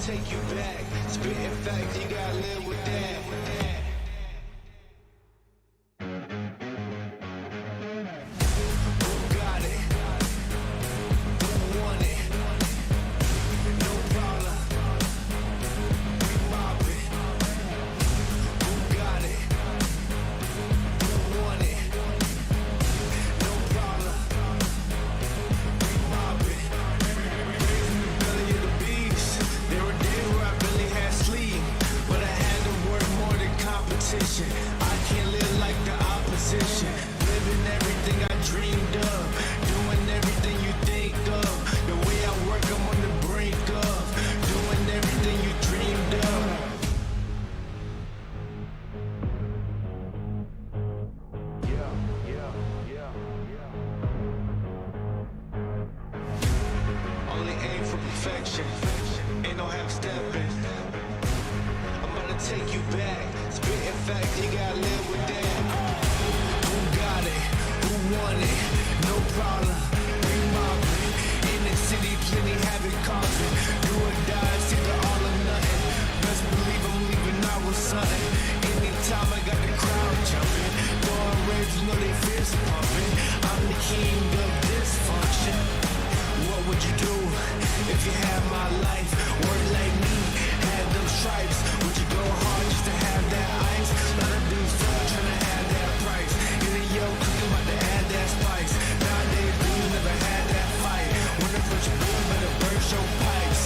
take you back. Spitting facts, you gotta live with that. Who got it? Who want it? No problem. We mob it. Who got it? Who want it? No problem. We mob it. Raising the belly of the beast. There were days where I barely had sleep, but I had to work more than competition. I can't live like the opposition. Living everything I dreamed of. Doing everything you think of. The way I work, I'm on the brink of. Doing everything you dreamed of. Only aim for perfection. Ain't no half stepping. I'm gonna take you back. Spitting facts, you gotta live with that. Who got it? Who want it? No problem. We mob it. In the city, plenty havoc causing. Do or die, it's either all or nothing. Best believe I'm leaving out with something. Anytime I got the crowd jumping. Throwing rage, you know they fist pumping. I'm the king of dysfunction. What would you do if you had my life? Work like me, had them stripes. Would you go hard just to have that ice? Lot of dudes still trying to have that price. In a yo, cooking about to add that spice. Nowadays, dudes never had that fight. Wanna push your boom, better burst your pipes.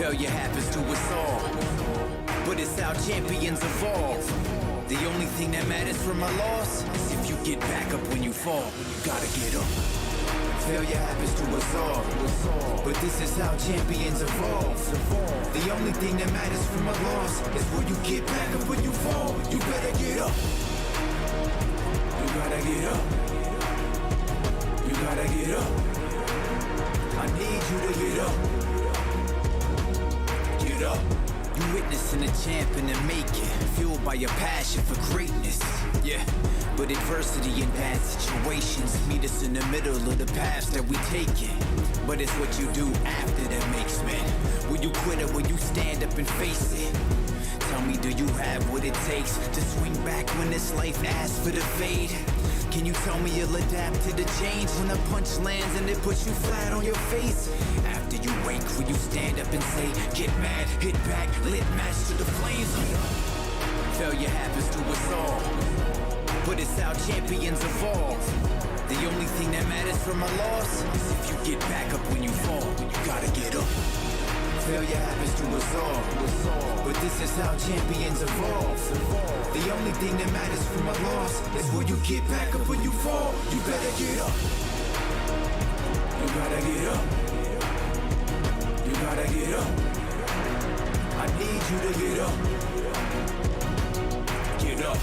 Failure happens to us all, but it's how champions evolve. The only thing that matters from a loss is if you get back up when you fall. You gotta get up. Failure happens to us all, but this is how champions evolve. The only thing that matters from a loss is when you get back up when you fall. You better get up. You gotta get up. You gotta get up. I need you to get up. Get up. You witnessing a champ in the making, fueled by your passion for greatness. Yeah, but adversity and bad situations meet us in the middle of the paths that we taking. But it's what you do after that makes men. Will you quit or will you stand up and face it? Tell me, do you have what it takes to swing back when this life asks for the fade? Can you tell me you'll adapt to the change when a punch lands and it puts you flat on your face? After you wake, will you stand up and say, get mad, hit back, lit match to the flames? Failure happens to us all, but it's how champions evolve. The only thing that matters from a loss is if you get back up when you fall. You gotta get up. Failure happens to us all, but this is how champions evolve. The only thing that matters from a loss is when you get back up when you fall. You better get up. You gotta get up. You gotta get up. I need you to get up. Get up.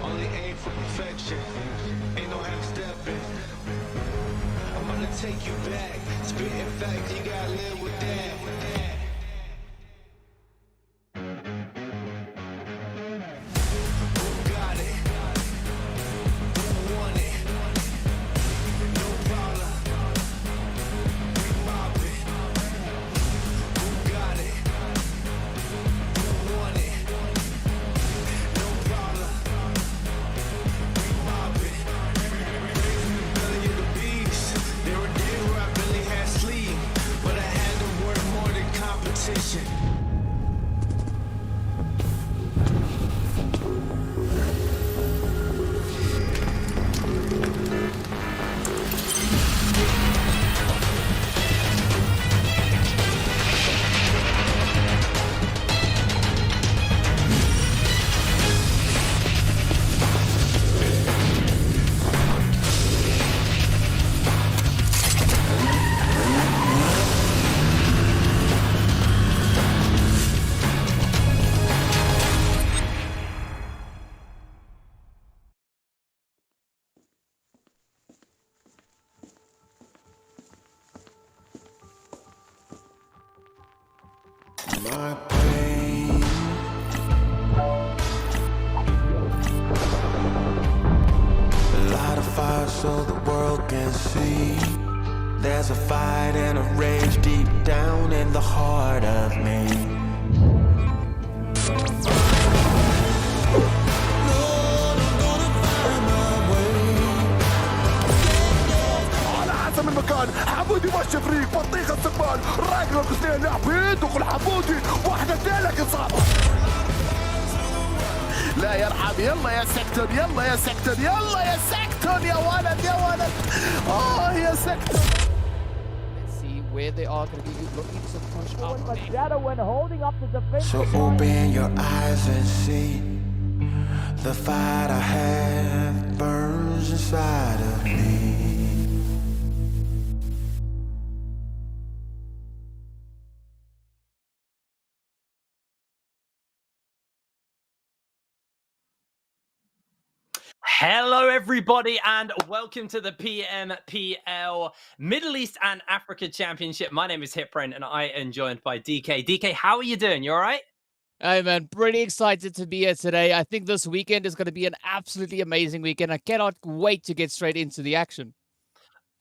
Only aim for perfection. Ain't no half stepping. I'm gonna take you back. Spitting facts, you gotta live with that. Who got it? Who want it? No problem. We mob it. Who got it? Who want it? No problem. We mob it. Belly of the beast. There were days where I barely had sleep, but I had to work more than competition. My pain. Light a fire so the world can see. There's a fight and a rage deep down in the heart of me. على حسب المكان حمودي ماشي فريق بطيخ استقبال راجل اثنين لاعبين دخل حمودي واحدة لكن صعبة لا يرحم يلا يا سكتون يلا يا سكتون يلا يا سكتون يا ولد يا ولد يا سكتون. Let's see where they are going to be looking to push up. But Shadow when holding up the defense. So open your eyes and see the fight I have burns inside of me. Hello, everybody, and welcome to the PMPL Middle East and Africa Championship. My name is Hiprain, and I am joined by DK. DK, how are you doing? You all right? Hey, man, pretty excited to be here today. I think this weekend is going to be an absolutely amazing weekend. I cannot wait to get straight into the action.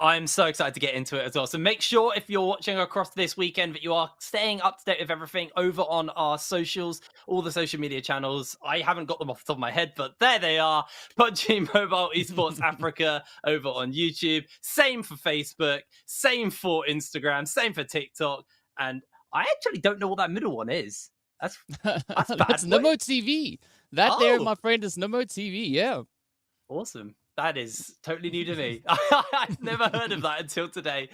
I'm so excited to get into it as well. So make sure if you're watching across this weekend that you are staying up to date with everything over on our socials, all the social media channels. I haven't got them off the top of my head, but there they are. PUBG Mobile Esports Africa over on YouTube. Same for Facebook. Same for Instagram. Same for TikTok. And I actually don't know what that middle one is. That's bad. That's Nigma TV. That there, Oh. my friend, is Nigma TV. Yeah. Awesome. That is totally new to me. I've never heard of that until today.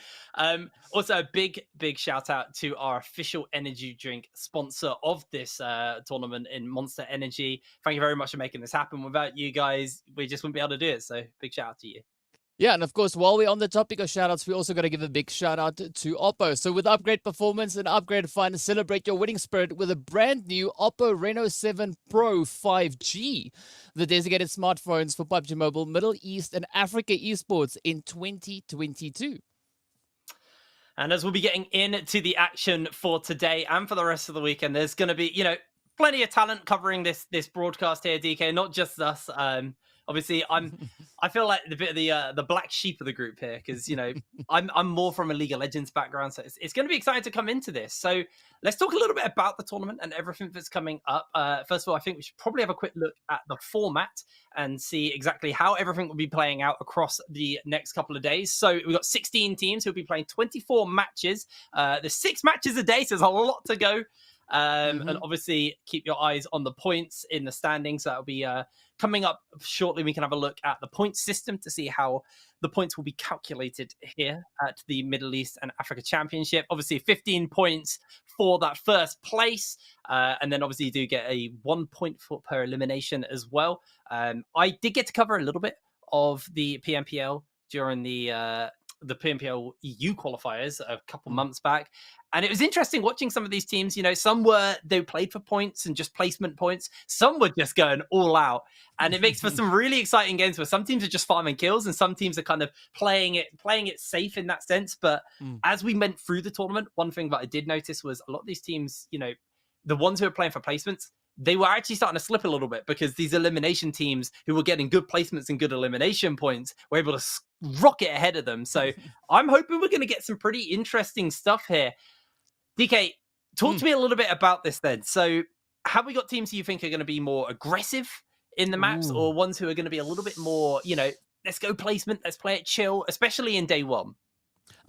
Also, a big shout out to our official energy drink sponsor of this tournament in Monster Energy. Thank you very much for making this happen. Without you guys, we just wouldn't be able to do it. So big shout out to you. Yeah, and of course, while we're on the topic of shoutouts, we also got to give a big shout out to Oppo. So with upgrade performance and upgrade fun, celebrate your winning spirit with a brand new Oppo Reno 7 Pro 5G, the designated smartphones for PUBG Mobile, Middle East, and Africa esports in 2022. And as we'll be getting into the action for today and for the rest of the weekend, there's going to be, plenty of talent covering this broadcast here, DK, not just us. Obviously, I feel like the bit of the black sheep of the group here because I'm more from a League of Legends background, so it's going to be exciting to come into this. So let's talk a little bit about the tournament and everything that's coming up. First of all, I think we should probably have a quick look at the format and see exactly how everything will be playing out across the next couple of days. So we've got 16 teams who'll be playing 24 matches. There's 6 matches a day, so there's a lot to go. And obviously keep your eyes on the points in the standings. So that'll be coming up shortly. We can have a look at the point system to see how the points will be calculated here at the Middle East and Africa Championship. Obviously 15 points for that first place. And then obviously you do get a 1 point per elimination as well. I did get to cover a little bit of the PMPL during the PMPL EU qualifiers a couple months back. And it was interesting watching some of these teams. Some they played for points and just placement points. Some were just going all out. And it makes for some really exciting games where some teams are just farming kills and some teams are kind of playing it safe in that sense. But as we went through the tournament, one thing that I did notice was a lot of these teams, the ones who are playing for placements, they were actually starting to slip a little bit because these elimination teams who were getting good placements and good elimination points were able to rocket ahead of them. So I'm hoping we're going to get some pretty interesting stuff here. DK, talk to me a little bit about this then. So have we got teams who you think are going to be more aggressive in the maps or ones who are going to be a little bit more, let's go placement, let's play it chill, especially in day one?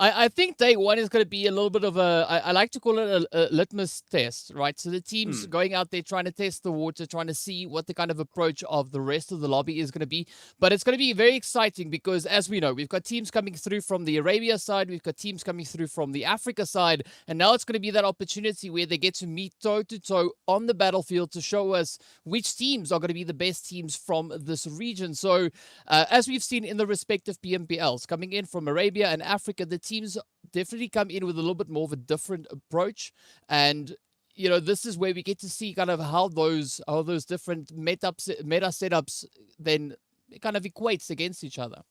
I think day one is going to be a little bit of I like to call it a litmus test, right? So the teams going out there trying to test the water, trying to see what the kind of approach of the rest of the lobby is going to be. But it's going to be very exciting because, as we know, we've got teams coming through from the Arabia side, we've got teams coming through from the Africa side, and now it's going to be that opportunity where they get to meet toe-to-toe on the battlefield to show us which teams are going to be the best teams from this region. So, as we've seen in the respective PMPLs, coming in from Arabia and Africa, the teams definitely come in with a little bit more of a different approach, and this is where we get to see kind of how those different meta setups then kind of equates against each other.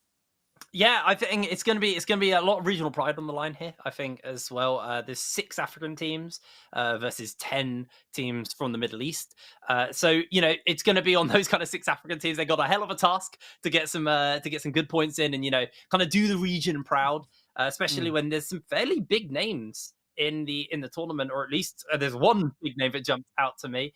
Yeah, I think it's going to be a lot of regional pride on the line here, I think, as well. There's 6 African teams versus 10 teams from the Middle East. So, it's going to be on those kind of 6 African teams. They got a hell of a task to get some good points in and, kind of do the region proud, especially when there's some fairly big names in the tournament, or at least there's one big name that jumped out to me.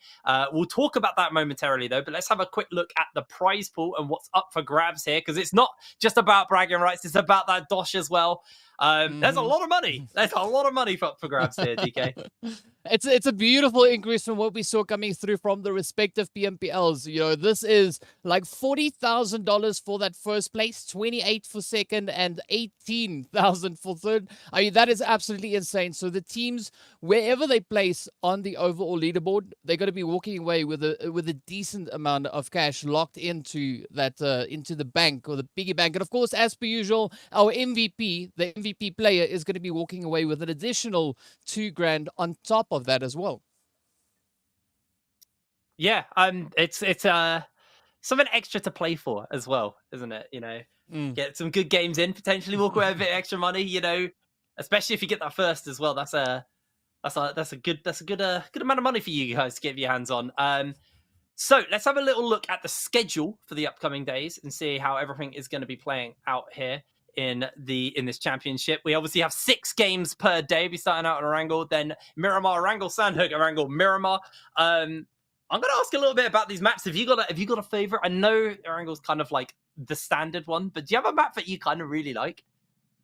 We'll talk about that momentarily though, but let's have a quick look at the prize pool and what's up for grabs here, because it's not just about bragging rights, it's about that dosh as well. There's a lot of money. There's a lot of money for grabs here, DK. It's a beautiful increase from what we saw coming through from the respective PMPLs. This is like $40,000 for that first place, 28 for second, and 18,000 for third. I mean, that is absolutely insane. So the teams, wherever they place on the overall leaderboard, they're going to be walking away with a decent amount of cash locked into that into the bank or the piggy bank. And of course, as per usual, our MVP, the MVP player, is going to be walking away with an additional $2,000 on top of that as well. Yeah, it's something extra to play for as well, isn't it? Get some good games in, potentially walk away with a bit extra money. Especially if you get that first as well. That's a good amount of money for you guys to get your hands on. So let's have a little look at the schedule for the upcoming days and see how everything is going to be playing out here in this championship. We obviously have 6 games per day. We're starting out at Erangel, then Miramar, Erangel, Sanhok, Erangel, Miramar. I'm going to ask a little bit about these maps. Have you got a favorite? I know Erangel's kind of like the standard one, but do you have a map that you kind of really like?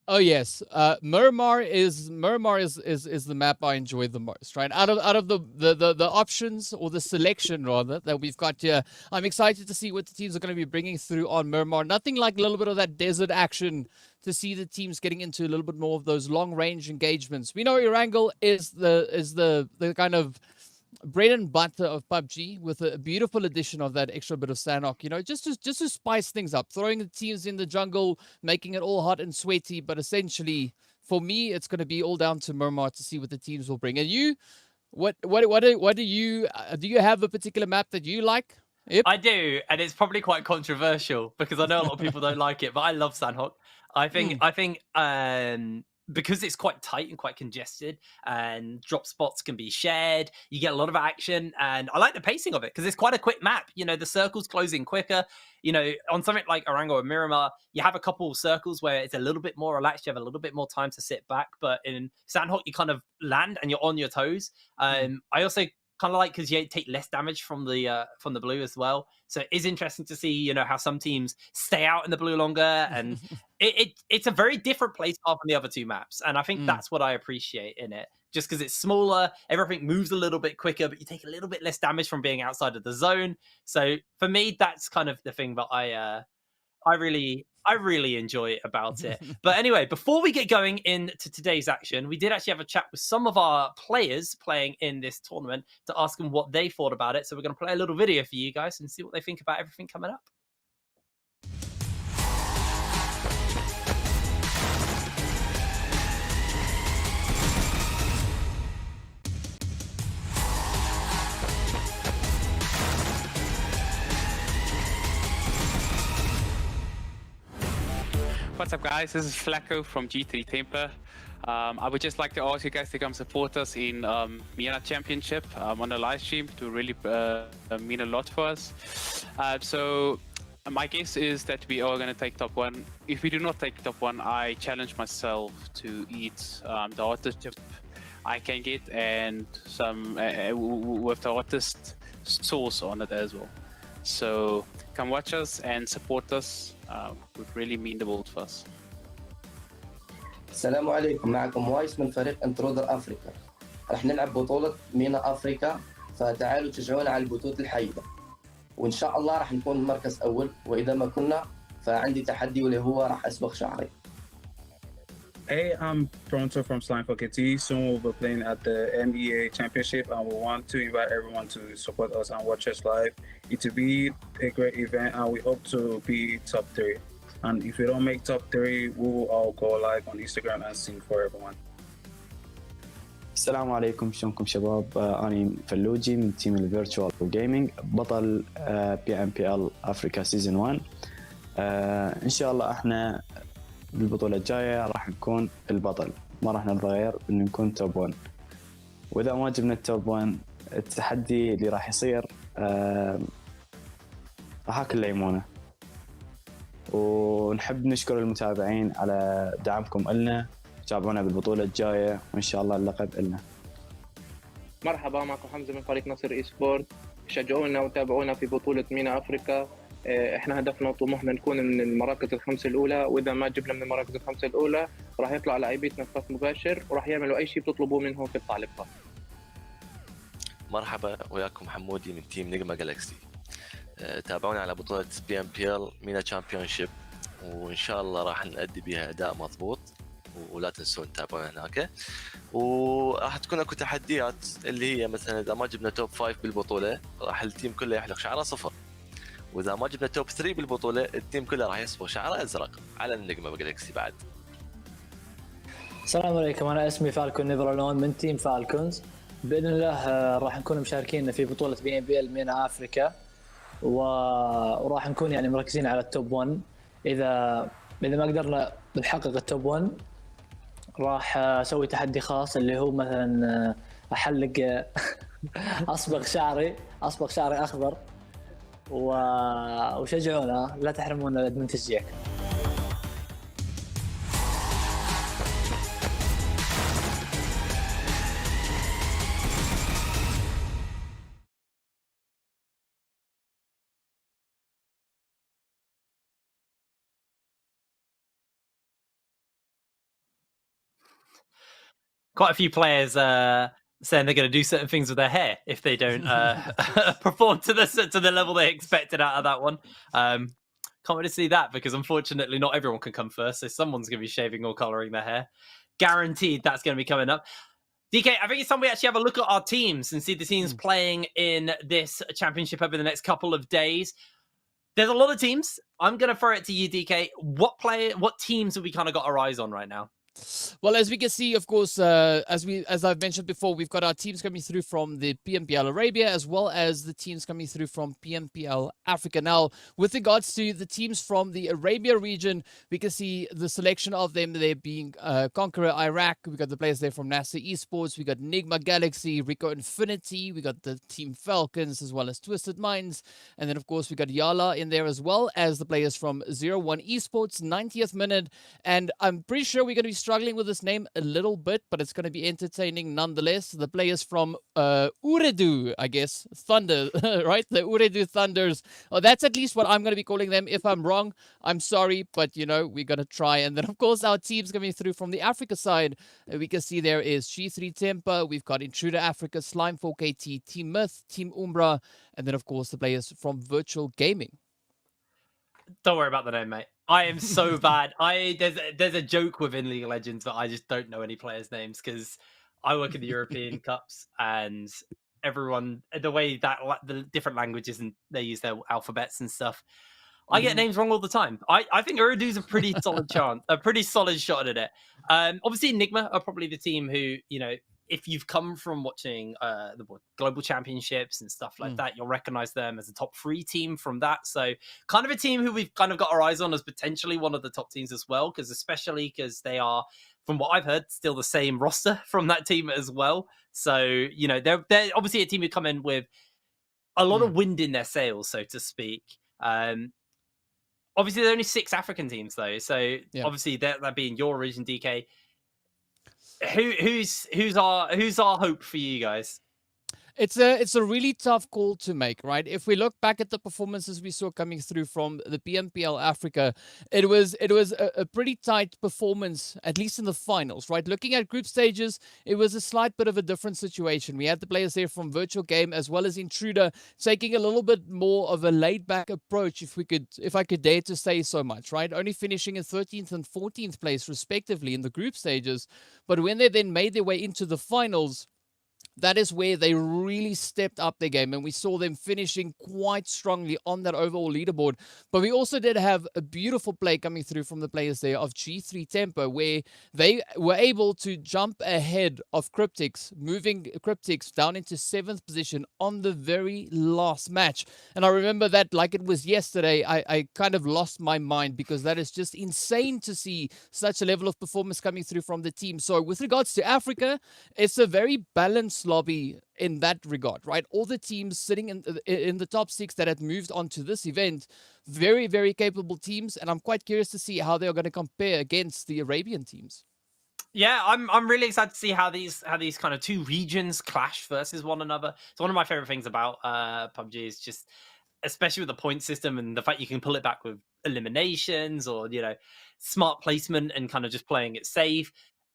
Oh yes, Miramar is the map I enjoy the most, right? Out of the options or the selection rather that we've got here, I'm excited to see what the teams are going to be bringing through on Miramar. Nothing like a little bit of that desert action to see the teams getting into a little bit more of those long range engagements. We know Erangel is the kind of bread and butter of PUBG with a beautiful addition of that extra bit of Sanhok, just to spice things up, throwing the teams in the jungle, making it all hot and sweaty. But essentially, for me, it's going to be all down to Miramar to see what the teams will bring. And you, what do you have a particular map that you like? Yep. I do, and it's probably quite controversial because I know a lot of people don't like it, but I love Sanhok. I think because it's quite tight and quite congested, and drop spots can be shared, you get a lot of action, and I like the pacing of it because it's quite a quick map. The circles closing quicker. On something like Erangel or Miramar, you have a couple of circles where it's a little bit more relaxed, you have a little bit more time to sit back, but in Sanhok, you kind of land and you're on your toes. I also kind of like because you take less damage from the blue as well. So it is interesting to see, how some teams stay out in the blue longer, and it's a very different play style from the other two maps, and I think that's what I appreciate in it. Just because it's smaller, everything moves a little bit quicker, but you take a little bit less damage from being outside of the zone. So for me, that's kind of the thing that I really enjoy about it. But anyway, before we get going into today's action, we did actually have a chat with some of our players playing in this tournament to ask them what they thought about it. So we're going to play a little video for you guys and see what they think about everything coming up. What's up, guys? This is Flacco from G3 Temper. I would just like to ask you guys to come support us in Mira Championship on the live stream. It will really mean a lot for us. So my guess is that we are going to take top one. If we do not take top one, I challenge myself to eat the hottest chip I can get, and some with the hottest sauce on it as well. So come watch us and support us. Would really mean the world for us. السلام عليكم، معكم وايس من فريق انترودر افريكا. رح نلعب بطولة مينا افريكا، فتعالوا تشجعونا على البطولة الحيدة، وان شاء الله رح نكون مركز اول، واذا ما كنا فعندي تحدي واللي هو رح اسبغ شعري. Hey, I'm Pronto from Slime for KT. Soon we'll be playing at the NEA Championship, and we want to invite everyone to support us and watch us live. It will be a great event, and we hope to be top 3. And if we don't make top 3, we will all go live on Instagram and sing for everyone. السلام عليكم، شلونكم شباب؟ أنا فلوجي من تيم الفيرتشوال جيمنج، بطل PMPL أفريكا سيزون 1. إن شاء الله إحنا بالبطولة الجاية راح نكون البطل، ما راح نتغير إن نكون توب 1. وإذا ما جبنا التوب 1 التحدي اللي راح يصير راح أكل ليمونة. ونحب نشكر المتابعين على دعمكم إلنا، تابعونا بالبطولة الجاية وإن شاء الله اللقب إلنا. مرحبا، معكم حمزة من فريق نصر اي سبورت. شجعونا وتابعونا في بطولة مينا أفريكا. احنا هدفنا وطموحنا نكون من المراكز الخمسة الأولى، وإذا ما جبنا من المراكز الخمسة الأولى راح يطلع لاعبيتنا في خط مباشر وراح يعملوا أي شيء بتطلبوه منهم في قطاع الإبطال. مرحبا، وياكم حمودي من تيم نجما جالاكسي. تابعونا على بطولة PMPL مينا تشامبيونشيب، وإن شاء الله راح نأدي بها أداء مضبوط، ولا تنسون تتابعونا هناك. وراح تكون اكو تحديات اللي هي مثلا اذا ما جبنا توب 5 بالبطوله راح التيم كله يحلق شعره صفر، واذا ما جبنا توب 3 بالبطوله التيم كله راح يصبغ شعره ازرق على النجمه جالكسي بعد. السلام عليكم، انا اسمي فالكون نيفرالون من تيم فالكونز. باذن الله راح نكون مشاركين في بطوله PMPL مينا افريكا، وراح نكون يعني مركزين على التوب 1. اذا ما قدرنا نحقق التوب 1 راح اسوي تحدي خاص اللي هو مثلا احلق اصبغ شعري اخضر، وشجعونا لا تحرمونا من تشجيعكم. quite a few players saying they're going to do certain things with their hair if they don't perform to the level they expected out of that one. Can't wait to see that, because unfortunately not everyone can come first, so someone's going to be shaving or colouring their hair. Guaranteed that's going to be coming up. DK, I think it's time we actually have a look at our teams and see the teams playing in this championship over the next couple of days. There's a lot of teams. I'm going to throw it to you, DK. What teams have we kind of got our eyes on right now? Well, as we can see, of course, as I've mentioned before, we've got our teams coming through from the PMPL Arabia, as well as the teams coming through from PMPL Africa. Now, with regards to the teams from the Arabia region, we can see the selection of them. They're being CONQUEROR Iraq. We got the players there from NASR Esports. We got Nigma Galaxy, Rico Infinity. We got the team Falcons, as well as Twisted Minds. And then, of course, we got YaLLa in there, as well as the players from 01 Esports, 90th minute. And I'm pretty sure we're going to be struggling with this name a little bit, but it's going to be entertaining nonetheless. The players from Ooredoo, I guess, Thunder, right? The Ooredoo Thunders. Oh, that's at least what I'm going to be calling them. If I'm wrong, I'm sorry, but you know, we're going to try. And then, of course, our teams coming through from the Africa side, we can see there is G3 Temper, we've got Intruder Africa, Slime 4KT, Team Myth, Team Umbra, and then, of course, the players from Virtual Gaming. Don't worry about the name, mate. I am so bad. There's a joke within League of Legends that I just don't know any players' names, because I work in the European Cups, and everyone, the way that the different languages and they use their alphabets and stuff, I get names wrong all the time. I think Ooredoo's a pretty solid chance, a pretty solid shot at it. Obviously, Nigma are probably the team who, you know, if you've come from watching the global championships and stuff like that, you'll recognize them as a top 3 team from that. So kind of a team who we've kind of got our eyes on as potentially one of the top teams as well, especially because they are, from what I've heard, still the same roster from that team as well. So, you know, they're obviously a team who come in with a lot of wind in their sails, so to speak. Obviously, there are only 6 African teams, though. So obviously, that being your region, DK. Who's our hope for you guys? It's a really tough call to make, right? If we look back at the performances we saw coming through from the PMPL Africa, it was a pretty tight performance, at least in the finals, right? Looking at group stages, it was a slight bit of a different situation. We had the players there from Virtual Game as well as Intruder taking a little bit more of a laid-back approach, if I could dare to say so much, right? Only finishing in 13th and 14th place respectively in the group stages, but when they then made their way into the finals, that is where they really stepped up their game, and we saw them finishing quite strongly on that overall leaderboard. But we also did have a beautiful play coming through from the players there of G3 Tempo, where they were able to jump ahead of Cryptix, moving Cryptix down into 7th position on the very last match. And I remember that like it was yesterday. I kind of lost my mind, because that is just insane to see such a level of performance coming through from the team. So with regards to Africa, it's a very balanced lobby in that regard, right? All the teams sitting in the top 6 that had moved on to this event, very, very capable teams, and I'm quite curious to see how they're going to compare against the Arabian teams. Yeah, I'm really excited to see how these kind of 2 regions clash versus one another. It's one of my favorite things about PUBG is just, especially with the point system and the fact you can pull it back with eliminations or, you know, smart placement and kind of just playing it safe.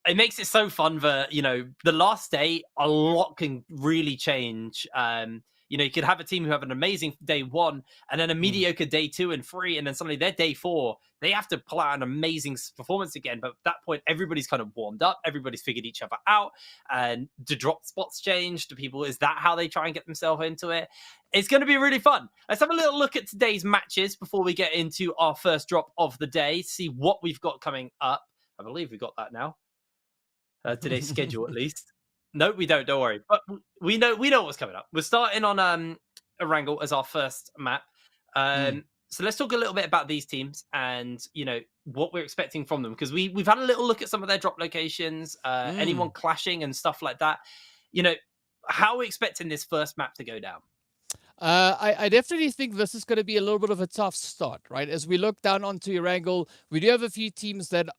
It makes it so fun that, you know, the last day, a lot can really change. You know, you could have a team who have an amazing day 1 and then a mediocre day 2 and 3, and then suddenly their day 4, they have to pull out an amazing performance again. But at that point, everybody's kind of warmed up. Everybody's figured each other out. And the drop spots change to people. Is that how they try and get themselves into it? It's going to be really fun. Let's have a little look at today's matches before we get into our first drop of the day, see what we've got coming up. I believe we've got that now. Today's schedule, at least. No, we don't worry. But we know what's coming up. We're starting on Erangel as our first map. So let's talk a little bit about these teams and, you know, what we're expecting from them, because we've had a little look at some of their drop locations, anyone clashing and stuff like that. You know, how are we expecting this first map to go down? I definitely think this is going to be a little bit of a tough start, right? As we look down onto Erangel, we do have a few teams that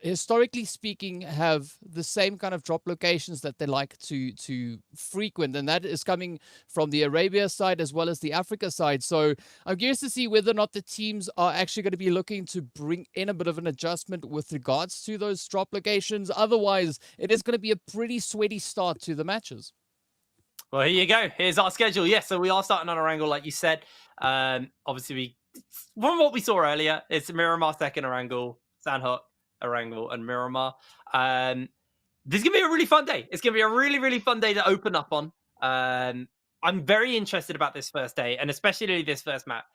historically speaking, have the same kind of drop locations that they like to frequent, and that is coming from the Arabia side as well as the Africa side. So I'm curious to see whether or not the teams are actually going to be looking to bring in a bit of an adjustment with regards to those drop locations. Otherwise, it is going to be a pretty sweaty start to the matches. Well, here you go. Here's our schedule. Yes, so we are starting on Erangel, like you said. Obviously, from what we saw earlier, it's Miramar second Erangel, Sanhok, Erangel, and Miramar. This is going to be a really fun day. It's going to be a really, really fun day to open up on. I'm very interested about this first day, and especially this first map,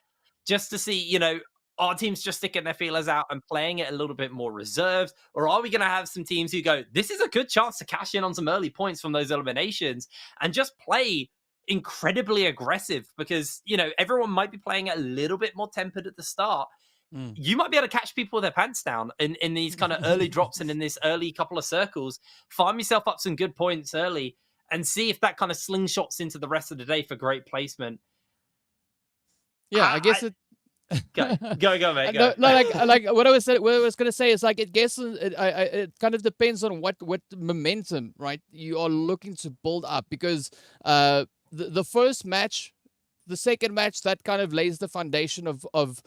just to see, you know, are teams just sticking their feelers out and playing it a little bit more reserved? Or are we going to have some teams who go, this is a good chance to cash in on some early points from those eliminations and just play incredibly aggressive? Because, you know, everyone might be playing it a little bit more tempered at the start. You might be able to catch people with their pants down in these kind of early drops and in this early couple of circles. Farm yourself up some good points early and see if that kind of slingshots into the rest of the day for great placement. Yeah, I guess it... Go, mate. Go. No, like what I was going to say is, like, it guess it kind of depends on what momentum, right, you are looking to build up, because the first match, the second match, that kind of lays the foundation of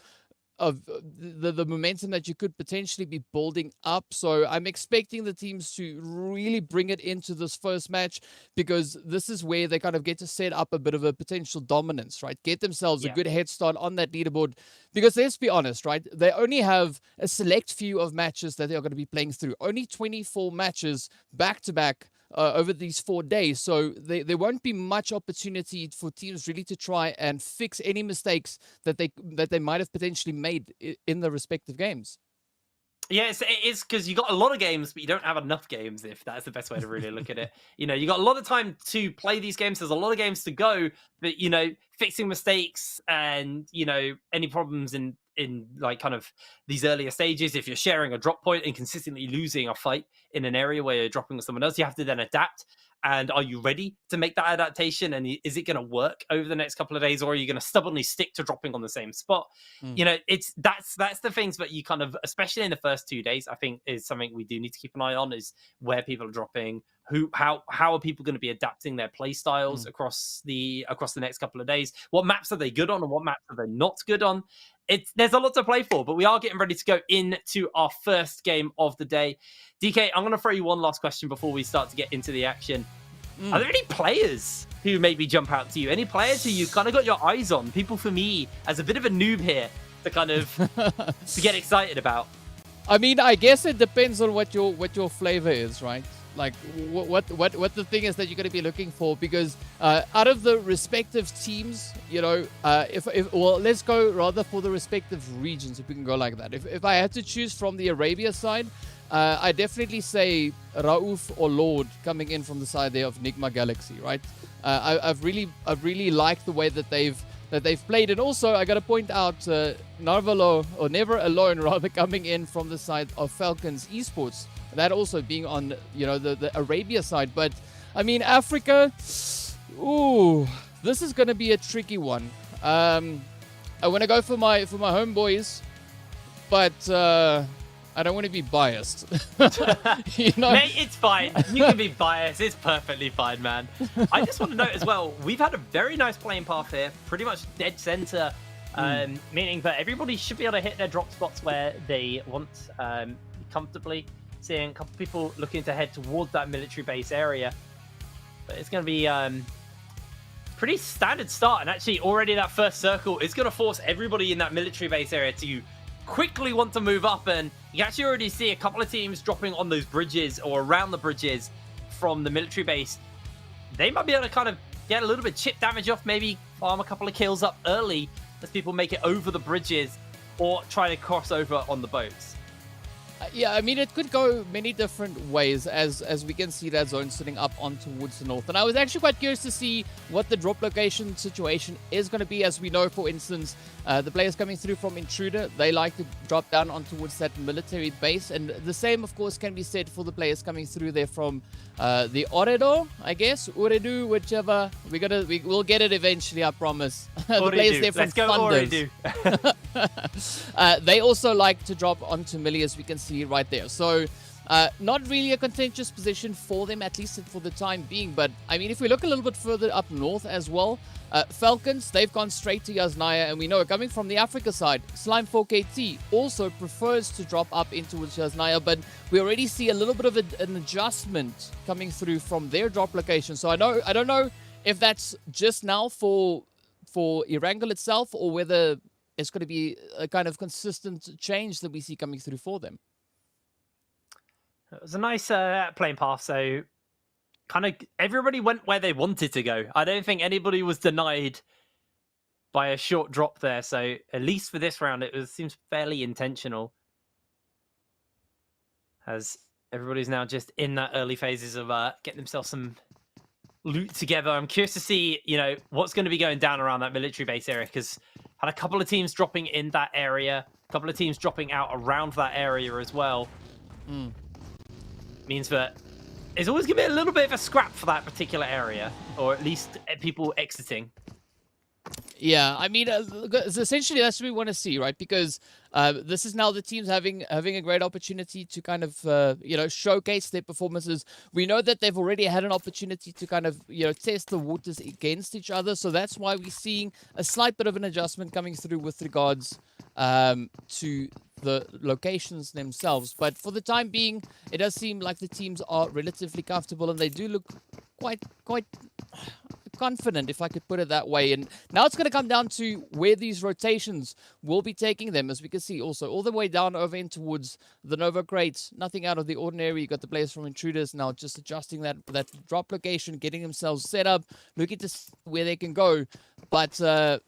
the momentum that you could potentially be building up. So I'm expecting the teams to really bring it into this first match, because this is where they kind of get to set up a bit of a potential dominance, right? Get themselves a good head start on that leaderboard, because let's be honest, right? They only have a select few of matches that they are going to be playing through. Only 24 matches back to back over these 4 days. So there won't be much opportunity for teams really to try and fix any mistakes that they might have potentially made in the respective games. Yeah, it's because you got a lot of games, but you don't have enough games, if that's the best way to really look at it. You know, you got a lot of time to play these games. There's a lot of games to go, but, you know, fixing mistakes and, you know, any problems in like kind of these earlier stages, if you're sharing a drop point and consistently losing a fight in an area where you're dropping with someone else, you have to then adapt. And are you ready to make that adaptation? And is it going to work over the next couple of days, or are you going to stubbornly stick to dropping on the same spot? You know, that's the things that you kind of, especially in the first 2 days, I think is something we do need to keep an eye on, is where people are dropping, how are people going to be adapting their play styles across the next couple of days? What maps are they good on and what maps are they not good on? There's a lot to play for, but we are getting ready to go into our first game of the day. DK, I'm going to throw you one last question before we start to get into the action. Are there any players who maybe jump out to you? Any players who you kind of got your eyes on? People, for me, as a bit of a noob here, to kind of to get excited about. I mean, I guess it depends on what your flavor is, right? Like what the thing is that you're going to be looking for, because out of the respective teams, you know, well, let's go rather for the respective regions, if we can go like that. If I had to choose from the Arabia side, I definitely say Rauf or Lord coming in from the side there of Nigma Galaxy, right? I've really liked the way that they've played, and also I got to point out Never Alone rather coming in from the side of Falcons Esports. That also being on, you know, the Arabia side. But I mean, Africa, ooh, this is going to be a tricky one. I want to go for my homeboys, but I don't want to be biased. You know? Mate, it's fine. You can be biased. It's perfectly fine, man. I just want to note as well, we've had a very nice playing path here, pretty much dead center, meaning that everybody should be able to hit their drop spots where they want comfortably. Seeing a couple of people looking to head towards that military base area. But it's going to be pretty standard start. And actually, already that first circle is going to force everybody in that military base area to quickly want to move up. And you actually already see a couple of teams dropping on those bridges or around the bridges from the military base. They might be able to kind of get a little bit chip damage off, maybe farm a couple of kills up early as people make it over the bridges or try to cross over on the boats. Yeah, I mean, it could go many different ways as we can see that zone sitting up on towards the north. And I was actually quite curious to see what the drop location situation is going to be. As we know, for instance, the players coming through from Intruder, they like to drop down on towards that military base. And the same, of course, can be said for the players coming through there from the Ooredoo, I guess. Ooredoo, whichever. We'll get it eventually, I promise. The players there from Let's go Thunders. Ooredoo. They also like to drop onto Millie, as we can see right there. So not really a contentious position for them, at least for the time being. But I mean, if we look a little bit further up north as well, Falcons, they've gone straight to Yasnaya, and we know coming from the Africa side, Slime 4KT also prefers to drop up into Yasnaya, but we already see a little bit of an adjustment coming through from their drop location. So I don't know if that's just now for Erangel itself, or whether it's going to be a kind of consistent change that we see coming through for them. It was a nice playing path, so kind of everybody went where they wanted to go. I don't think anybody was denied by a short drop there, so at least for this round it seems fairly intentional, as everybody's now just in that early phases of getting themselves some loot together. I'm curious to see, you know, what's going to be going down around that military base area, because had a couple of teams dropping in that area, a couple of teams dropping out around that area as well. Means that there's always going to be a little bit of a scrap for that particular area, or at least people exiting. Yeah, I mean, essentially that's what we want to see, right? Because this is now the teams having a great opportunity to kind of, you know, showcase their performances. We know that they've already had an opportunity to kind of, you know, test the waters against each other. So that's why we're seeing a slight bit of an adjustment coming through with regards to the locations themselves. But for the time being, it does seem like the teams are relatively comfortable, and they do look quite confident, if I could put it that way. And now it's going to come down to where these rotations will be taking them, as we can see also all the way down over in towards the Nova crates. Nothing out of the ordinary. You got the players from Intruders now just adjusting that drop location, getting themselves set up, looking to see where they can go. But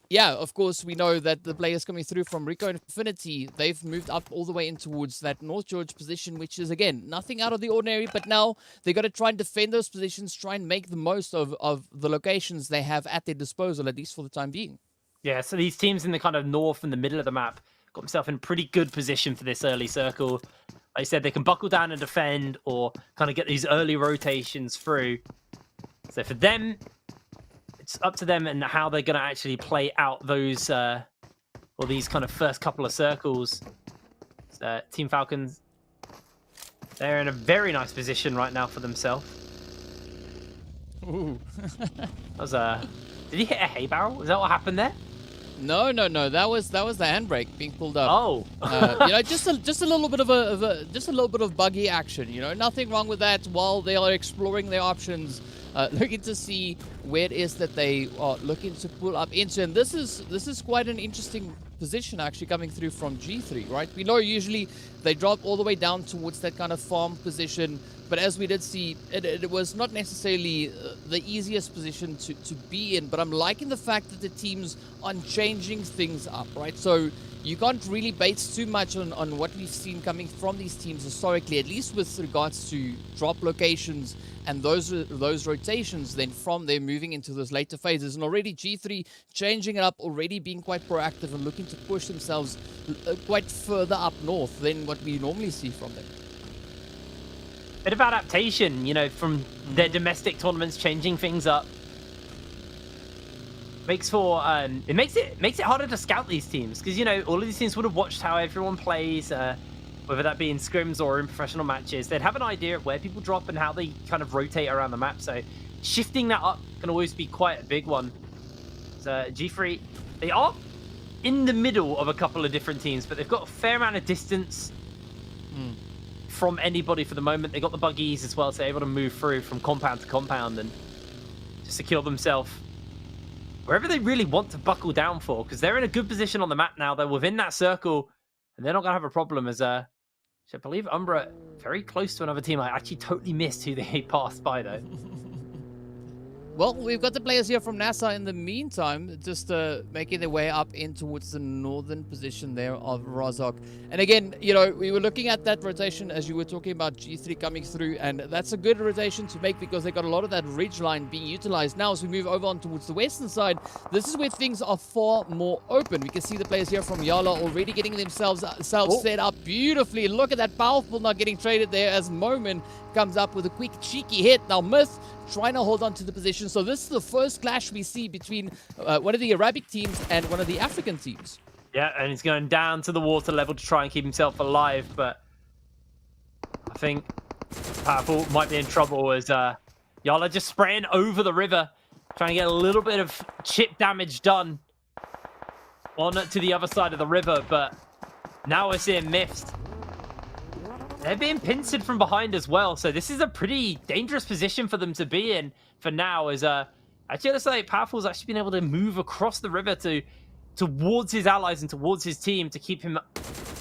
yeah, of course, we know that the players coming through from Rico Infinity, they've moved up all the way in towards that North George position, which is, again, nothing out of the ordinary. But now they got to try and defend those positions, try and make the most of the locations they have at their disposal, at least for the time being. Yeah, so these teams in the kind of north and the middle of the map got themselves in pretty good position for this early circle. Like I said, they can buckle down and defend, or kind of get these early rotations through. So for them, it's up to them and how they're going to actually play out those, or these kind of first couple of circles. So, Team Falcons, they're in a very nice position right now for themselves. Ooh. That was did he hit a hay barrel? Is that what happened there? No. That was the handbrake being pulled up. Oh. You know, just a little bit of buggy action. You know, nothing wrong with that. While they are exploring their options, looking to see where it is that they are looking to pull up into. And this is quite an interesting position actually coming through from G3, right? We know usually they drop all the way down towards that kind of farm position, but as we did see, it was not necessarily the easiest position to be in. But I'm liking the fact that the teams aren't changing things up, right? So you can't really base too much on what we've seen coming from these teams historically, at least with regards to drop locations and those rotations, then from there moving into those later phases. And already G3 changing it up, already being quite proactive and looking to push themselves quite further up north than what we normally see from them. Bit of adaptation, you know, from their domestic tournaments, changing things up. Makes for it makes it harder to scout these teams, because, you know, all of these teams would have watched how everyone plays, whether that be in scrims or in professional matches. They'd have an idea of where people drop and how they kind of rotate around the map. So shifting that up can always be quite a big one. So G3, they are in the middle of a couple of different teams, but they've got a fair amount of distance from anybody for the moment. They got the buggies as well, so they're able to move through from compound to compound and to secure themselves wherever they really want to buckle down for, because they're in a good position on the map now. They're within that circle, and they're not going to have a problem, as I believe Umbra very close to another team. I actually totally missed who they passed by, though. Well, we've got the players here from NASR in the meantime, just making their way up in towards the northern position there of Razok. And again, you know, we were looking at that rotation as you were talking about G3 coming through, and that's a good rotation to make because they got a lot of that ridge line being utilized. Now, as we move over on towards the western side, this is where things are far more open. We can see the players here from YaLLa already getting themselves set up beautifully. Look at that powerful not getting traded there as Moment comes up with a quick cheeky hit. Now Myth trying to hold on to the position. So this is the first clash we see between one of the Arabic teams and one of the African teams. Yeah, and he's going down to the water level to try and keep himself alive, but I think Powerful might be in trouble as YaLLa just spraying over the river, trying to get a little bit of chip damage done on to the other side of the river, but now we're seeing Myths. They're being pincered from behind as well, so this is a pretty dangerous position for them to be in for now. As actually, let's say Powerful's actually been able to move across the river towards his allies and towards his team to keep him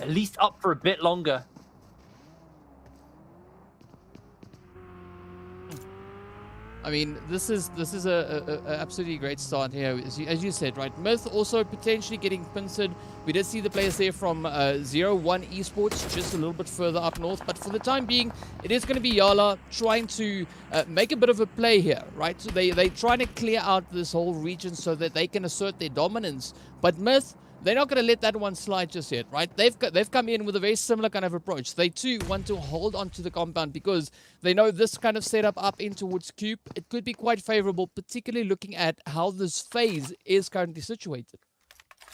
at least up for a bit longer. I mean, this is a absolutely great start here, as you said, right? Myth also potentially getting pincered. We did see the players there from 01 Esports just a little bit further up north, but for the time being, it is going to be YaLLa trying to make a bit of a play here, right? So they trying to clear out this whole region so that they can assert their dominance. But Myth, they're not going to let that one slide just yet, right? They've come in with a very similar kind of approach. They too want to hold on to the compound because they know this kind of setup up in towards Cube, it could be quite favorable, particularly looking at how this phase is currently situated.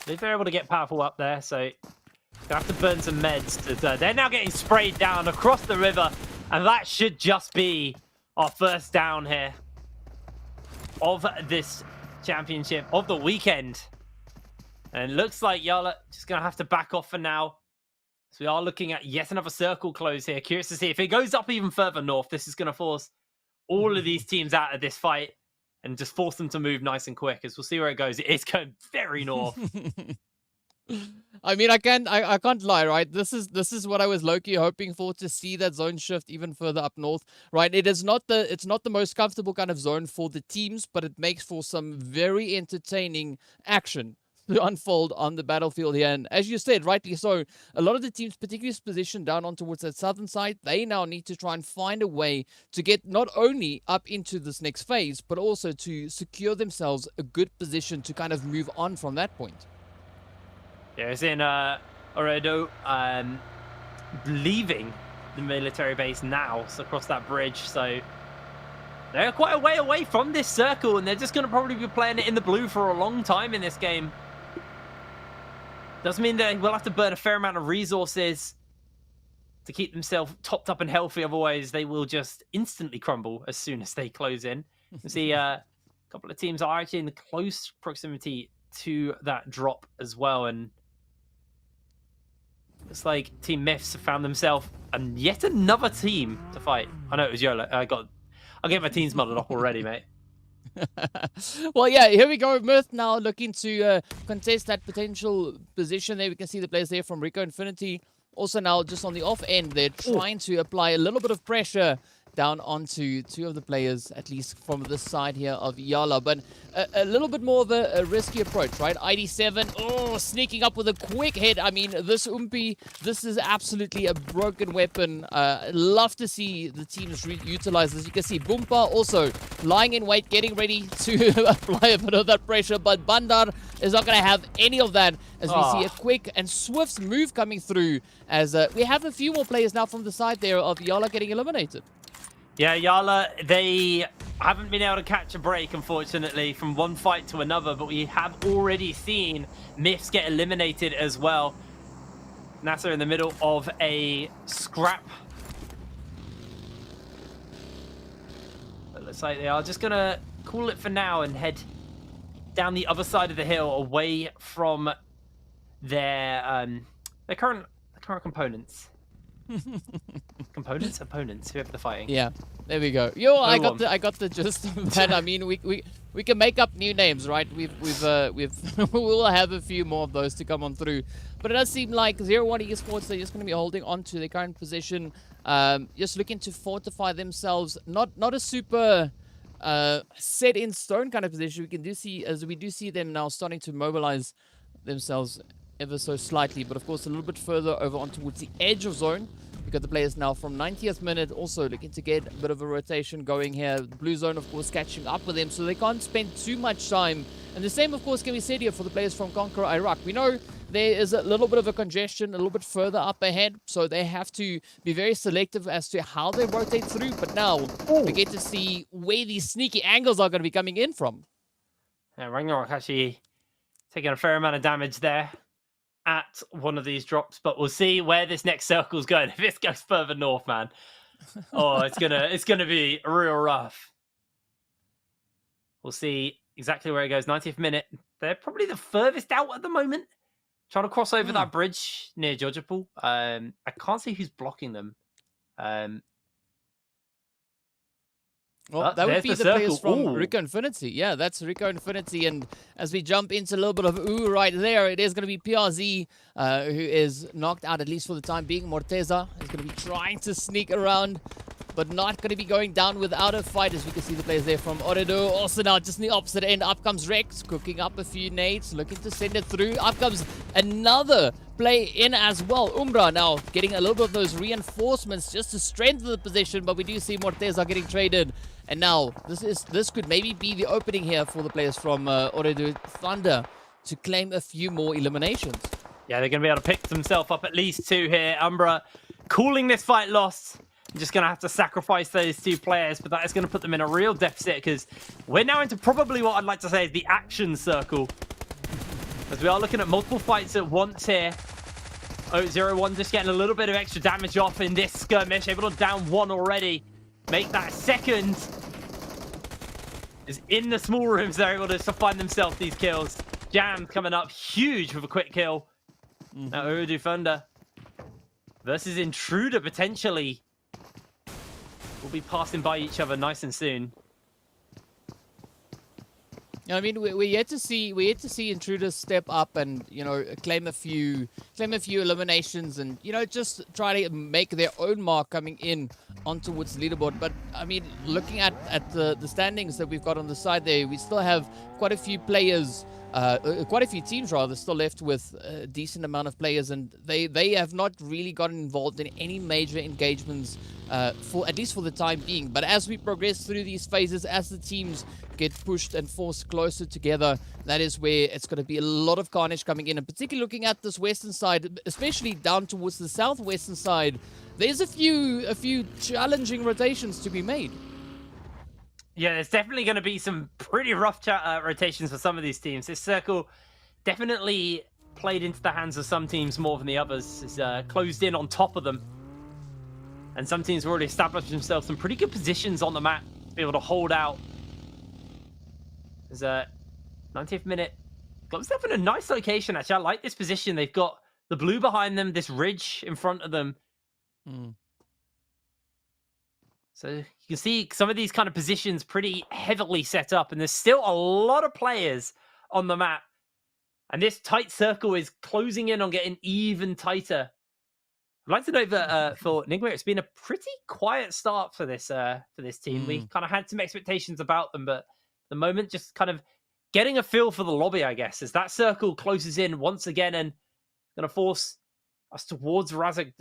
If they're able to get Powerful up there, so they have to burn some meds. They're now getting sprayed down across the river, and that should just be our first down here of this championship of the weekend. And it looks like YaLLa just going to have to back off for now. So we are looking at yet another circle close here. Curious to see if it goes up even further north. This is going to force all of these teams out of this fight and just force them to move nice and quick. As we'll see where it goes. It is going very north. I mean, I can't lie, right? This is what I was low-key hoping for, to see that zone shift even further up north, right? It's not the most comfortable kind of zone for the teams, but it makes for some very entertaining action to unfold on the battlefield here. And as you said, rightly so, a lot of the teams, particularly positioned down on towards that southern side, they now need to try and find a way to get not only up into this next phase, but also to secure themselves a good position to kind of move on from that point. Yeah, it's in Ooredoo leaving the military base now, so across that bridge. So they're quite a way away from this circle, and they're just going to probably be playing it in the blue for a long time in this game. Doesn't mean they will have to burn a fair amount of resources to keep themselves topped up and healthy. Otherwise, they will just instantly crumble as soon as they close in. You see a couple of teams are actually in close proximity to that drop as well. And it's like Team Myths have found themselves and yet another team to fight. I know it was YaLLa. I'll get my teams muddled up already, mate. Well, yeah, here we go. Myth now looking to contest that potential position there. We can see the players there from Rico Infinity. Also now just on the off end, they're trying to apply a little bit of pressure down onto two of the players, at least from this side here of YaLLa. But a little bit more of a risky approach, right? ID7, sneaking up with a quick hit. I mean, this Umpy, this is absolutely a broken weapon. Love to see the teams utilize this. You can see Boompa also lying in wait, getting ready to apply a bit of that pressure. But Bandar is not going to have any of that, as we see a quick and swift move coming through, as we have a few more players now from the side there of YaLLa getting eliminated. Yeah, YaLLa, they haven't been able to catch a break, unfortunately, from one fight to another, but we have already seen Myths get eliminated as well. NASR in the middle of a scrap. It looks like they are just going to call it for now and head down the other side of the hill, away from their current components. Opponents, whoever they're fighting. Yeah, there we go. I got the gist of that. I mean, we can make up new names, right? We'll have a few more of those to come on through. But it does seem like 01 Esports, they're just going to be holding on to their current position, just looking to fortify themselves. Not a super set in stone kind of position. We do see them now starting to mobilize themselves ever so slightly, but of course a little bit further over on towards the edge of zone. We've got the players now from 90th minute also looking to get a bit of a rotation going here. The blue zone, of course, catching up with them, so they can't spend too much time. And the same, of course, can be said here for the players from CONQUEROR Iraq. We know there is a little bit of a congestion a little bit further up ahead, so they have to be very selective as to how they rotate through. But now we get to see where these sneaky angles are going to be coming in from. Yeah, Ragnarok actually taking a fair amount of damage there. at one of these drops, but we'll see where this next circle's going. If this goes further north, man, oh, it's gonna be real rough. We'll see exactly where it goes. 90th minute. They're probably the furthest out at the moment. Trying to cross over that bridge near Jojapul. I can't see who's blocking them. Well, that would be the players from Ooh. Rico Infinity. Yeah, that's Rico Infinity. And as we jump into a little bit of right there, it is going to be PRZ who is knocked out, at least for the time being. Morteza is going to be trying to sneak around, but not going to be going down without a fight, as we can see the players there from Ooredoo. Also now just in the opposite end, up comes Rex, cooking up a few nades, looking to send it through. Up comes another play in as well. Umbra now getting a little bit of those reinforcements just to strengthen the position, but we do see Morteza getting traded. And now this could maybe be the opening here for the players from Ooredoo Thunder to claim a few more eliminations. Yeah, they're going to be able to pick themselves up at least 2 here. Umbra calling this fight lost. Just going to have to sacrifice those 2 players, but that is going to put them in a real deficit because we're now into probably what I'd like to say is the action circle. As we are looking at multiple fights at once here. 0-1 just getting a little bit of extra damage off in this skirmish. Able to down 1 already. Make that second. Is in the small rooms. They're able to find themselves these kills. Jam coming up huge with a quick kill. Now Ooredoo Thunder versus Intruder potentially. We'll be passing by each other nice and soon. I mean, we're yet to see Intruders step up and claim a few eliminations and just try to make their own mark coming in on towards the leaderboard. But I mean, looking at the standings that we've got on the side there, we still have quite a few players. Quite a few teams rather still left with a decent amount of players, and they have not really gotten involved in any major engagements for at least for the time being. But as we progress through these phases, as the teams get pushed and forced closer together, that is where it's going to be a lot of carnage coming in. And particularly looking at this western side, especially down towards the southwestern side, there's a few challenging rotations to be made. Yeah, there's definitely going to be some pretty rough rotations for some of these teams. This circle definitely played into the hands of some teams more than the others. It's closed in on top of them. And some teams have already established themselves some pretty good positions on the map to be able to hold out. There's a 90th minute. Got themselves in a nice location, actually. I like this position. They've got the blue behind them, this ridge in front of them. So you can see some of these kind of positions pretty heavily set up, and there's still a lot of players on the map. And this tight circle is closing in on getting even tighter. I'd like to know that for Nigma, it's been a pretty quiet start for this team. We kind of had some expectations about them, but the moment just kind of getting a feel for the lobby, I guess, as that circle closes in once again and going to force us towards Razak.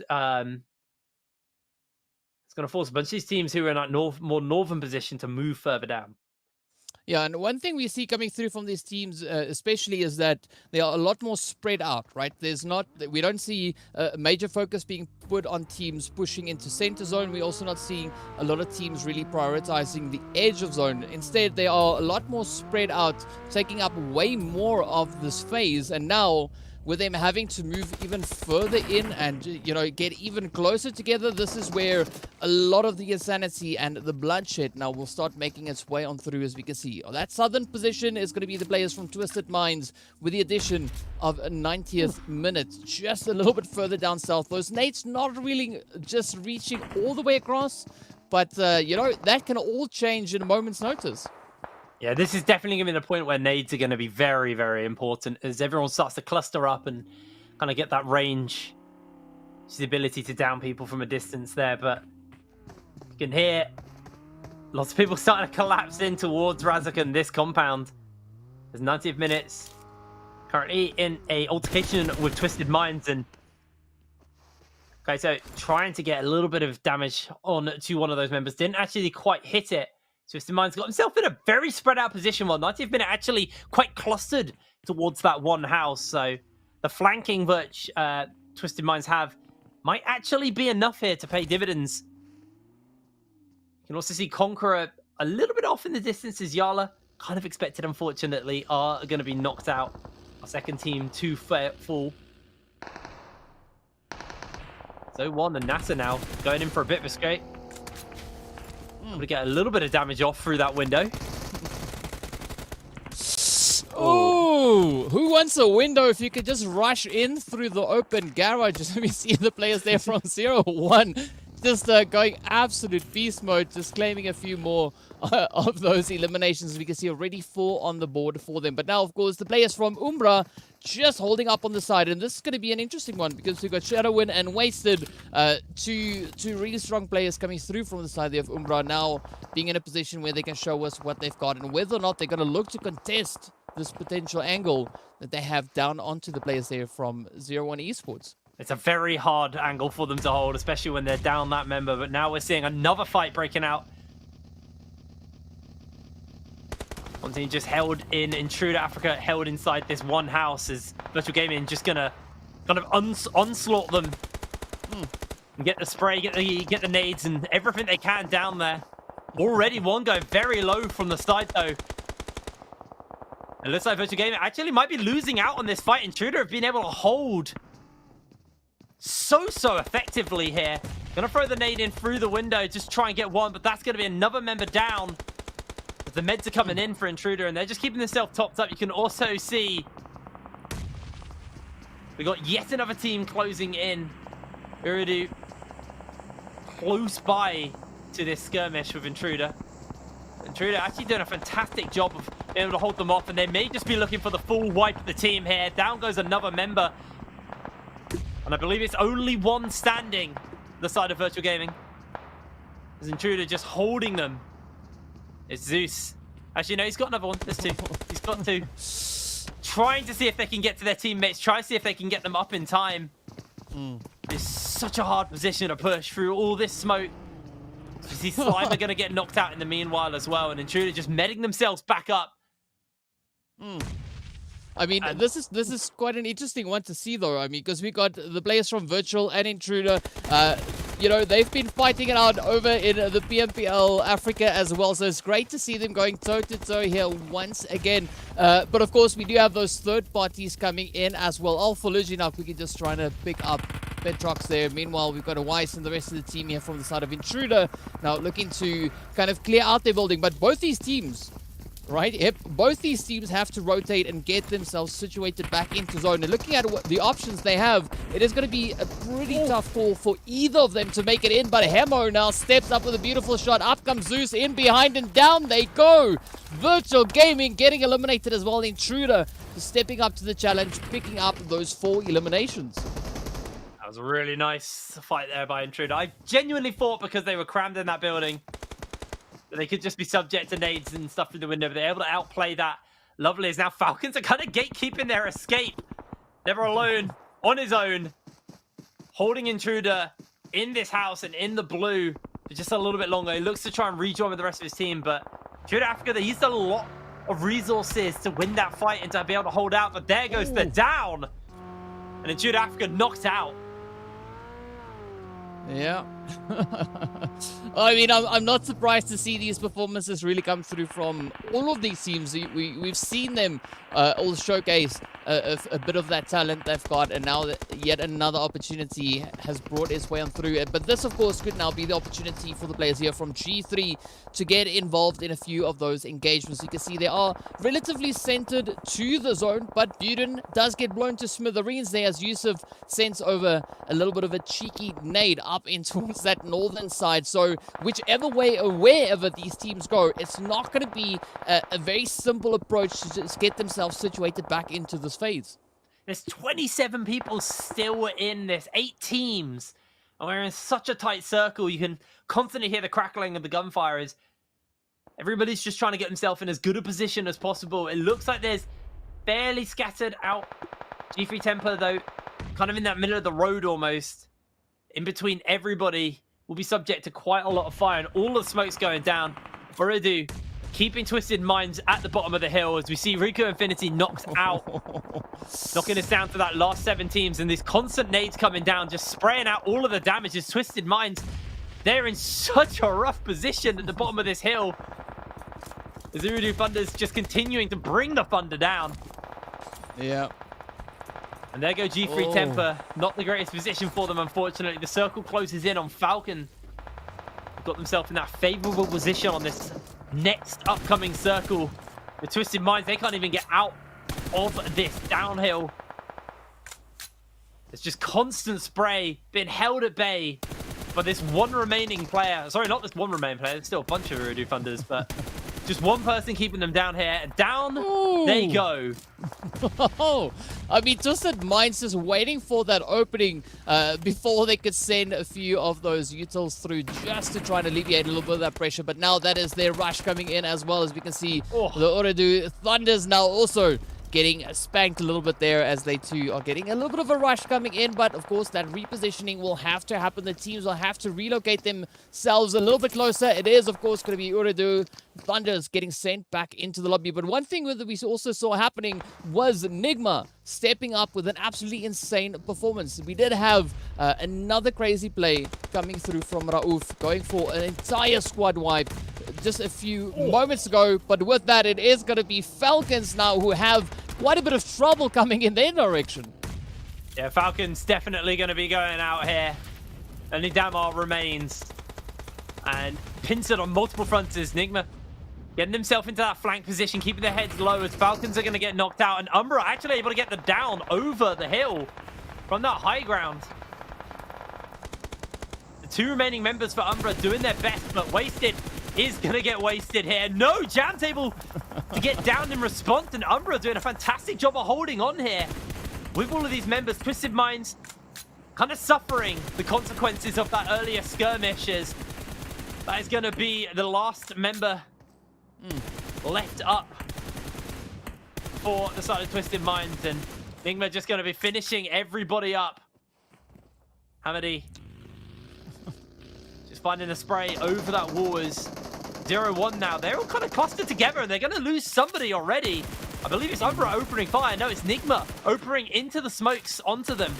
It's going to force a bunch of these teams who are in that more northern position to move further down. Yeah, and one thing we see coming through from these teams, especially, is that they are a lot more spread out, right? We don't see a major focus being put on teams pushing into center zone. We're also not seeing a lot of teams really prioritizing the edge of zone. Instead, they are a lot more spread out, taking up way more of this phase. And now, with them having to move even further in and, get even closer together, this is where a lot of the insanity and the bloodshed now will start making its way on through, as we can see. That southern position is going to be the players from Twisted Minds, with the addition of a 90th minute, just a little bit further down south. Those nades not really just reaching all the way across, but, that can all change in a moment's notice. Yeah, this is definitely going to be the point where nades are going to be very, very important as everyone starts to cluster up and kind of get that range. It's the ability to down people from a distance there, but you can hear lots of people starting to collapse in towards Razak and this compound. There's 90th minutes. Currently in a altercation with Twisted Minds, and okay, so trying to get a little bit of damage on to one of those members. Didn't actually quite hit it. Twisted Minds got himself in a very spread out position, while 90th minute actually quite clustered towards that one house. So the flanking which Twisted Minds have might actually be enough here to pay dividends. You can also see CONQUEROR a little bit off in the distance as YaLLa, kind of expected, unfortunately, are going to be knocked out. Our second team, 2 full. So one, and NASR now going in for a bit of a scrape. To get a little bit of damage off through that window. Oh, who wants a window if you could just rush in through the open garage? Just let me see the players there from 0-1. Just going absolute beast mode, just claiming a few more of those eliminations. We can see already 4 on the board for them. But now, of course, the players from Umbra just holding up on the side. And this is going to be an interesting one because we've got Shadowin and Wasted, two really strong players coming through from the side there of Umbra, now being in a position where they can show us what they've got and whether or not they're going to look to contest this potential angle that they have down onto the players there from YaLLa Esports. It's a very hard angle for them to hold, especially when they're down that member. But now we're seeing another fight breaking out. One team just held in, Intruder Africa held inside this one house. Is Virtual Gaming just gonna kind of onslaught them and get the spray, get the nades and everything they can down there. Already one going very low from the side though. It looks like Virtual Gaming actually might be losing out on this fight. Intruder have been able to hold so effectively here. Gonna throw the nade in through the window, just try and get one, but that's gonna be another member down. But the meds are coming in for Intruder, and they're just keeping themselves topped up. You can also see we got yet another team closing in. Ooredoo close by to this skirmish with Intruder. Intruder actually doing a fantastic job of being able to hold them off, and they may just be looking for the full wipe of the team here. Down goes another member. And I believe it's only one standing the side of Virtual Gaming. There's Intruder just holding them. It's Zeus. Actually, no, he's got another one. There's 2. He's got 2. Trying to see if they can get to their teammates. Try to see if they can get them up in time. It's such a hard position to push through all this smoke. You see Slime are going to get knocked out in the meanwhile as well. And Intruder just medding themselves back up. I mean, this is quite an interesting one to see, though. I mean, because we got the players from Virtual and Intruder. You know, they've been fighting it out over in the PMPL Africa as well. So it's great to see them going toe-to-toe here once again. But of course, we do have those third parties coming in as well. Alphalugi now quickly just trying to pick up Bedrocks there. Meanwhile, we've got a Weiss and the rest of the team here from the side of Intruder. Now looking to kind of clear out their building. But both these teams, right? Yep, both these teams have to rotate and get themselves situated back into zone. And looking at what the options they have, it is going to be a pretty tough call for either of them to make it in. But Hemo now steps up with a beautiful shot. Up comes Zeus in behind and down they go. Virtual Gaming getting eliminated as well. Intruder stepping up to the challenge, picking up those 4 eliminations. That was a really nice fight there by Intruder. I genuinely thought because they were crammed in that building that they could just be subject to nades and stuff through the window, but they're able to outplay that. Lovely is now Falcons are kind of gatekeeping their escape. Never alone, on his own, holding Intruder in this house and in the blue for just a little bit longer. He looks to try and rejoin with the rest of his team, but Intruder Africa, they used a lot of resources to win that fight and to be able to hold out, but there goes the down. And Intruder Africa knocked out. Yeah. I mean, I'm not surprised to see these performances really come through from all of these teams. We've seen them all showcase a bit of that talent they've got, and now yet another opportunity has brought its way on through. But this, of course, could now be the opportunity for the players here from G3 to get involved in a few of those engagements. You can see they are relatively centered to the zone, but Buden does get blown to smithereens there as Yusuf sends over a little bit of a cheeky nade up in towards that northern side. So whichever way or wherever these teams go, it's not going to be a very simple approach to just get themselves situated back into this phase. There's 27 people still in this, 8 teams. And we're in such a tight circle. You can constantly hear the crackling of the gunfire as everybody's just trying to get themselves in as good a position as possible. It looks like there's fairly scattered out G3 Temper, though, kind of in that middle of the road almost. In between everybody will be subject to quite a lot of fire, and all the smoke's going down. Ooredoo keeping Twisted Minds at the bottom of the hill as we see Rico Infinity knocked out, knocking us down to that last 7 teams, and these constant nades coming down, just spraying out all of the damage as Twisted Minds, they're in such a rough position at the bottom of this hill. As Ooredoo Thunders just continuing to bring the thunder down. Yeah. And there go G3 Temper. Not the greatest position for them, unfortunately. The circle closes in on Falcon. Got themselves in that favorable position on this next upcoming circle. The Twisted Minds, they can't even get out of this downhill. It's just constant spray being held at bay by this one remaining player. Sorry, not this one remaining player. There's still a bunch of Ooredoo Thunders, but just one person keeping them down here. Down they go. I mean, Twisted Minds just waiting for that opening before they could send a few of those utils through just to try and alleviate a little bit of that pressure. But now that is their rush coming in as well, as we can see the Ooredoo Thunders now also getting spanked a little bit there, as they too are getting a little bit of a rush coming in. But of course, that repositioning will have to happen. The teams will have to relocate themselves a little bit closer. It is, of course, going to be Ooredoo Thunders getting sent back into the lobby. But one thing that we also saw happening was Nigma stepping up with an absolutely insane performance. We did have another crazy play coming through from Raouf, going for an entire squad wipe just a few moments ago. But with that, it is going to be Falcons now who have quite a bit of trouble coming in their direction. Yeah, Falcons definitely going to be going out here. Only Damar remains. And pincered on multiple fronts is Nigma. Getting himself into that flank position, keeping their heads low as Falcons are going to get knocked out. And Umbra actually able to get the down over the hill from that high ground. The two remaining members for Umbra doing their best, but Wasted is going to get wasted here. No, Jam's able to get down in response, and Umbra doing a fantastic job of holding on here with all of these members. Twisted Minds kind of suffering the consequences of that earlier skirmishes. That is going to be the last member left up for the side of Twisted Minds, and Nigma just going to be finishing everybody up. Hamady just finding the spray over that wall as 0-1 now. They're all kind of clustered together, and they're going to lose somebody already. I believe it's Umbra opening fire. No, it's Nigma opening into the smokes onto them.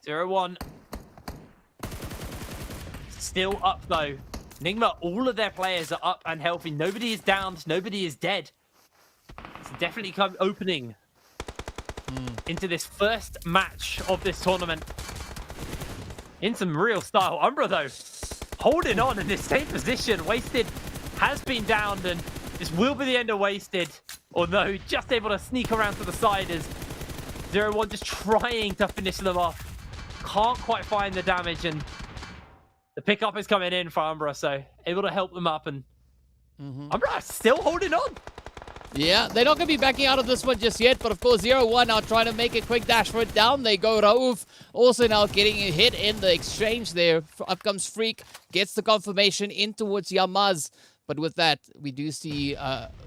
0-1. Still up though. Nigma, all of their players are up and healthy. Nobody is downed. Nobody is dead. It's definitely come opening into this first match of this tournament in some real style. Umbra though, holding on in this same position. Wasted has been downed, and this will be the end of Wasted. Although just able to sneak around to the side as 0-1 just trying to finish them off. Can't quite find the damage, and the pickup is coming in for Umbra, so able to help them up, and Umbra still holding on. Yeah, they're not going to be backing out of this one just yet, but of course 0-1 now trying to make a quick dash for it. Down they go. Raouf also now getting a hit in the exchange there. Up comes Freak, gets the confirmation in towards Yamaz. But with that, we do see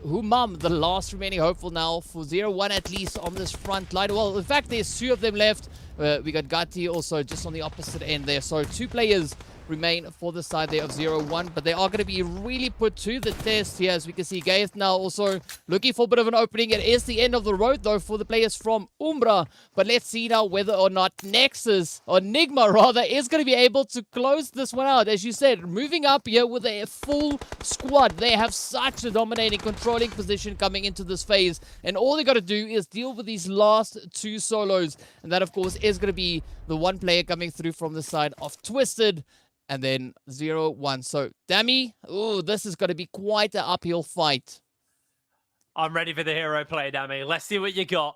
Humam, the last remaining hopeful now for 0-1 at least on this front line. Well, in fact, there's two of them left. We got Gatti also just on the opposite end there. So two players remain for the side there of 0-1, but they are going to be really put to the test here, as we can see Gaeth now also looking for a bit of an opening. It is the end of the road though for the players from Umbra, but let's see now whether or not Nexus, or Nigma rather, is going to be able to close this one out. As you said, moving up here with a full squad, they have such a dominating, controlling position coming into this phase, and all they got to do is deal with these last two solos, and that of course is going to be the one player coming through from the side of Twisted. And then 0-1. So, Dami, ooh, this is going to be quite an uphill fight. I'm ready for the hero play, Dami. Let's see what you got.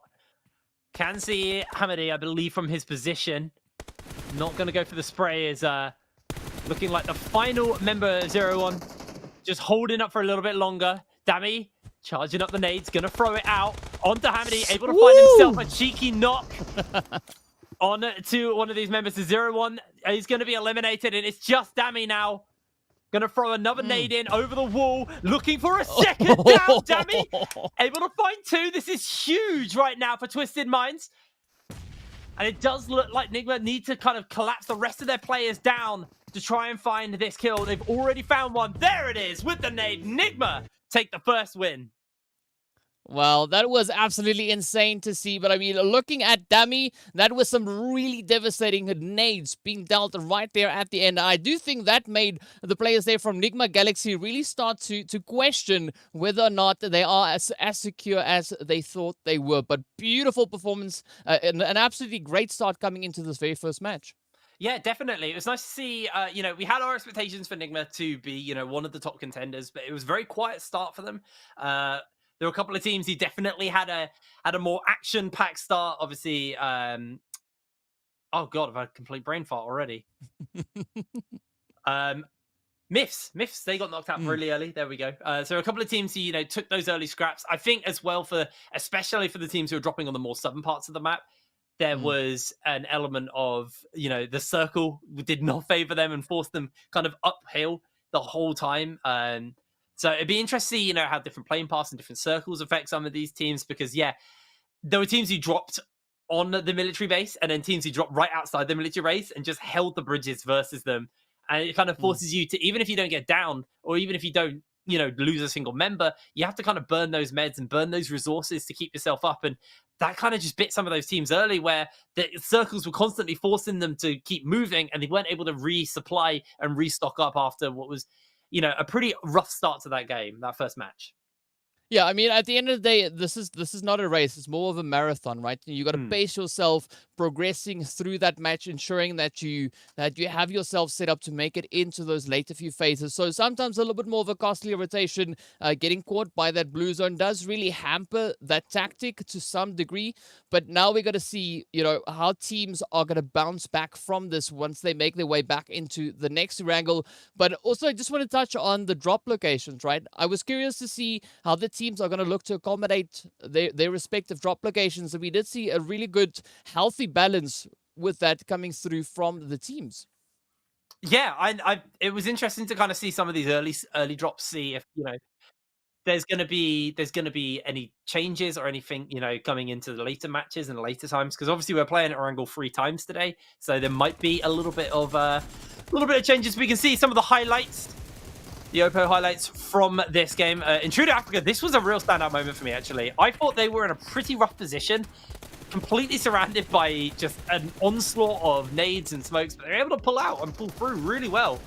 Can see Hamady, I believe, from his position. Not going to go for the spray. Is looking like the final member 0-1. Just holding up for a little bit longer. Dami charging up the nades. Going to throw it out onto Hamady. Able to find himself a cheeky knock. On to one of these members to 0-1. He's going to be eliminated, and it's just Dami now. Going to throw another nade in over the wall, looking for a second down. Dami able to find two. This is huge right now for Twisted Minds. And it does look like Nigma need to kind of collapse the rest of their players down to try and find this kill. They've already found one. There it is with the nade. Nigma take the first win. Well, that was absolutely insane to see. But I mean, looking at Dummy, that was some really devastating nades being dealt right there at the end. I do think that made the players there from Nigma Galaxy really start to question whether or not they are as secure as they thought they were. But beautiful performance, and an absolutely great start coming into this very first match. Yeah, definitely. It was nice to see, we had our expectations for Nigma to be, one of the top contenders, but it was a very quiet start for them. There were a couple of teams who definitely had a more action-packed start. Obviously, oh god, I've had a complete brain fart already. Myths, they got knocked out really early. There we go. So a couple of teams who, took those early scraps. I think as well especially for the teams who are dropping on the more southern parts of the map, there was an element of, the circle did not favor them and forced them kind of uphill the whole time. So it'd be interesting to see, how different playing paths and different circles affect some of these teams, because, there were teams who dropped on the military base and then teams who dropped right outside the military base and just held the bridges versus them. And it kind of forces you to, even if you don't get down or even if you don't, lose a single member, you have to kind of burn those meds and burn those resources to keep yourself up. And that kind of just bit some of those teams early, where the circles were constantly forcing them to keep moving and they weren't able to resupply and restock up after what was, a pretty rough start to that game, that first match. Yeah, I mean, at the end of the day, this is not a race. It's more of a marathon, right? You got to pace yourself, progressing through that match, ensuring that you have yourself set up to make it into those later few phases. So sometimes a little bit more of a costly rotation. Getting caught by that blue zone does really hamper that tactic to some degree. But now we got to see, how teams are going to bounce back from this once they make their way back into the next Erangel. But also, I just want to touch on the drop locations, right? I was curious to see how the teams are going to look to accommodate their respective drop locations. And we did see a really good, healthy balance with that coming through from the teams. Yeah, it was interesting to kind of see some of these early drops, see if, there's going to be any changes or anything, coming into the later matches and the later times, because obviously we're playing at Erangel 3 times today, so there might be a little bit of changes. We can see some of the highlights. The Oppo highlights from this game. Intruder Africa, this was a real standout moment for me, actually. I thought they were in a pretty rough position, completely surrounded by just an onslaught of nades and smokes, but they're able to pull out and pull through really well.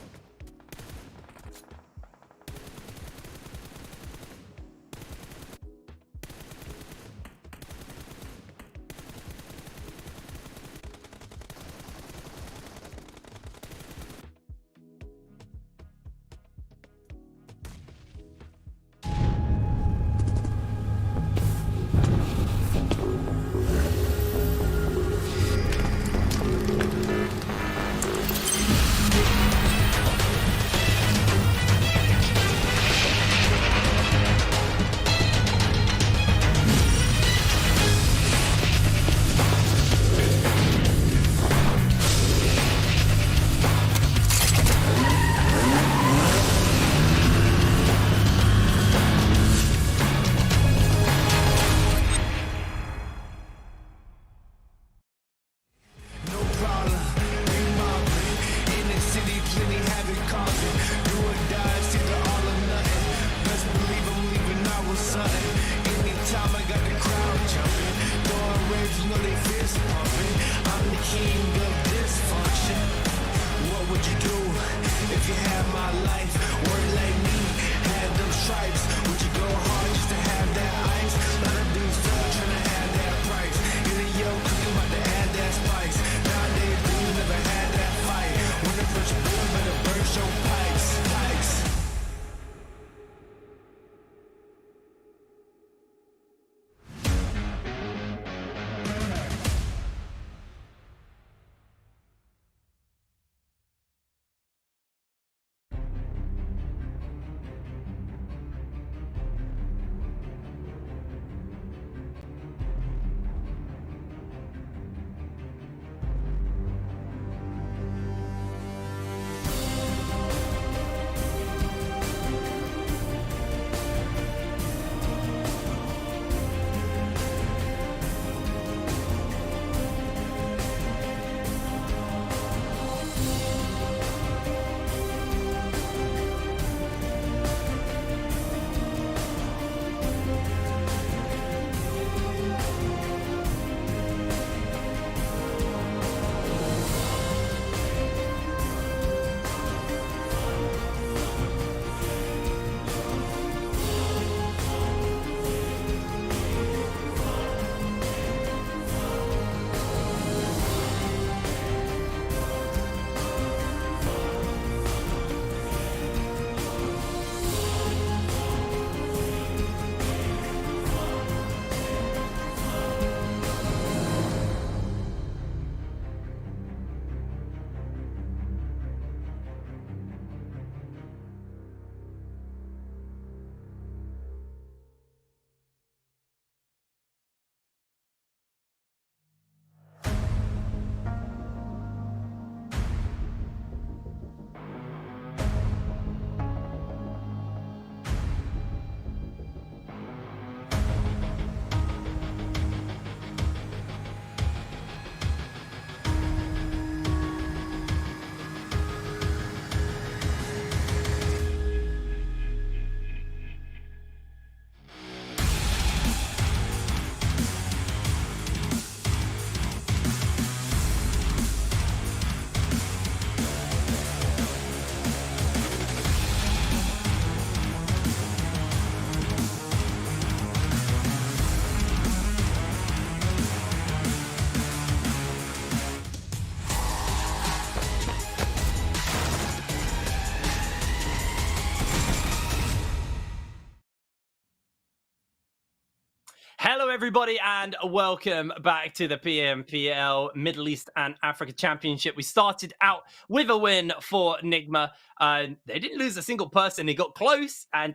Hello, everybody, and welcome back to the PMPL Middle East and Africa Championship. We started out with a win for Nigma. They didn't lose a single person. They got close, and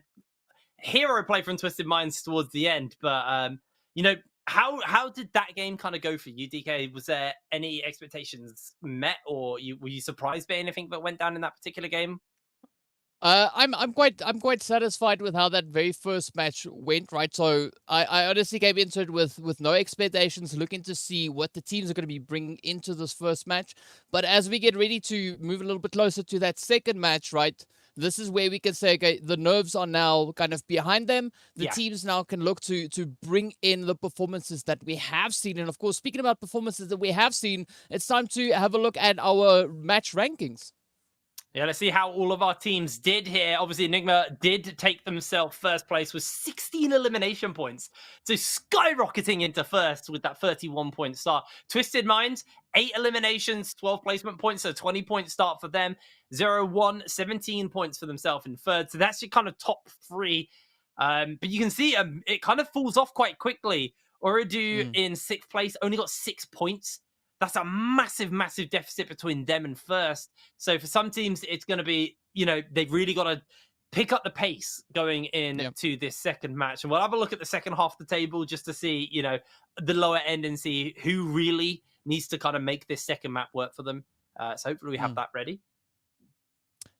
hero play from Twisted Minds towards the end. But, you know, how did that game kind of go for you, DK? Was there any expectations met, or were you surprised by anything that went down in that particular game? I'm quite satisfied with how that very first match went, right? So I honestly came into it with no expectations, looking to see what the teams are going to be bringing into this first match. But as we get ready to move a little bit closer to that second match, right, this is where we can say, okay, the nerves are now kind of behind them. The teams now can look to bring in the performances that we have seen. And of course, speaking about performances that we have seen, it's time to have a look at our match rankings. Yeah, let's see how all of our teams did here. Obviously, Nigma did take themselves first place with 16 elimination points. So skyrocketing into first with that 31-point start. Twisted Minds, 8 eliminations, 12 placement points, so 20-point start for them. 0-1, 17 points for themselves in third. So that's your kind of top 3. But you can see it kind of falls off quite quickly. Ooredoo in 6th place only got 6 points. That's a massive, massive deficit between them and first. So for some teams, it's going to be, you know, they've really got to pick up the pace going into this second match. And we'll have a look at the second half of the table just to see, you know, the lower end and see who really needs to kind of make this second map work for them. So hopefully we have that ready.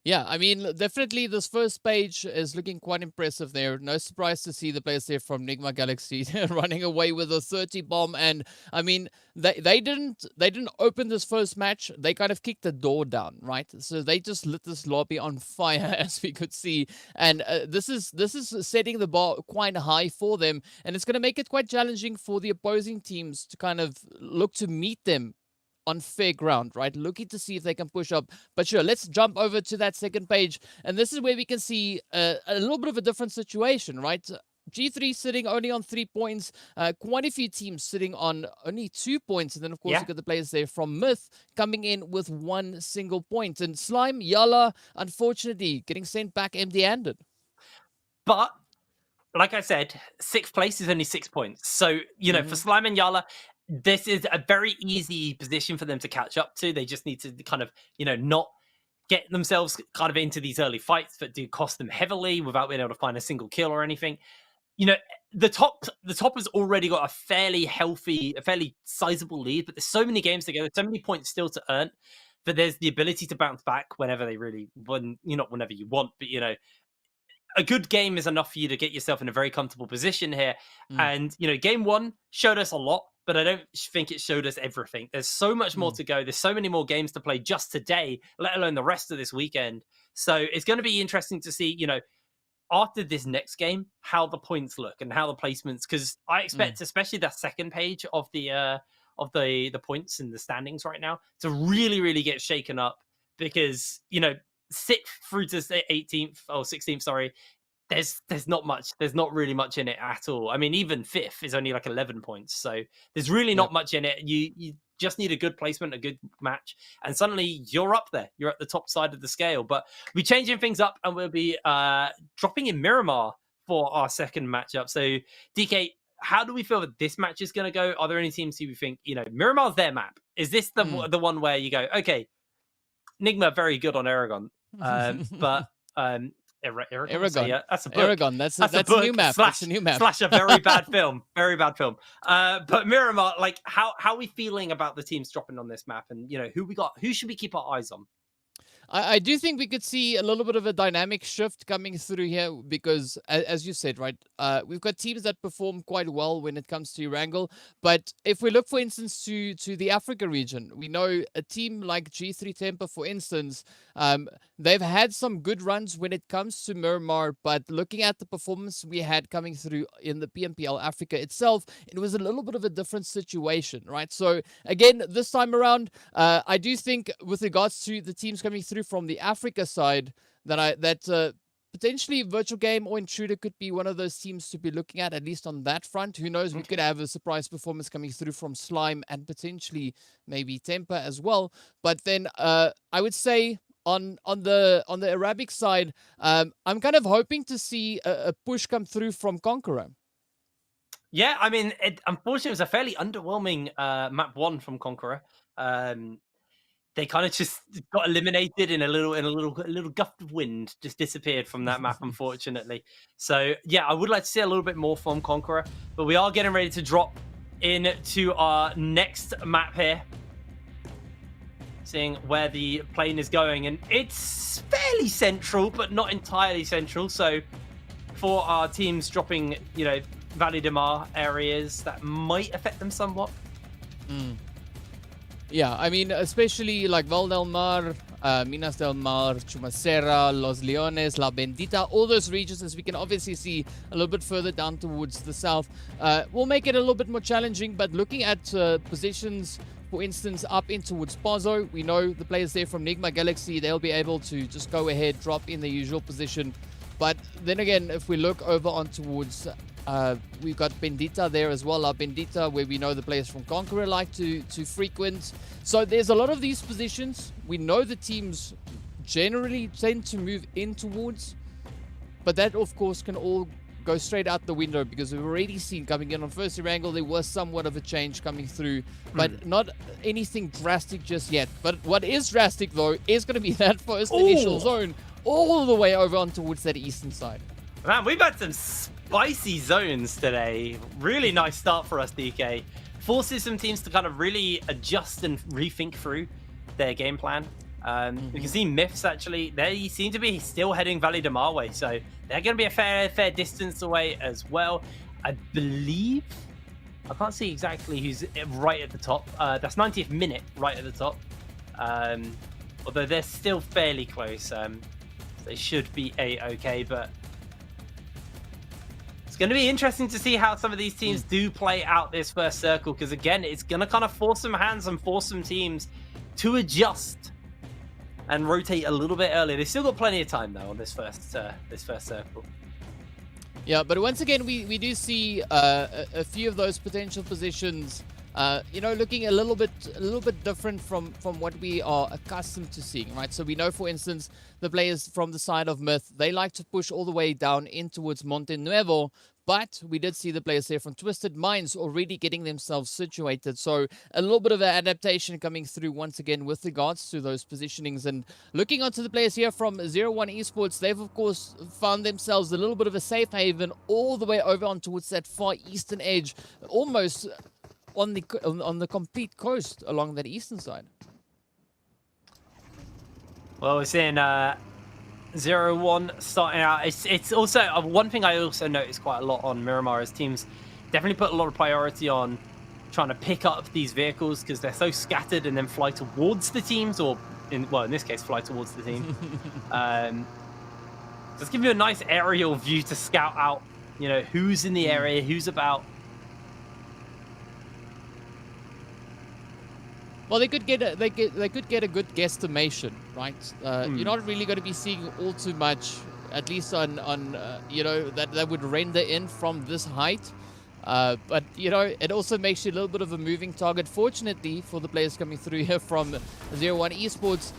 Yeah, I mean, definitely this first page is looking quite impressive there. No surprise to see the players there from Nigma Galaxy running away with a 30 bomb. And I mean, they didn't open this first match. They kind of kicked the door down, right? So they just lit this lobby on fire, as we could see. And this is setting the bar quite high for them. And it's going to make it quite challenging for the opposing teams to kind of look to meet them on fair ground, right? Looking to see if they can push up. But sure, let's jump over to that second page. And this is where we can see a little bit of a different situation, right? G3 sitting only on 3 points. Quite a few teams sitting on only 2 points. And then, of course, you got the players there from Myth coming in with 1 single point. And Slime, YaLLa, unfortunately, getting sent back empty-handed. But like I said, 6th place is only 6 points. So, you know, for Slime and YaLLa, this is a very easy position for them to catch up to. They just need to kind of, you know, not get themselves kind of into these early fights that do cost them heavily without being able to find a single kill or anything. You know, the top has already got a fairly healthy, a fairly sizable lead, but there's so many games to go, there's so many points still to earn, that there's the ability to bounce back whenever they really, not whenever you want, but, you know, a good game is enough for you to get yourself in a very comfortable position here. And, you know, game 1 showed us a lot, but I don't think it showed us everything. There's so much more to go. There's so many more games to play just today, let alone the rest of this weekend. So it's going to be interesting to see, you know, after this next game, how the points look and how the placements, because I expect, especially that second page of the points and the standings right now, to really, really get shaken up, because, you know, 6th through to 18th or 16th, sorry, there's not much. There's not really much in it at all. I mean, even 5th is only like 11 points. So there's really not much in it. You just need a good placement, a good match, and suddenly you're up there. You're at the top side of the scale. But we're changing things up, and we'll be dropping in Miramar for our second matchup. So, DK, how do we feel that this match is going to go? Are there any teams who we think, you know, Miramar's their map? Is this the one where you go, okay, Nigma very good on Eragon, but Eragon. Yeah, that's a book. Eragon. That's a new map. That's a new map. Slash a very bad film. Very bad film. But Miramar, like, how are we feeling about the teams dropping on this map? And, you know, who should we keep our eyes on? I do think we could see a little bit of a dynamic shift coming through here, because, as you said, right, we've got teams that perform quite well when it comes to Erangel. But if we look, for instance, to the Africa region, we know a team like G3 Temper, for instance, they've had some good runs when it comes to Miramar. But looking at the performance we had coming through in the PMPL Africa itself, it was a little bit of a different situation, right? So, again, this time around, I do think with regards to the teams coming through from the Africa side, that potentially Virtual Game or Intruder could be one of those teams to be looking at least on that front. Who knows? We could have a surprise performance coming through from Slime and potentially maybe Temper as well. But then I would say on the Arabic side, I'm kind of hoping to see a push come through from CONQUEROR. Yeah, I mean, unfortunately, it was a fairly underwhelming map 1 from CONQUEROR. They kind of just got eliminated in a little gust of wind, just disappeared from that map, unfortunately. So yeah, I would like to see a little bit more from CONQUEROR, but we are getting ready to drop into our next map here, seeing where the plane is going, and it's fairly central, but not entirely central. So for our teams dropping, you know, Valley de Mar areas, that might affect them somewhat. Yeah, I mean, especially like Val del Mar, Minas del Mar, Chumacera, Los Leones, La Bendita, all those regions, as we can obviously see a little bit further down towards the south, will make it a little bit more challenging. But looking at positions, for instance, up in towards Pozo, we know the players there from Nigma Galaxy, they'll be able to just go ahead, drop in the usual position. But then again, if we look over on towards, we've got Bendita there as well, La Bendita, where we know the players from CONQUEROR like to frequent. So there's a lot of these positions. We know the teams generally tend to move in towards, but that of course can all go straight out the window, because we've already seen coming in on first Erangel, there was somewhat of a change coming through, but not anything drastic just yet. But what is drastic though is going to be that first initial zone all the way over on towards that eastern side. Man, we've had some spicy zones today. Really nice start for us, DK. Forces some teams to kind of really adjust and rethink through their game plan. You can see Myths, actually, they seem to be still heading Valley de Mar way, so they're going to be a fair distance away as well. I believe, I can't see exactly who's right at the top. That's 90th minute right at the top. Although they're still fairly close. They should be A-okay, but it's going to be interesting to see how some of these teams do play out this first circle, because again, it's going to kind of force some hands and force some teams to adjust and rotate a little bit earlier. They've still got plenty of time though on this first circle. Yeah, but once again, we do see a few of those potential positions, you know, looking a little bit different from what we are accustomed to seeing, right? So we know, for instance, the players from the side of Myth, they like to push all the way down in towards Monte Nuevo, but we did see the players there from Twisted Minds already getting themselves situated. So a little bit of an adaptation coming through once again with regards to those positionings. And looking onto the players here from 01 Esports, they've of course found themselves a little bit of a safe haven all the way over on towards that far eastern edge, almost on the complete coast along that eastern side. Well, we're seeing 0-1 starting out. It's also one thing I also noticed quite a lot on Miramar is teams definitely put a lot of priority on trying to pick up these vehicles, because they're so scattered, and then fly towards the teams, or in this case, fly towards the team. Just give you a nice aerial view to scout out, you know, who's in the area, who's about. Well, they could get a good guesstimation, right? You're not really going to be seeing all too much, at least on you know, that would render in from this height. But you know, it also makes you a little bit of a moving target. Fortunately for the players coming through here from 01 Esports,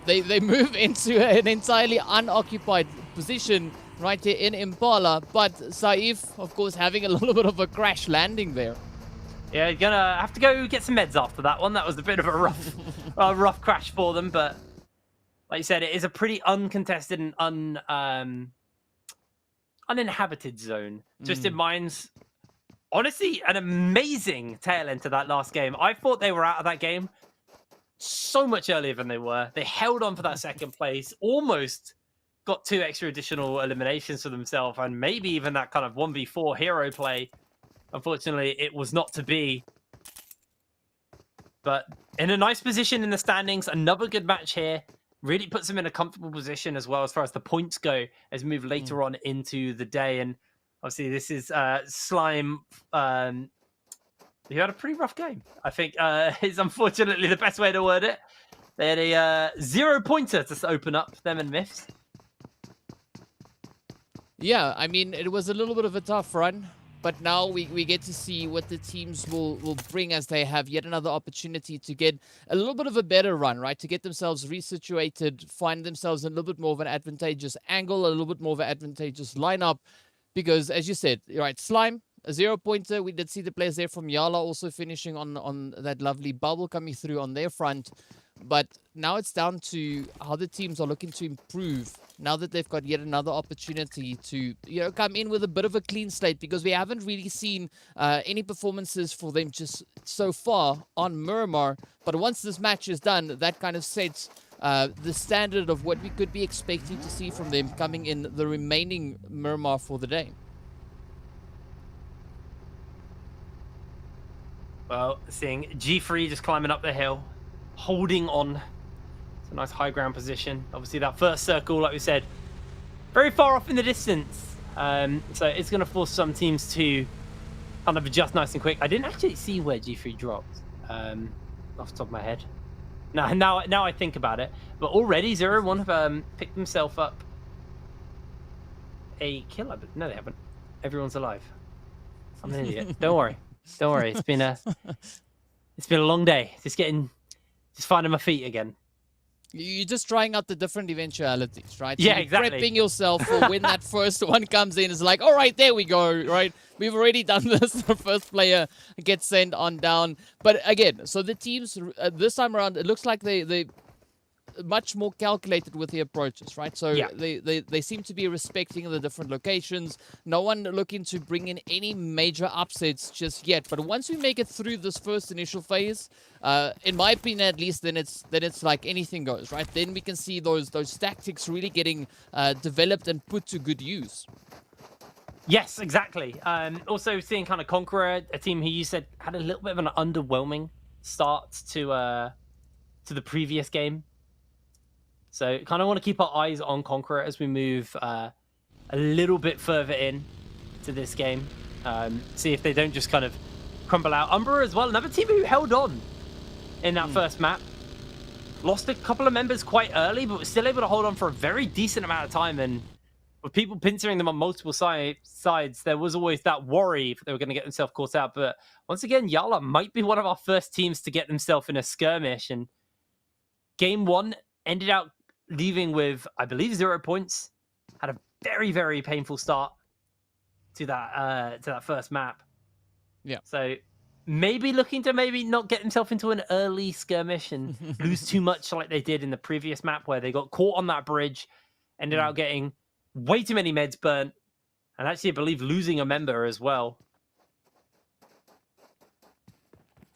they move into an entirely unoccupied position right here in Impala. But Saif, of course, having a little bit of a crash landing there. Yeah, you're gonna have to go get some meds after that one. That was a bit of a rough crash for them, but like you said, it is a pretty uncontested and uninhabited zone. Twisted Minds, honestly, an amazing tail end to that last game. I thought they were out of that game so much earlier than they were. They held on for that second place, almost got 2 extra additional eliminations for themselves, and maybe even that kind of 1v4 hero play. Unfortunately, it was not to be. But in a nice position in the standings, another good match here. Really puts them in a comfortable position as well as far as the points go as we move later on into the day. And obviously, this is Slime. He had a pretty rough game, I think, is unfortunately the best way to word it. They had a 0-pointer to open up, them and Myths. Yeah, I mean, it was a little bit of a tough run. But now we get to see what the teams will bring as they have yet another opportunity to get a little bit of a better run, right? To get themselves resituated, find themselves in a little bit more of an advantageous angle, a little bit more of an advantageous lineup. Because, as you said, right, Slime, a 0-pointer. We did see the players there from YaLLa also finishing on that lovely bubble coming through on their front. But now it's down to how the teams are looking to improve now that they've got yet another opportunity to, come in with a bit of a clean slate, because we haven't really seen any performances for them just so far on Miramar. But once this match is done, that kind of sets the standard of what we could be expecting to see from them coming in the remaining Miramar for the day. Well, seeing G3 just climbing up the hill, holding on. It's a nice high ground position. Obviously, that first circle, like we said, very far off in the distance. So it's going to force some teams to kind of adjust nice and quick. I didn't actually see where G3 dropped off the top of my head. Now I think about it. But already 0-1 have picked themselves up a kill. No, they haven't. Everyone's alive. I'm an idiot. Don't worry. Don't worry. It's been a long day. Just finding my feet again. You're just trying out the different eventualities, right? Yeah, so you're exactly. Prepping yourself for when that first one comes in. It's like, all right, there we go, right? We've already done this. The first player gets sent on down. But again, so the teams this time around, it looks like they much more calculated with the approaches, right? So yeah. they seem to be respecting the different locations. No one looking to bring in any major upsets just yet. But once we make it through this first initial phase, in my opinion at least, then it's like anything goes, right? Then we can see those tactics really getting developed and put to good use. Yes, exactly. Also seeing kind of CONQUEROR, a team who you said had a little bit of an underwhelming start to the previous game. So kind of want to keep our eyes on CONQUEROR as we move a little bit further in to this game. See if they don't just kind of crumble out. Umbra as well, another team who held on in that first map. Lost a couple of members quite early, but was still able to hold on for a very decent amount of time. And with people pincering them on multiple sides, there was always that worry if they were going to get themselves caught out. But once again, YaLLa might be one of our first teams to get themselves in a skirmish. And game one ended out leaving with, I believe, 0 points. Had a very, very painful start to that first map. Yeah. So maybe looking to not get himself into an early skirmish and lose too much like they did in the previous map where they got caught on that bridge, ended up getting way too many meds burnt, and actually I believe losing a member as well.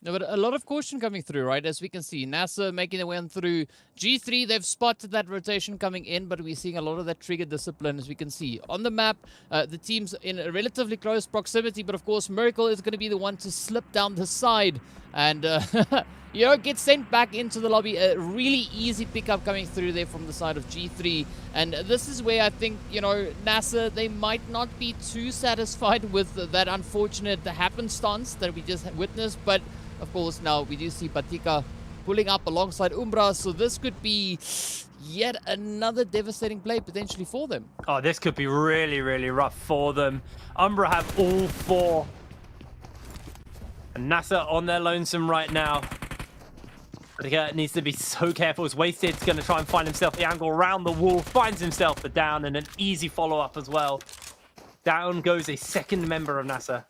No, but a lot of caution coming through, right? As we can see, NASR making their way on through. G3, they've spotted that rotation coming in, but we're seeing a lot of that trigger discipline, as we can see. On the map, the team's in a relatively close proximity, but of course, Miracle is going to be the one to slip down the side and, get sent back into the lobby. A really easy pickup coming through there from the side of G3. And this is where I think, NASR, they might not be too satisfied with that unfortunate happenstance that we just witnessed, but of course, now we do see Batika pulling up alongside Umbra, so this could be yet another devastating play potentially for them. Oh, this could be really, really rough for them. Umbra have all 4. And NASR on their lonesome right now. Batika needs to be so careful. It's wasted. He's going to try and find himself the angle around the wall. Finds himself the down and an easy follow-up as well. Down goes a second member of NASR.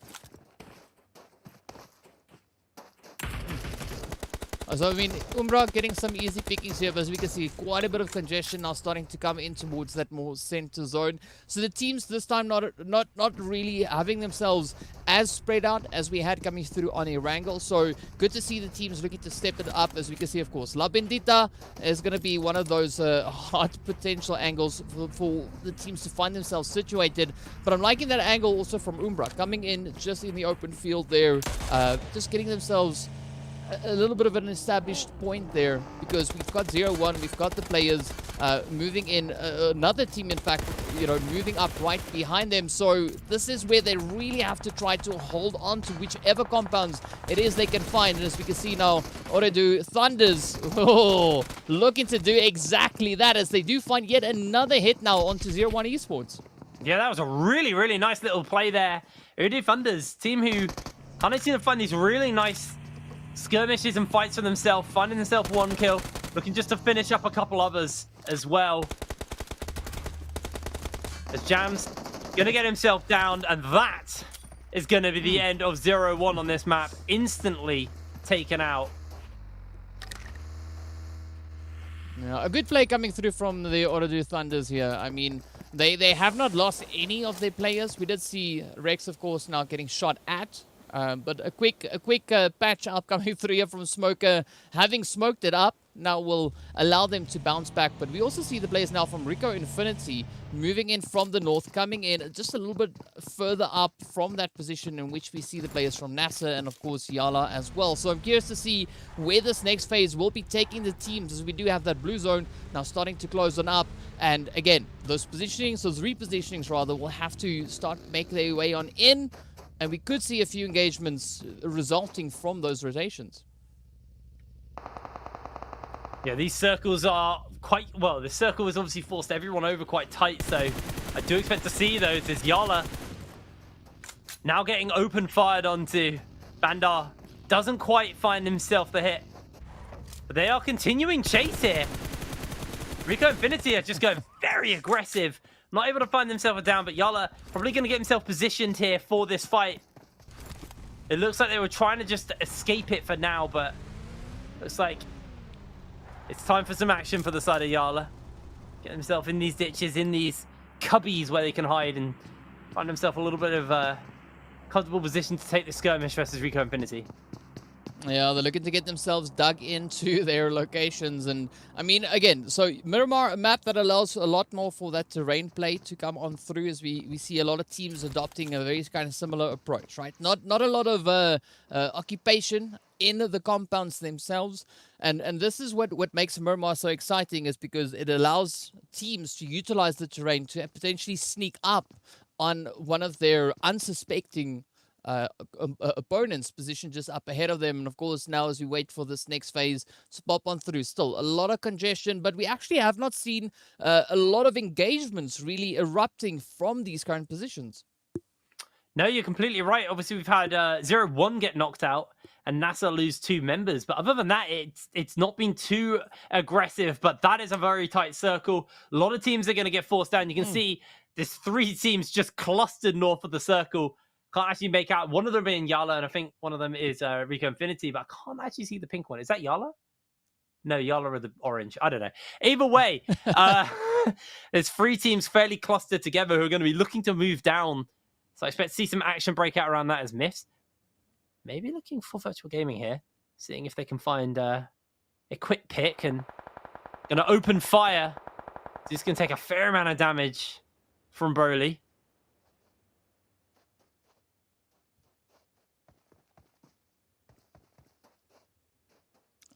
So, I mean, Umbra getting some easy pickings here, but as we can see, quite a bit of congestion now starting to come in towards that more center zone. So the teams this time not really having themselves as spread out as we had coming through on Erangel. So good to see the teams looking to step it up. As we can see, of course, La Bendita is going to be one of those hot potential angles for the teams to find themselves situated. But I'm liking that angle also from Umbra, coming in just in the open field there, just getting themselves a little bit of an established point there, because we've got 0-1, we've got the players moving in, another team in fact, moving up right behind them. So this is where they really have to try to hold on to whichever compounds it is they can find. And as we can see now, Ooredoo Thunders looking to do exactly that, as they do find yet another hit now onto YaLLa Esports. Yeah, that was a really, really nice little play there. Ooredoo Thunders, team who kind of seem to find these really nice skirmishes and fights for themselves, finding themselves 1 kill, looking just to finish up a couple others as well. As Jam's gonna get himself down, and that is going to be the end of 0-1 on this map. Instantly taken out. Yeah, a good play coming through from the Ooredoo Thunders here. I mean, they have not lost any of their players. We did see Rex, of course, now getting shot at. But a quick patch up coming through here from Smoker. Having smoked it up now will allow them to bounce back. But we also see the players now from Rico Infinity moving in from the north, coming in just a little bit further up from that position in which we see the players from NASR and, of course, YaLLa as well. So I'm curious to see where this next phase will be taking the teams, as we do have that blue zone now starting to close on up. And again, those positionings, those repositionings rather, will have to start making their way on in. And we could see a few engagements resulting from those rotations. Yeah, these circles are quite... Well, the circle has obviously forced everyone over quite tight, so I do expect to see those as YaLLa now getting open fired onto. Bandar doesn't quite find himself the hit. But they are continuing chase here. Rico Infinity are just going very aggressive. Not able to find themselves a down, but YaLLa probably going to get himself positioned here for this fight. It looks like they were trying to just escape it for now, but looks like it's time for some action for the side of YaLLa. Get himself in these ditches, in these cubbies where they can hide and find himself a little bit of a comfortable position to take the skirmish versus Rico Infinity. Yeah, they're looking to get themselves dug into their locations. And I mean, again, so Miramar, a map that allows a lot more for that terrain play to come on through, as we see a lot of teams adopting a very kind of similar approach, right? Not a lot of occupation in the compounds themselves. And this is what makes Miramar so exciting, is because it allows teams to utilize the terrain to potentially sneak up on one of their unsuspecting opponents positioned just up ahead of them. And of course, now as we wait for this next phase to pop on through, still a lot of congestion, but we actually have not seen a lot of engagements really erupting from these current positions. No, you're completely right. Obviously, we've had 0-1 get knocked out and NASR lose 2 members. But other than that, it's not been too aggressive. But that is a very tight circle. A lot of teams are going to get forced down. You can see there's 3 teams just clustered north of the circle. Can't actually make out one of them being YaLLa, and I think one of them is Rico Infinity, but I can't actually see the pink one. Is that YaLLa? No, YaLLa or the orange. I don't know. Either way, there's 3 teams fairly clustered together who are going to be looking to move down. So I expect to see some action break out around that as Myths. Maybe looking for Virtual Gaming here, seeing if they can find a quick pick and going to open fire. This can take a fair amount of damage from Broly.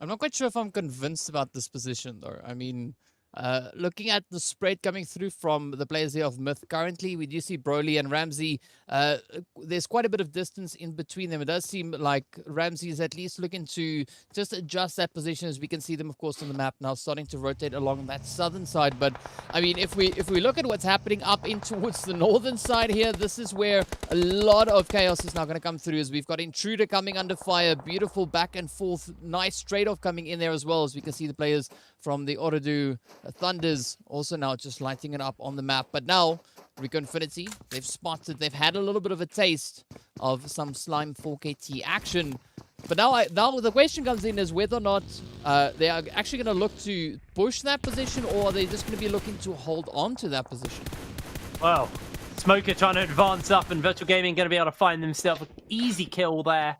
I'm not quite sure if I'm convinced about this position, though. I mean, looking at the spread coming through from the players here of Myth currently, we do see Broly and Ramsey. There's quite a bit of distance in between them. It does seem like Ramsey is at least looking to just adjust that position, as we can see them, of course, on the map now, starting to rotate along that southern side. But I mean, if we look at what's happening up in towards the northern side here, this is where a lot of chaos is now going to come through, as we've got Intruder coming under fire. Beautiful back and forth, nice trade-off coming in there as well, as we can see the players from the Ooredoo Thunders also now just lighting it up on the map. But now Rico Infinity, they've spotted, they've had a little bit of a taste of some Slime 4KT action. But now the question comes in is whether or not they are actually going to look to push that position, or are they just going to be looking to hold on to that position? Well, Smoker trying to advance up, and Virtual Gaming going to be able to find themselves an easy kill there.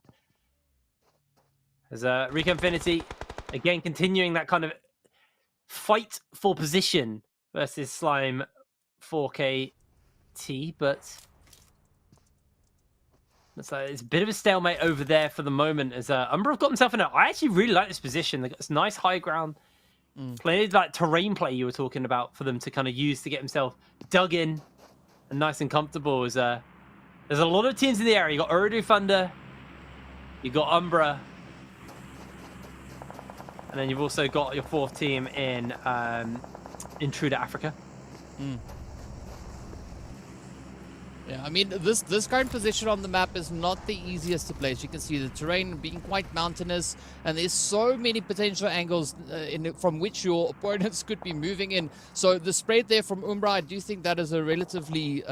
As Rico Infinity, again, continuing that kind of fight for position versus Slime 4KT, but it's a bit of a stalemate over there for the moment, as Umbra have got themselves in it. I actually really like this position. They've got this nice high ground. Plenty of like terrain play you were talking about for them to kind of use to get themselves dug in and nice and comfortable. As there's a lot of teams in the area. You got Ooredoo Thunder, you got Umbra, and then you've also got your 4th team in Intruder Africa. Yeah, I mean, this current position on the map is not the easiest to play. As you can see, the terrain being quite mountainous, and there's so many potential angles from which your opponents could be moving in. So the spread there from Umbra, I do think that is a relatively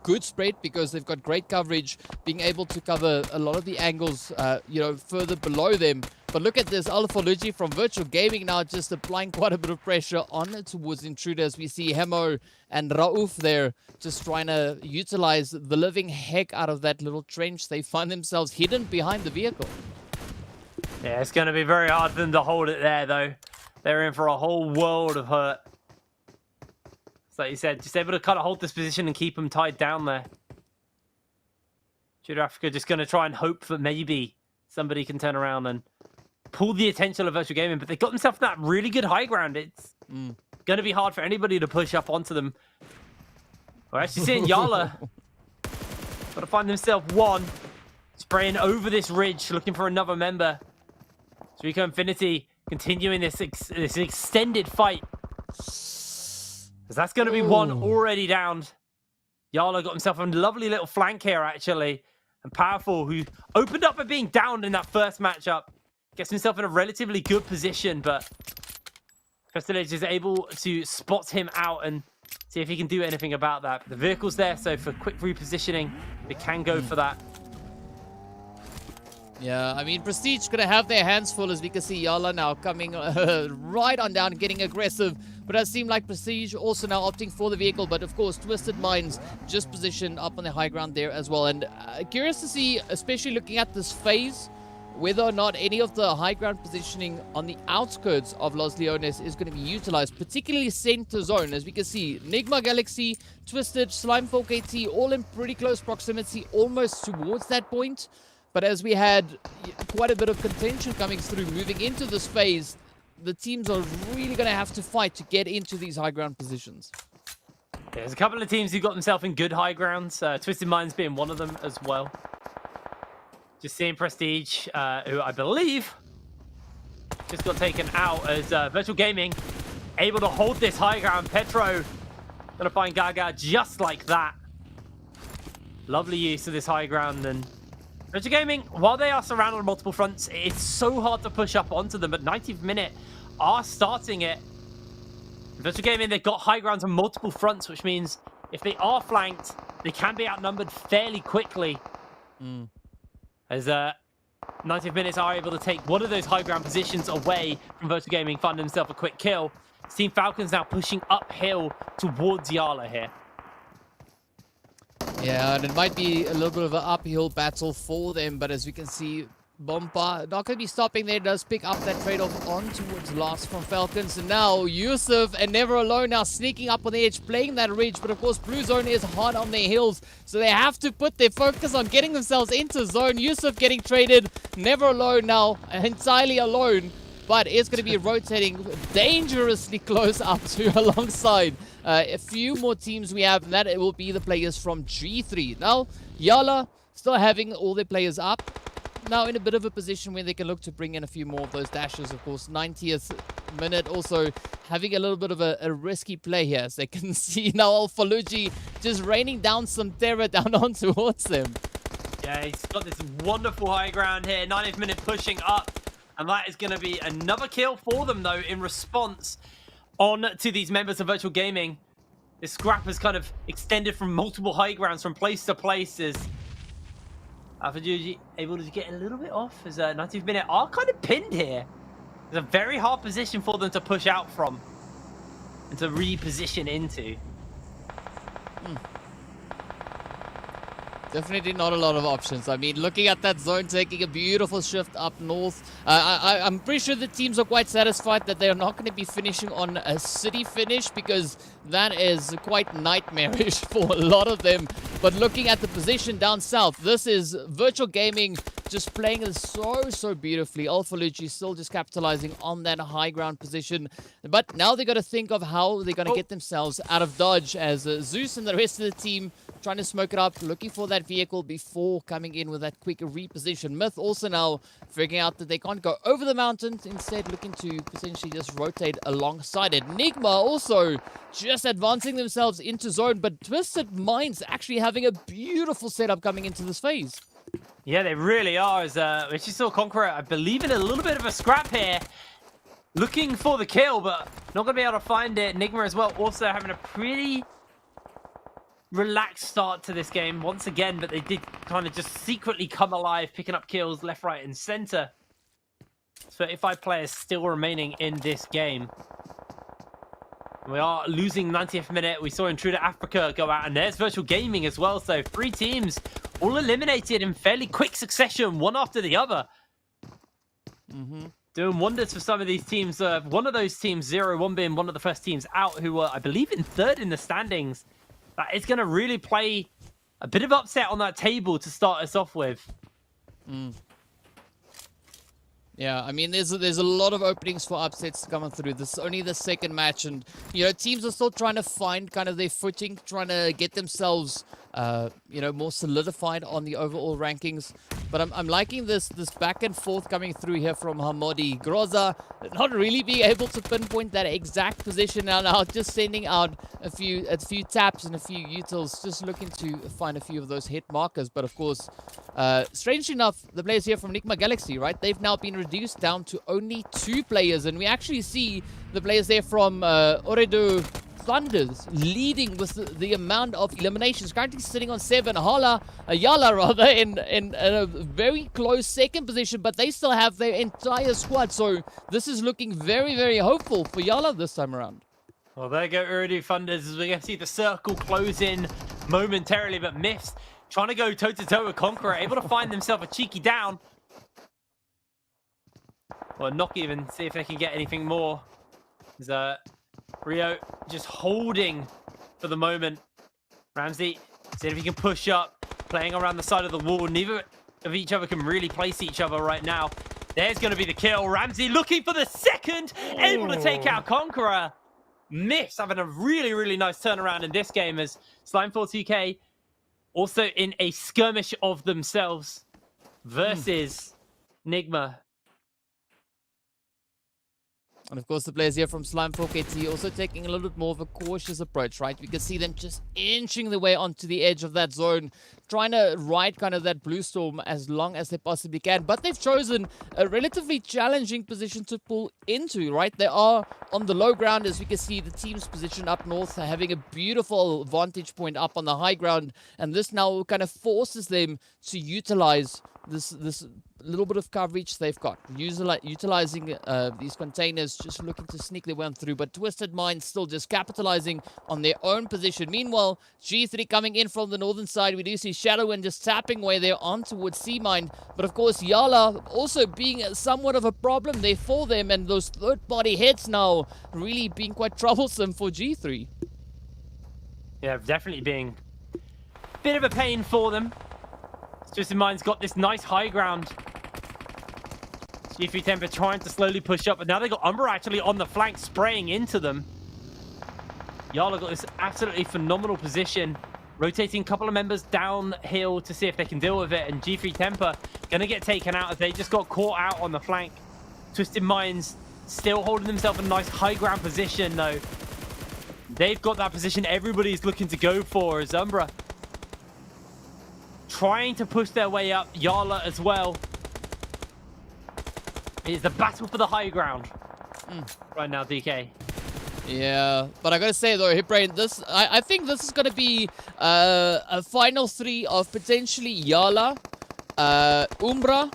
good spread because they've got great coverage, being able to cover a lot of the angles, you know, further below them. But look at this, YaLLa from Virtual Gaming now just applying quite a bit of pressure on towards Intruder, as we see Hemo and Rauf there just trying to utilize the living heck out of that little trench. They find themselves hidden behind the vehicle. Yeah, it's going to be very hard for them to hold it there, though. They're in for a whole world of hurt. So like you said, just able to kind of hold this position and keep them tied down there. INTRUDER Africa just going to try and hope that maybe somebody can turn around and pull the attention of Virtual Gaming, but they got themselves that really good high ground. It's going to be hard for anybody to push up onto them. We're actually seeing YaLLa got to find themselves one, spraying over this ridge, looking for another member. Rico Infinity continuing this extended fight. Because that's going to be one already downed. YaLLa got himself a lovely little flank here, actually. And Powerful, who opened up by being downed in that first matchup, gets himself in a relatively good position, but Prestige is able to spot him out and see if he can do anything about that. The vehicle's there, so for quick repositioning, they can go for that. Yeah, I mean, Prestige gonna have their hands full, as we can see YaLLa now coming right on down, getting aggressive. But it does seem like Prestige also now opting for the vehicle. But of course, Twisted Minds just positioned up on the high ground there as well. And curious to see, especially looking at this phase, whether or not any of the high ground positioning on the outskirts of Los Leones is going to be utilized, particularly center zone. As we can see, Nigma Galaxy, Twisted, Slimefolk KT, all in pretty close proximity, almost towards that point. But as we had quite a bit of contention coming through, moving into this phase, the teams are really going to have to fight to get into these high ground positions. There's a couple of teams who got themselves in good high grounds, Twisted Minds being one of them as well. Just seeing Prestige, who I believe just got taken out as Virtual Gaming able to hold this high ground. Petro gonna find Gaga just like that. Lovely use of this high ground. And Virtual Gaming, while they are surrounded on multiple fronts, it's so hard to push up onto them. But 90th minute are starting it. Virtual Gaming, they've got high grounds on multiple fronts, which means if they are flanked, they can be outnumbered fairly quickly. As 90th minutes are able to take one of those high ground positions away from Virtual Gaming, find himself a quick kill. Team Falcons now pushing uphill towards YaLLa here. Yeah, and it might be a little bit of an uphill battle for them, but as we can see, Bomba not going to be stopping there. Does pick up that trade-off on towards last from Falcons. And now Yusuf and Never Alone now sneaking up on the edge, playing that ridge. But of course, Blue Zone is hard on their heels, so they have to put their focus on getting themselves into zone. Yusuf getting traded, Never Alone now entirely alone, but it's going to be rotating dangerously close up to alongside a few more teams we have, and that it will be the players from G3. Now, YaLLa still having all their players up. Now in a bit of a position where they can look to bring in a few more of those dashes. Of course, 90th minute also having a little bit of a risky play here, as they can see now YaLLa just raining down some terror down on towards them. Yeah, he's got this wonderful high ground here. 90th minute pushing up, and that is going to be another kill for them, though, in response on to these members of Virtual Gaming. This scrap has kind of extended from multiple high grounds, from place to places. Alpha able to get a little bit off as 90th minute are kind of pinned here. It's a very hard position for them to push out from and to reposition into. Definitely not a lot of options. I mean, looking at that zone, taking a beautiful shift up north. I'm pretty sure the teams are quite satisfied that they're not going to be finishing on a city finish, because that is quite nightmarish for a lot of them. But looking at the position down south, this is Virtual Gaming just playing it so beautifully. Alpha Lucci still just capitalizing on that high ground position. But now they got to think of how they're going to get themselves out of dodge, as Zeus and the rest of the team trying to smoke it up, looking for that vehicle before coming in with that quick reposition. Myth also now figuring out that they can't go over the mountain, instead looking to potentially just rotate alongside it. Nigma also just advancing themselves into zone, but Twisted Minds actually having a beautiful setup coming into this phase. Yeah, they really are. As we just saw CONQUEROR, I believe, in a little bit of a scrap here. Looking for the kill, but not going to be able to find it. Nigma as well, also having a pretty relaxed start to this game once again, but they did kind of just secretly come alive, picking up kills left, right, and center. 35 players still remaining in this game. We are losing 90th minute. We saw Intruder Africa go out, and there's Virtual Gaming as well. So 3 teams all eliminated in fairly quick succession, one after the other. Doing wonders for some of these teams. One of those teams, 0-1, being one of the first teams out, who were, I believe, in 3rd in the standings. That is going to really play a bit of upset on that table to start us off with. Yeah, I mean, there's a lot of openings for upsets coming through. This is only the second match, and you know, teams are still trying to find kind of their footing, trying to get themselves, you know, more solidified on the overall rankings. But I'm liking this back and forth coming through here from Hamodi. Groza not really being able to pinpoint that exact position now, just sending out a few taps and a few utils, just looking to find a few of those hit markers. But of course, strangely enough, the players here from Nigma Galaxy, right, they've now been reduced down to only 2 players, and we actually see the players there from Ooredoo Thunders leading with the amount of eliminations, currently sitting on 7. YaLLa rather in a very close second position, but they still have their entire squad, so this is looking very hopeful for YaLLa this time around. Well, there go Ooredoo Thunders, as we're going to see the circle close in momentarily, but Myths trying to go toe-to-toe with CONQUEROR, able to find themselves a cheeky down. Or not even, see if they can get anything more. There's Rio just holding for the moment. Ramsey, see if he can push up, playing around the side of the wall. Neither of each other can really place each other right now. There's going to be the kill. Ramsey looking for the second, able to take out CONQUEROR. Myths having a really nice turnaround in this game, as Slime42k also in a skirmish of themselves versus Nigma. And of course, the players here from Slime4KT also taking a little bit more of a cautious approach, right? We can see them just inching their way onto the edge of that zone, trying to ride kind of that blue storm as long as they possibly can. But they've chosen a relatively challenging position to pull into, right? They are on the low ground, as we can see the team's position up north, having a beautiful vantage point up on the high ground. And this now kind of forces them to utilize this little bit of coverage they've got, utilizing these containers, just looking to sneak their way on through. But Twisted Minds still just capitalizing on their own position. Meanwhile, G3 coming in from the northern side. We do see Shadow and just tapping away there on towards C-Mind. But of course, YaLLa also being somewhat of a problem there for them, and those third-party hits now really being quite troublesome for G3. Yeah, definitely being a bit of a pain for them. Twisted Minds got this nice high ground. G3 Temper trying to slowly push up, but now they got Umbra actually on the flank spraying into them. YaLLa got this absolutely phenomenal position, rotating a couple of members downhill to see if they can deal with it, and G3 Temper gonna get taken out as they just got caught out on the flank. Twisted Minds still holding themselves in a nice high ground position though. They've got that position everybody's looking to go for, as Umbra trying to push their way up. YaLLa as well. It is the battle for the high ground right now, DK. Yeah, but I gotta say though, Hipbrain, I think this is gonna be a final 3 of potentially YaLLa, Umbra,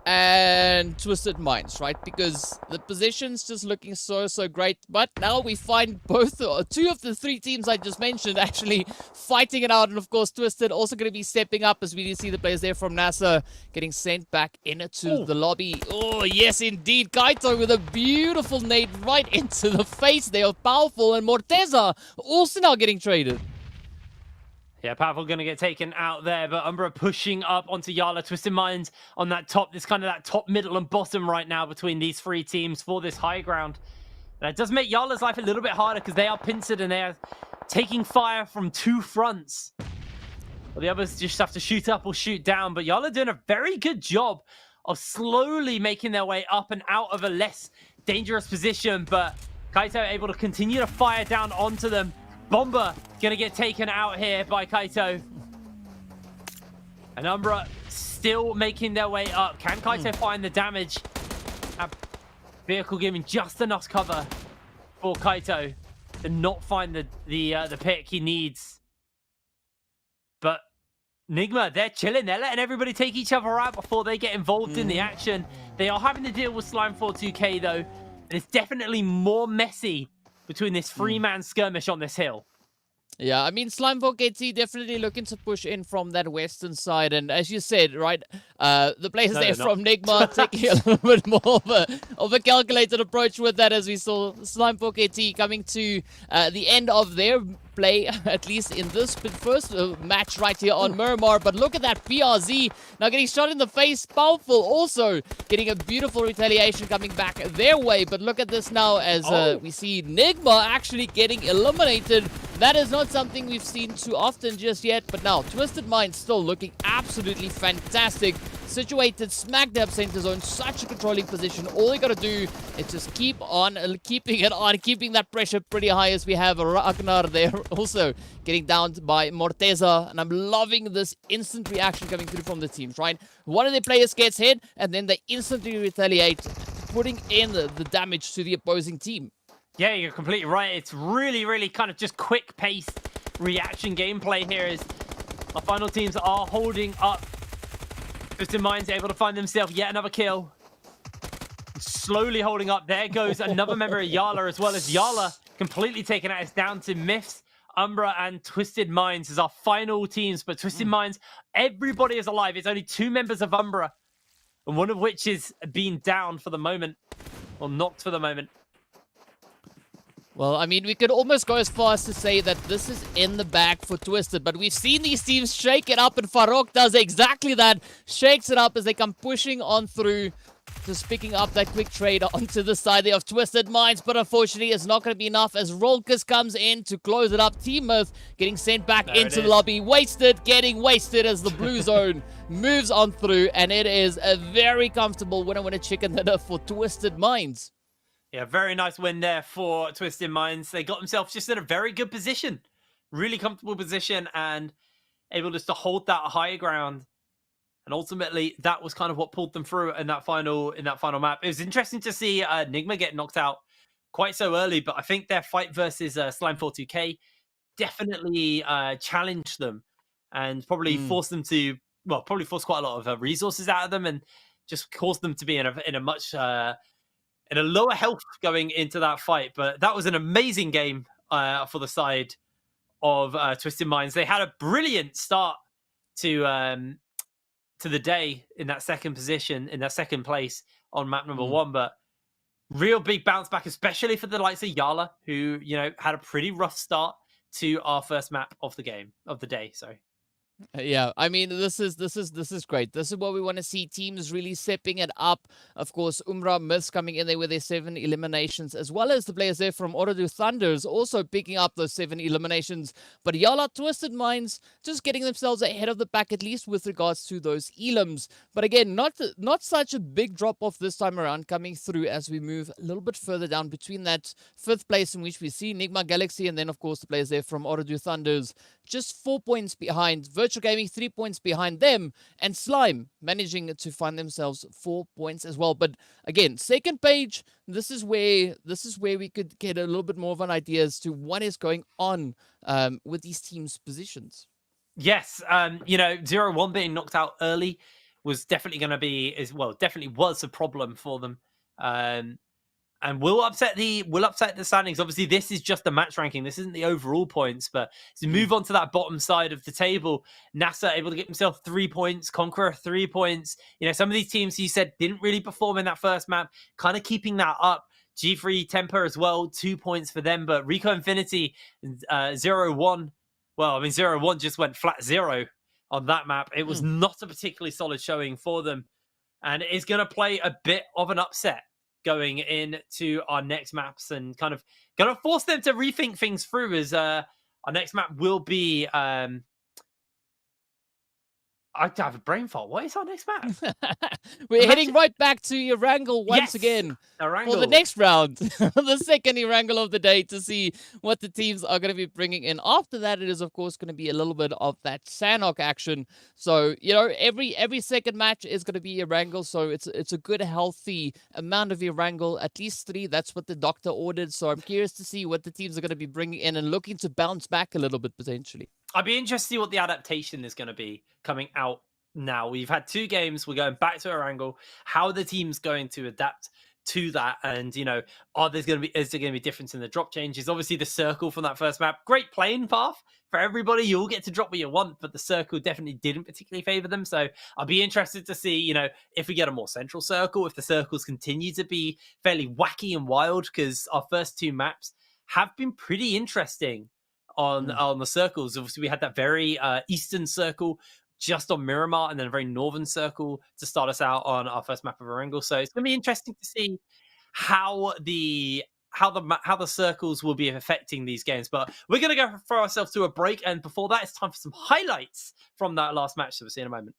and Twisted Minds, right? Because the position's just looking so great. But now we find both 2 of the 3 teams I just mentioned actually fighting it out, and of course Twisted also going to be stepping up, as we do see the players there from NASR getting sent back into the lobby. Oh yes, indeed, Kaito with a beautiful nade right into the face. They are powerful, and Morteza also now getting traded. Yeah, Powerful going to get taken out there, but Umbra pushing up onto YaLLa. Twisted Minds on that top. This kind of that top, middle, and bottom right now between these three teams for this high ground. And it does make YaLLa's life a little bit harder because they are pincered and they are taking fire from two fronts. Well, the others just have to shoot up or shoot down, but YaLLa doing a very good job of slowly making their way up and out of a less dangerous position, but Kaito able to continue to fire down onto them. Bomber gonna get taken out here by Kaito. And Umbra still making their way up. Can Kaito find the damage? Vehicle giving just enough cover for Kaito to not find the pick he needs. But Nigma, they're chilling. They're letting everybody take each other out before they get involved in the action. They are having to deal with Slime42k though. And it's definitely more messy between this three-man skirmish on this hill. Yeah, I mean, Slime4KT definitely looking to push in from that western side. And as you said, right, the players there from Nigma taking a little bit more of a calculated approach with that, as we saw Slime4KT coming to the end of their play, at least in this first match right here on Miramar. But look at that PRZ now getting shot in the face. Powerful also getting a beautiful retaliation coming back their way. But look at this now as we see Nigma actually getting eliminated. That is not something we've seen too often just yet. But now Twisted Mind still looking absolutely fantastic. Situated smack dab center zone, such a controlling position. All they gotta do is just keep on keeping it on, keeping that pressure pretty high, as we have Ragnar there also getting down by Morteza. And I'm loving this instant reaction coming through from the teams, right? One of their players gets hit and then they instantly retaliate, putting in the damage to the opposing team. Yeah, you're completely right. It's really, really kind of just quick-paced reaction gameplay here as our final teams are holding up. Twisted Minds able to find themselves yet another kill. Slowly holding up. There goes another member of YaLLa, as well as YaLLa completely taken out. It's down to Myths, Umbra, and Twisted Minds as our final teams. But Twisted Minds, everybody is alive. It's only two members of Umbra, and one of which is being down for the moment, or knocked for the moment. Well, I mean, we could almost go as far as to say that this is in the bag for Twisted, but we've seen these teams shake it up, and Farokh does exactly that. Shakes it up as they come pushing on through, just picking up that quick trade onto the side there of Twisted Minds, but unfortunately it's not going to be enough as Rolkus comes in to close it up. Team Myth getting sent back into the lobby. Wasted, getting wasted as the blue zone moves on through, and it is a very comfortable winner chicken dinner for Twisted Minds. Yeah, very nice win there for Twisted Minds. They got themselves just in a very good position. Really comfortable position and able just to hold that high ground. And ultimately, that was kind of what pulled them through in that final map. It was interesting to see Nigma get knocked out quite so early, but I think their fight versus Slime42k definitely challenged them and probably forced them to, well, probably forced quite a lot of resources out of them and just caused them to be in a much... in a lower health going into that fight. But that was an amazing game for the side of Twisted Minds. They had a brilliant start to the day in that second position, in that second place on map number 1. But real big bounce back, especially for the likes of YaLLa, who, you know, had a pretty rough start to our first map of the game, of the day, sorry. Yeah, I mean, this is great. This is what we want to see, teams really stepping it up. Of course, Umbra Myths coming in there with their 7 eliminations, as well as the players there from Ooredoo Thunders also picking up those 7 eliminations. But YaLLa, Twisted Minds just getting themselves ahead of the pack, at least with regards to those elims. But again, not such a big drop-off this time around coming through as we move a little bit further down between that 5th place in which we see Nigma Galaxy, and then, of course, the players there from Ooredoo Thunders just 4 points behind. Virtual Gaming 3 points behind them, and Slime managing to find themselves 4 points as well. But again, second page, this is where we could get a little bit more of an idea as to what is going on with these teams' positions. Yes, you know, 0-1 being knocked out early was definitely going to be, definitely was a problem for them. And will upset the standings. Obviously, this is just the match ranking. This isn't the overall points. But to move on to that bottom side of the table, NASR able to get himself 3 points, CONQUEROR 3 points. You know, some of these teams you said didn't really perform in that first map, kind of keeping that up. G3 Temper as well, 2 points for them. But Rico Infinity 0-1 well, I mean, 0-1 just went flat 0 on that map. It was not a particularly solid showing for them. And it is going to play a bit of an upset going into our next maps and kind of going to force them to rethink things through as our next map will be... I have a brain fart. What is our next map? We're heading right back to Erangel once again for the Erangel. next round, the second Erangel of the day, to see what the teams are going to be bringing in. After that, it is, of course, going to be a little bit of that Sanhok action. So, you know, every second match is going to be Erangel. So it's a good, healthy amount of Erangel, at least 3. That's what the doctor ordered. So I'm curious to see what the teams are going to be bringing in and looking to bounce back a little bit, potentially. I'd be interested to see what the adaptation is going to be coming out now. We've had 2 games. We're going back to Erangel. How are the teams going to adapt to that? And, you know, is there going to be difference in the drop changes? Obviously, the circle from that first map, great playing path for everybody. You all get to drop what you want, but the circle definitely didn't particularly favor them. So I'll be interested to see, you know, if we get a more central circle, if the circles continue to be fairly wacky and wild, because our first 2 maps have been pretty interesting on the circles. Obviously, we had that very eastern circle just on Miramar, and then a very northern circle to start us out on our first map of Erangel. So it's going to be interesting to see how the circles will be affecting these games. But we're going to go for ourselves to a break, and before that, it's time for some highlights from that last match. So we'll see in a moment.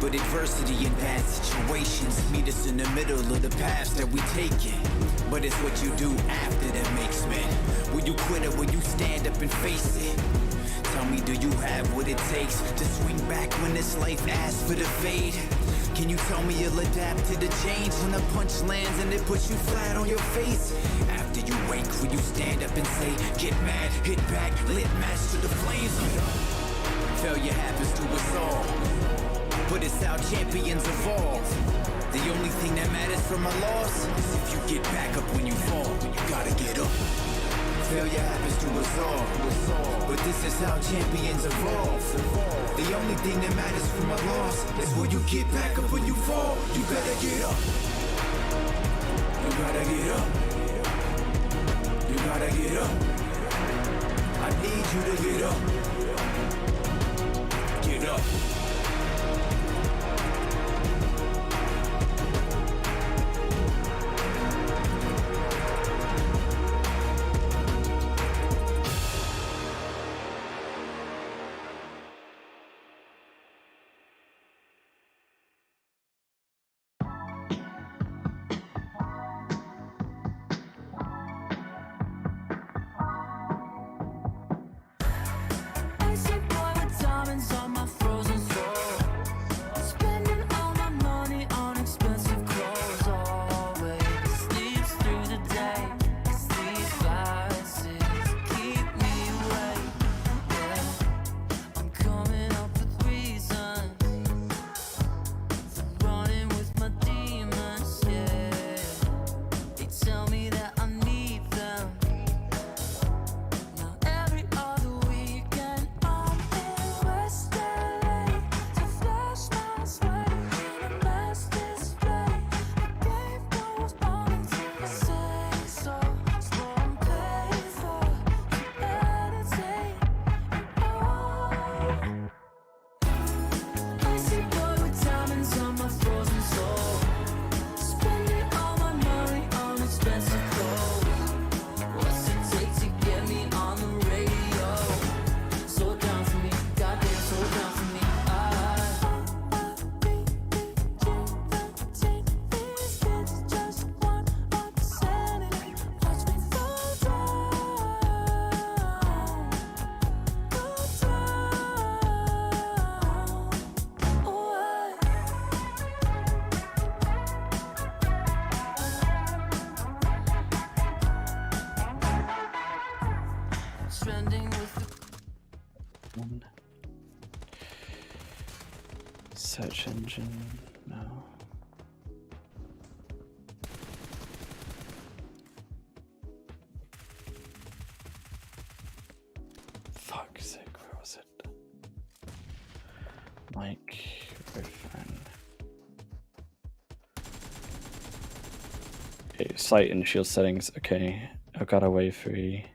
But adversity and bad situations meet us in the middle of the paths that we take it. But it's what you do after that makes men. Will you quit or will you stand up and face it? Tell me, do you have what it takes to swing back when this life asks for the fade? Can you tell me you'll adapt to the change when the punch lands and it puts you flat on your face? After you wake, will you stand up and say, get mad, hit back, lit match to the flames? Failure happens to us all, but it's how champions evolve. The only thing that matters from a loss is if you get back up when you fall. You gotta get up. Failure happens to us all, but this is how champions evolve. The only thing that matters from a loss is when you get back up when you fall. You better get up. You gotta get up. You gotta get up. I need you to get up. Get up. Search engine, no. Fuck's sake, where was it? Mike Griffin. Okay, sight and shield settings. Okay, I've got a wave 3.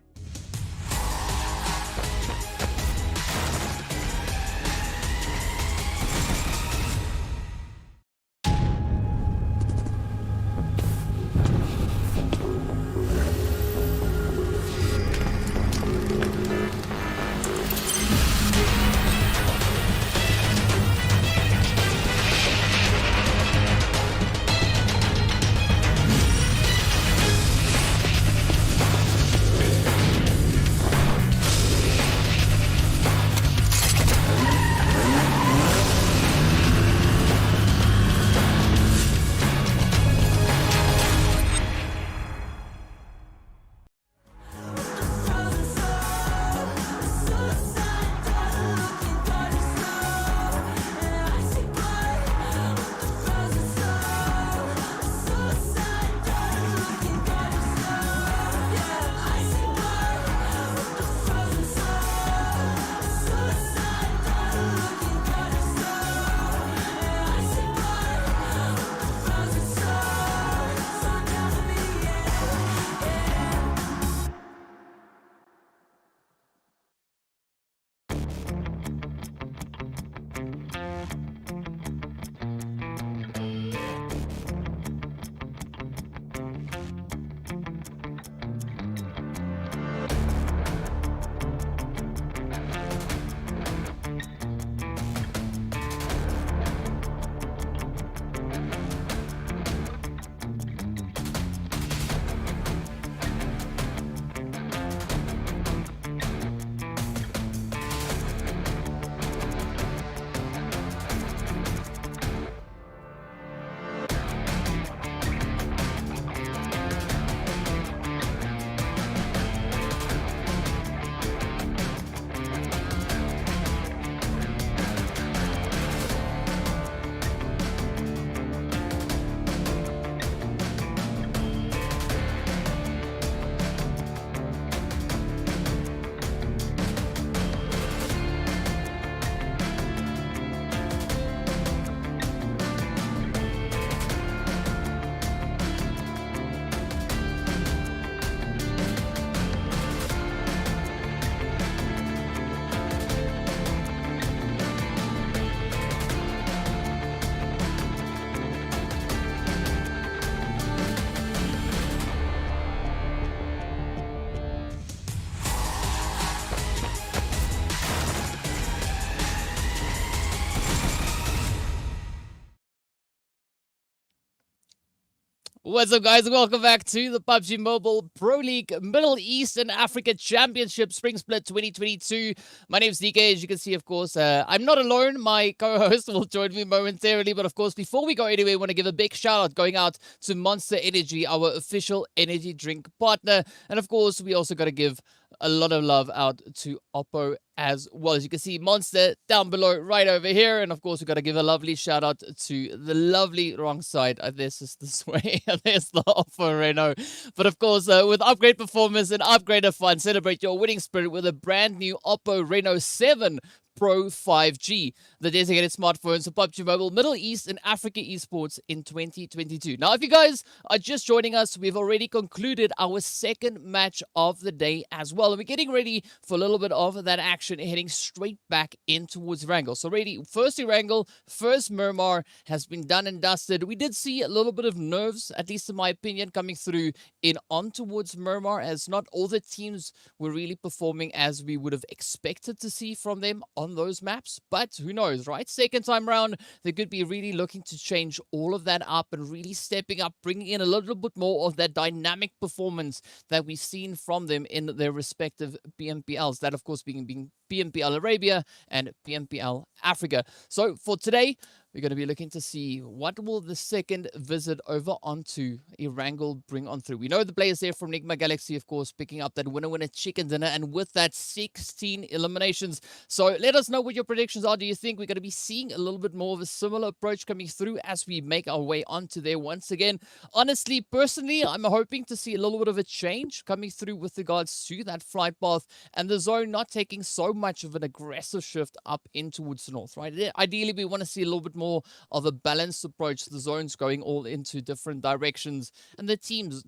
What's up, guys? Welcome back to the PUBG Mobile Pro League Middle East and Africa Championship Spring Split 2022. My name is DK. As you can see, of course, I'm not alone. My co-host will join me momentarily. But of course, before we go anywhere, I want to give a big shout out going out to Monster Energy, our official energy drink partner. And of course, we also got to give a lot of love out to Oppo as well. As you can see, Monster down below right over here. And of course, we got to give a lovely shout out to the lovely wrong side. This is this way. There's the Oppo Reno. But of course, with upgrade performance and upgrade fun, celebrate your winning spirit with a brand new Oppo Reno 7 Pro 5G, the designated smartphones for PUBG Mobile Middle East and Africa Esports in 2022. Now, if you guys are just joining us, we've already concluded our second match of the day as well. And we're getting ready for a little bit of that action, heading straight back in towards Erangel. So already, first Erangel, first Miramar has been done and dusted. We did see a little bit of nerves, at least in my opinion, coming through in on towards Miramar, as not all the teams were really performing as we would have expected to see from them on those maps. But who knows, right? Second time round, they could be really looking to change all of that up and really stepping up, bringing in a little bit more of that dynamic performance that we've seen from them in their respective PMPLs. That, of course, being PMPL Arabia and PMPL Africa. So for today, we're going to be looking to see what will the second visit over onto Erangel bring on through. We know the players there from Nigma Galaxy, of course, picking up that winner chicken dinner, and with that 16 eliminations. So let us know what your predictions are. Do you think we're going to be seeing a little bit more of a similar approach coming through as we make our way onto there once again? Honestly, personally, I'm hoping to see a little bit of a change coming through with regards to that flight path and the zone not taking so much of an aggressive shift up in towards the north, right? Ideally, we want to see a little bit more of a balanced approach. The zones going all into different directions, and the teams,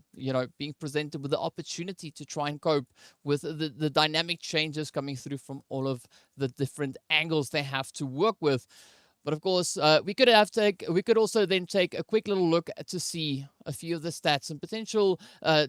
being presented with the opportunity to try and cope with the dynamic changes coming through from all of the different angles they have to work with. But of course, we could also then take a quick little look to see a few of the stats and potential,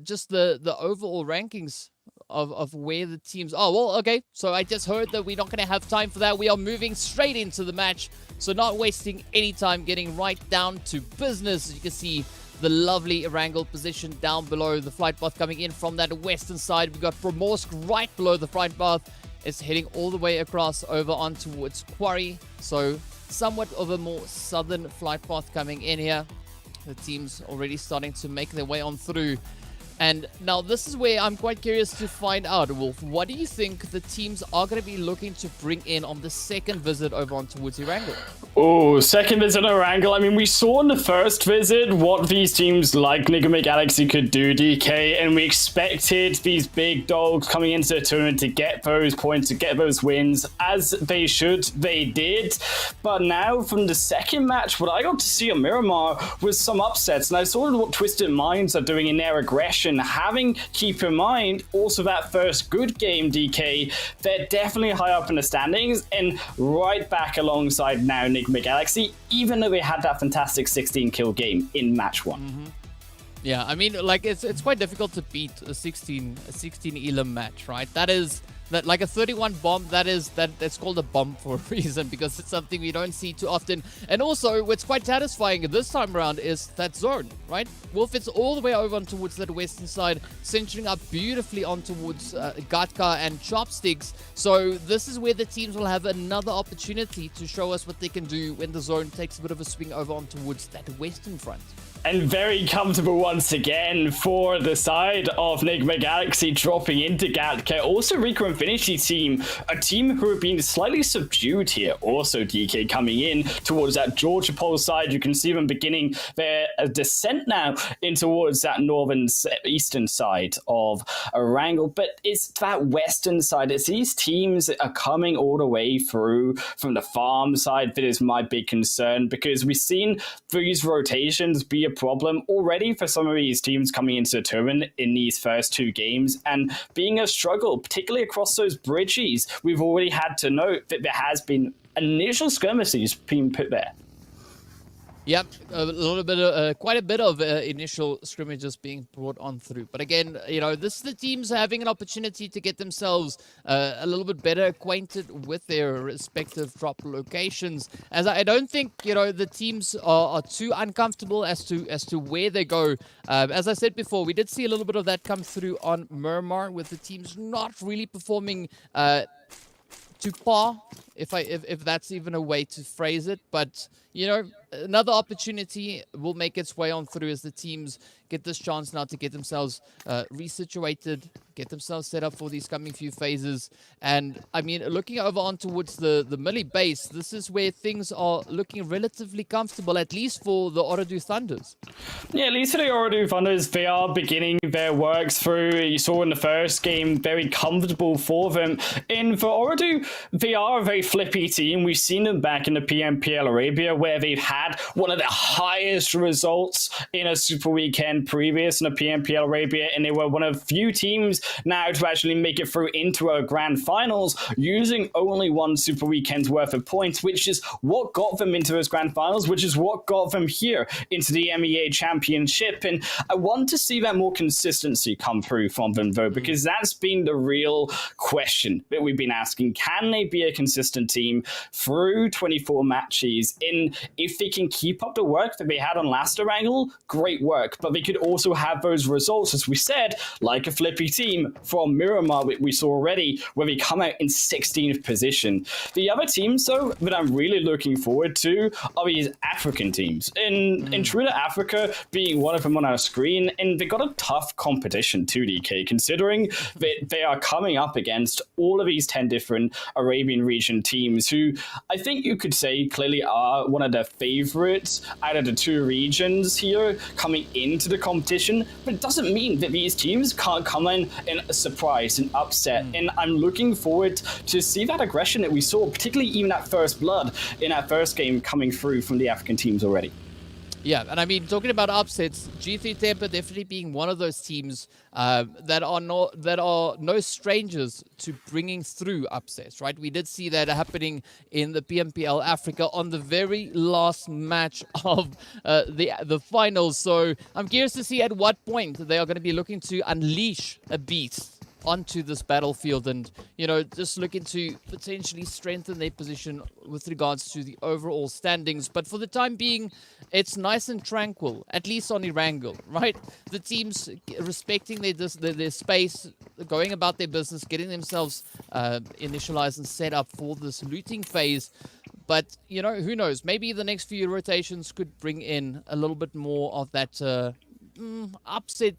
just the overall rankings of where the teams. Oh, well, okay. So I just heard that we're not going to have time for that. We are moving straight into the match. So not wasting any time, getting right down to business. As you can see, the lovely Erangel position down below. The flight path coming in from that western side. We've got Primorsk right below the flight path. It's heading all the way across over on towards Quarry. So somewhat of a more southern flight path coming in here. The team's already starting to make their way on through. And now this is where I'm quite curious to find out, Wolf, what do you think the teams are going to be looking to bring in on the second visit over on towards Erangel? Oh, second visit Erangel. I mean, we saw in the first visit what these teams like Nigma Galaxy could do, DK, and we expected these big dogs coming into the tournament to get those points, to get those wins, as they should. They did. But now, from the second match, what I got to see on Miramar was some upsets, and I saw what Twisted Minds are doing in their aggression. Keep in mind, also that first good game, DK, they're definitely high up in the standings and right back alongside now Nigma Galaxy, even though they had that fantastic 16-kill game in match 1. Mm-hmm. Yeah, I mean, like, it's quite difficult to beat a 16 elim match, right? That like a 31 bomb, that's called a bomb for a reason, because it's something we don't see too often. And also, what's quite satisfying this time around is that zone, right? Wolf, it's all the way over on towards that western side, centering up beautifully on towards Gatka and Chopsticks. So this is where the teams will have another opportunity to show us what they can do when the zone takes a bit of a swing over on towards that western front. And very comfortable once again for the side of Nigma Galaxy dropping into Gatka. Also Rico Infinity team, a team who have been slightly subdued here. Also DK coming in towards that Georgia Pole side. You can see them beginning their descent now in towards that northern eastern side of Erangel. But it's that western side. It's these teams that are coming all the way through from the farm side that is my big concern, because we've seen these rotations be a problem already for some of these teams coming into the tournament in these first 2 games, and being a struggle, particularly across those bridges. We've already had to note that there has been initial skirmishes being put there. Yep, quite a bit of initial scrimmages being brought on through. But again, this is the teams having an opportunity to get themselves a little bit better acquainted with their respective drop locations. As I don't think, the teams are too uncomfortable as to where they go. As I said before, we did see a little bit of that come through on Miramar, with the teams not really performing to par, if that's even a way to phrase it. But another opportunity will make its way on through as the teams get this chance now to get themselves resituated, get themselves set up for these coming few phases. And I mean, looking over on towards the Millie base, this is where things are looking relatively comfortable, at least for the Ooredoo Thunders. Yeah, at least for the Ooredoo Thunders, they are beginning their works through. You saw in the first game, very comfortable for them. And for Ooredoo, they are a very flippy team. We've seen them back in the PMPL Arabia, where they've had one of the highest results in a Super Weekend previous in the PMPL Arabia, and they were one of few teams now to actually make it through into a grand finals using only 1 Super Weekend's worth of points, which is what got them into those grand finals, which is what got them here into the MEA Championship. And I want to see that more consistency come through from them, though, because that's been the real question that we've been asking. Can they be a consistent team through 24 matches? And if they can keep up the work that they had on last Erangel, great work. But they could also have those results, as we said, like a flippy team from Miramar we saw already, where they come out in 16th position. The other teams, though, that I'm really looking forward to are these African teams. Intruder Africa being one of them on our screen, and they got a tough competition too, DK, considering that they are coming up against all of these 10 different Arabian region teams, who I think you could say clearly are one of the favorites out of the 2 regions here coming into the competition. But it doesn't mean that these teams can't come in in a surprise, an upset. And I'm looking forward to see that aggression that we saw, particularly even that first blood in that first game coming through from the African teams already. Yeah, and I mean, talking about upsets, G3 Temper definitely being one of those teams that are no strangers to bringing through upsets, right? We did see that happening in the PMPL Africa on the very last match of the finals. So I'm curious to see at what point they are going to be looking to unleash a beast onto this battlefield and, you know, just looking to potentially strengthen their position with regards to the overall standings. But for the time being, it's nice and tranquil, at least on Erangel, right? The teams respecting their space, going about their business, getting themselves initialized and set up for this looting phase. But, you know, who knows? Maybe the next few rotations could bring in a little bit more of that upset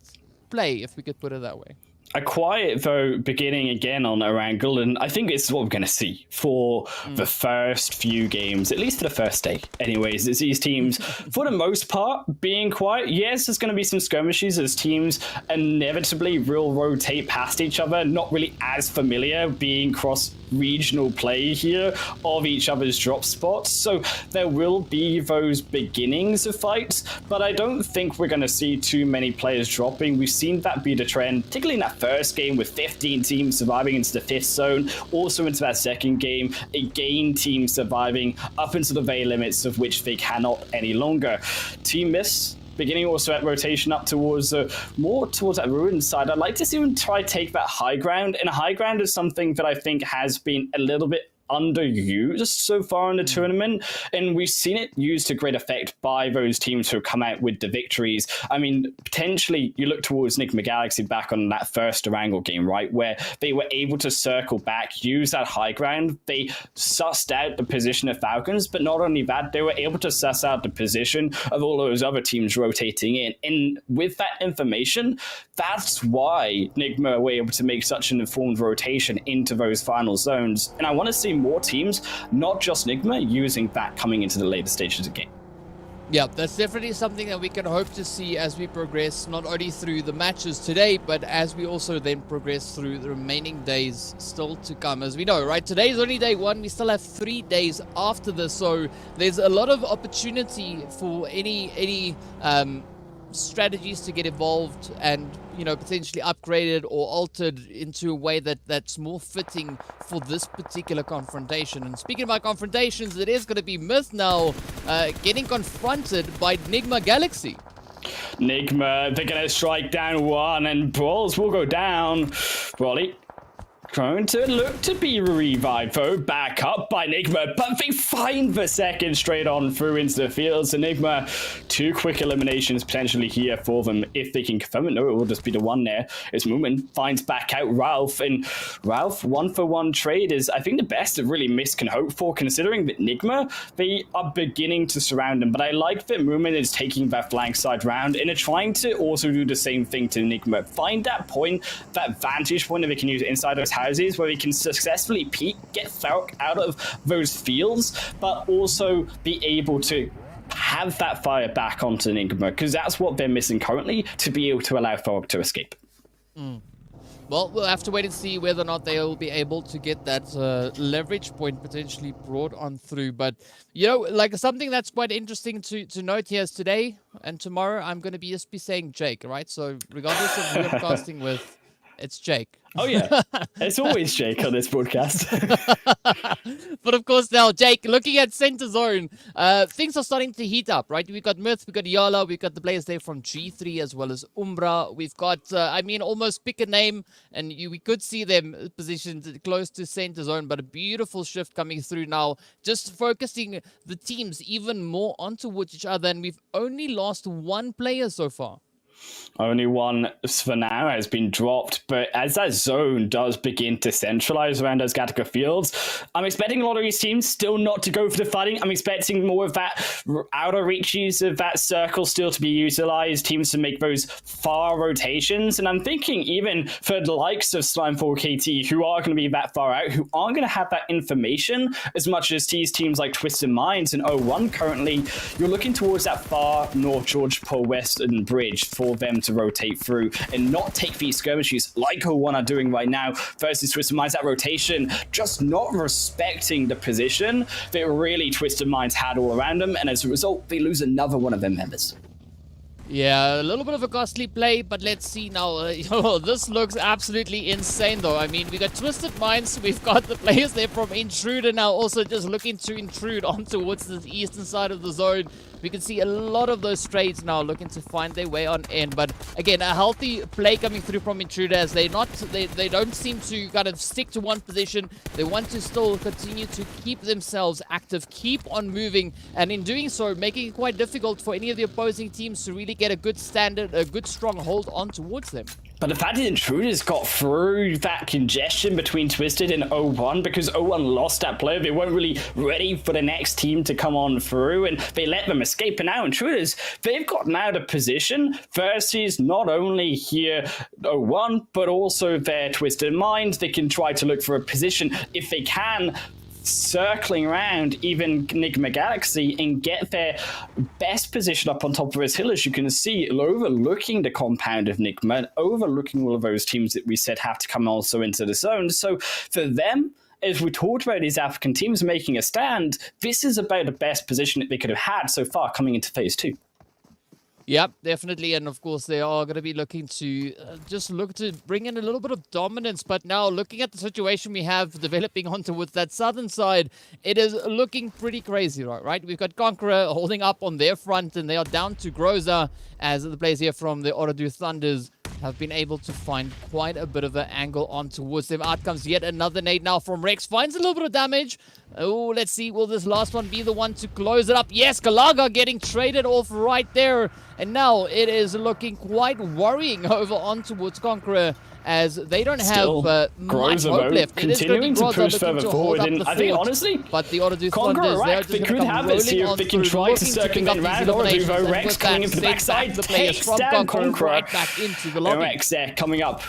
play, if we could put it that way. A quiet, though, beginning again on Erangel, and I think it's what we're going to see for the first few games, at least for the first day. Anyways, it's these teams, for the most part, being quiet. Yes, there's going to be some skirmishes as teams inevitably will rotate past each other, not really as familiar, being cross-regional play here of each other's drop spots. So there will be those beginnings of fights, but I don't think we're going to see too many players dropping. We've seen that be the trend, particularly in that first game with 15 teams surviving into the 5th zone, also into that second game, again teams surviving up into the very limits of which they cannot any longer. Team Miss beginning also at rotation up towards more towards that ruined side. I'd like to see them try to take that high ground, and a high ground is something that I think has been a little bit underused so far in the tournament, and we've seen it used to great effect by those teams who come out with the victories. I mean, potentially you look towards Nigma Galaxy back on that first Erangel game, right, where they were able to circle back, use that high ground. They sussed out the position of Falcons, but not only that, they were able to suss out the position of all those other teams rotating in. And with that information, that's why Nigma were able to make such an informed rotation into those final zones. And I want to see more teams, not just Nigma, using that coming into the later stages of the game. Yeah, that's definitely something that we can hope to see as we progress, not only through the matches today, but as we also then progress through the remaining days still to come. As we know, right, today's only day 1, we still have 3 days after this, so there's a lot of opportunity for any strategies to get evolved and, you know, potentially upgraded or altered into a way that's more fitting for this particular confrontation. And speaking about confrontations, it is going to be Myth now getting confronted by Nigma Galaxy. Nigma, they're going to strike down one, and Brawls will go down. Brawly going to look to be revived, though, back up by Nigma, but they find the second straight on through into the field. So Nigma, 2 quick eliminations potentially here for them if they can confirm it. No, it will just be the one there. As Moomin finds back out Ralph, and Ralph 1-for-1 trade is, I think, the best that really Mist can hope for, considering that Nigma, they are beginning to surround him. But I like that Moomin is taking that flank side round and are trying to also do the same thing to Nigma. Find that point, that vantage point that they can use inside those houses where we can successfully peek, get Falc out of those fields, but also be able to have that fire back onto Nigma, because that's what they're missing currently, to be able to allow Falc to escape. Well, we'll have to wait and see whether or not they'll be able to get that leverage point potentially brought on through. But, you know, like something that's quite interesting to note here is today and tomorrow I'm going to be saying Jake, right? So regardless of who I'm casting with, it's Jake. Oh, yeah. It's always Jake on this broadcast. But of course now, Jake, looking at center zone, things are starting to heat up, right? We've got Myth, we've got YaLLa, we've got the players there from G3 as well as Umbra. We've got, I mean, almost pick a name, and we could see them positioned close to center zone, but a beautiful shift coming through now, just focusing the teams even more onto each other, and we've only lost 1 player so far. Only one for now has been dropped, but as that zone does begin to centralize around those Gattaca fields, I'm expecting a lot of these teams still not to go for the fighting. I'm expecting more of that outer reaches of that circle still to be utilized, teams to make those far rotations, and I'm thinking even for the likes of Slime4KT, who are going to be that far out, who aren't going to have that information as much as these teams like Twisted Minds and O1 currently, you're looking towards that far North George Pole Western Bridge for for them to rotate through and not take these skirmishes like O1 are doing right now versus Twisted Minds. That rotation just not respecting the position that really Twisted Minds had all around them, and as a result, they lose another one of their members. Yeah, a little bit of a costly play, but let's see now. This looks absolutely insane, though. I mean, we got Twisted Minds, we've got the players there from Intruder now also just looking to intrude on towards the eastern side of the zone. We can see a lot of those trades now looking to find their way on in. But again, a healthy play coming through from Intruder as they don't seem to kind of stick to one position. They want to still continue to keep themselves active, keep on moving, and in doing so, making it quite difficult for any of the opposing teams to really get a good strong hold on towards them. But the fact that Intruders got through that congestion between Twisted and O1, because O1 lost that player, they weren't really ready for the next team to come on through, and they let them escape. And now Intruders, they've gotten out of position versus not only here O1, but also their Twisted Minds. They can try to look for a position if they can, circling around even Nigma Galaxy and get their best position up on top of this hill, as you can see, overlooking the compound of Nigma and overlooking all of those teams that we said have to come also into the zone. So for them, as we talked about these African teams making a stand, this is about the best position that they could have had so far coming into phase 2. Yep, definitely. And of course, they are going to be looking to just look to bring in a little bit of dominance. But now looking at the situation we have developing on towards that southern side, it is looking pretty crazy, right? We've got CONQUEROR holding up on their front, and they are down to Groza as the players here from the Ooredoo Thunders have been able to find quite a bit of an angle on towards them. Out comes yet another nade now from Rex. Finds a little bit of damage. Oh, let's see. Will this last one be the one to close it up? Yes, Galaga getting traded off right there. And now it is looking quite worrying over on towards CONQUEROR, as they don't have much hope left. Continuing to push further forward, and I think honestly, but the Ooredoo CONQUEROR Thunders, they could have this here if they can try to circumvent round Ooredoo, though. Rex coming into the backside takes down CONQUEROR. Right back into the lobby. Rex there coming up.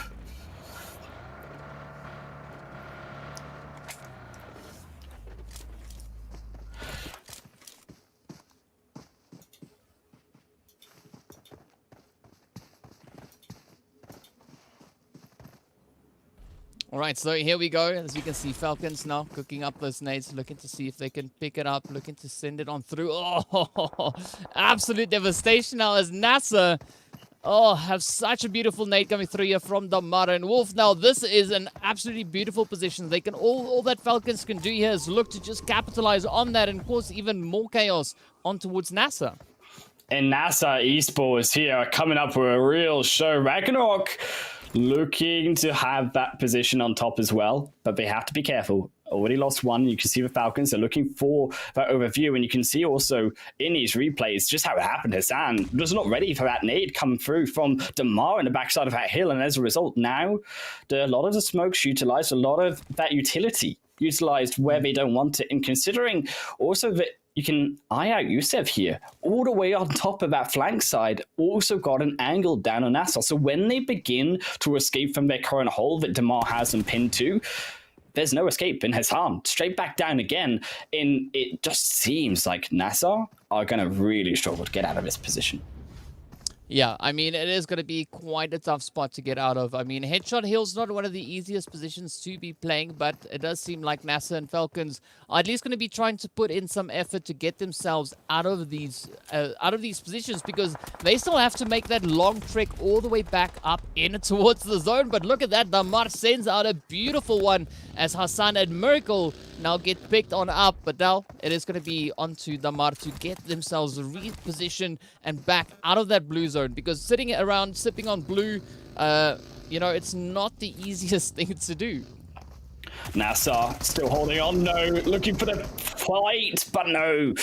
All right, so here we go. As you can see, Falcons now cooking up those nades, looking to see if they can pick it up, looking to send it on through. Oh, absolute devastation now as NASR, have such a beautiful nade coming through here from Damara and Wolf. Now, this is an absolutely beautiful position. They can all that Falcons can do here is look to just capitalize on that and cause even more chaos on towards NASR. And NASR Esports here coming up with a real show. Ragnarok looking to have that position on top as well, but they have to be careful. Already lost one. You can see the Falcons are looking for that overview, and you can see also in these replays just how it happened. Hassan was not ready for that nade coming through from Damar in the backside of that hill, and as a result now, a lot of the smokes utilized, a lot of that utility utilized where they don't want it, and considering also that you can eye out Youssef here, all the way on top of that flank side, also got an angle down on NASR. So when they begin to escape from their current hole that Damar has them pinned to, there's no escape, and Hassan straight back down again. And it just seems like NASR are going to really struggle to get out of this position. Yeah, I mean, it is going to be quite a tough spot to get out of. I mean, Headshot Hill's not one of the easiest positions to be playing, but it does seem like NASR and Falcons are at least going to be trying to put in some effort to get themselves out of these positions, because they still have to make that long trek all the way back up in towards the zone. But look at that, Damar sends out a beautiful one as Hassan and Miracle now get picked on up. But now it is going to be onto Damar to get themselves repositioned and back out of that blue zone, because sitting around sipping on blue, it's not the easiest thing to do. NASR still holding on, no, looking for the fight, but no.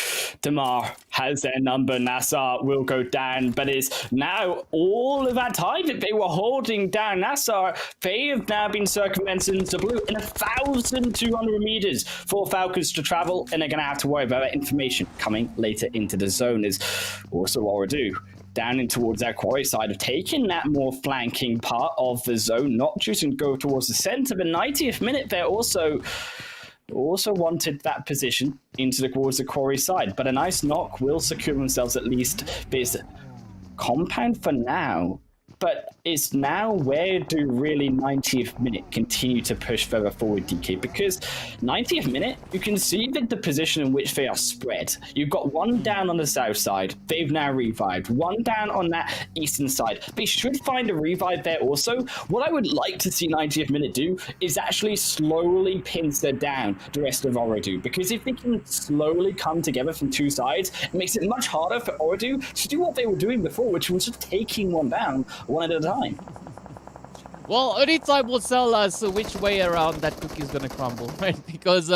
Damar has their number. NASR will go down, but it's now all of that time that they were holding down NASR, they have now been circumvented into blue in 1,200 meters for Falcons to travel, and they're going to have to worry about that information coming later into the zone. Is also Ooredoo down in towards that quarry side of taking that more flanking part of the zone, not choosing to go towards the center. But 90th minute, they're also wanted that position towards the quarry side. But a nice knock will secure themselves at least this compound for now. But it's now where do really 90th minute continue to push further forward, DK? Because 90th minute, you can see that the position in which they are spread. You've got one down on the south side. They've now revived. One down on that eastern side. They should find a revive there also. What I would like to see 90th minute do is actually slowly pincer down the rest of Ooredoo. Because if they can slowly come together from two sides, it makes it much harder for Ooredoo to do what they were doing before, which was just taking one down one at a time. Well, only time will tell us which way around that cookie is going to crumble, right? Because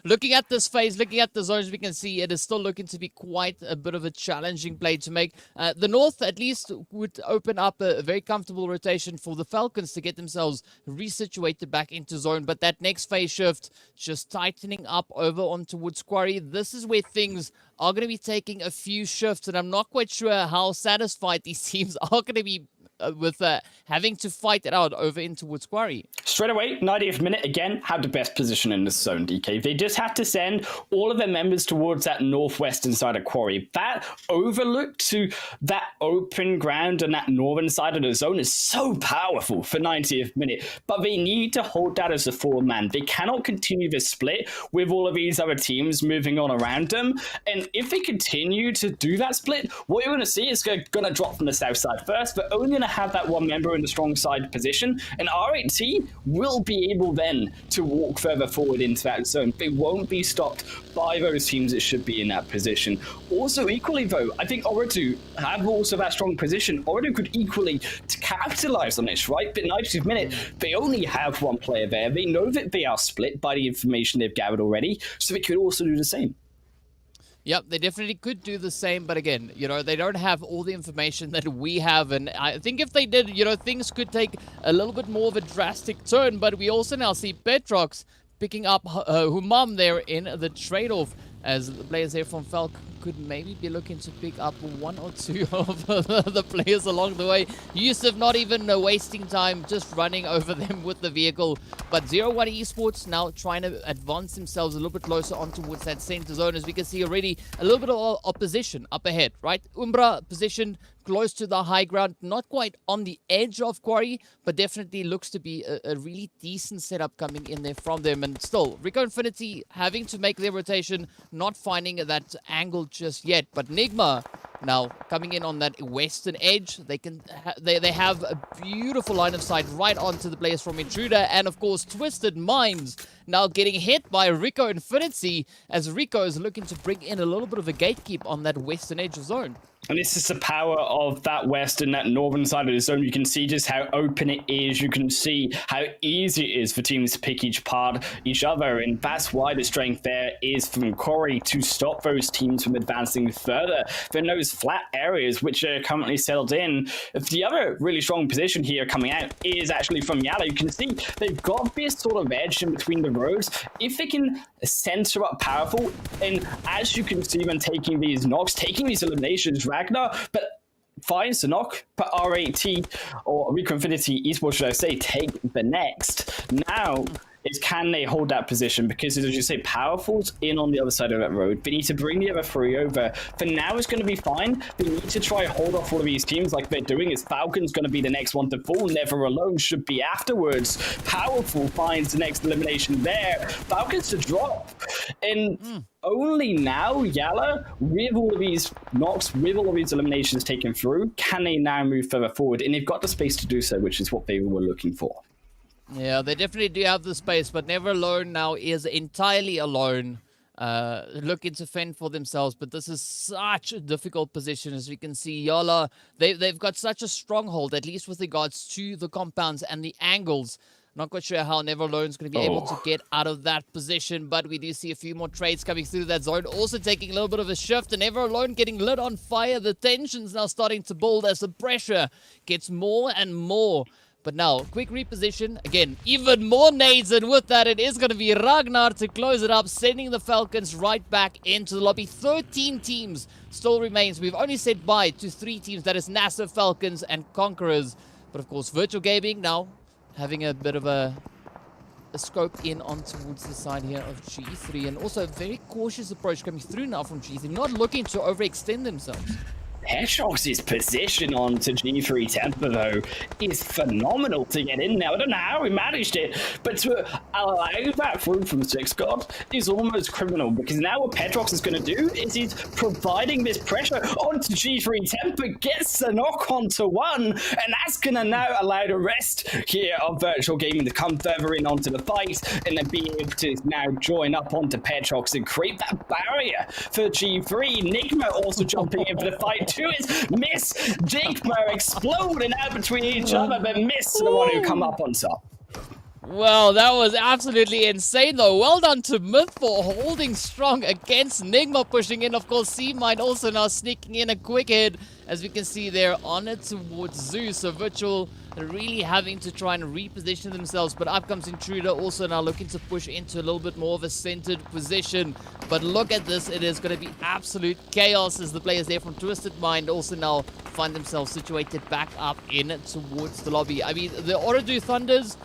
looking at this phase, looking at the zones, we can see it is still looking to be quite a bit of a challenging play to make. The North, at least, would open up a very comfortable rotation for the Falcons to get themselves resituated back into zone. But that next phase shift, just tightening up over on towards Quarry. This is where things are going to be taking a few shifts, and I'm not quite sure how satisfied these teams are going to be with having to fight it out over in towards Quarry. Straight away, 90th minute, again, have the best position in this zone, DK. They just have to send all of their members towards that northwestern side of Quarry. That overlook to that open ground and that northern side of the zone is so powerful for 90th minute, but they need to hold that as a full man. They cannot continue this split with all of these other teams moving on around them, and if they continue to do that split, what you're going to see is going to drop from the south side first, but only going to have that one member in the strong side position, and R8T will be able then to walk further forward into that zone. They won't be stopped by those teams that should be in that position. Also, equally though, I think Ooredoo have also that strong position. Ooredoo could equally capitalize on this, right? But 90th minute, they only have one player there. They know that they are split by the information they've gathered already, so they could also do the same. Yep, they definitely could do the same, but again, you know, they don't have all the information that we have, and I think if they did, you know, things could take a little bit more of a drastic turn, but we also now see Petrox picking up Humam there in the trade-off, as the players here from Falcon could maybe be looking to pick up one or two of the players along the way. Yusuf not even wasting time, just running over them with the vehicle. But YaLLa Esports now trying to advance themselves a little bit closer on towards that center zone, as we can see already a little bit of opposition up ahead, right? Umbra positioned close to the high ground, not quite on the edge of Quarry, but definitely looks to be a really decent setup coming in there from them. And still, Rico Infinity having to make their rotation, not finding that angle just yet. But Nigma now coming in on that western edge, they have a beautiful line of sight right onto the players from Intruder, and of course Twisted Minds now getting hit by Rico Infinity, as Rico is looking to bring in a little bit of a gatekeep on that western edge of zone. And this is the power of that western, that northern side of the zone. You can see just how open it is. You can see how easy it is for teams to pick each other. And that's why the strength there is from Quarry to stop those teams from advancing further than those flat areas which are currently settled in. The other really strong position here coming out is actually from YaLLa. You can see they've got this sort of edge in between the roads. If they can center up powerful, and as you can see when taking these knocks, taking these eliminations, Ragnar, but fine, Sanhok, but R8T, or Rico Infinity Esports, should I say, take the next. Now, is can they hold that position? Because as you say, Powerful's in on the other side of that road. They need to bring the other three over. For now, it's going to be fine. They need to try hold off all of these teams like they're doing. Is Falcons going to be the next one to fall? Never Alone should be afterwards. Powerful finds the next elimination there. Falcons to drop. And only now, YaLLa, with all of these knocks, with all of these eliminations taken through, can they now move further forward? And they've got the space to do so, which is what they were looking for. Yeah, they definitely do have the space, but Never Alone now is entirely alone, looking to fend for themselves. But this is such a difficult position, as we can see. YaLLa, they've got such a stronghold, at least with regards to the compounds and the angles. Not quite sure how Never Alone is going to be able to get out of that position, but we do see a few more trades coming through that zone. Also taking a little bit of a shift, and Never Alone getting lit on fire. The tension's now starting to build as the pressure gets more and more. But now, quick reposition. Again, even more nades, and with that, it is going to be Ragnar to close it up, sending the Falcons right back into the lobby. 13 teams still remains. We've only said bye to 3 teams. That is NASR, Falcons, and Conquerors. But of course, Virtual Gaming now having a bit of a scope in on towards the side here of G3. And also a very cautious approach coming through now from G3. Not looking to overextend themselves. Petrox's position onto G3 Temper, though, is phenomenal to get in now. I don't know how he managed it, but to allow that through from 6God is almost criminal, because now what Petrox is going to do is he's providing this pressure onto G3 Temper, gets the knock onto 1, and that's going to now allow the rest here of Virtual Gaming to come further in onto the fight, and then be able to now join up onto Petrox and create that barrier for G3. Nigma also jumping in for the fight too. Is Miss Nigma exploding out between each other, but Miss the one who come up on top. Well, that was absolutely insane, though. Well done to Myth for holding strong against Nigma, pushing in. Of course, C-Mind also now sneaking in a quick hit, as we can see there, on it towards Zeus. So Virtual really having to try and reposition themselves, but up comes Intruder, also now looking to push into a little bit more of a centered position. But look at this, it is going to be absolute chaos as the players there from Twisted Mind also now find themselves situated back up in towards the lobby. I mean, the Ooredoo Thunders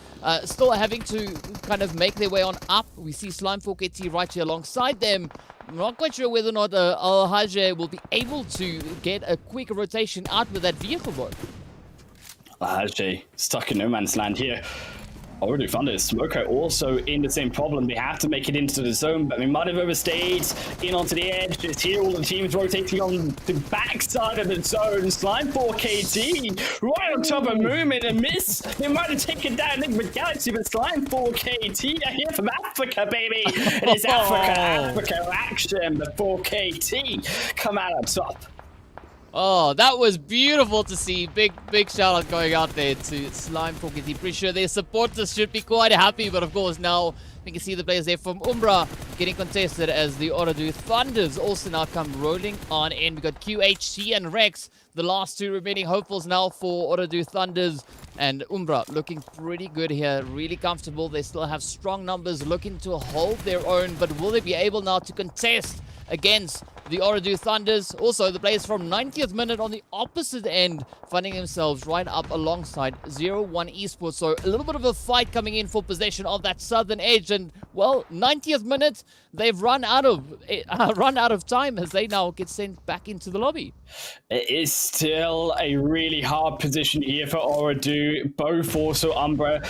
still having to kind of make their way on up. We see Slime4KT right here alongside them. I'm not quite sure whether or not Al-Hajj will be able to get a quick rotation out with that vehicle, though. Al-Hajj stuck in no man's land here. Ooredoo Thunders, Smoko also in the same problem. They have to make it into the zone, but they might have overstayed in onto the edge. Just here, all the teams rotating on the backside of the zone. Slime4KT right on top of movement and miss. They might have taken down Nigma Galaxy, but Slime4KT are here from Africa, baby. It is Africa action. The 4KT come out on top. Oh, that was beautiful to see. Big shout out going out there to Slime4KT. Pretty sure their supporters should be quite happy, but of course now we can see the players there from Umbra getting contested as the Ooredoo Thunders also now come rolling on in. We got QHT and Rex, the last two remaining hopefuls now for Ooredoo Thunders. And Umbra looking pretty good here, really comfortable. They still have strong numbers, looking to hold their own, but will they be able now to contest against the Ooredoo Thunders? Also, the players from 90th minute on the opposite end finding themselves right up alongside YaLLa Esports. So a little bit of a fight coming in for possession of that southern edge. And well, 90th minute, they've run out of time as they now get sent back into the lobby. It is still a really hard position here for Ooredoo. Both also Umbra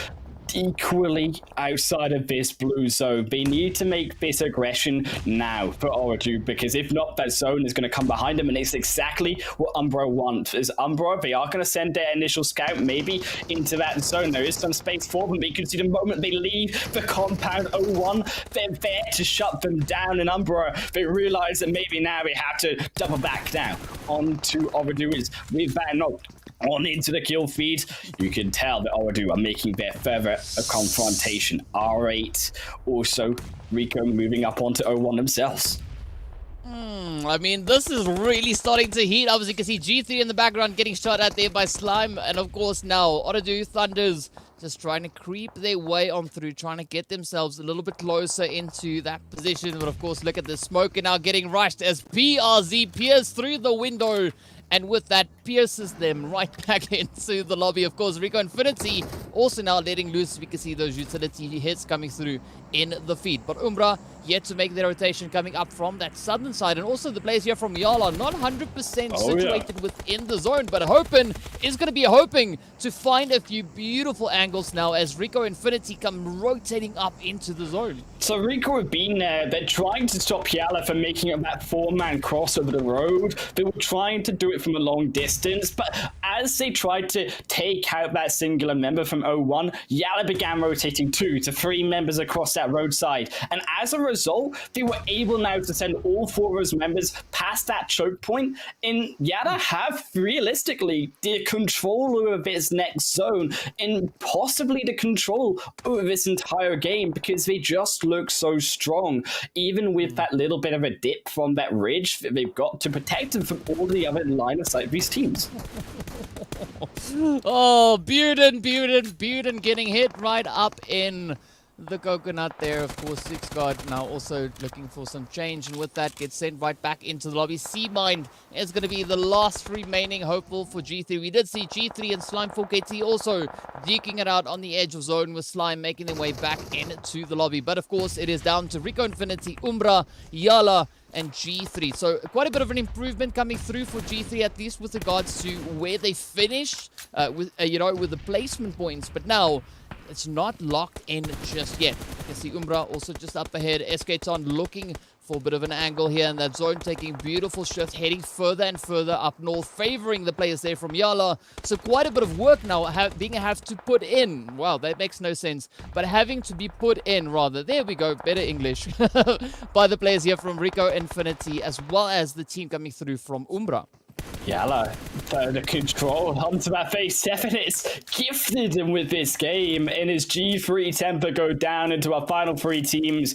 equally outside of this blue zone. They need to make this aggression now for Ooredoo, because if not, that zone is going to come behind them, and it's exactly what Umbra want. As Umbra, they are going to send their initial scout maybe into that zone. There is some space for them, but you can see the moment they leave the compound 01, they're there to shut them down, and Umbra, they realize that maybe now they have to double back now onto Ooredoo with that knock on into the kill feed. You can tell that Ooredoo are making their further confrontation. R8 also Rico moving up onto 01 themselves. I mean, this is really starting to heat up, as you can see G3 in the background getting shot at there by Slime, and of course now Ooredoo Thunders just trying to creep their way on through, trying to get themselves a little bit closer into that position. But of course, look at the smoke now getting rushed as PRZ pierced through the window, and with that pierces them right back into the lobby. Of course, Rico Infinity also now letting loose. We can see those utility hits coming through in the feed. But Umbra yet to make their rotation coming up from that southern side. And also the players here from YaLLa not 100% situated within the zone, but hoping is going to be hoping to find a few beautiful angles now as Rico Infinity come rotating up into the zone. So Rico have been there. They're trying to stop YaLLa from making that four-man cross over the road. They were trying to do it from a long distance, but as they tried to take out that singular member from 01, YaLLa began rotating 2 to 3 members across that roadside. And as a result, they were able now to send all 4 of those members past that choke point. And YaLLa have realistically the control over this next zone and possibly the control over this entire game, because they just look so strong, even with that little bit of a dip from that ridge that they've got to protect them from all the other line of sight of these teams. Oh, Bearden getting hit right up in the coconut there. Of course, 6God now also looking for some change, and with that gets sent right back into the lobby. C-Mind is going to be the last remaining hopeful for G3. We did see G3 and Slime4KT also deking it out on the edge of zone, with Slime making their way back into the lobby. But of course, it is down to Rico Infinity, Umbra, YaLLa, and G3. So quite a bit of an improvement coming through for G3, at least with regards to where they finished with the placement points. But now it's not locked in just yet. You can see Umbra also just up ahead. SK-Ton looking for a bit of an angle here in that zone, taking beautiful shifts, heading further and further up north, favoring the players there from YaLLa. So quite a bit of work now being have to put in. Wow, that makes no sense. But having to be put in, rather. There we go, better English. By the players here from Rico Infinity, as well as the team coming through from Umbra. YaLLa, further control onto that face. 7 is gifted him with this game, and his G3 temper go down into our final 3 teams.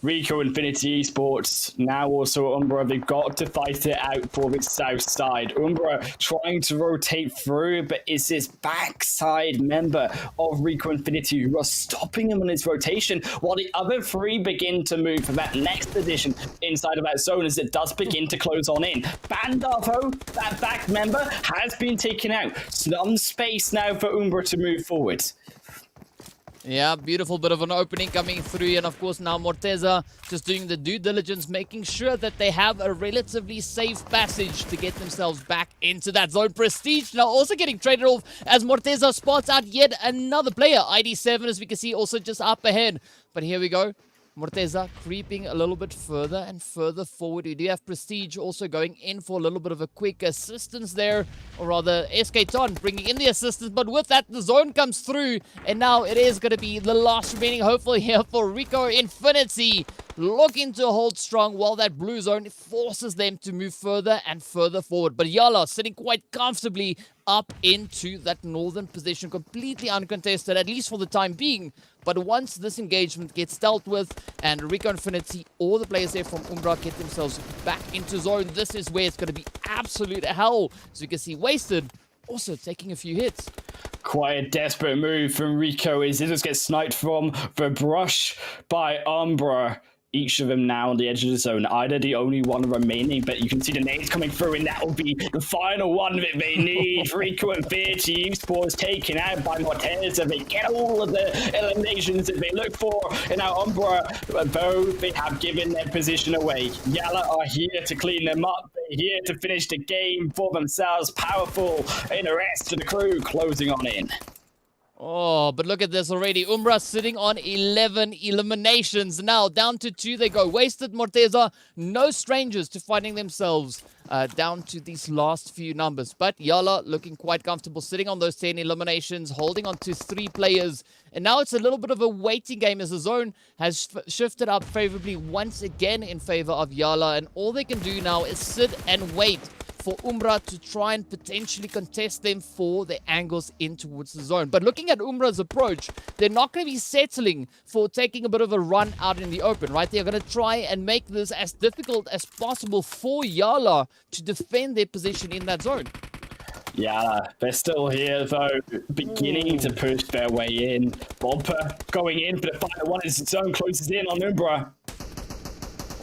Rico Infinity Esports, now also Umbra, they've got to fight it out for this south side. Umbra trying to rotate through, but it's this backside member of Rico Infinity who are stopping him on his rotation, while the other 3 begin to move for that next position inside of that zone as it does begin to close on in. Bandavo, that back member, has been taken out. Some space now for Umbra to move forward. Yeah, beautiful bit of an opening coming through. And of course now Morteza just doing the due diligence, making sure that they have a relatively safe passage to get themselves back into that zone. Prestige now also getting traded off as Morteza spots out yet another player. ID7, as we can see, also just up ahead. But here we go. Morteza creeping a little bit further and further forward. We do have Prestige also going in for a little bit of a quick assistance there, or rather SK-Ton bringing in the assistance, but with that the zone comes through, and now it is going to be the last remaining hopeful here for Rico Infinity, looking to hold strong while that blue zone forces them to move further and further forward. But YaLLa sitting quite comfortably up into that northern position, completely uncontested, at least for the time being. But once this engagement gets dealt with and Rico Infinity, all the players there from Umbra get themselves back into zone, this is where it's going to be absolute hell. As you can see, Wasted also taking a few hits. Quite a desperate move from Rico as it just gets sniped from the brush by Umbra. Each of them now on the edge of the zone. Ida, the only one remaining, but you can see the nades coming through, and that will be the final one that they need. Rico Infinity Esports taken out by Morteza. They get all of the eliminations that they look for. And now Umbra, though they have given their position away, YaLLa are here to clean them up. They're here to finish the game for themselves. Powerful, and the rest of the crew closing on in. Oh, but look at this already. Umbra sitting on 11 eliminations. Now down to 2 they go. Wasted, Morteza, no strangers to finding themselves down to these last few numbers. But YaLLa looking quite comfortable, sitting on those 10 eliminations, holding on to 3 players. And now it's a little bit of a waiting game as the zone has shifted up favorably once again in favor of YaLLa. And all they can do now is sit and wait for Umbra to try and potentially contest them for the angles in towards the zone. But looking at Umbra's approach, they're not going to be settling for taking a bit of a run out in the open, right? They're going to try and make this as difficult as possible for YaLLa to defend their position in that zone. Yeah, they're still here though, beginning to push their way in. Bomper going in for the final one as the zone closes in on Umbra.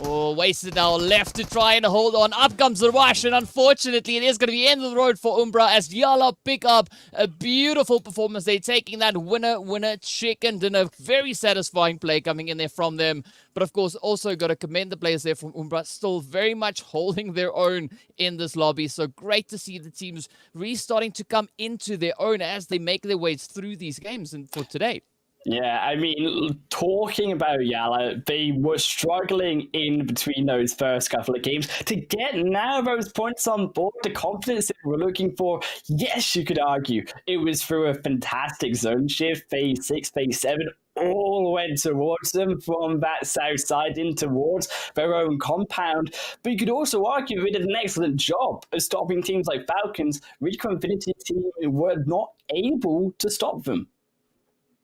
Oh, Wasted now left to try and hold on. Up comes the rush, and unfortunately it is going to be end of the road for Umbra as YaLLa pick up a beautiful performance. They're taking that winner chicken dinner. Very satisfying play coming in there from them. But of course, also got to commend the players there from Umbra, still very much holding their own in this lobby. So great to see the teams restarting to come into their own as they make their ways through these games and for today. Yeah, I mean, talking about YaLLa, they were struggling in between those first couple of games to get now those points on board, the confidence that we're looking for. Yes, you could argue it was through a fantastic zone shift, phase 6, phase 7, all went towards them from that south side in towards their own compound. But you could also argue they did an excellent job of stopping teams like Falcons. Rico Infinity team were not able to stop them.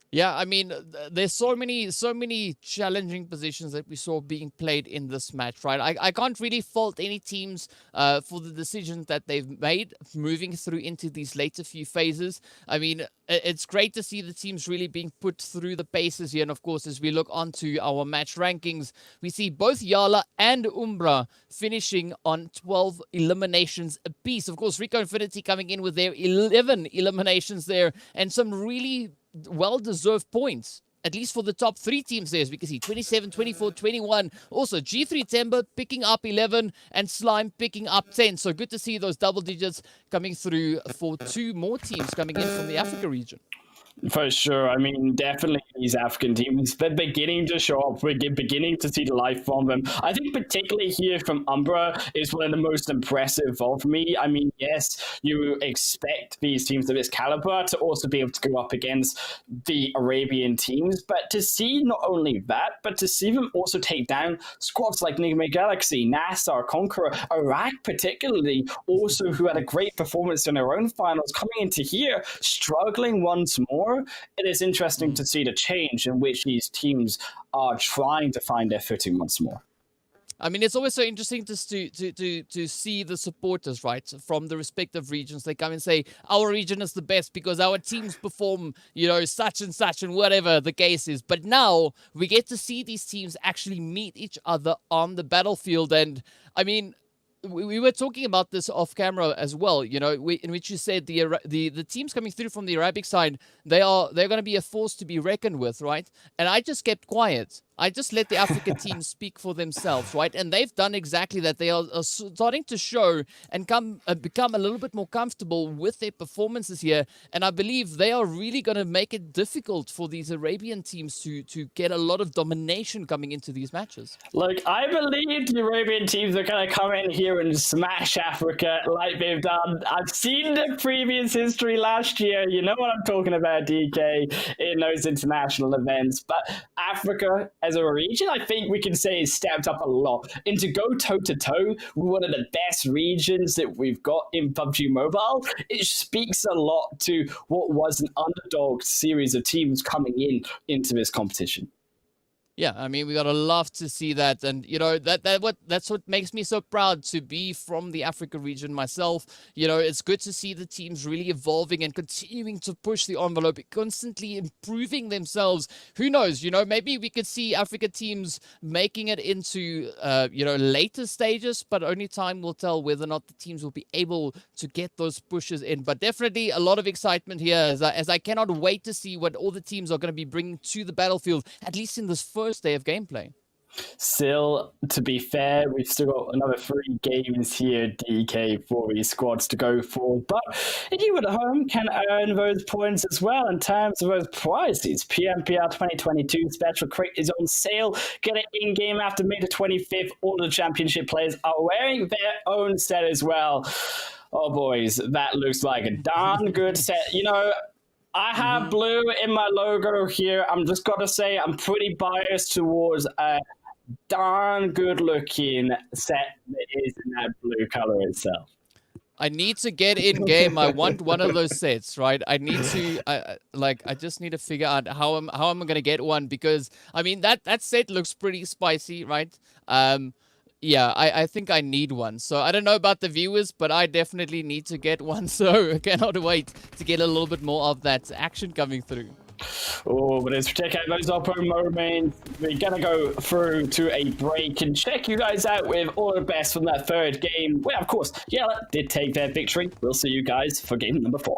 Yeah, I mean, there's so many challenging positions that we saw being played in this match, right? I can't really fault any teams for the decisions that they've made moving through into these later few phases. I mean, it's great to see the teams really being put through the paces here. And of course, as we look onto our match rankings, we see both YaLLa and Umbra finishing on 12 eliminations apiece. Of course, Rico Infinity coming in with their 11 eliminations there and some really well-deserved points at least for the top 3 teams there, as we can see, 27, 24, 21. Also, G3 Timber picking up 11 and Slime picking up 10. So good to see those double digits coming through for 2 more teams coming in from the Africa region. For sure. I mean, definitely these African teams, they're beginning to show up. We're beginning to see the life from them. I think particularly here from Umbra is one of the most impressive of me. I mean, yes, you expect these teams of this caliber to also be able to go up against the Arabian teams, but to see not only that, but to see them also take down squads like Nigma Galaxy, NASR, CONQUEROR, Iraq particularly, also who had a great performance in their own finals, coming into here, struggling once more. It is interesting to see the change in which these teams are trying to find their footing once more. I mean, it's always so interesting to see the supporters, right, from the respective regions. They come and say, our region is the best because our teams perform, you know, such and whatever the case is. But now we get to see these teams actually meet each other on the battlefield. And I mean, we were talking about this off camera as well, you know, in which you said the teams coming through from the Arabic side, they're going to be a force to be reckoned with, right? And I just kept quiet. I just let the Africa teams speak for themselves, right? And they've done exactly that. They are starting to show and become a little bit more comfortable with their performances here. And I believe they are really going to make it difficult for these Arabian teams to get a lot of domination coming into these matches. Look, I believe the Arabian teams are going to come in here and smash Africa like they've done. I've seen the previous history last year. You know what I'm talking about, DK, in those international events. But Africa, as a region, I think we can say has stepped up a lot. And to go toe-to-toe with one of the best regions that we've got in PUBG Mobile, it speaks a lot to what was an underdog series of teams coming into this competition. Yeah, I mean, we gotta love to see that, and you know that's what makes me so proud to be from the Africa region myself. You know, it's good to see the teams really evolving and continuing to push the envelope, constantly improving themselves. Who knows? You know, maybe we could see Africa teams making it into you know, later stages, but only time will tell whether or not the teams will be able to get those pushes in. But definitely a lot of excitement here, as I cannot wait to see what all the teams are going to be bringing to the battlefield, at least in this first day of gameplay. Still, to be fair, we've still got another 3 games here, DK, for these squads to go for. But you at home can earn those points as well in terms of those prizes. PMPL 2022 Special Crate is on sale. Get it in-game after May the 25th. All the championship players are wearing their own set as well. Oh, boys, that looks like a darn good set. You know, I have blue in my logo here. I'm just got to say I'm pretty biased towards a darn good looking set that is in that blue color itself. I need to get in game. I want one of those sets, right? I need to, I just need to figure out how I'm gonna get one, because I mean that set looks pretty spicy, right? Yeah, I think I need one. So I don't know about the viewers, but I definitely need to get one. So I cannot wait to get a little bit more of that action coming through. Oh, but let's check out those Oppo moments. We're going to go through to a break and check you guys out with all the best from that third game, where, of course, YaLLa did take their victory. We'll see you guys for game number 4.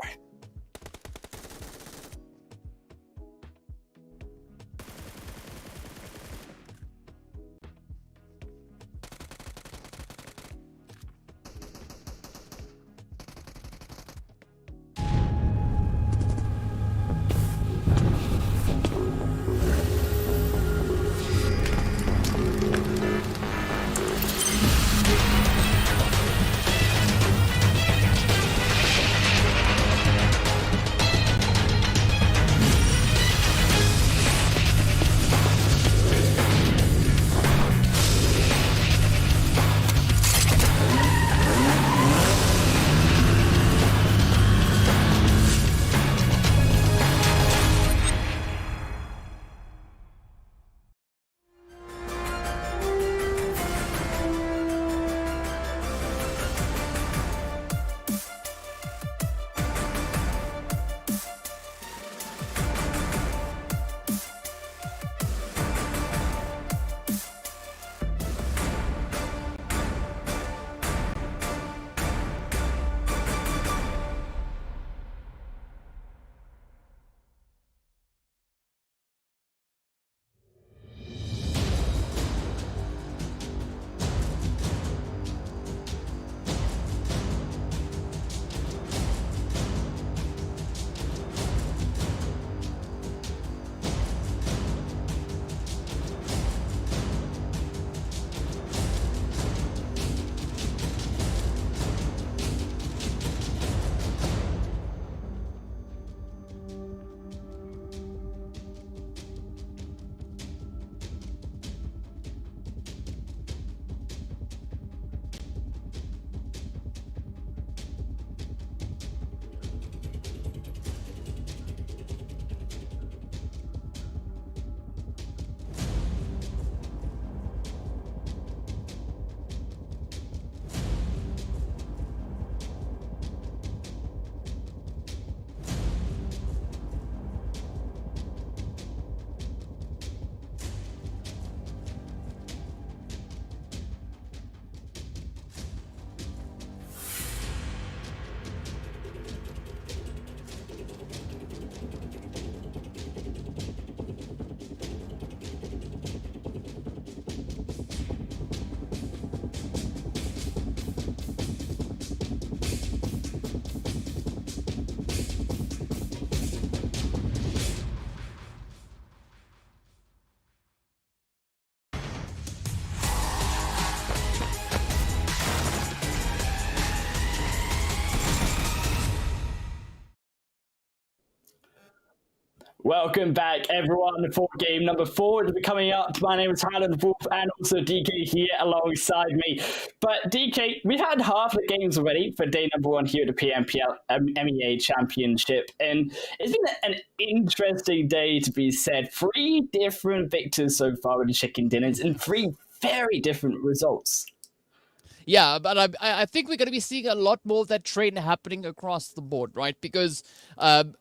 Welcome back, everyone, for game number 4 to be coming up. My name is Highland Wolf, and also DK here alongside me. But DK, we've had half the games already for day number 1 here at the PMPL MEA Championship, and it's been an interesting day to be said. 3 different victors so far in the chicken dinners, and 3 very different results. Yeah, but I think we're going to be seeing a lot more of that trend happening across the board, right? Because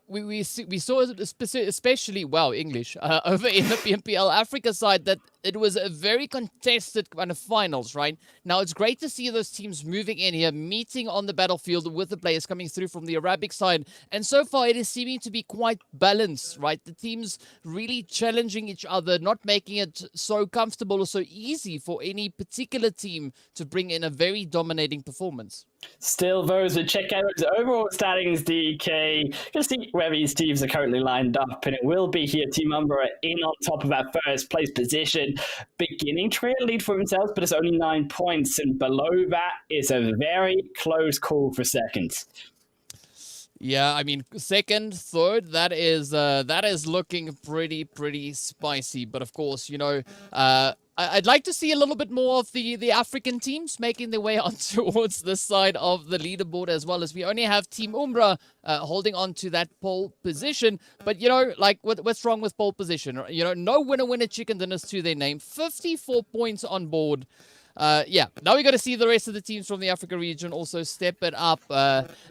we saw especially, English, over in the PMPL Africa side, that it was a very contested kind of finals, right? Now, it's great to see those teams moving in here, meeting on the battlefield with the players coming through from the Arabic side. And so far, it is seeming to be quite balanced, right? The teams really challenging each other, not making it so comfortable or so easy for any particular team to bring in a very dominating performance. Still, those who check out his overall standings, DK, just see where these teams are currently lined up, and it will be here Team Umbra in on top of that first place position, beginning to lead for themselves, but it's only 9 points, and below that is a very close call for second. Yeah, I mean, second, third, that is looking pretty spicy. But of course, you know, I'd like to see a little bit more of the African teams making their way on towards this side of the leaderboard, as well as we only have Team Umbra holding on to that pole position. But, you know, like, what's wrong with pole position? You know, no winner chicken dinners to their name. 54 points on board. Yeah, now we got to see the rest of the teams from the Africa region also step it up.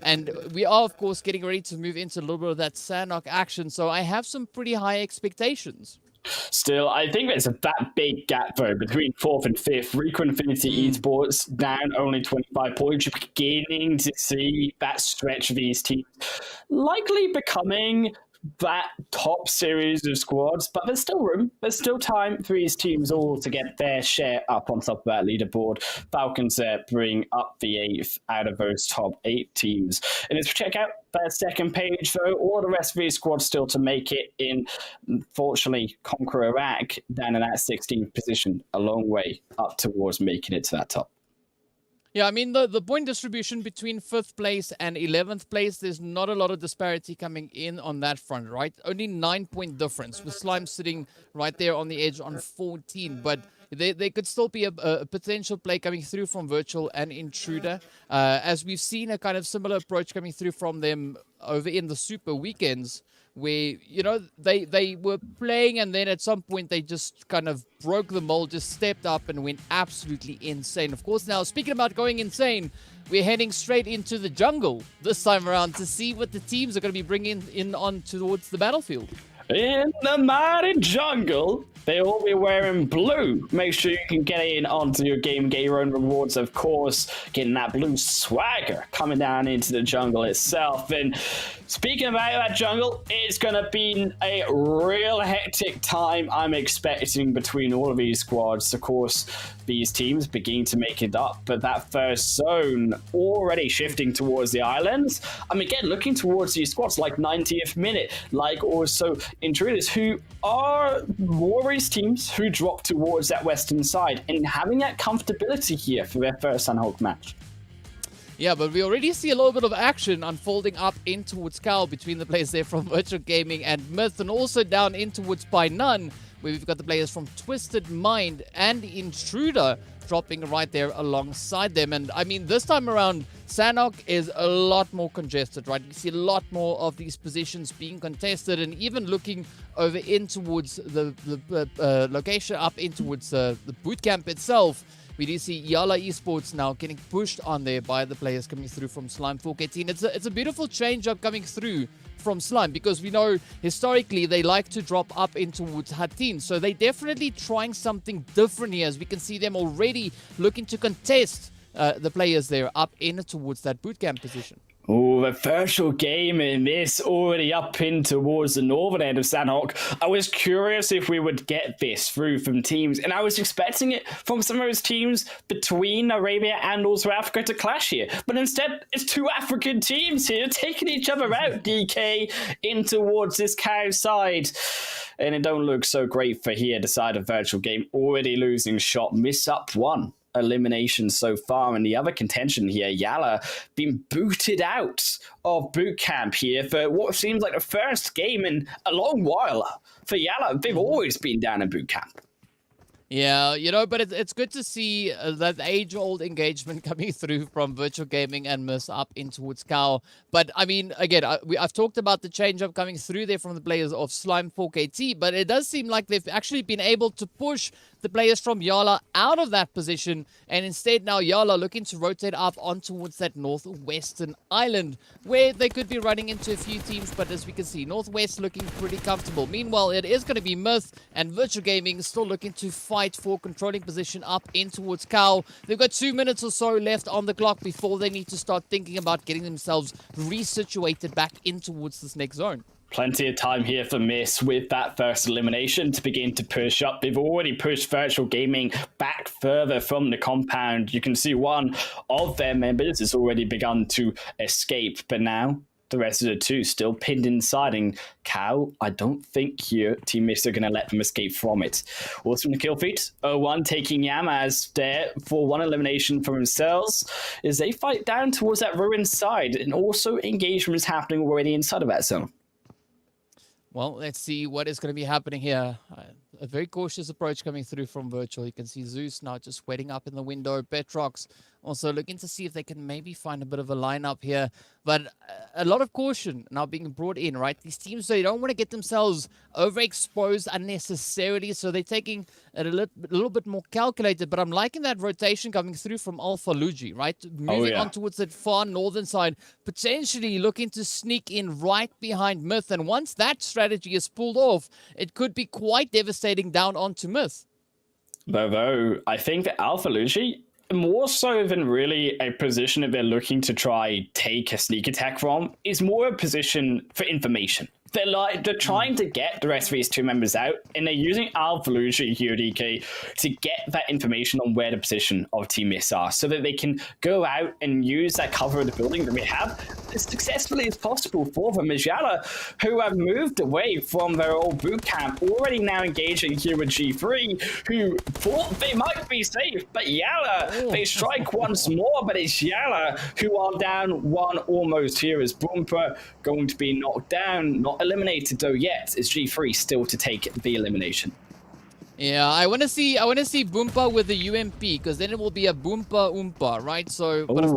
And we are, of course, getting ready to move into a little bit of that Sanhok action. So I have some pretty high expectations. Still, I think there's that big gap, though, between 4th and 5th. Rico Infinity Esports down only 25 points. You're beginning to see that stretch of these teams likely becoming that top series of squads, but there's still room. There's still time for these teams all to get their share up on top of that leaderboard. Falcons bring up the 8th out of those top 8 teams. And let's check out their second page, though. All the rest of these squads still to make it in, unfortunately, CONQUEROR down in that 16th position, a long way up towards making it to that top. Yeah, I mean, the point distribution between 5th place and 11th place, there's not a lot of disparity coming in on that front, right? Only 9-point difference, with Slime sitting right there on the edge on 14. But there could still be a potential play coming through from Virtual and Intruder, as we've seen a kind of similar approach coming through from them over in the Super Weekends, where, you know, they were playing, and then at some point they just kind of broke the mold, just stepped up and went absolutely insane. Of course, now, speaking about going insane, we're heading straight into the jungle this time around to see what the teams are going to be bringing in on towards the battlefield. In the mighty jungle, they will be wearing blue. Make sure you can get in onto your game, get your own rewards, of course, getting that blue swagger coming down into the jungle itself. And speaking about that jungle, it's going to be a real hectic time I'm expecting between all of these squads. Of course, these teams begin to make it up, but that first zone already shifting towards the islands. I'm again looking towards these squads like 90th minute, like also Intruders, who are Warriors teams who drop towards that western side and having that comfortability here for their first Sanhok match. Yeah, but we already see a little bit of action unfolding up in towards Cal between the players there from Virtual Gaming and Myth, and also down in towards By None, where we've got the players from Twisted Mind and Intruder dropping right there alongside them. And I mean, this time around, Sanhok is a lot more congested, right? You see a lot more of these positions being contested, and even looking over in towards the location up in towards the boot camp itself. We do see YaLLa Esports now getting pushed on there by the players coming through from Slime 4K18. It's a beautiful change up coming through from Slime, because we know historically they like to drop up in towards Hatin. So they're definitely trying something different here, as we can see them already looking to contest the players there up in towards that bootcamp position. Oh, the virtual game in this already up in towards the northern end of Sanhok. I was curious if we would get this through from teams, and I was expecting it from some of those teams between Arabia and also Africa to clash here. But instead, it's 2 African teams here taking each other out, DK, in towards this cow side. And it don't look so great for here, the side of virtual game. Already losing shot, miss up 1. elimination so far. And the other contention here, YaLLa, being booted out of boot camp here for what seems like the first game in a long while. For YaLLa, they've always been down in boot camp. Yeah, you know, but it's good to see that age-old engagement coming through from Virtual Gaming and Miss up in towards Cal. But, I mean, again, I've talked about the change-up coming through there from the players of Slime 4KT, but it does seem like they've actually been able to push the players from YaLLa out of that position, and instead now YaLLa looking to rotate up on towards that northwestern island, where they could be running into a few teams, but as we can see, Northwest looking pretty comfortable. Meanwhile, it is going to be Myth and Virtual Gaming still looking to fight for controlling position up in towards Cal. They've got 2 minutes or so left on the clock before they need to start thinking about getting themselves resituated back in towards this next zone. Plenty of time here for Miss with that first elimination to begin to push up. They've already pushed Virtual Gaming back further from the compound. You can see one of their members has already begun to escape, but now the rest of the two still pinned inside. And Cal, I don't think your teammates are going to let them escape from it. Also in the kill feed, 0-1 taking Yamaz there for one elimination from themselves as they fight down towards that ruined side. And also engagement is happening already inside of that zone. Well, let's see what is going to be happening here. A very cautious approach coming through from Virtual. You can see Zeus now just waiting up in the window. Petrox also looking to see if they can maybe find a bit of a lineup here. But a lot of caution now being brought in, right? These teams, they don't want to get themselves overexposed unnecessarily. So they're taking a little bit more calculated. But I'm liking that rotation coming through from Alpha Luigi, right? Moving on towards that far northern side, potentially looking to sneak in right behind Myth. And once that strategy is pulled off, it could be quite devastating down onto Myth. Though I think that Alpha Luigi, more so than really a position that they're looking to try take a sneak attack from, is more a position for information. They're trying to get the rest of these two members out, and they're using Alpha Luigi here at EK to get that information on where the position of teammates are, so that they can go out and use that cover of the building that we have as successfully as possible for them. As YaLLa, who have moved away from their old boot camp, already now engaging here with G3, who thought they might be safe, but YaLLa, they strike once more, but it's YaLLa who are down one almost here as Boomper going to be knocked down, not eliminated though yet. Is G3 still to take the elimination? Yeah, I want to see Boompa with the UMP, because then it will be a Boompa Oompa, right? So, but of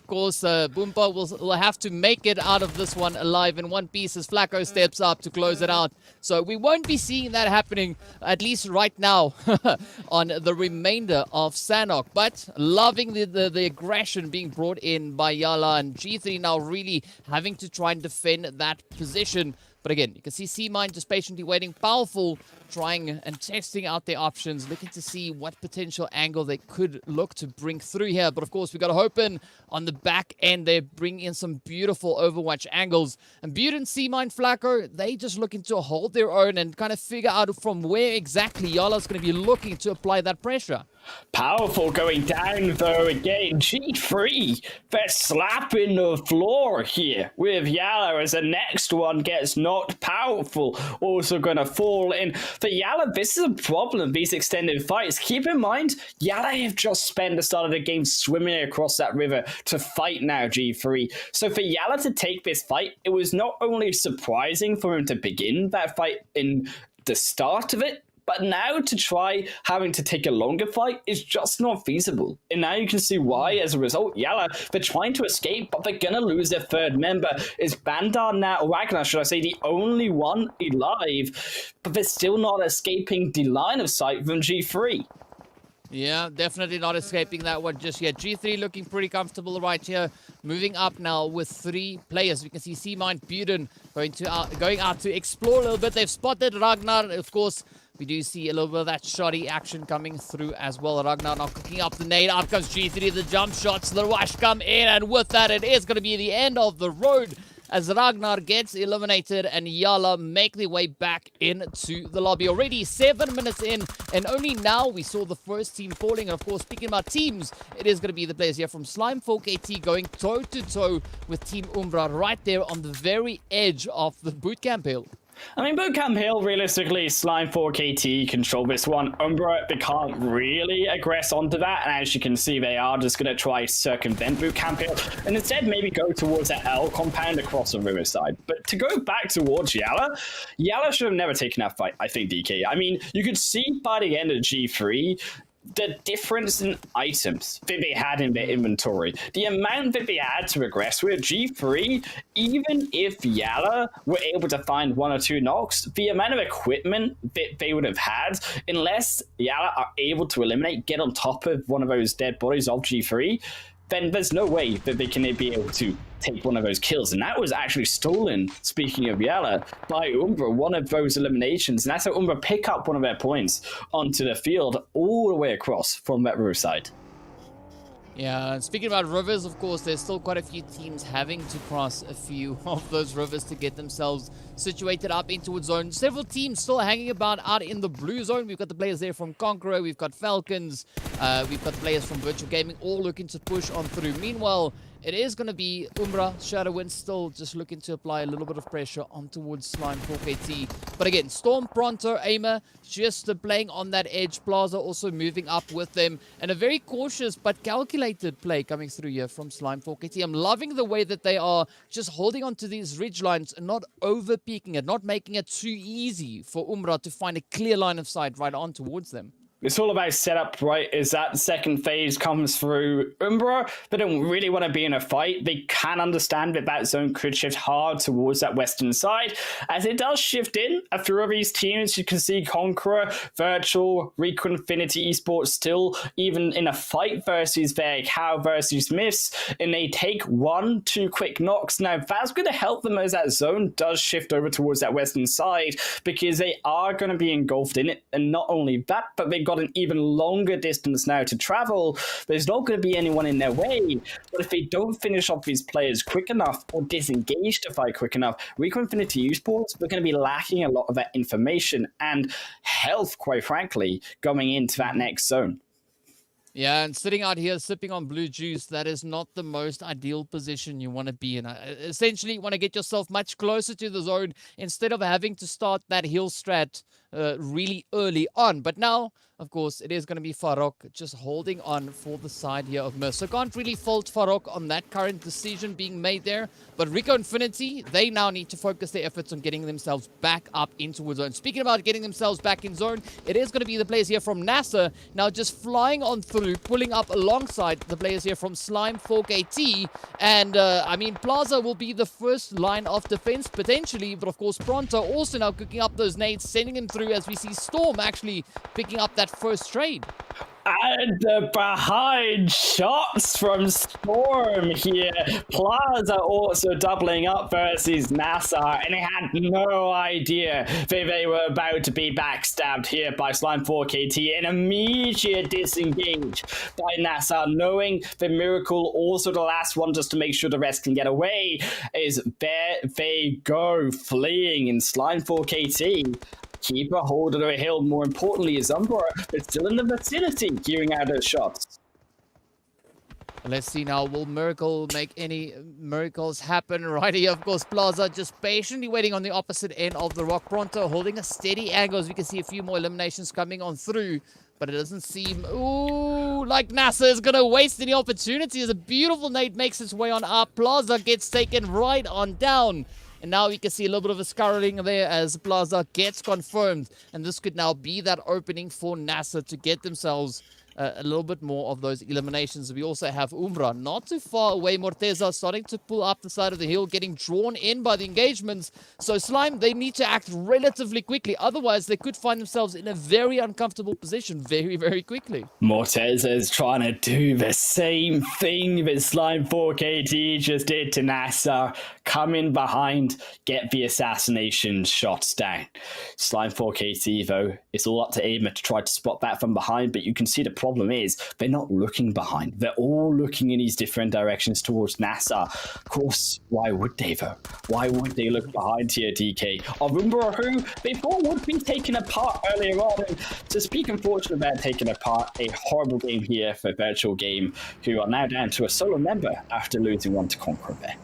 course, Boompa will have to make it out of this one alive in one piece as Flacco steps up to close it out. So we won't be seeing that happening, at least right now, on the remainder of Sanhok. But loving the aggression being brought in by YaLLa, and G3 now really having to try and defend that position. But again, you can see C-Mine just patiently waiting, powerful, trying and testing out their options, looking to see what potential angle they could look to bring through here. But of course, we got to hope in on the back end. They bring in some beautiful Overwatch angles. And Butte and C-Mine Flacco, they just looking to hold their own and kind of figure out from where exactly YaLLa's going to be looking to apply that pressure. Powerful going down though again. G3, they're slapping the floor here with YaLLa as the next one gets knocked. Powerful also going to fall in. For YaLLa, this is a problem, these extended fights. Keep in mind, YaLLa have just spent the start of the game swimming across that river to fight now G3. So for YaLLa to take this fight, it was not only surprising for him to begin that fight in the start of it, but now to try having to take a longer fight is just not feasible. And now you can see why, as a result, YaLLa, they're trying to escape, but they're going to lose their third member. Is Bandar now, or Ragnar, should I say, the only one alive? But they're still not escaping the line of sight from G3. Yeah, definitely not escaping that one just yet. G3 looking pretty comfortable right here. Moving up now with 3 players. We can see C-Mine, Buden going out to explore a little bit. They've spotted Ragnar, of course. We do see a little bit of that shoddy action coming through as well. Ragnar now cooking up the nade. Out comes G3, the jump shots. The rush come in, and with that, it is going to be the end of the road as Ragnar gets eliminated and YaLLa make their way back into the lobby. Already 7 minutes in, and only now we saw the first team falling. And of course, speaking about teams, it is going to be the players here from Slime 4KT going toe-to-toe with Team Umbra right there on the very edge of the bootcamp hill. I mean, Bootcamp Hill, realistically, Slime 4KT control this one. Umbra, they can't really aggress onto that, and as you can see, they are just going to try circumvent Bootcamp Hill, and instead maybe go towards that L compound across the riverside. But to go back towards YaLLa should have never taken that fight, I think, DK. I mean, you could see by the end of G3, the difference in items that they had in their inventory, the amount that they had to regress with G3, even if YaLLa were able to find 1 or 2 knocks, the amount of equipment that they would have had, unless YaLLa are able to eliminate, get on top of one of those dead bodies of G3, then there's no way that they can be able to take one of those kills. And that was actually stolen, speaking of YaLLa, by Umbra, one of those eliminations. And that's how Umbra pick up one of their points onto the field all the way across from that riverside. Yeah, and speaking about rivers, of course, there's still quite a few teams having to cross a few of those rivers to get themselves situated up into a zone. Several teams still hanging about out in the blue zone. We've got the players there from CONQUEROR, we've got Falcons, we've got the players from Virtual Gaming, all looking to push on through. Meanwhile, it is going to be Umbra, Shadowwind still just looking to apply a little bit of pressure on towards Slime 4KT. But again, Storm, Pronto, Aimer, just playing on that edge. Plaza also moving up with them. And a very cautious but calculated play coming through here from Slime 4KT. I'm loving the way that they are just holding on to these ridge lines and not over-peaking it, not making it too easy for Umbra to find a clear line of sight right on towards them. It's all about setup, right? As that second phase comes through, Umbra, they don't really want to be in a fight. They can understand that that zone could shift hard towards that western side. As it does shift in, a few of these teams, you can see CONQUEROR, Virtual, Rico, Infinity Esports still even in a fight versus their Cow versus Myths, and they take 1, 2 quick knocks. Now, that's going to help them as that zone does shift over towards that western side, because they are going to be engulfed in it. And not only that, but they've got an even longer distance now to travel. There's not going to be anyone in their way, but if they don't finish off these players quick enough or disengage the fight quick enough, Rico Infinity Esports, we're going to be lacking a lot of that information and health, quite frankly, going into that next zone. Yeah, and sitting out here sipping on blue juice, that is not the most ideal position you want to be in. Essentially, you want to get yourself much closer to the zone instead of having to start that hill strat really early on. But now, of course, it is going to be Farok just holding on for the side here of Myth. So can't really fault Farok on that current decision being made there. But Rico Infinity, they now need to focus their efforts on getting themselves back up into a zone. Speaking about getting themselves back in zone, it is going to be the players here from NASR now just flying on through, pulling up alongside the players here from Slime 4KT. And, I mean, Plaza will be the first line of defense potentially. But, of course, Pronto also now cooking up those nades, sending them through as we see Storm actually picking up that first trade. And behind shots from Storm here. Plaza also doubling up versus NASR, and they had no idea that they were about to be backstabbed here by Slime 4KT. An immediate disengage by NASR, knowing the Miracle, also the last one just to make sure the rest can get away, is there they go, fleeing in Slime 4KT. Keep a hold of the hill. More importantly, is Umbra, but still in the vicinity, gearing out those shots. Let's see now, will Miracle make any miracles happen right here? Of course, Plaza just patiently waiting on the opposite end of the rock. Pronto holding a steady angle as we can see a few more eliminations coming on through. But it doesn't seem, like NASR is going to waste any opportunity as a beautiful nade makes its way on up. Plaza gets taken right on down. And now we can see a little bit of a scurrying there as Plaza gets confirmed. And this could now be that opening for NASR to get themselves a little bit more of those eliminations. We also have Umbra not too far away. Morteza starting to pull up the side of the hill, getting drawn in by the engagements. So Slime, they need to act relatively quickly. Otherwise, they could find themselves in a very uncomfortable position very, very quickly. Morteza is trying to do the same thing that Slime 4KT just did to NASR. Come in behind, get the assassination shots down. Slime 4KT, though, it's all up to Aimer to try to spot that from behind, but you can see the problem is they're not looking behind. They're all looking in these different directions towards NASR. Of course, why would they, though? Why would they look behind here, DK? Umbra, who they thought would be taken apart earlier on. And to speak unfortunately about taking apart, a horrible game here for Virtual Game, who are now down to a solo member after losing one to CONQUEROR there.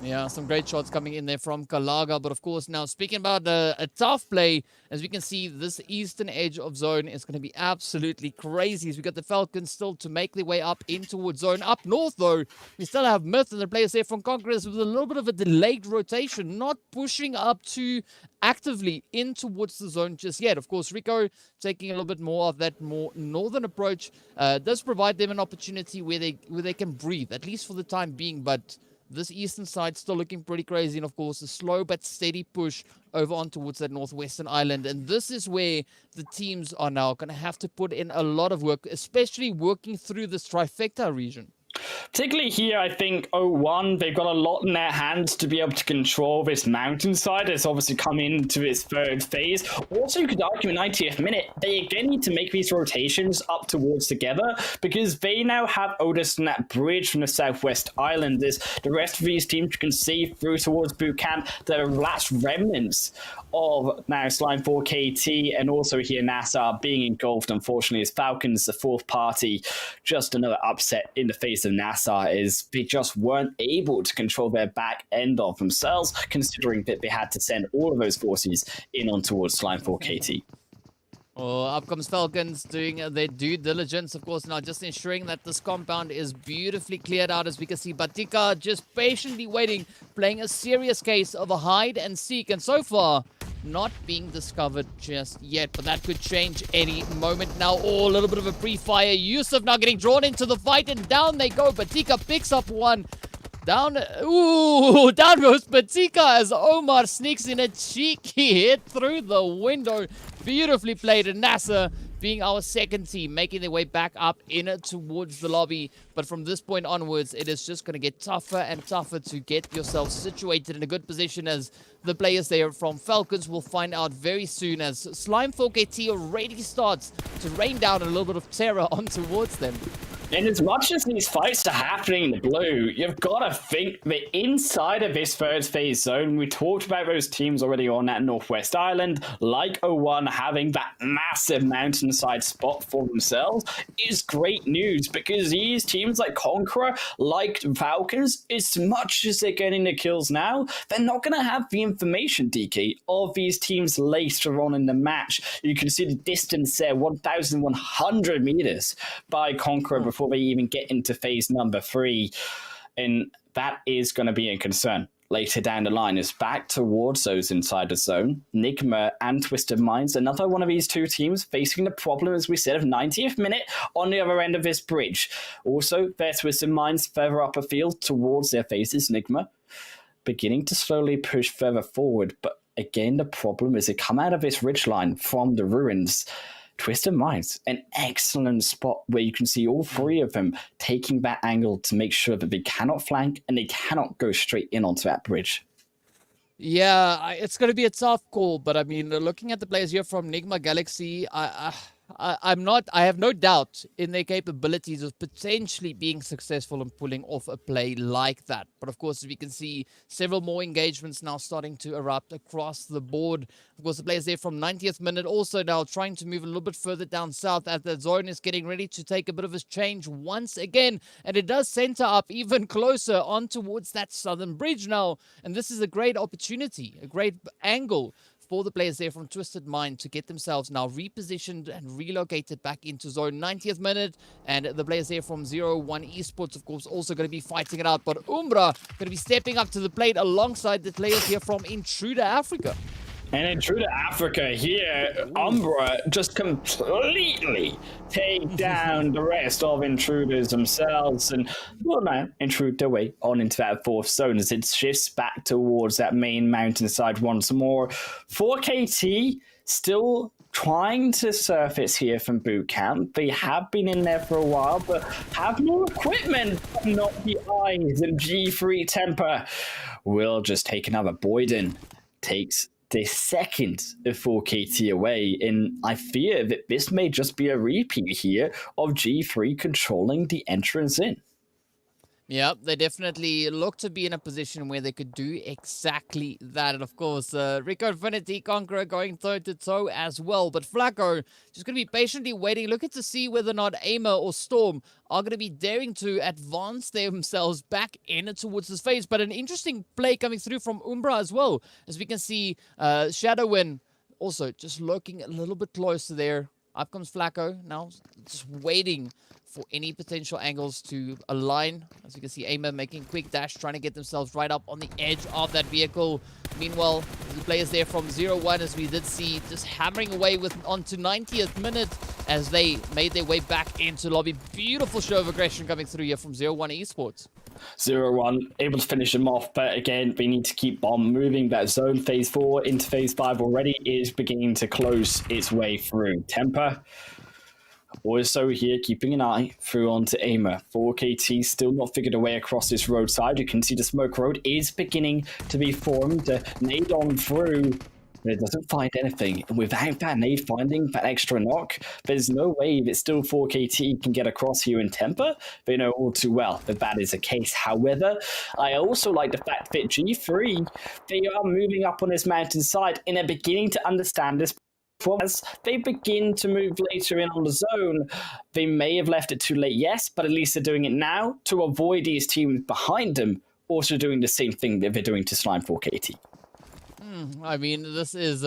Yeah, some great shots coming in there from Kalaga. But of course, now speaking about a tough play, as we can see, this eastern edge of zone is going to be absolutely crazy. As we got the Falcons still to make their way up in towards zone. Up north, though, we still have Myth and the players there from Conquerors with a little bit of a delayed rotation, not pushing up too actively in towards the zone just yet. Of course, Rico taking a little bit more of that more northern approach does provide them an opportunity where they can breathe, at least for the time being. But this eastern side still looking pretty crazy. And of course, a slow but steady push over on towards that northwestern island. And this is where the teams are now going to have to put in a lot of work, especially working through this trifecta region. Particularly here, I think 0-1, they've got a lot in their hands to be able to control this mountainside. It's obviously come into its third phase. Also, you could argue in 90th minute, they again need to make these rotations up towards together because they now have Otis and that bridge from the southwest island. As the rest of these teams can see through towards boot camp, the last remnants of now Slime 4 KT and also here NASR being engulfed, unfortunately, as Falcons, the fourth party. Just another upset in the face of NASR is they just weren't able to control their back end of themselves, considering that they had to send all of those forces in on towards Slime 4 KT. Oh, up comes Falcons doing their due diligence, of course, now just ensuring that this compound is beautifully cleared out, as we can see Batika just patiently waiting, playing a serious case of a hide and seek, and so far not being discovered just yet, but that could change any moment now. Oh, a little bit of a pre-fire. Yusuf now getting drawn into the fight, and down they go. Batika picks up one. Down, ooh, down goes Batika as Omar sneaks in a cheeky hit through the window. Beautifully played, and NASR being our second team, making their way back up in towards the lobby. But from this point onwards, it is just going to get tougher and tougher to get yourself situated in a good position, as the players there from Falcons will find out very soon, as Slime 4KT already starts to rain down a little bit of terror on towards them. And as much as these fights are happening in the blue, you've got to think that inside of this third phase zone, we talked about those teams already on that Northwest Island, like 0-1 having that massive mountainside spot for themselves is great news, because these teams like CONQUEROR, like Falcons, as much as they're getting the kills now, they're not going to have the information, DK, of these teams later on in the match. You can see the distance there, 1,100 meters by CONQUEROR before they even get into phase number 3. And that is going to be a concern later down the line. Is back towards those inside the zone. Nigma and Twisted Minds, another one of these two teams facing the problem, as we said, of 90th minute on the other end of this bridge. Also, their Twisted Minds further up a field towards their faces. Nigma beginning to slowly push further forward, but again, the problem is they come out of this ridgeline from the ruins. Twisted Minds, an excellent spot where you can see all three of them taking that angle to make sure that they cannot flank and they cannot go straight in onto that bridge. Yeah, it's going to be a tough call, but I mean, looking at the players here from Nigma Galaxy, I have no doubt in their capabilities of potentially being successful in pulling off a play like that. But of course, as we can see, several more engagements now starting to erupt across the board. Of course, the players there from 90th minute also now trying to move a little bit further down south, as the zone is getting ready to take a bit of a change once again. And it does center up even closer on towards that southern bridge now. And this is a great opportunity, a great angle for the players there from Twisted Mind to get themselves now repositioned and relocated back into zone. 90th minute, and the players there from YaLLa Esports, of course, also going to be fighting it out. But Umbra going to be stepping up to the plate alongside the players here from Intruder Africa. And Intruder Africa here, Umbra just completely take down the rest of Intruders themselves, and will now intrude their way on into that fourth zone as it shifts back towards that main mountainside once more. 4KT still trying to surface here from boot camp. They have been in there for a while, but have more equipment, not the eyes, and G3 Temper will just take another Boyden. Takes the second of 4KT away, and I fear that this may just be a repeat here of G3 controlling the entrance in. Yep, they definitely look to be in a position where they could do exactly that. And of course, Rico Infinity Conqueror going toe-to-toe as well. But Flacco just going to be patiently waiting, looking to see whether or not Aimer or Storm are going to be daring to advance themselves back in towards this phase. But an interesting play coming through from Umbra as well. As we can see, Shadowin also just looking a little bit closer there. Up comes Flacco now, just waiting for any potential angles to align. As you can see, Aimer making a quick dash, trying to get themselves right up on the edge of that vehicle. Meanwhile, the players there from 0-1, as we did see, just hammering away with onto 90th minute as they made their way back into lobby. Beautiful show of aggression coming through here from 0-1 Esports. 0-1, able to finish them off, but again, we need to keep on moving. That zone, phase 4 into phase 5 already is beginning to close its way through. Temper also here, keeping an eye through onto Aimer. 4KT still not figured a way across this roadside. You can see the smoke road is beginning to be formed. Nade on through. But it doesn't find anything. And without that nade finding that extra knock, there's no way that still 4KT can get across here in Temper. They know all too well that that is the case. However, I also like the fact that G3, they are moving up on this mountainside and are beginning to understand this. As they begin to move later in on the zone, they may have left it too late, yes, but at least they're doing it now to avoid these teams behind them also doing the same thing that they're doing to Slime 4KT. I mean, this is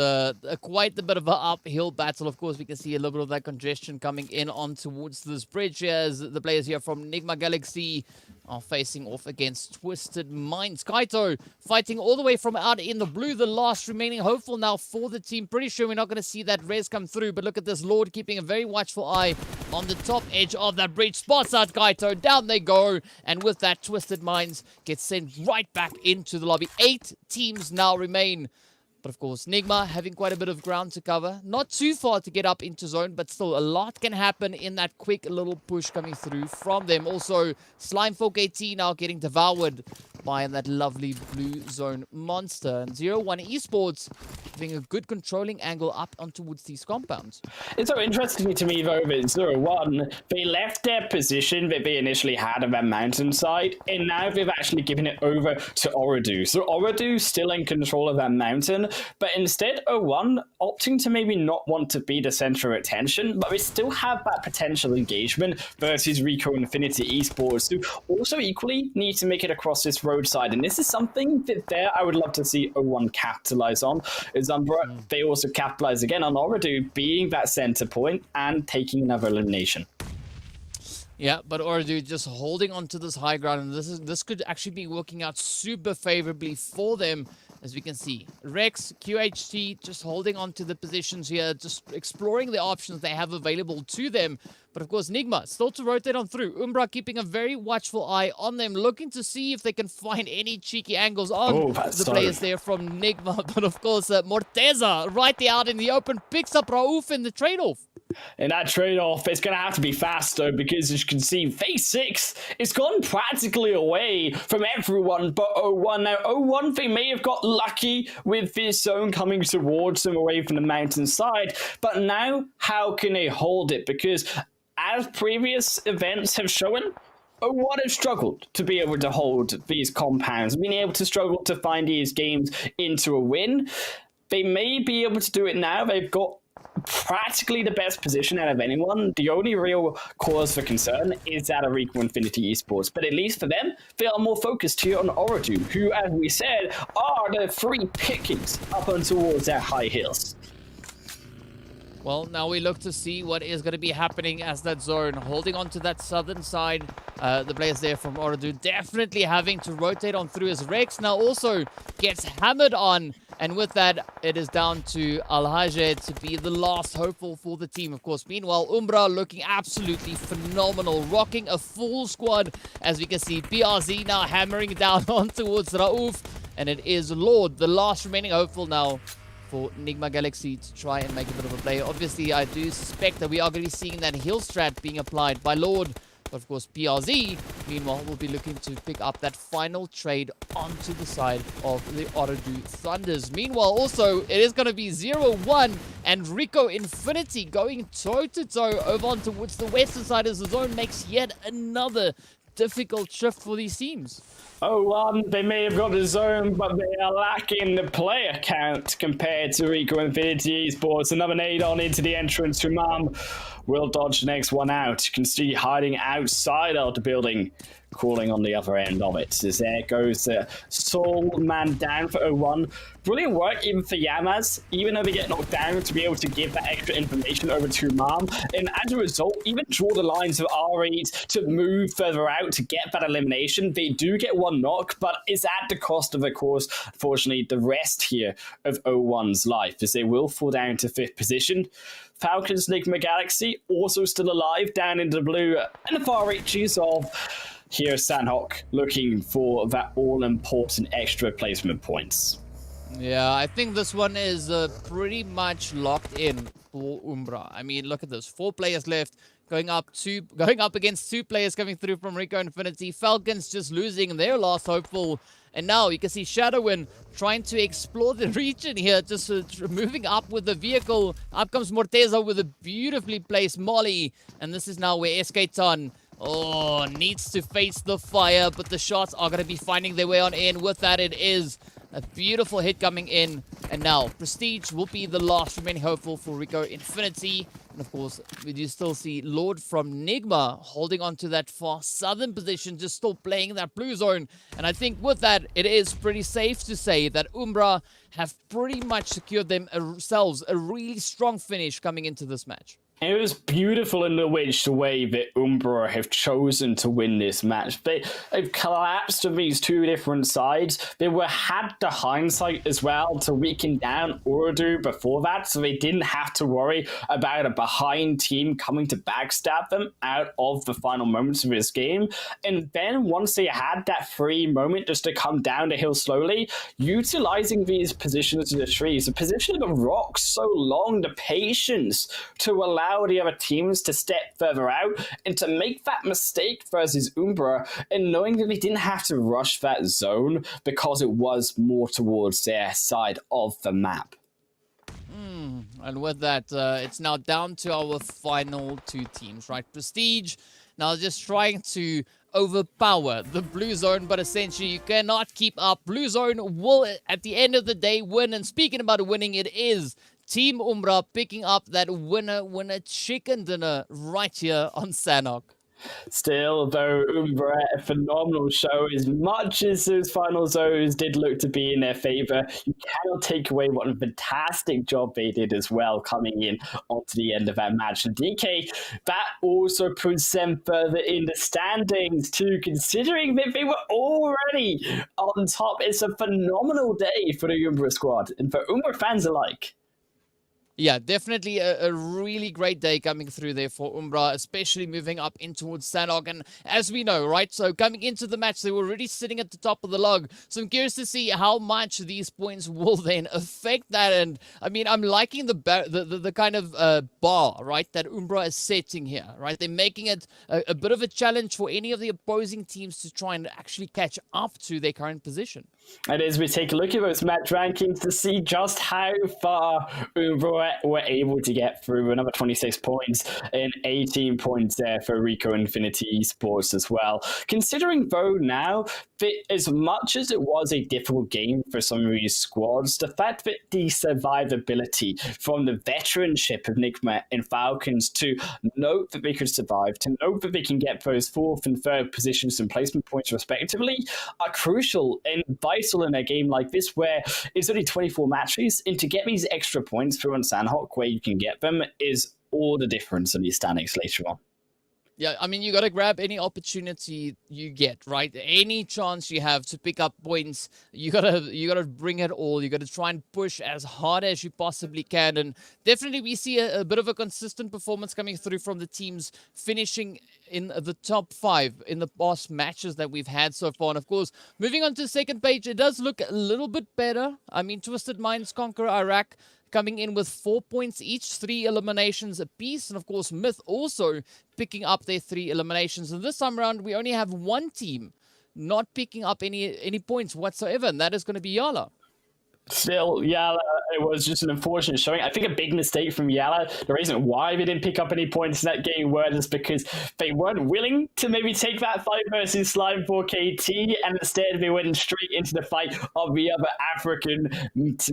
quite a bit of an uphill battle. Of course, we can see a little bit of that congestion coming in on towards this bridge as the players here from Nigma Galaxy are facing off against Twisted Minds. Kaito fighting all the way from out in the blue, the last remaining hopeful now for the team. Pretty sure we're not going to see that res come through, but look at this Lord keeping a very watchful eye on the top edge of that bridge. Spots out Kaito, down they go, and with that, Twisted Minds gets sent right back into the lobby. 8 teams now remain. But of course, Nigma having quite a bit of ground to cover. Not too far to get up into zone, but still a lot can happen in that quick little push coming through from them. Also, Slime 4KT now getting devoured by that lovely blue zone monster. And 0-1 Esports having a good controlling angle up on towards these compounds. It's so interesting to me, though, that 0-1, they left their position that they initially had on that mountainside, and now they've actually given it over to Ooredoo. So Ooredoo's still in control of that mountain, but instead 0-1 opting to maybe not want to be the center of attention, but we still have that potential engagement versus Rico Infinity Esports, who also equally need to make it across this roadside. And this is something that there I would love to see 0-1 capitalize on. Is Umbra, they also capitalize again on Ooredoo being that center point and taking another elimination. Yeah, but Ooredoo just holding on to this high ground, and this could actually be working out super favorably for them. As we can see, Rex, QHT just holding on to the positions here, just exploring the options they have available to them. But of course, Nigma still to rotate on through. Umbra keeping a very watchful eye on them, looking to see if they can find any cheeky angles on the players there from Nigma. But of course, Morteza right there out in the open picks up Rauf in the trade-off. And that trade-off is going to have to be fast, though, because as you can see, phase 6 is gone practically away from everyone but 0-1. Now, 0-1, they may have got lucky with this zone coming towards them away from the mountainside, but now, how can they hold it? Because as previous events have shown, 0-1 have struggled to be able to hold these compounds, being able to struggle to find these games into a win. They may be able to do it now. They've got practically the best position out of anyone. The only real cause for concern is that of Rico Infinity Esports, but at least for them, they are more focused here on Ooredoo, who, as we said, are the free pickings up and towards their high hills. Well, now we look to see what is going to be happening as that zone holding on to that southern side. The players there from Ooredoo definitely having to rotate on through as Rex now also gets hammered on. And with that, it is down to Alhaje to be the last hopeful for the team, of course. Meanwhile, Umbra looking absolutely phenomenal, rocking a full squad. As we can see, BRZ now hammering down on towards Rauf. And it is Lord, the last remaining hopeful now for Nigma Galaxy to try and make a bit of a play. Obviously, I do suspect that we are going to be seeing that heal strat being applied by Lord. But of course, PRZ, meanwhile, will be looking to pick up that final trade onto the side of the Ooredoo Thunders. Meanwhile, also, it is going to be 0-1 and Rico Infinity going toe-to-toe over on towards the western side as the zone makes yet another difficult shift for these teams. Oh, they may have got the zone, but they are lacking the player count compared to Rico Infinity Esports. Another nade on into the entrance to Mom. Will dodge the next one out. You can see hiding outside of the building, crawling on the other end of it. As there goes the sole man down for 0-1. Brilliant work even for Yamaz, even though they get knocked down, to be able to give that extra information over to Mom. And as a result, even draw the lines of R8 to move further out to get that elimination. They do get one knock, but it's at the cost of course, unfortunately, the rest here of 0-1's life, as they will fall down to 5th position. Falcons, Nigma Galaxy, also still alive down in the blue and the far reaches of here Sanhok, looking for that all-important extra placement points. Yeah, I think this one is pretty much locked in for Umbra. I mean, look at this. 4 players left. Going up against 2 players coming through from Rico Infinity. Falcons just losing their last hopeful. And now you can see Shadowin trying to explore the region here, just moving up with the vehicle. Up comes Morteza with a beautifully placed molly. And this is now where SK Ton needs to face the fire, but the shots are going to be finding their way on in. With that, it is a beautiful hit coming in. And now Prestige will be the last remaining hopeful for Rico Infinity. And of course, we do still see Lord from Nigma holding on to that far southern position, just still playing that blue zone. And I think with that, it is pretty safe to say that Umbra have pretty much secured themselves a really strong finish coming into this match. It was beautiful in the way that Umbra have chosen to win this match. They've collapsed on these 2 different sides. They had the hindsight as well to weaken down Ooredoo before that, so they didn't have to worry about a behind team coming to backstab them out of the final moments of this game. And then once they had that free moment just to come down the hill slowly, utilizing these positions of the trees, the position of the rocks so long, the patience to allow the other teams to step further out and to make that mistake versus Umbra, and knowing that they didn't have to rush that zone because it was more towards their side of the map. And with that, it's now down to our final 2 teams, right? Prestige now just trying to overpower the blue zone, but essentially you cannot keep up. Blue zone will, at the end of the day, win. And speaking about winning, it is Team Umbra picking up that winner chicken dinner right here on Sanhok. Still, though, Umbra, a phenomenal show. As much as those final zones did look to be in their favor, you cannot take away what a fantastic job they did as well, coming in onto the end of that match. And DK, that also puts them further in the standings too, considering that they were already on top. It's a phenomenal day for the Umbra squad and for Umbra fans alike. Yeah, definitely a really great day coming through there for Umbra, especially moving up in towards Sanhok. And as we know, right, so coming into the match, they were already sitting at the top of the log. So I'm curious to see how much these points will then affect that. And I mean, I'm liking the kind of bar, right, that Umbra is setting here, right? They're making it a bit of a challenge for any of the opposing teams to try and actually catch up to their current position. And as we take a look at those match rankings to see just how far Umbra were able to get through, another 26 points and 18 points there for Rico Infinity Esports as well. Considering though now that as much as it was a difficult game for some of these squads, the fact that the survivability from the veteranship of Nigma and Falcons to note that they could survive, to note that they can get those 4th and 3rd positions and placement points respectively, are crucial and vital in a game like this where it's only 24 matches, and to get these extra points through on Sanhok where you can get them is all the difference in these standings later on. Yeah, I mean, you got to grab any opportunity you get, right? Any chance you have to pick up points, you gotta bring it all. You got to try and push as hard as you possibly can. And definitely we see a bit of a consistent performance coming through from the teams finishing in the top 5 in the past matches that we've had so far. And of course, moving on to the second page, it does look a little bit better. I mean, Twisted Minds, CONQUEROR, Iraq, coming in with 4 points each, 3 eliminations apiece. And of course, Myth also picking up their 3 eliminations. And this time around, we only have one team not picking up any points whatsoever, and that is going to be YaLLa. Still, YaLLa, it was just an unfortunate showing. I think a big mistake from YaLLa. The reason why they didn't pick up any points in that game were just because they weren't willing to maybe take that fight versus Slime 4KT, and instead they went straight into the fight of the other African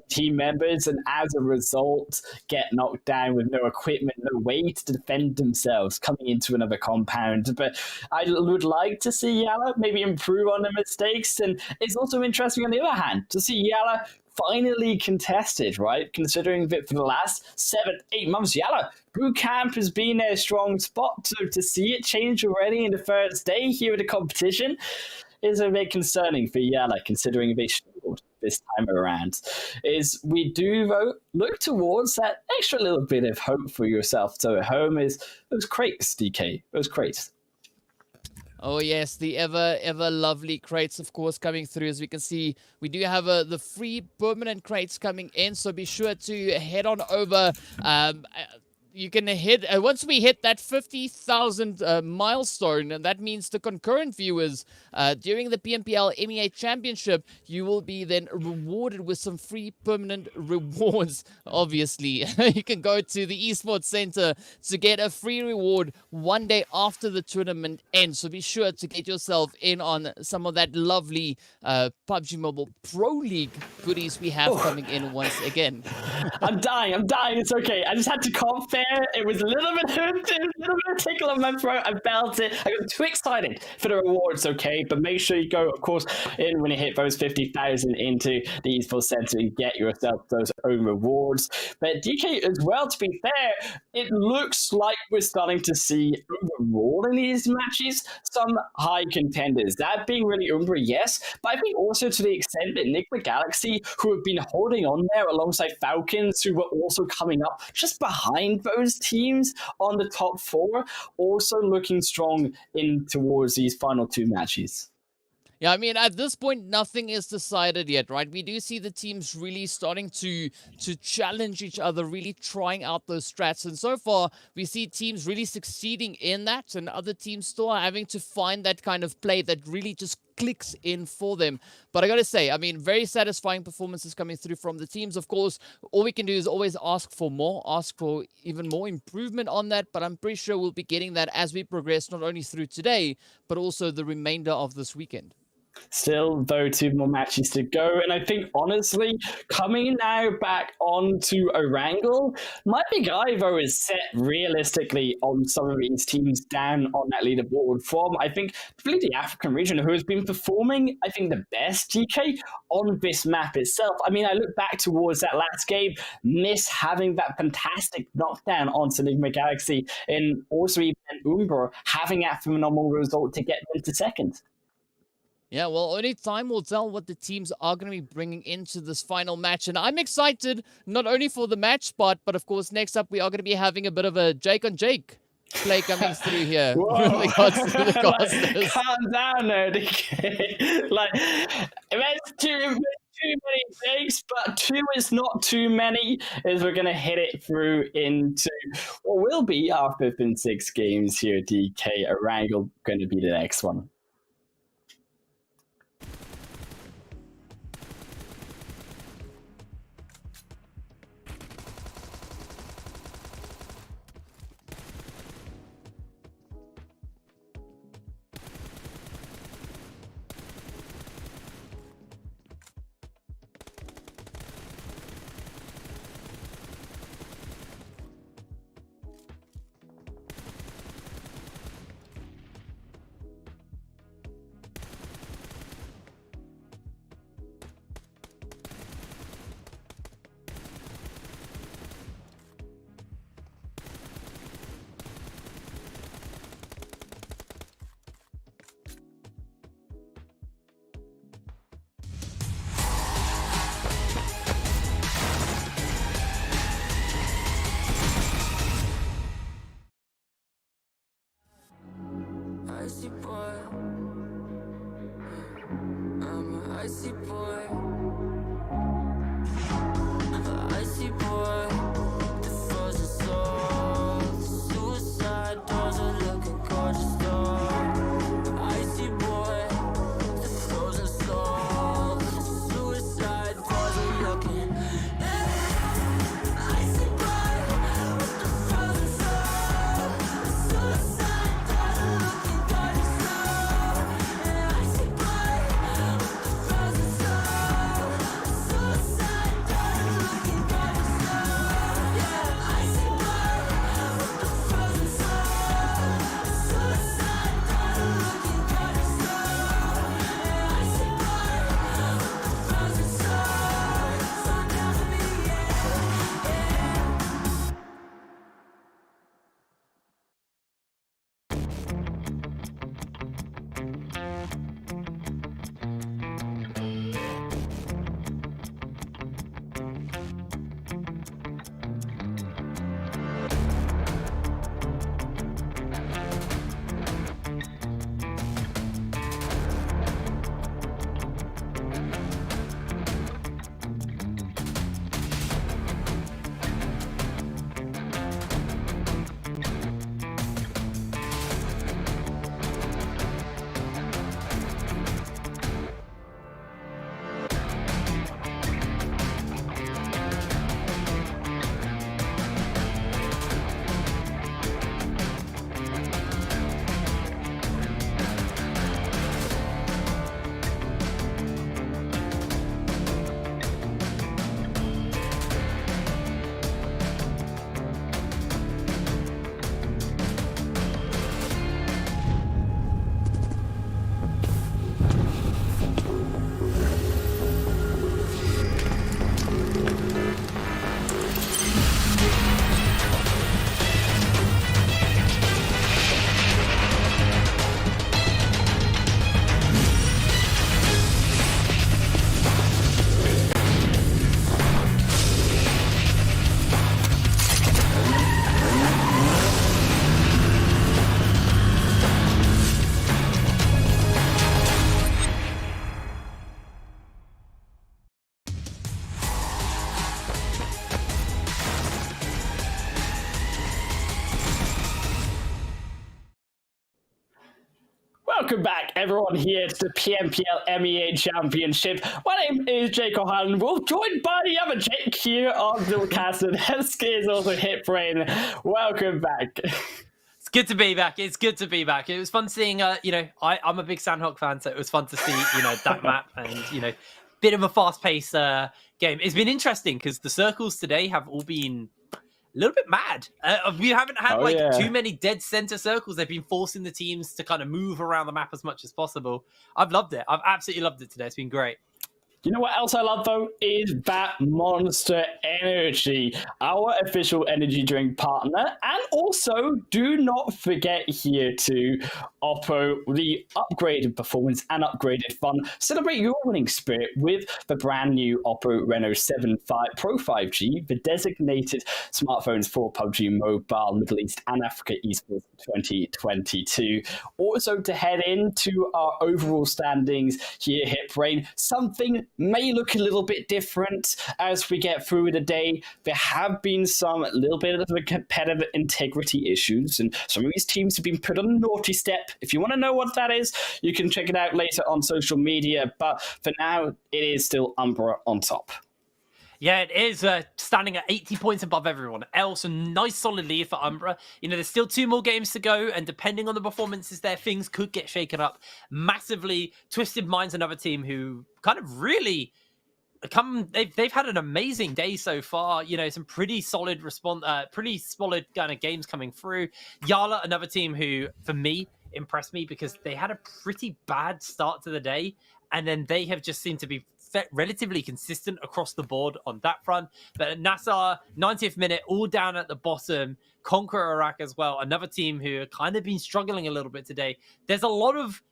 team members, and as a result, get knocked down with no equipment, no way to defend themselves coming into another compound. But I would like to see YaLLa maybe improve on the mistakes, and it's also interesting on the other hand to see YaLLa finally contested, right? Considering that for the last 7-8 months, YaLLa boot camp has been their strong spot. So to see it change already in the first day here at the competition is a bit concerning for YaLLa, considering they struggled this time around. Is we do though look towards that extra little bit of hope for yourself. So at home is those crates, DK, those crates. Oh yes, the ever lovely crates, of course, coming through. As we can see, we do have the free permanent crates coming in, so be sure to head on over. You can hit once we hit that 50,000 milestone, and that means the concurrent viewers during the PMPL MEA Championship, you will be then rewarded with some free permanent rewards. Obviously, you can go to the Esports Center to get a free reward one day after the tournament ends. So be sure to get yourself in on some of that lovely PUBG Mobile Pro League goodies we have coming in once again. I'm dying. It's okay. I just had to cough there. It was a little bit hurting, a little bit of tickle on my throat. I felt it. I got too excited for the rewards, okay? But make sure you go, of course, in when you hit those 50,000 into the Esports Center and get yourself those own rewards. But DK, as well, to be fair, it looks like we're starting to see overall in these matches some high contenders. That being really Umbra, yes, but I think also to the extent that Nigma Galaxy, who have been holding on there alongside Falcons, who were also coming up just behind those teams on the top four, also looking strong in towards these final two matches. Yeah, I mean, at this point, nothing is decided yet, right? We do see the teams really starting to challenge each other, really trying out those strats. And so far, we see teams really succeeding in that, and other teams still are having to find that kind of play that really just clicks in for them. But I gotta say, I mean, very satisfying performances coming through from the teams. Of course, all we can do is always ask for more, ask for even more improvement on that. But I'm pretty sure we'll be getting that as we progress, not only through today, but also the remainder of this weekend. Still, though, 2 more matches to go. And I think, honestly, coming now back on to Erangel, my big eye, though, is set realistically on some of these teams down on that leaderboard from, I think, really the African region, who has been performing, I think, the best, GK, on this map itself. I mean, I look back towards that last game, Miss having that fantastic knockdown onto Nigma Galaxy, and also even Umbra having that phenomenal result to get them to second. Yeah, well, only time will tell what the teams are going to be bringing into this final match. And I'm excited, not only for the match spot, but of course, next up, we are going to be having a bit of a Jake on Jake play coming through here. With regards to the casters. Calm down there, DK. Like, that's too many Jakes, but 2 is not too many, as we're going to hit it through into what will be our 5th and 6th games here, DK. Erangel going to be the next one. Icy boy, I'm an icy boy, icy boy, the frozen soul, suicide doors are looking gorgeous though. Icy boy, the frozen soul, suicide doors are looking Welcome back, everyone, here to the PMPL MEA Championship. My name is Jake O'Hanlon. We're joined by the other Jake here on the cast, and Hesky is also Hitbrain. Welcome back. It's good to be back. It's good to be back. It was fun seeing, I'm a big Sanhok fan, so it was fun to see, that map and, bit of a fast-paced game. It's been interesting because the circles today have all been a little bit mad. We haven't had too many dead center circles. They've been forcing the teams to kind of move around the map as much as possible. I've loved it. I've absolutely loved it today. It's been great. You know what else I love, though, is that Monster Energy, our official energy drink partner. And also, do not forget here to Oppo, the upgraded performance and upgraded fun. Celebrate your winning spirit with the brand new Oppo Reno 7 Pro 5G, the designated smartphones for PUBG Mobile, Middle East and Africa Esports 2022. Also, to head into our overall standings here, Hitbrain, something may look a little bit different as we get through the day. There have been some little bit of competitive integrity issues, and some of these teams have been put on a naughty step. If you want to know what that is, you can check it out later on social media, but for now, it is still Umbra on top. Yeah, it is standing at 80 points above everyone else. A nice solid lead for Umbra. There's still 2 more games to go, and depending on the performances there, things could get shaken up massively. Twisted Mind's another team who kind of really they've had an amazing day so far. Some pretty solid pretty solid kind of games coming through. YaLLa, another team who, for me, impressed me because they had a pretty bad start to the day, and then they have just seemed to be relatively consistent across the board on that front. But at NASR, 90th minute, all down at the bottom. CONQUEROR as well, another team who have kind of been struggling a little bit today. There's a lot of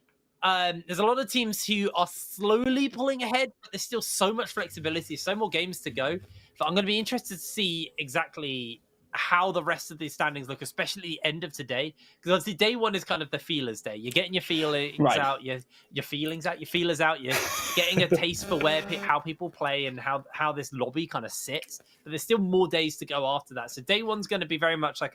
teams who are slowly pulling ahead, but there's still so much flexibility, so more games to go. But I'm going to be interested to see exactly how the rest of these standings look, especially the end of today, because obviously day one is kind of the feelers day. You're getting your feelings out, your feelings out, your feelers out. You're getting a taste for how people play and how this lobby kind of sits. But there's still more days to go after that. So day one's going to be very much like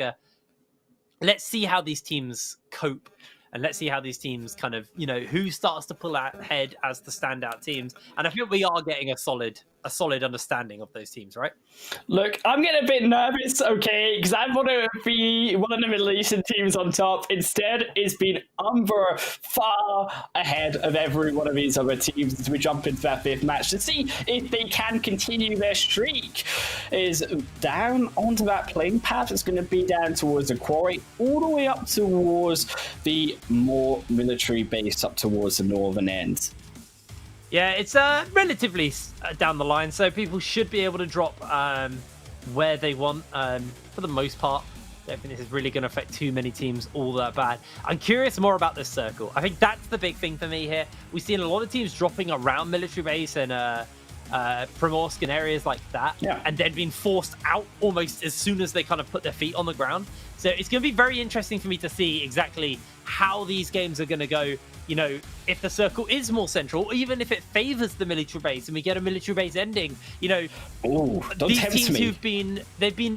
let's see how these teams cope. And let's see how these teams kind of, who starts to pull ahead as the standout teams. And I feel we are getting a solid understanding of those teams, right? Look, I'm getting a bit nervous, okay, because I want to be one of the Middle Eastern teams on top. Instead, it's been Umbra far ahead of every one of these other teams as we jump into that 5th match to see if they can continue their streak. Is down onto that playing path. It's going to be down towards the quarry, all the way up towards the more military base, up towards the northern end. Yeah, it's relatively down the line, so people should be able to drop where they want for the most part. I don't think this is really going to affect too many teams all that bad. I'm curious more about this circle. I think that's the big thing for me here. We've seen a lot of teams dropping around military base and Primorsk and areas like that, and then being forced out almost as soon as they kind of put their feet on the ground. So it's going to be very interesting for me to see exactly how these games are going to go. If the circle is more central, or even if it favors the military base and we get a military base ending, these teams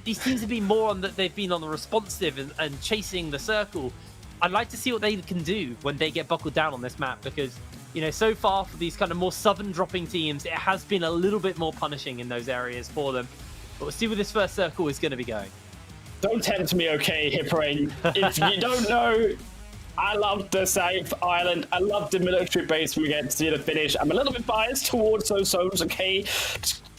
these teams have been more on that. They've been on the responsive and chasing the circle. I'd like to see what they can do when they get buckled down on this map, because so far for these kind of more southern dropping teams, it has been a little bit more punishing in those areas for them. But we'll see where this first circle is going to be going. Don't tempt me, okay, Hitbrain. If you don't know, I love the South Island. I love the military base we get to see the finish. I'm a little bit biased towards those zones, okay?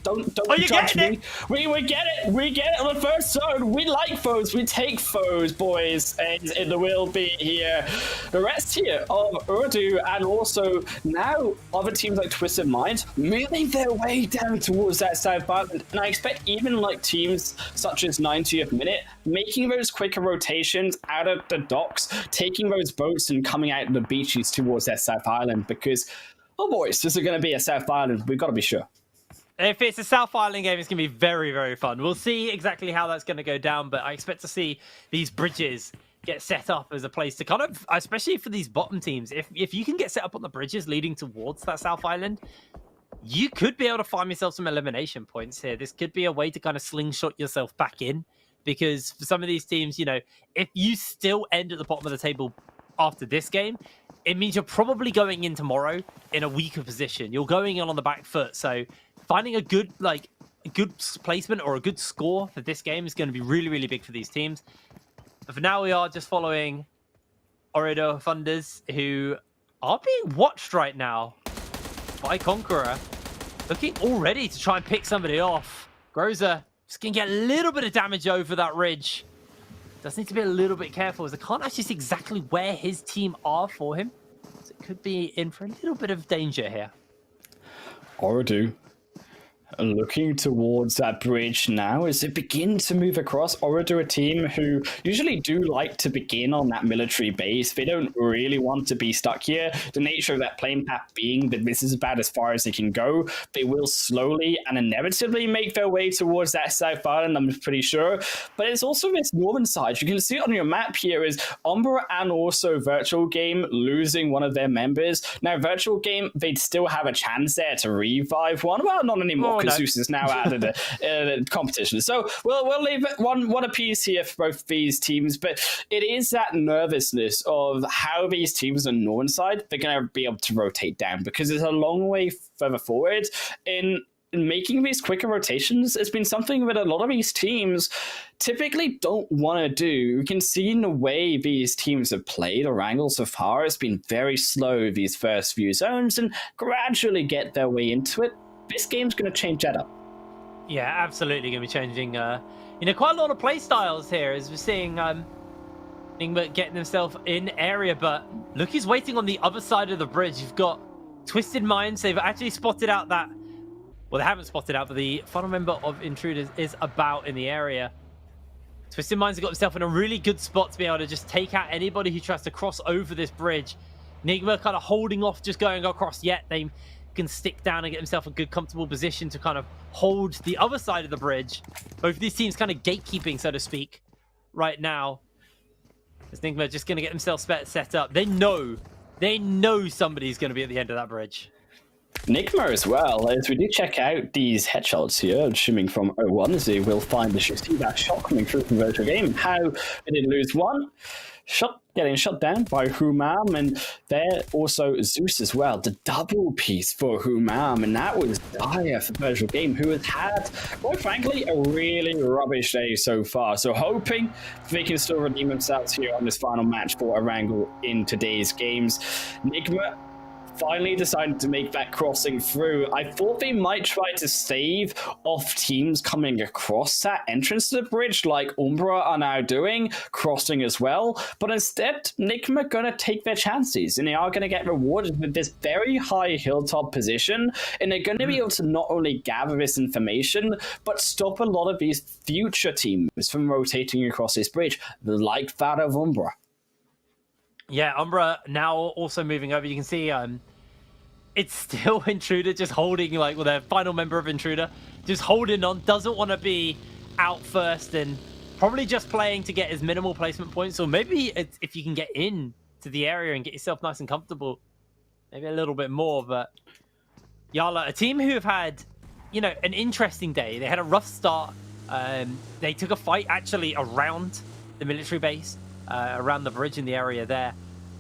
Don't judge me. We get it. We get it on the first zone. We like foes. We take foes, boys. And it will be here. The rest here of Ooredoo and also now other teams like Twisted Mind moving their way down towards that South Island. And I expect even like teams such as 90th Minute making those quicker rotations out of the docks, taking those boats and coming out of the beaches towards that South Island, because, oh boys, this is going to be a South Island. We've got to be sure. If it's a South Island game, it's going to be very, very fun. We'll see exactly how that's going to go down, but I expect to see these bridges get set up as a place to kind of, especially for these bottom teams, if you can get set up on the bridges leading towards that South Island, you could be able to find yourself some elimination points here. This could be a way to kind of slingshot yourself back in, because for some of these teams, if you still end at the bottom of the table after this game, it means you're probably going in tomorrow in a weaker position. You're going in on the back foot. So finding a good placement or a good score for this game is going to be really, really big for these teams. But for now, we are just following Ooredoo Thunders, who are being watched right now by CONQUEROR. Looking already to try and pick somebody off. Groza just going to get a little bit of damage over that ridge. Does need to be a little bit careful, as I can't actually see exactly where his team are for him. So it could be in for a little bit of danger here. Ooredoo looking towards that bridge now as it begins to move across. Ooredoo, a team who usually do like to begin on that military base. They don't really want to be stuck here. The nature of that playing path being that this is about as far as they can go. They will slowly and inevitably make their way towards that South Island, I'm pretty sure. But it's also this northern side. You can see it on your map here is Umbra and also Virtual Game losing one of their members. Now, Virtual Game, they'd still have a chance there to revive one. Well, not anymore. Zeus is now out of the competition. So we'll leave it one apiece here for both these teams, but it is that nervousness of how these teams on the northern side, they're going to be able to rotate down, because it's a long way further forward. In making these quicker rotations, it's been something that a lot of these teams typically don't want to do. You can see in the way these teams have played Erangel so far, it's been very slow these first few zones and gradually get their way into it. This game's going to change that up. Yeah, absolutely going to be changing. Quite a lot of play styles here, as we're seeing Nigma getting himself in area, but look, he's waiting on the other side of the bridge. You've got Twisted Minds. They've actually spotted out that, well, they haven't spotted out, but the final member of Intruders is about in the area. Twisted Minds have got himself in a really good spot to be able to just take out anybody who tries to cross over this bridge. Nigma kind of holding off, just going across yet. They can stick down and get himself a good comfortable position to kind of hold the other side of the bridge. Both of these teams kind of gatekeeping, so to speak, right now. As Nigma just going to get themselves set up. They know somebody's going to be at the end of that bridge. Nigma as well, as we do check out these headshots here, assuming from 0-1, as they will find the see that shot coming through from Virtual Game. How they did lose one. Getting shot down by Humam, and there also Zeus as well. The double piece for Humam, and that was dire for Virtual Game, who has had, quite frankly, a really rubbish day so far. So hoping they can still redeem themselves here on this final match for Erangel in today's games. Nigma finally decided to make that crossing through. I thought they might try to stave off teams coming across that entrance to the bridge, like Umbra are now doing, crossing as well. But instead, Nigma are going to take their chances, and they are going to get rewarded with this very high hilltop position, and they're going to be able to not only gather this information, but stop a lot of these future teams from rotating across this bridge, like that of Umbra. Yeah, Umbra now also moving over. You can see it's still Intruder just holding, like, well, their final member of Intruder just holding on, doesn't want to be out first, and probably just playing to get his minimal placement points. Or maybe if you can get in to the area and get yourself nice and comfortable, maybe a little bit more. But YaLLa, a team who have had, an interesting day. They had a rough start. They took a fight actually around the military base. Around the bridge in the area there,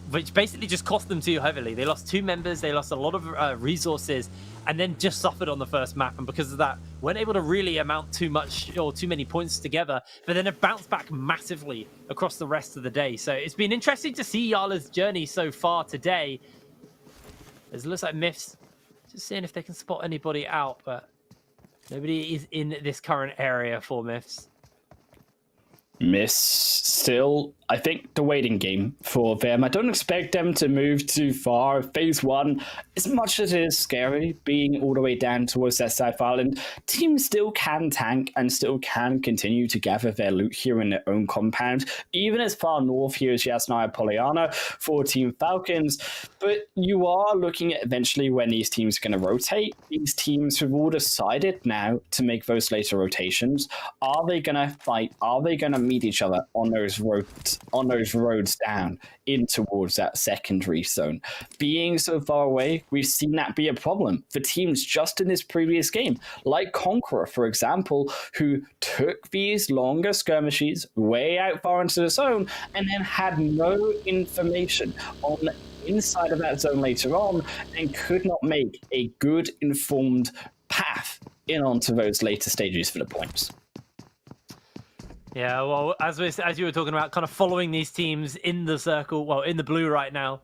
which basically just cost them too heavily. They lost 2 members, they lost a lot of resources, and then just suffered on the first map. And because of that, weren't able to really amount too much or too many points together, but then it bounced back massively across the rest of the day. So it's been interesting to see YaLLa's journey so far today. As it looks like Myths just seeing if they can spot anybody out, but nobody is in this current area for Myths. Miss still, I think, the waiting game for them. I don't expect them to move too far. Phase 1, as much as it is scary being all the way down towards that South Island, teams still can tank and still can continue to gather their loot here in their own compound, even as far north here as Yasnaya Polyana for Team Falcons. But you are looking at eventually when these teams are going to rotate. These teams have all decided now to make those later rotations. Are they going to fight? Are they going to meet each other on those routes on those roads down in towards that secondary zone. Being so far away, we've seen that be a problem for teams just in this previous game, like CONQUEROR, for example, who took these longer skirmishes way out far into the zone and then had no information on the inside of that zone later on and could not make a good informed path in onto those later stages for the points. Yeah, well, as you were talking about, kind of following these teams in the circle, well, in the blue right now.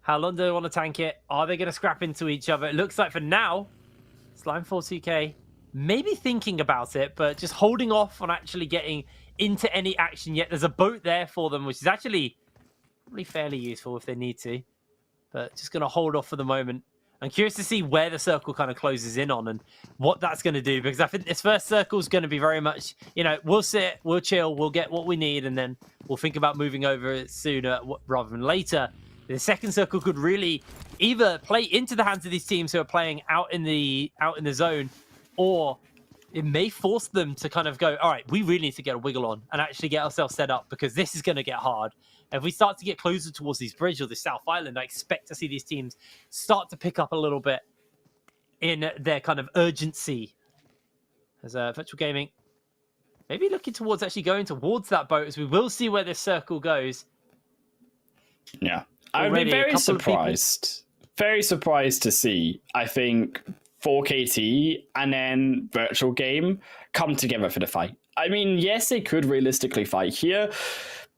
How long do they want to tank it? Are they going to scrap into each other? It looks like for now, Slime42k maybe thinking about it, but just holding off on actually getting into any action yet. There's a boat there for them, which is actually probably fairly useful if they need to. But just going to hold off for the moment. I'm curious to see where the circle kind of closes in on and what that's going to do, because I think this first circle is going to be very much, you know, we'll sit, we'll chill, we'll get what we need, and then we'll think about moving over sooner rather than later. The second circle could really either play into the hands of these teams who are playing out in the zone, or it may force them to kind of go, all right, we really need to get a wiggle on and actually get ourselves set up, because this is going to get hard. If we start to get closer towards these bridges or the South Island, I expect to see these teams start to pick up a little bit in their kind of urgency. As Virtual Gaming maybe looking towards actually going towards that boat, as we will see where this circle goes. Yeah, I would be very surprised. Very surprised to see, I think, 4KT and then Virtual Game come together for the fight. I mean, yes, they could realistically fight here,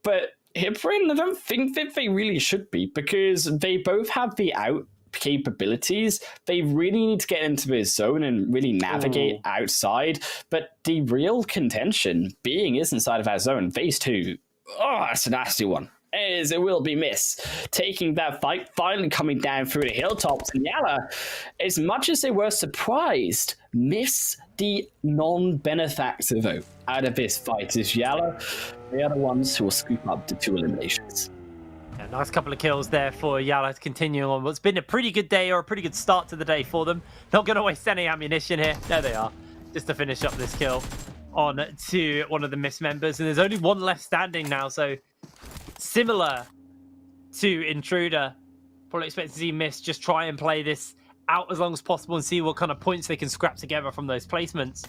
but Hiprin, I don't think that they really should be, because they both have the out capabilities. They really need to get into this zone and really navigate outside. But the real contention is inside of our zone. Phase 2, that's a nasty one. As it will be Miss taking that fight, finally coming down through the hilltops. And YaLLa, as much as they were surprised, Miss the non-benefactor though out of this fight is YaLLa. They are the ones who will scoop up the 2 eliminations. Yeah, nice couple of kills there for YaLLa, continuing on what's been a pretty good day, or a pretty good start to the day for them. Not going to waste any ammunition here. There they are, just to finish up this kill on to one of the Miss members. And there's only one left standing now, so similar to Intruder, probably expect to see Miss just try and play this out as long as possible and see what kind of points they can scrap together from those placements.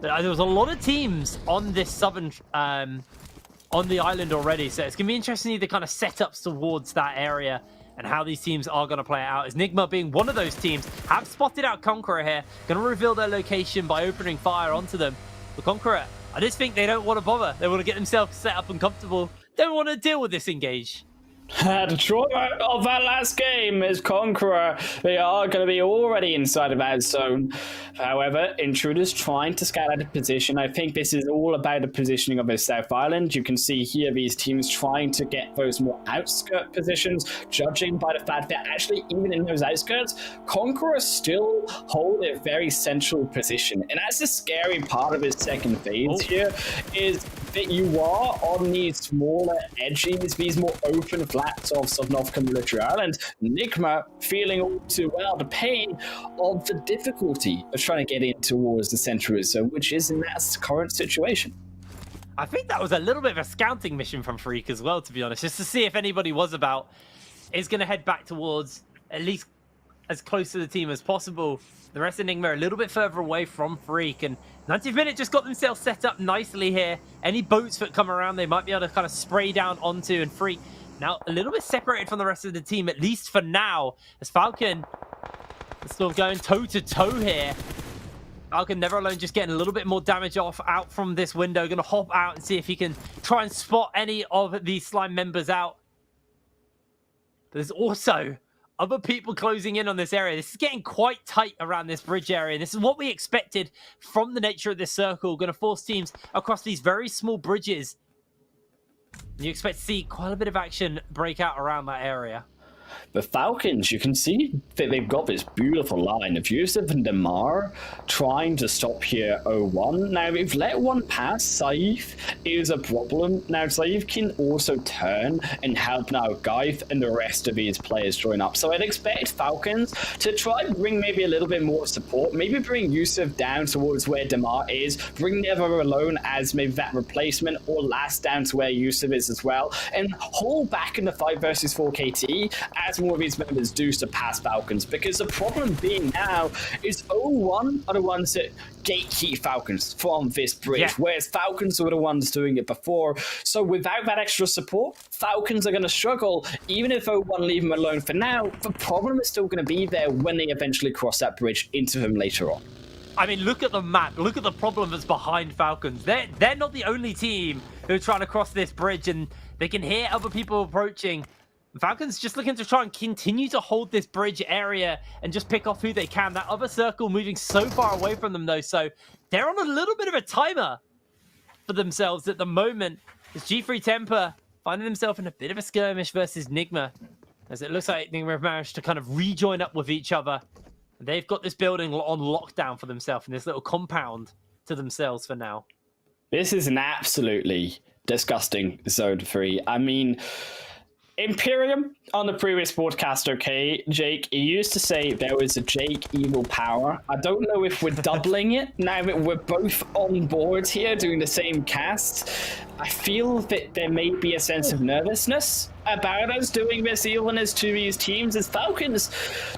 But there was a lot of teams on this southern on the island already, so it's gonna be interesting to see the kind of setups towards that area and how these teams are going to play it out. As Nigma, being one of those teams, have spotted out CONQUEROR here, going to reveal their location by opening fire onto them. The CONQUEROR, I just think they don't want to bother. They want to get themselves set up and comfortable. They don't want to deal with this engage. The trauma of that last game is CONQUEROR. They are going to be already inside of our zone. However, Intruders trying to scout out of position. I think this is all about the positioning of the South Island. You can see here these teams trying to get those more outskirt positions, judging by the fact that actually even in those outskirts, CONQUEROR still hold a very central position. And that's the scary part of his second phase here, is that you are on these smaller edges, these more open flats of North Military Island. Nigma feeling all too well the pain of the difficulty of trying to get in towards the central zone, which is in that current situation. I think that was a little bit of a scouting mission from Freak as well, to be honest, just to see if anybody was about. Is going to head back towards at least as close to the team as possible. The rest of Nigma are a little bit further away from Freak, and 90th minute just got themselves set up nicely here. Any boats that come around, they might be able to kind of spray down onto, and Freak now a little bit separated from the rest of the team, at least for now, as Falcon is still going toe-to-toe here. Falcon never alone, just getting a little bit more damage off out from this window. Going to hop out and see if he can try and spot any of these slime members out. But there's also other people closing in on this area. This is getting quite tight around this bridge area. This is what we expected from the nature of this circle. Going to force teams across these very small bridges. You expect to see quite a bit of action break out around that area. The Falcons, you can see that they've got this beautiful line of Yusuf and Damar trying to stop here 0-1. Now, they've let one pass. Saif is a problem. Now, Saif can also turn and help now Gaif and the rest of these players join up. So I'd expect Falcons to try and bring maybe a little bit more support. Maybe bring Yusuf down towards where Damar is. Bring Never Alone as maybe that replacement, or Last down to where Yusuf is as well. And hold back in the 5 versus 4 KT as more of these members do surpass Falcons, because the problem being now is 0-1 are the ones that gatekeep Falcons from this bridge, whereas Falcons were the ones doing it before. So without that extra support, Falcons are going to struggle. Even if 0-1 leave them alone for now, the problem is still going to be there when they eventually cross that bridge into them later on. I mean, look at the map. Look at the problem that's behind Falcons. They're not the only team who are trying to cross this bridge, and they can hear other people approaching. Falcons just looking to try and continue to hold this bridge area and just pick off who they can. That other circle moving so far away from them, though, so they're on a little bit of a timer for themselves at the moment. As G3 Temper finding himself in a bit of a skirmish versus Nigma, as it looks like Nigma have managed to kind of rejoin up with each other. They've got this building on lockdown for themselves and this little compound to themselves for now. This is an absolutely disgusting Zone 3. I mean, Imperium on the previous broadcast, okay, Jake, he used to say there was a Jake evil power. I don't know if we're doubling it now that we're both on board here doing the same cast. I feel that there may be a sense of nervousness about us doing this evilness to these teams as Falcons.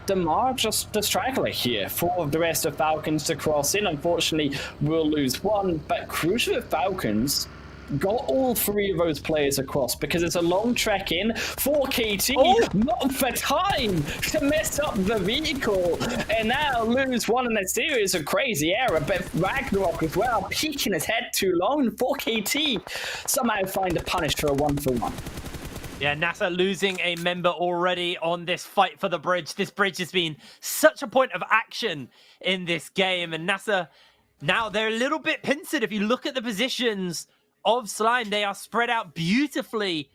Damar just the straggler here for the rest of Falcons to cross in. Unfortunately, we'll lose one, but crucial for Falcons got all 3 of those players across, because it's a long trek in for KT, not the time to mess up the vehicle, and now lose one in a series of crazy error. But Ragnarok as well, peeking his head too long for KT, somehow find a punish for a 1-for-1. Yeah, NASR losing a member already on this fight for the bridge. This bridge has been such a point of action in this game, and NASR, now they're a little bit pincered. If you look at the positions of Slime, they are spread out beautifully,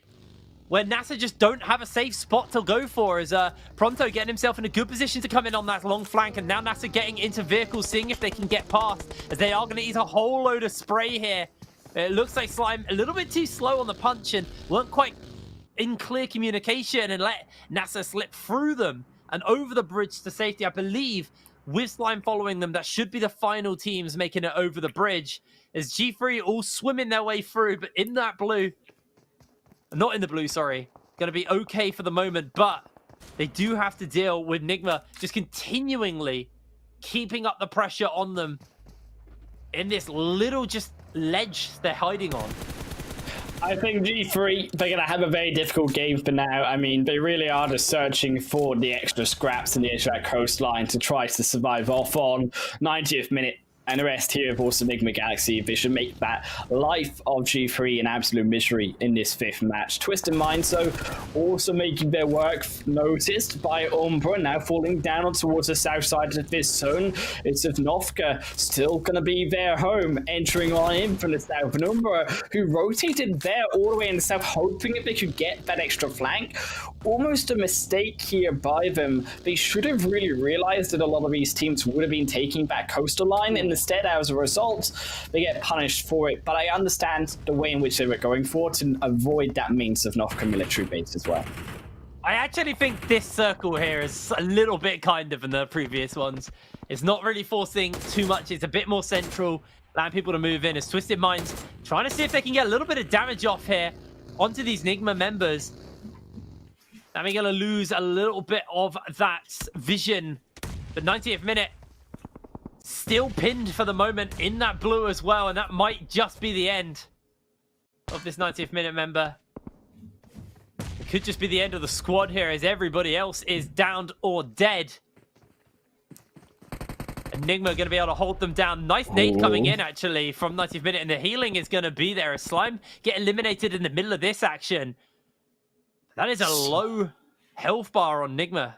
where NASR just don't have a safe spot to go for, as Pronto getting himself in a good position to come in on that long flank, and now NASR getting into vehicles, seeing if they can get past, as they are going to eat a whole load of spray here. It looks like Slime a little bit too slow on the punch and weren't quite in clear communication and let NASR slip through them and over the bridge to safety. I believe with Slime following them, that should be the final teams making it over the bridge, as G3 all swimming their way through, but in that blue, not in the blue, sorry, going to be okay for the moment, but they do have to deal with Nigma just continually keeping up the pressure on them in this little just ledge they're hiding on. I think G3, they're going to have a very difficult game for now. I mean, they really are just searching for the extra scraps in the Israel coastline to try to survive off on 90th minute. And the rest here, of course, the Nigma Galaxy, they should make that life of G3 an absolute misery in this 5th match. Twisted Minds, though, also making their work noticed by Umbra, now falling down towards the south side of this zone. It's Novka still going to be their home, entering on in from the south. And Umbra, who rotated there all the way in the south, hoping that they could get that extra flank. Almost a mistake here by them. They should have really realized that a lot of these teams would have been taking back coastal line, and instead, as a result, they get punished for it. But I understand the way in which they were going for to avoid that means of Novka military base as well. I actually think this circle here is a little bit kinder than the previous ones. It's not really forcing too much. It's a bit more central, allowing people to move in. As Twisted Minds trying to see if they can get a little bit of damage off here onto these Nigma members. Now we're going to lose a little bit of that vision. The 90th minute still pinned for the moment in that blue as well, and that might just be the end of this 90th minute member. It could just be the end of the squad here, as everybody else is downed or dead. Enigma going to be able to hold them down. Nice nade coming in, actually, from 90th minute, and the healing is going to be there as Slime get eliminated in the middle of this action. That is a low health bar on Nigma.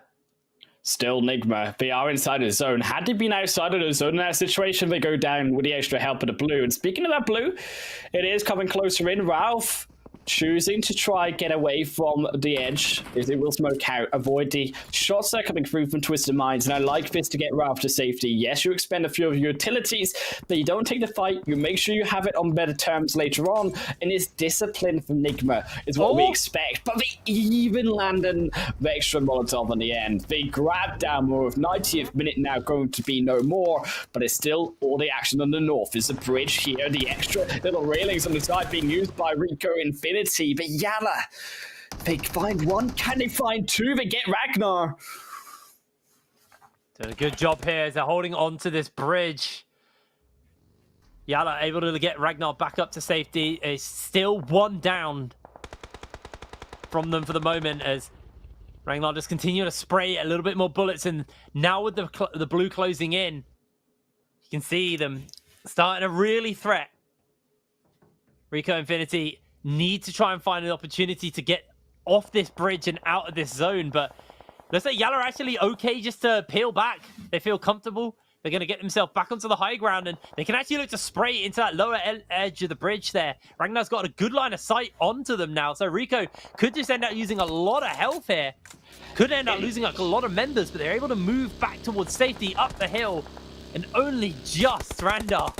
Still Nigma, they are inside the zone. Had they been outside of the zone in that situation, they go down with the extra help of the blue. And speaking of that blue, it is coming closer in. Ralph choosing to try get away from the edge is it will smoke out, avoid the shots that are coming through from Twisted Minds, and I like this to get Ralph to safety. Yes, you expend a few of your utilities, but you don't take the fight, you make sure you have it on better terms later on, and it's discipline from Nigma is what we expect, but they even land an extra Molotov on the end. They grab down more of 90th minute now going to be no more, but it's still all the action on the north. Is the bridge here, the extra little railings on the side being used by Rico Infinity, but YaLLa, they find one, can they find two? They get Ragnar. Doing a good job here as they're holding on to this bridge. YaLLa able to get Ragnar back up to safety. It's still one down from them for the moment as Ragnar just continue to spray a little bit more bullets, and now with the blue closing in, you can see them starting to really threat. Rico Infinity need to try and find an opportunity to get off this bridge and out of this zone, but looks like YaLLa are actually okay just to peel back. They feel comfortable. They're going to get themselves back onto the high ground, and they can actually look to spray into that lower edge of the bridge there. Ragnar's got a good line of sight onto them now, so Rico could just end up using a lot of health here. Could end up losing like a lot of members, but they're able to move back towards safety up the hill, and only just Randar.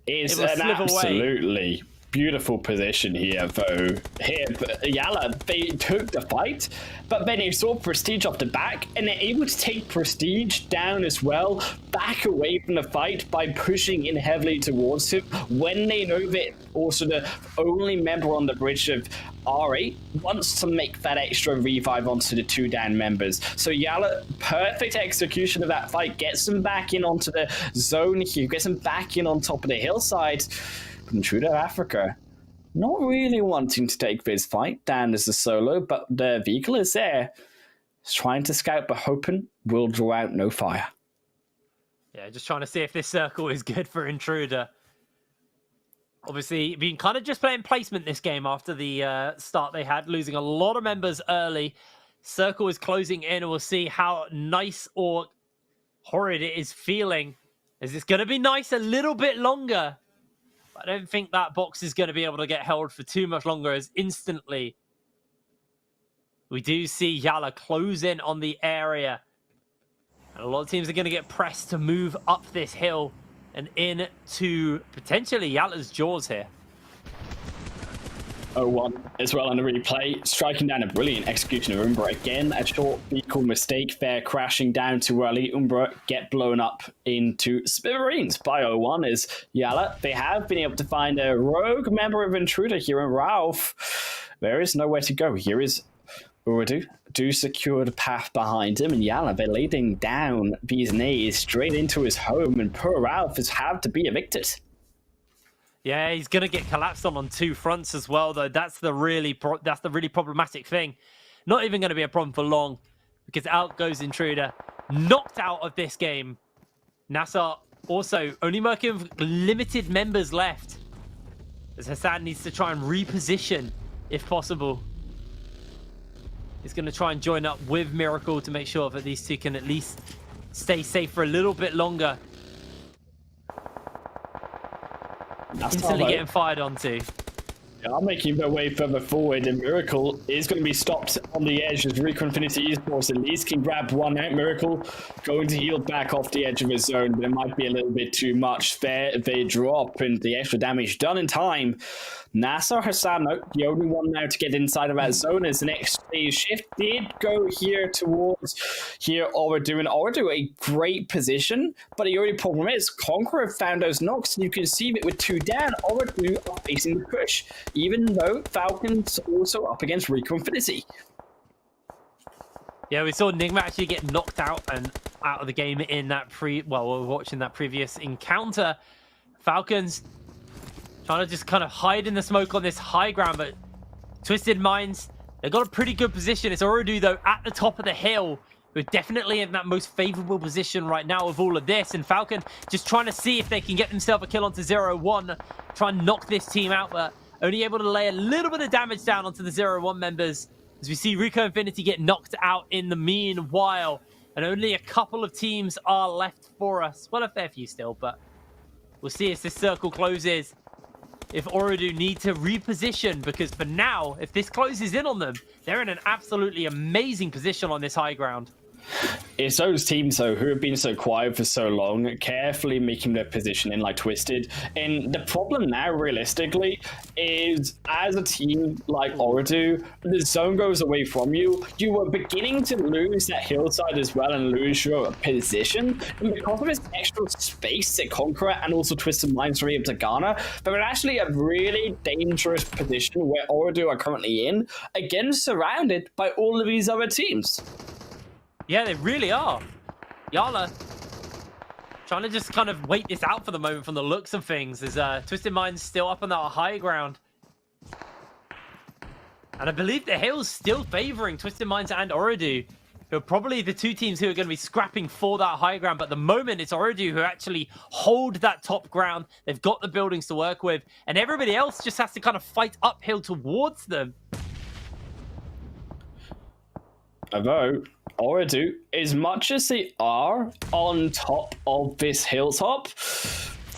It's an absolutely beautiful position here, though. Here, YaLLa, they took the fight, but then they saw Prestige off the back, and they're able to take Prestige down as well, back away from the fight by pushing in heavily towards him when they know that also the only member on the bridge of R8 wants to make that extra revive onto the two down members. So YaLLa, perfect execution of that fight, gets them back in onto the zone here, gets them back in on top of the hillside. Intruder Africa not really wanting to take this fight down as a solo, but the vehicle is there. It's trying to scout, but hoping will draw out no fire. Yeah, just trying to see if this circle is good for Intruder. Obviously, been kind of just playing placement this game after the start they had, losing a lot of members early. Circle is closing in, and we'll see how nice or horrid it is feeling. Is this going to be nice a little bit longer? I don't think that box is going to be able to get held for too much longer, as instantly we do see YaLLa close in on the area. And a lot of teams are going to get pressed to move up this hill and into potentially YaLLa's jaws here. 0-1 as well on the replay, striking down a brilliant execution of Umbra. Again, a short vehicle mistake there, crashing down too early. Umbra get blown up into smithereens by 0-1 as YaLLa. They have been able to find a rogue member of Intruder here in Ralph. There is nowhere to go. Here is Ooredoo. Do secure the path behind him, and YaLLa, they're leading down these nades straight into his home, and poor Ralph has had to be evicted. Yeah, he's going to get collapsed on two fronts as well, though. That's the really problematic thing. Not even going to be a problem for long, because out goes Intruder, knocked out of this game. NASR also only working with limited members left, as Hassan needs to try and reposition if possible. He's going to try and join up with Miracle to make sure that these two can at least stay safe for a little bit longer. Instantly getting fired onto. Yeah, I'm making their way further forward, and Miracle is going to be stopped on the edge as Rico Infinity Esports at least can grab one out. Miracle going to yield back off the edge of his zone, but it might be a little bit too much there. They drop, and the extra damage done in time. NASR Hassan, the only one now to get inside of that zone, as the next phase shift did go here towards here. Ooredoo a great position, but the only problem is CONQUEROR found those knocks, and you can see that with two down, Ooredoo are facing the push, even though Falcons also up against Rico Infinity. Yeah, we saw Nigma actually get knocked out and out of the game in that we were watching that previous encounter. Falcons trying to just kind of hide in the smoke on this high ground, but Twisted Minds, they've got a pretty good position. It's Ooredoo, though, at the top of the hill. We're definitely in that most favorable position right now of all of this, and Falcon just trying to see if they can get themselves a kill onto 0-1, try and knock this team out, but only able to lay a little bit of damage down onto the 0-1 members, as we see Rico Infinity get knocked out in the meanwhile, and only a couple of teams are left for us. Well, a fair few still, but we'll see as this circle closes. if Ooredoo need to reposition, because for now, if this closes in on them, they're in an absolutely amazing position on this high ground. It's those teams, though, who have been so quiet for so long, carefully making their positioning like Twisted. And the problem now, realistically, is as a team like Ooredoo, the zone goes away from you. You were beginning to lose that hillside as well and lose your position. And because of this extra space that Conqueror and also Twisted Minds were able to garner, they're actually a really dangerous position where Ooredoo are currently in, again surrounded by all of these other teams. Yeah, they really are. YaLLa trying to just kind of wait this out for the moment from the looks of things. As Twisted Minds still up on that high ground. And I believe the hill's still favoring Twisted Minds and Ooredoo, who are probably the two teams who are going to be scrapping for that high ground. But at the moment, it's Ooredoo who actually hold that top ground. They've got the buildings to work with. And everybody else just has to kind of fight uphill towards them. Although Ooredoo, as much as they are on top of this hilltop,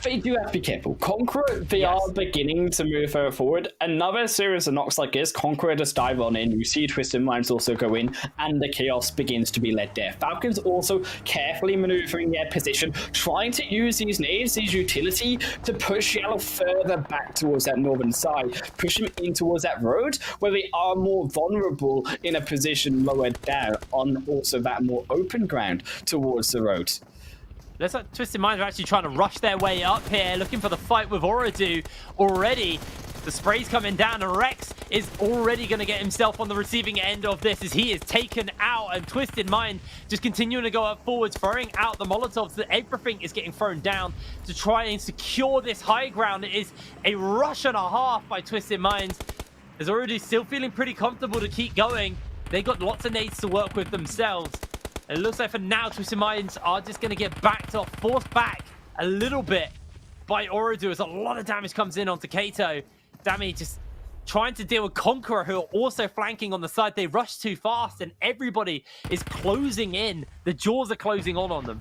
they do have to be careful. Conqueror, they are beginning to move further forward. Another series of knocks like this, Conqueror just dive on in. You see Twisted Minds also go in, and the chaos begins to be led there. Falcons also carefully maneuvering their position, trying to use these nades, these utility, to push YaLLa further back towards that northern side, push them in towards that road, where they are more vulnerable in a position lower down on also that more open ground towards the road. Looks like Twisted Minds are actually trying to rush their way up here, looking for the fight with Ooredoo already. The spray's coming down, and Rex is already going to get himself on the receiving end of this as he is taken out, and Twisted Mind just continuing to go up forwards, throwing out the Molotovs. Everything is getting thrown down to try and secure this high ground. It is a rush and a half by Twisted Minds. As Ooredoo still feeling pretty comfortable to keep going. They got lots of nades to work with themselves. It looks like for now, Twisted Minds are just going to get backed off, forced back a little bit by Ooredoo as a lot of damage comes in onto Kato. Dammy just trying to deal with Conqueror, who are also flanking on the side. They rush too fast, and everybody is closing in. The jaws are closing on them.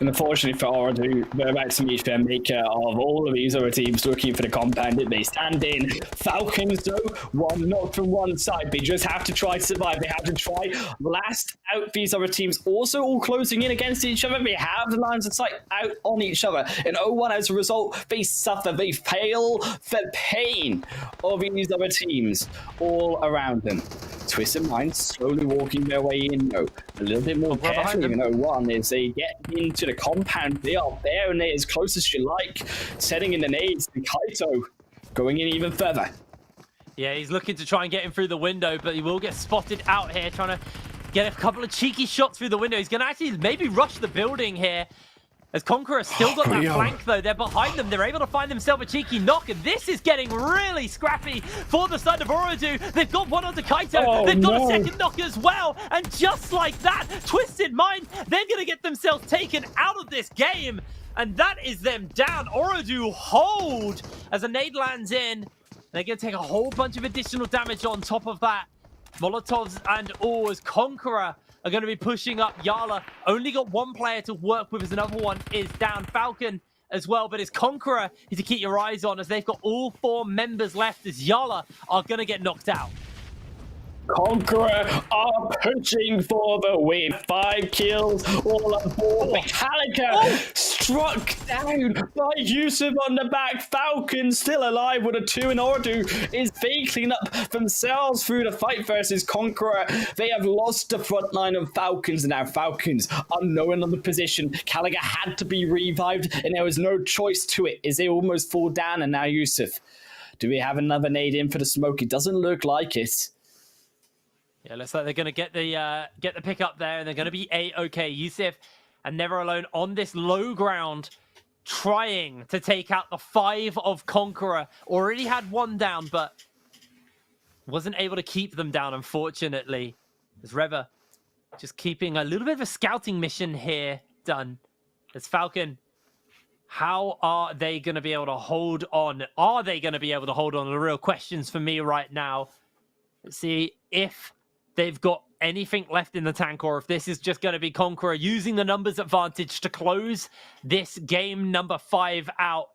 And unfortunately for Ooredoo, they're about to meet their maker of all of these other teams looking for the compound that they stand in. Falcons, though, one knock from one side. They just have to try to survive. They have to try blast out these other teams. Also all closing in against each other. They have the lines of sight out on each other. And 0-1 as a result, they suffer. They fail the pain of these other teams all around them. Twisted Minds slowly walking their way in, though. A little bit more carefully than 0-1 as they get into the compound. They are there and they're as close as you like. Setting in the nades, and Kaito going in even further. Yeah, he's looking to try and get him through the window, but he will get spotted out here, trying to get a couple of cheeky shots through the window. He's going to actually maybe rush the building here. As Conqueror still got that flank, though. They're behind them. They're able to find themselves a cheeky knock, and this is getting really scrappy for the side of Ooredoo. They've got one onto Kaito. They've got a second knock as well, and just like that, Twisted Mind, they're going to get themselves taken out of this game, and that is them down. Ooredoo hold as a nade lands in. They're going to take a whole bunch of additional damage on top of that. Molotovs and all as Conqueror are going to be pushing up. YaLLa only got one player to work with as another one is down. Falcon as well, but it's Conqueror to keep your eyes on as they've got all 4 members left as YaLLa are going to get knocked out. Conqueror are pushing for the win. 5 kills all aboard. Metallica struck down by Yusuf on the back. Falcon still alive with a 2, and Ooredoo is they clean up themselves through the fight versus Conqueror. They have lost the front line of Falcons, and now Falcons are knowing on the position. Gallagher had to be revived, and there was no choice to it as they almost fall down, and now Yusuf. Do we have another nade in for the smoke? It doesn't look like it. Yeah, looks like they're going to get the pick up there, and they're going to be A-okay. Yusuf and Never Alone on this low ground, trying to take out the 5 of Conqueror. Already had 1 down, but wasn't able to keep them down, unfortunately. As Reva just keeping a little bit of a scouting mission here done. As Falcon, how are they going to be able to hold on? Are they going to be able to hold on? The real questions for me right now. Let's see if they've got anything left in the tank, or if this is just going to be Conqueror using the numbers advantage to close this game number 5 out.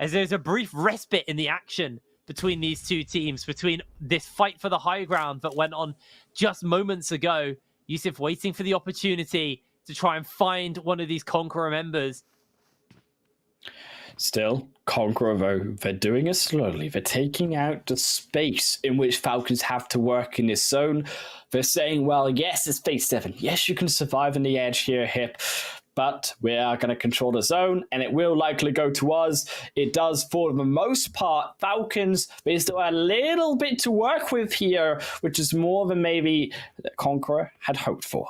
as there's a brief respite in the action between these two teams, between this fight for the high ground that went on just moments ago. Yusuf waiting for the opportunity to try and find one of these Conqueror members. Still, Conqueror, though, they're doing it slowly. They're taking out the space in which Falcons have to work in this zone. They're saying, well, yes, it's phase 7. Yes, you can survive on the edge here, Hip. But we are going to control the zone, and it will likely go to us. It does for the most part. Falcons, there's still a little bit to work with here, which is more than maybe Conqueror had hoped for.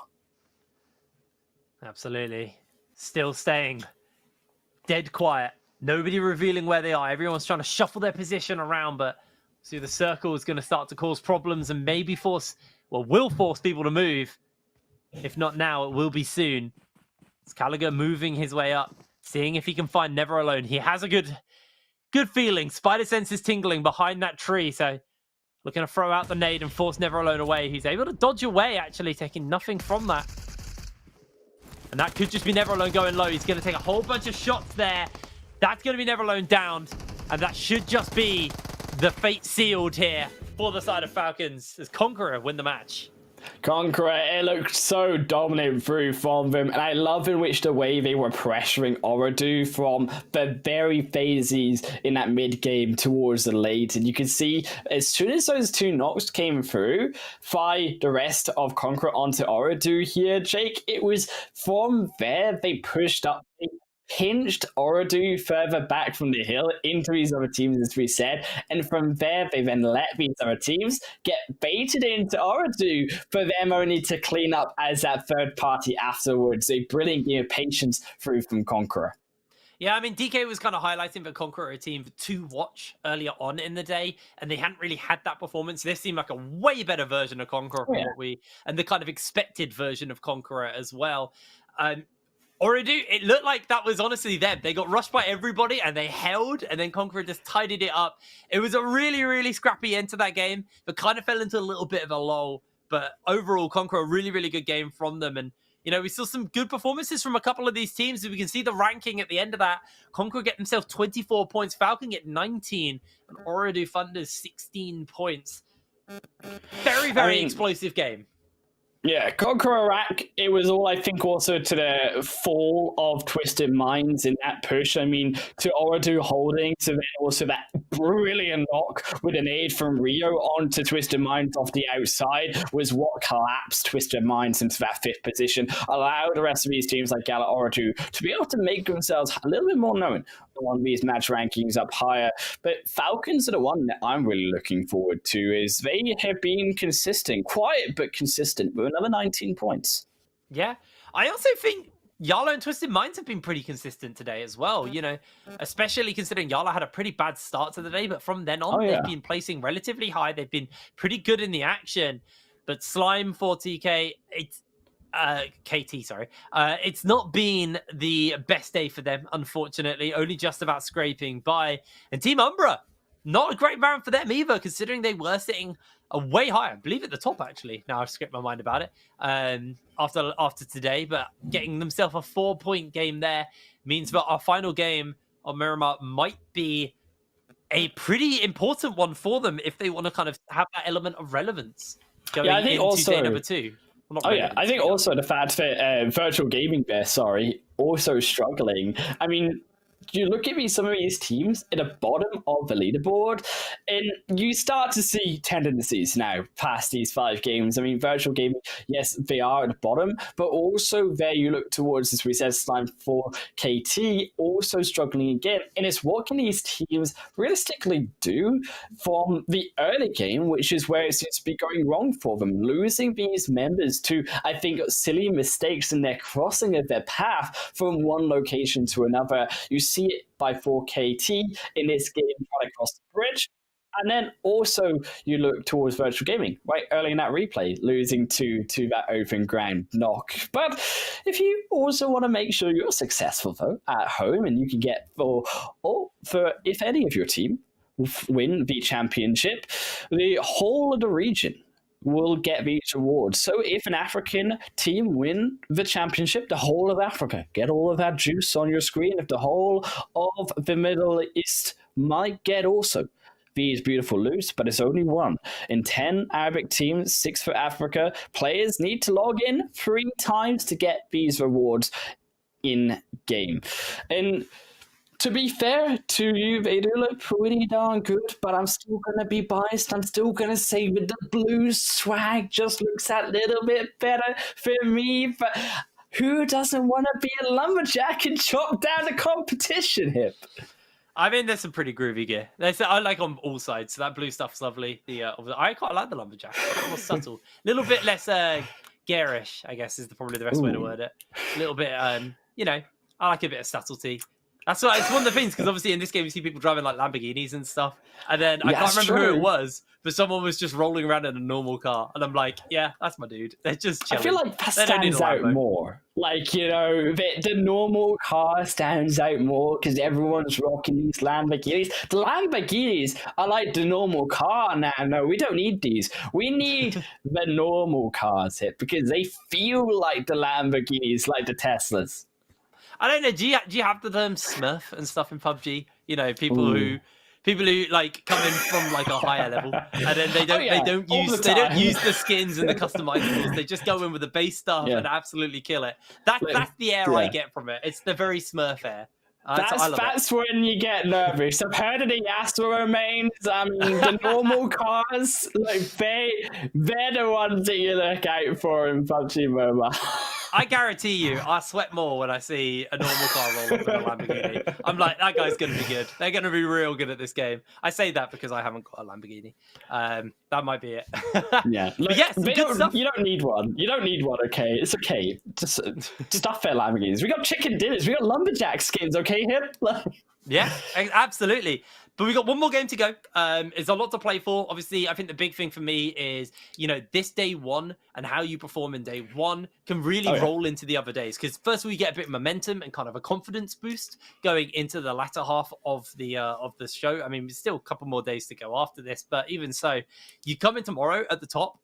Absolutely. Still staying dead quiet. Nobody revealing where they are. Everyone's trying to shuffle their position around, but see, the circle is going to start to cause problems and maybe will force people to move. If not now, it will be soon. It's Gallagher moving his way up, seeing if he can find Never Alone. He has a good feeling. Spider sense is tingling behind that tree, so looking to throw out the nade and force Never Alone away. He's able to dodge away, actually, taking nothing from that. And that could just be Never Alone going low. He's going to take a whole bunch of shots there. That's going to be Never Alone downed. And that should just be the fate sealed here for the side of Falcons as Conqueror win the match. Conqueror, it looked so dominant through from them, and I love in which the way they were pressuring Ooredoo from the very phases in that mid game towards the late, and you can see as soon as those 2 knocks came through by the rest of Conqueror onto Ooredoo here, Jake, it was from there they pushed up, they pinched Ooredoo further back from the hill into these other teams, as we said, and from there they then let these other teams get baited into Ooredoo for them only to clean up as that third party afterwards. A brilliant game of patience through from Conqueror. Yeah, I mean, DK was kind of highlighting the Conqueror team to watch earlier on in the day, and they hadn't really had that performance. This seemed like a way better version of Conqueror from and the kind of expected version of Conqueror as well. Ooredoo, it looked like that was honestly them. They got rushed by everybody and they held, and then Conqueror just tidied it up. It was a really, really scrappy end to that game, but kind of fell into a little bit of a lull. But overall, Conqueror, a really, really good game from them. And, you know, we saw some good performances from a couple of these teams. We can see the ranking at the end of that. Conqueror get themselves 24 points, Falcon get 19, and Ooredoo Thunders 16 points. Very, very explosive game. Yeah, Conqueror Rack, it was all, I think, also to the fall of Twisted Minds in that push. I mean, to Ooredoo holding, to then also that brilliant knock with an aid from Rio onto Twisted Minds off the outside was what collapsed Twisted Minds into that 5th position, allowed the rest of these teams like YaLLa Ooredoo to be able to make themselves a little bit more known on these match rankings up higher. But Falcons are the one that I'm really looking forward to, is they have been consistent, quiet but consistent, with another 19 points. Yeah, I also think YaLLa and Twisted Minds have been pretty consistent today as well, you know, especially considering YaLLa had a pretty bad start to the day, but from then on, they've been placing relatively high. They've been pretty good in the action. But Slime for TK, KT, sorry. It's not been the best day for them, unfortunately. Only just about scraping by. And Team Umbra, not a great round for them either, considering they were sitting way higher. I believe at the top, actually. Now I've skipped my mind about it after today. But getting themselves a 4-point game there means that our final game on Miramar might be a pretty important one for them if they want to kind of have that element of relevance going I think into also, day number 2. I think also the fact that Virtual Gaming there, also struggling. I mean, you look at some of these teams at the bottom of the leaderboard, and you start to see tendencies now past these 5 games. I mean, Virtual Gaming, yes, they are at the bottom, but also there you look towards, as we said, Slime for KT, also struggling again. And it's what can these teams realistically do from the early game, which is where it seems to be going wrong for them. Losing these members to, I think, silly mistakes in their crossing of their path from one location to another. You see it by 4KT in this game trying to cross the bridge. And then also you look towards Virtual Gaming, right early in that replay, losing to that open ground knock. But if you also want to make sure you're successful, though, at home, and you can get for if any of your team win the championship, the whole of the region will get these rewards. So if an African team win the championship, the whole of Africa get all of that juice on your screen. If the whole of the Middle East might get also these beautiful loops, but it's only one. In 10 Arabic teams, 6 for Africa, players need to log in 3 times to get these rewards in game. And to be fair to you, they do look pretty darn good, but I'm still going to be biased. I'm still going to say that the blue swag just looks that little bit better for me. But who doesn't want to be a lumberjack and chop down the competition, Hip? I mean, there's some pretty groovy gear. I like on all sides. So that blue stuff's lovely. I quite like the lumberjack. It's a bit more subtle. A little bit less garish, I guess, is probably the best way to word it. A little bit, you know, I like a bit of subtlety. That's why it's one of the things, because obviously in this game you see people driving like Lamborghinis and stuff, and then I can't remember who it was, but someone was just rolling around in a normal car, and I'm like, yeah, that's my dude. They're just chilling. I feel like that stands out more. Like, you know, the normal car stands out more because everyone's rocking these Lamborghinis. The Lamborghinis are like the normal car now. No, we don't need these. We need the normal cars here because they feel like the Lamborghinis, like the Teslas. I don't know. Do you have the term Smurf and stuff in PUBG? You know, people who like come in from like a higher level, and then they don't use the skins and the customizables. They just go in with the base stuff and absolutely kill it. That's the air I get from it. It's the very Smurf air. That's when you get nervous. I've heard of the YaLLa remains. The normal cars, like they're the ones that you look out for in PUBG Mobile. I guarantee you, I sweat more when I see a normal car roll up in a Lamborghini. I'm like, that guy's going to be good. They're going to be real good at this game. I say that because I haven't got a Lamborghini. That might be it. Yeah. But yes, you don't need one. You don't need one, okay? It's okay. Just stuff their Lamborghinis. We got chicken dinners. We got lumberjack skins, okay, Hip? Yeah, absolutely. But we got one more game to go. There's a lot to play for. Obviously, I think the big thing for me is, you know, this day one and how you perform in day one can really roll into the other days. Because first we get a bit of momentum and kind of a confidence boost going into the latter half of the show. I mean, there's still a couple more days to go after this, but even so, you come in tomorrow at the top,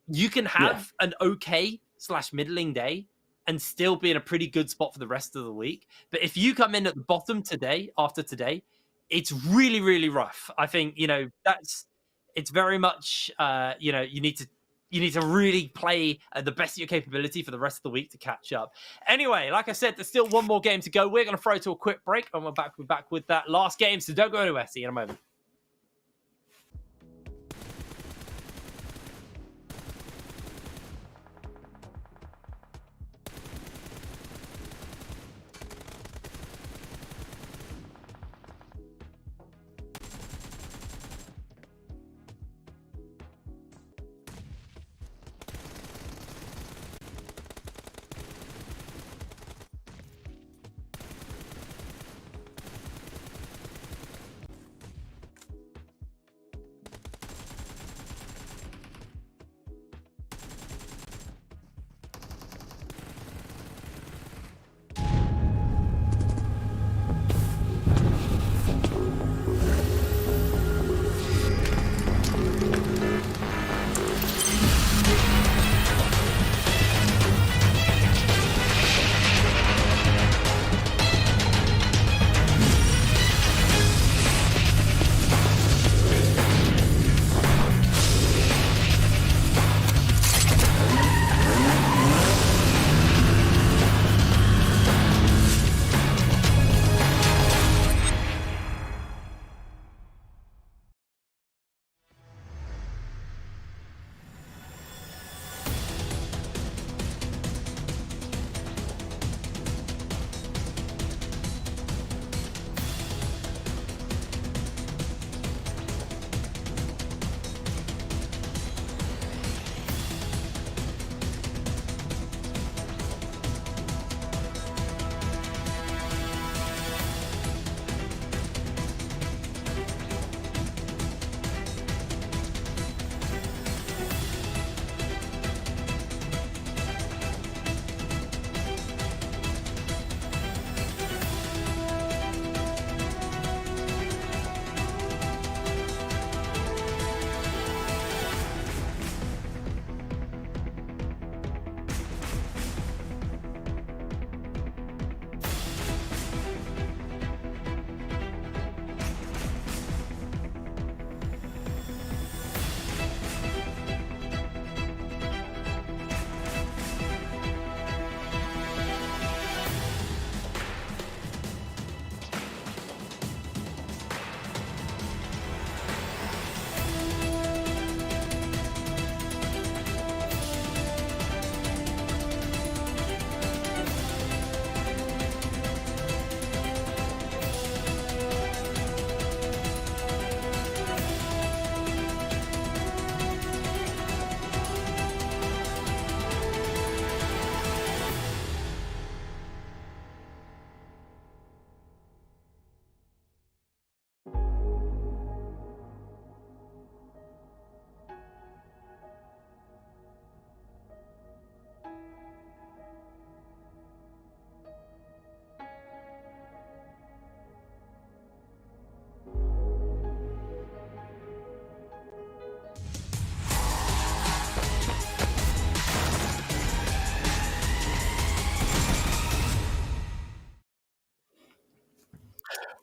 you can have an okay/middling day and still be in a pretty good spot for the rest of the week. But if you come in at the bottom today, after today, it's really, really rough. I think, you know, it's very much, you know, you need to really play at the best of your capability for the rest of the week to catch up. Anyway, like I said, there's still one more game to go. We're going to throw to a quick break, and we're back with that last game. So don't go anywhere. See you in a moment.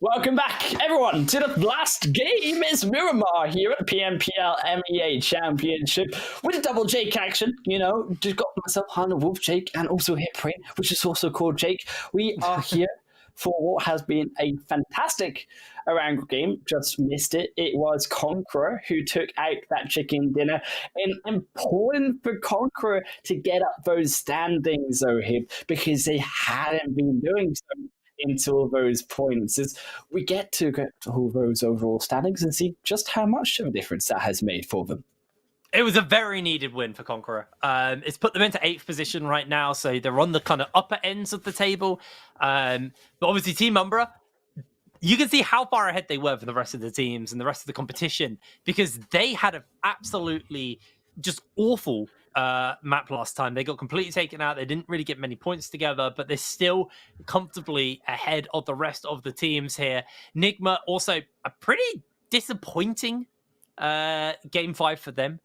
Welcome back, everyone, to the last game. It's Miramar here at the PMPL MEA Championship with a double Jake action. You know, just got myself on a Wolf Jake and also Hit Brain, which is also called Jake. We are here for what has been a fantastic Erangel game. Just missed it. It was CONQUEROR who took out that chicken dinner. And important for CONQUEROR to get up those standings, though, here, because they hadn't been doing so until those points. As we get to all those overall standings and see just how much of a difference that has made for them. It was a very needed win for CONQUEROR. It's put them into 8th position right now, so they're on the kind of upper ends of the table. But obviously Team Umbra, you can see how far ahead they were for the rest of the teams and the rest of the competition, because they had an absolutely just awful map last time. They got completely taken out. They didn't really get many points together, but they're still comfortably ahead of the rest of the teams here. Nigma, also a pretty disappointing game 5 for them.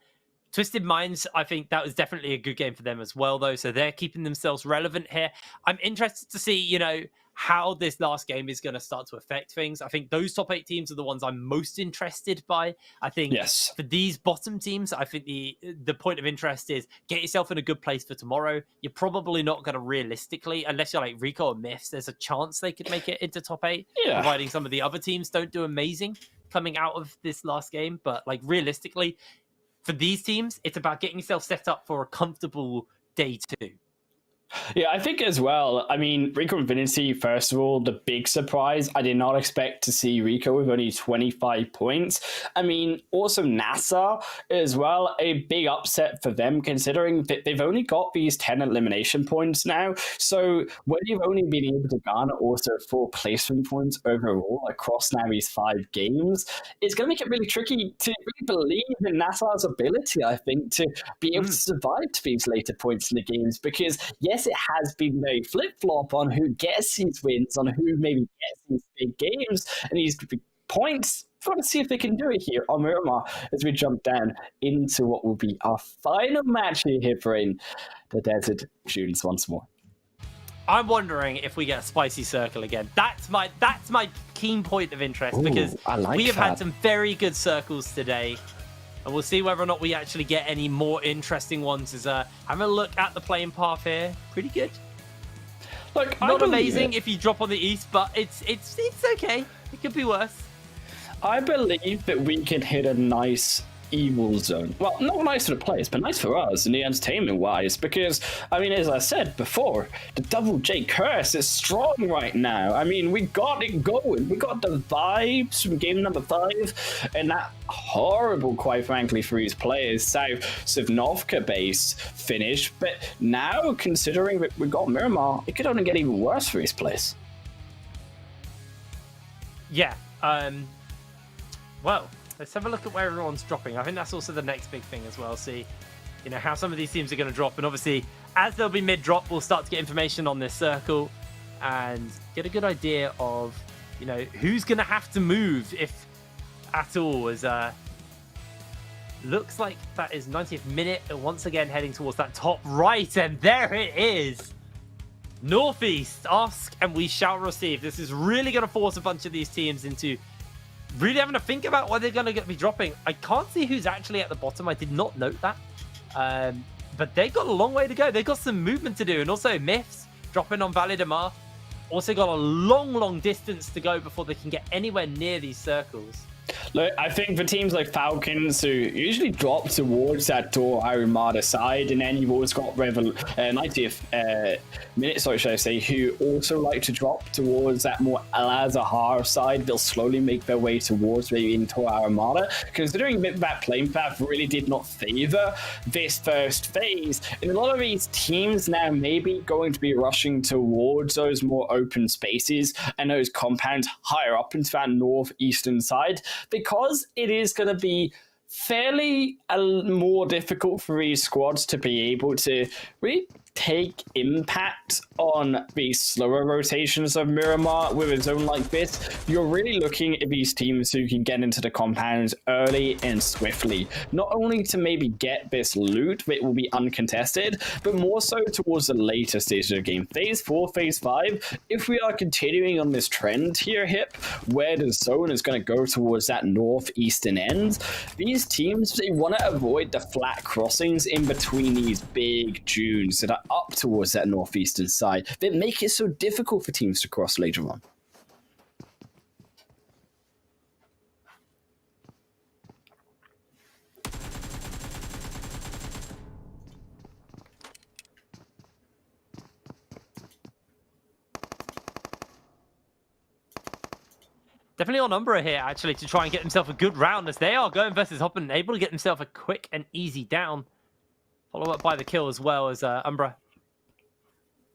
Twisted Minds, I think that was definitely a good game for them as well, though. So they're keeping themselves relevant here. I'm interested to see, you know, how this last game is going to start to affect things. I think those top 8 teams are the ones I'm most interested by. I think for these bottom teams, I think the point of interest is get yourself in a good place for tomorrow. You're probably not going to realistically, unless you're like Rico or Myths, there's a chance they could make it into top 8, providing some of the other teams don't do amazing coming out of this last game. But like realistically, for these teams, it's about getting yourself set up for a comfortable day 2. Yeah, I think as well, I mean, Rico Infinity, first of all, the big surprise. I did not expect to see Rico with only 25 points. I mean, also NASR as well, a big upset for them, considering that they've only got these 10 elimination points now. So when you've only been able to garner also 4 placement points overall across now these 5 games, it's going to make it really tricky to really believe in NASR's ability, I think, to be able to survive to these later points in the games. Because, yes, it has been very flip-flop on who gets these wins, on who maybe gets these big games and these big points. We've got to see if they can do it here on Miramar as we jump down into what will be our final match here for in the Desert Dunes once more. I'm wondering if we get a spicy circle again. That's my keen point of interest, because we have had some very good circles today. And we'll see whether or not we actually get any more interesting ones. Is having a look at the playing path here. Pretty good. Look, not amazing if you drop on the east, but it's okay. It could be worse. I believe that we can hit a nice evil zone. Well, not nice for the players, but nice for us in the entertainment wise, because I mean, as I said before, the double J curse is strong right now. I mean, we got it going. We got the vibes from game number 5 and that horrible, quite frankly, for these players, South Sivnovka base finish. But now, considering that we got Miramar, it could only get even worse for these players. Yeah. Well, let's have a look at where everyone's dropping. I think that's also the next big thing as well. See, you know, how some of these teams are going to drop. And obviously, as they'll be mid-drop, we'll start to get information on this circle and get a good idea of, you know, who's going to have to move, if at all. As looks like that is 90th minute. And once again, heading towards that top right. And there it is. Northeast, ask and we shall receive. This is really going to force a bunch of these teams into really having to think about what they're going to be dropping. I can't see who's actually at the bottom. I did not note that. But they've got a long way to go. They've got some movement to do. And also Myths dropping on Validemar. Also got a long distance to go before they can get anywhere near these circles. Look, I think for teams like Falcons, who usually drop towards that Tor Armada side, and then you've always got 90th minute, should I say, who also like to drop towards that more Al-Azhar side. They'll slowly make their way towards maybe in Tor Armada, considering that playing path really did not favor this first phase. And a lot of these teams now may be going to be rushing towards those more open spaces and those compounds higher up into that northeastern side, because it is going to be fairly more difficult for these squads to be able to really take impact on the slower rotations of Miramar with a zone like this, you're really looking at these teams who can get into the compounds early and swiftly. Not only to maybe get this loot that will be uncontested, but more so towards the later stage of the game. Phase 4, Phase 5, if we are continuing on this trend here, Hip, where the zone is going to go towards that northeastern end, these teams, they want to avoid the flat crossings in between these big dunes that are up towards that northeastern side that make it so difficult for teams to cross later on. Definitely on Umbra here, actually, to try and get himself a good round as they are going versus Hop and able to get himself a quick and easy down. Follow up by the kill as well as Umbra.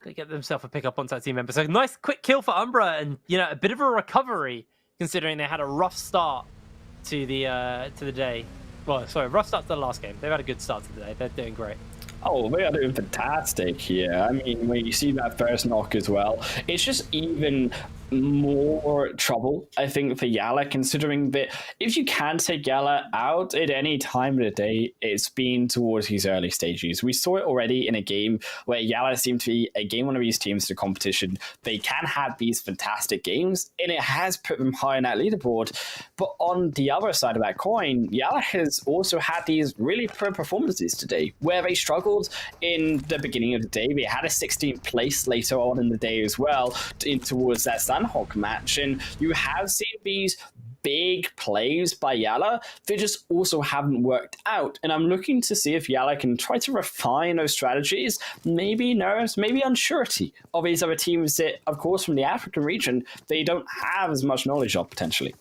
They get themselves a pick up onto that team member. So nice quick kill for Umbra and, you know, a bit of a recovery considering they had a rough start to the day. Well, sorry, rough start to the last game. They've had a good start to the day. They're doing great. Oh, they are doing fantastic here. I mean, when you see that first knock as well, it's just even more trouble, I think, for YaLLa, considering that if you can take YaLLa out at any time of the day, it's been towards his early stages. We saw it already in a game where YaLLa seemed to be a game one of these teams to competition. They can have these fantastic games, and it has put them high in that leaderboard. But on the other side of that coin, YaLLa has also had these really poor performances today, where they struggled in the beginning of the day. They had a 16th place later on in the day as well, towards that Sanhok match, and you have seen these big plays by YaLLa that just also haven't worked out. And I'm looking to see if YaLLa can try to refine those strategies, maybe nerves, maybe unsurety of these other teams that, of course, from the African region, they don't have as much knowledge of potentially.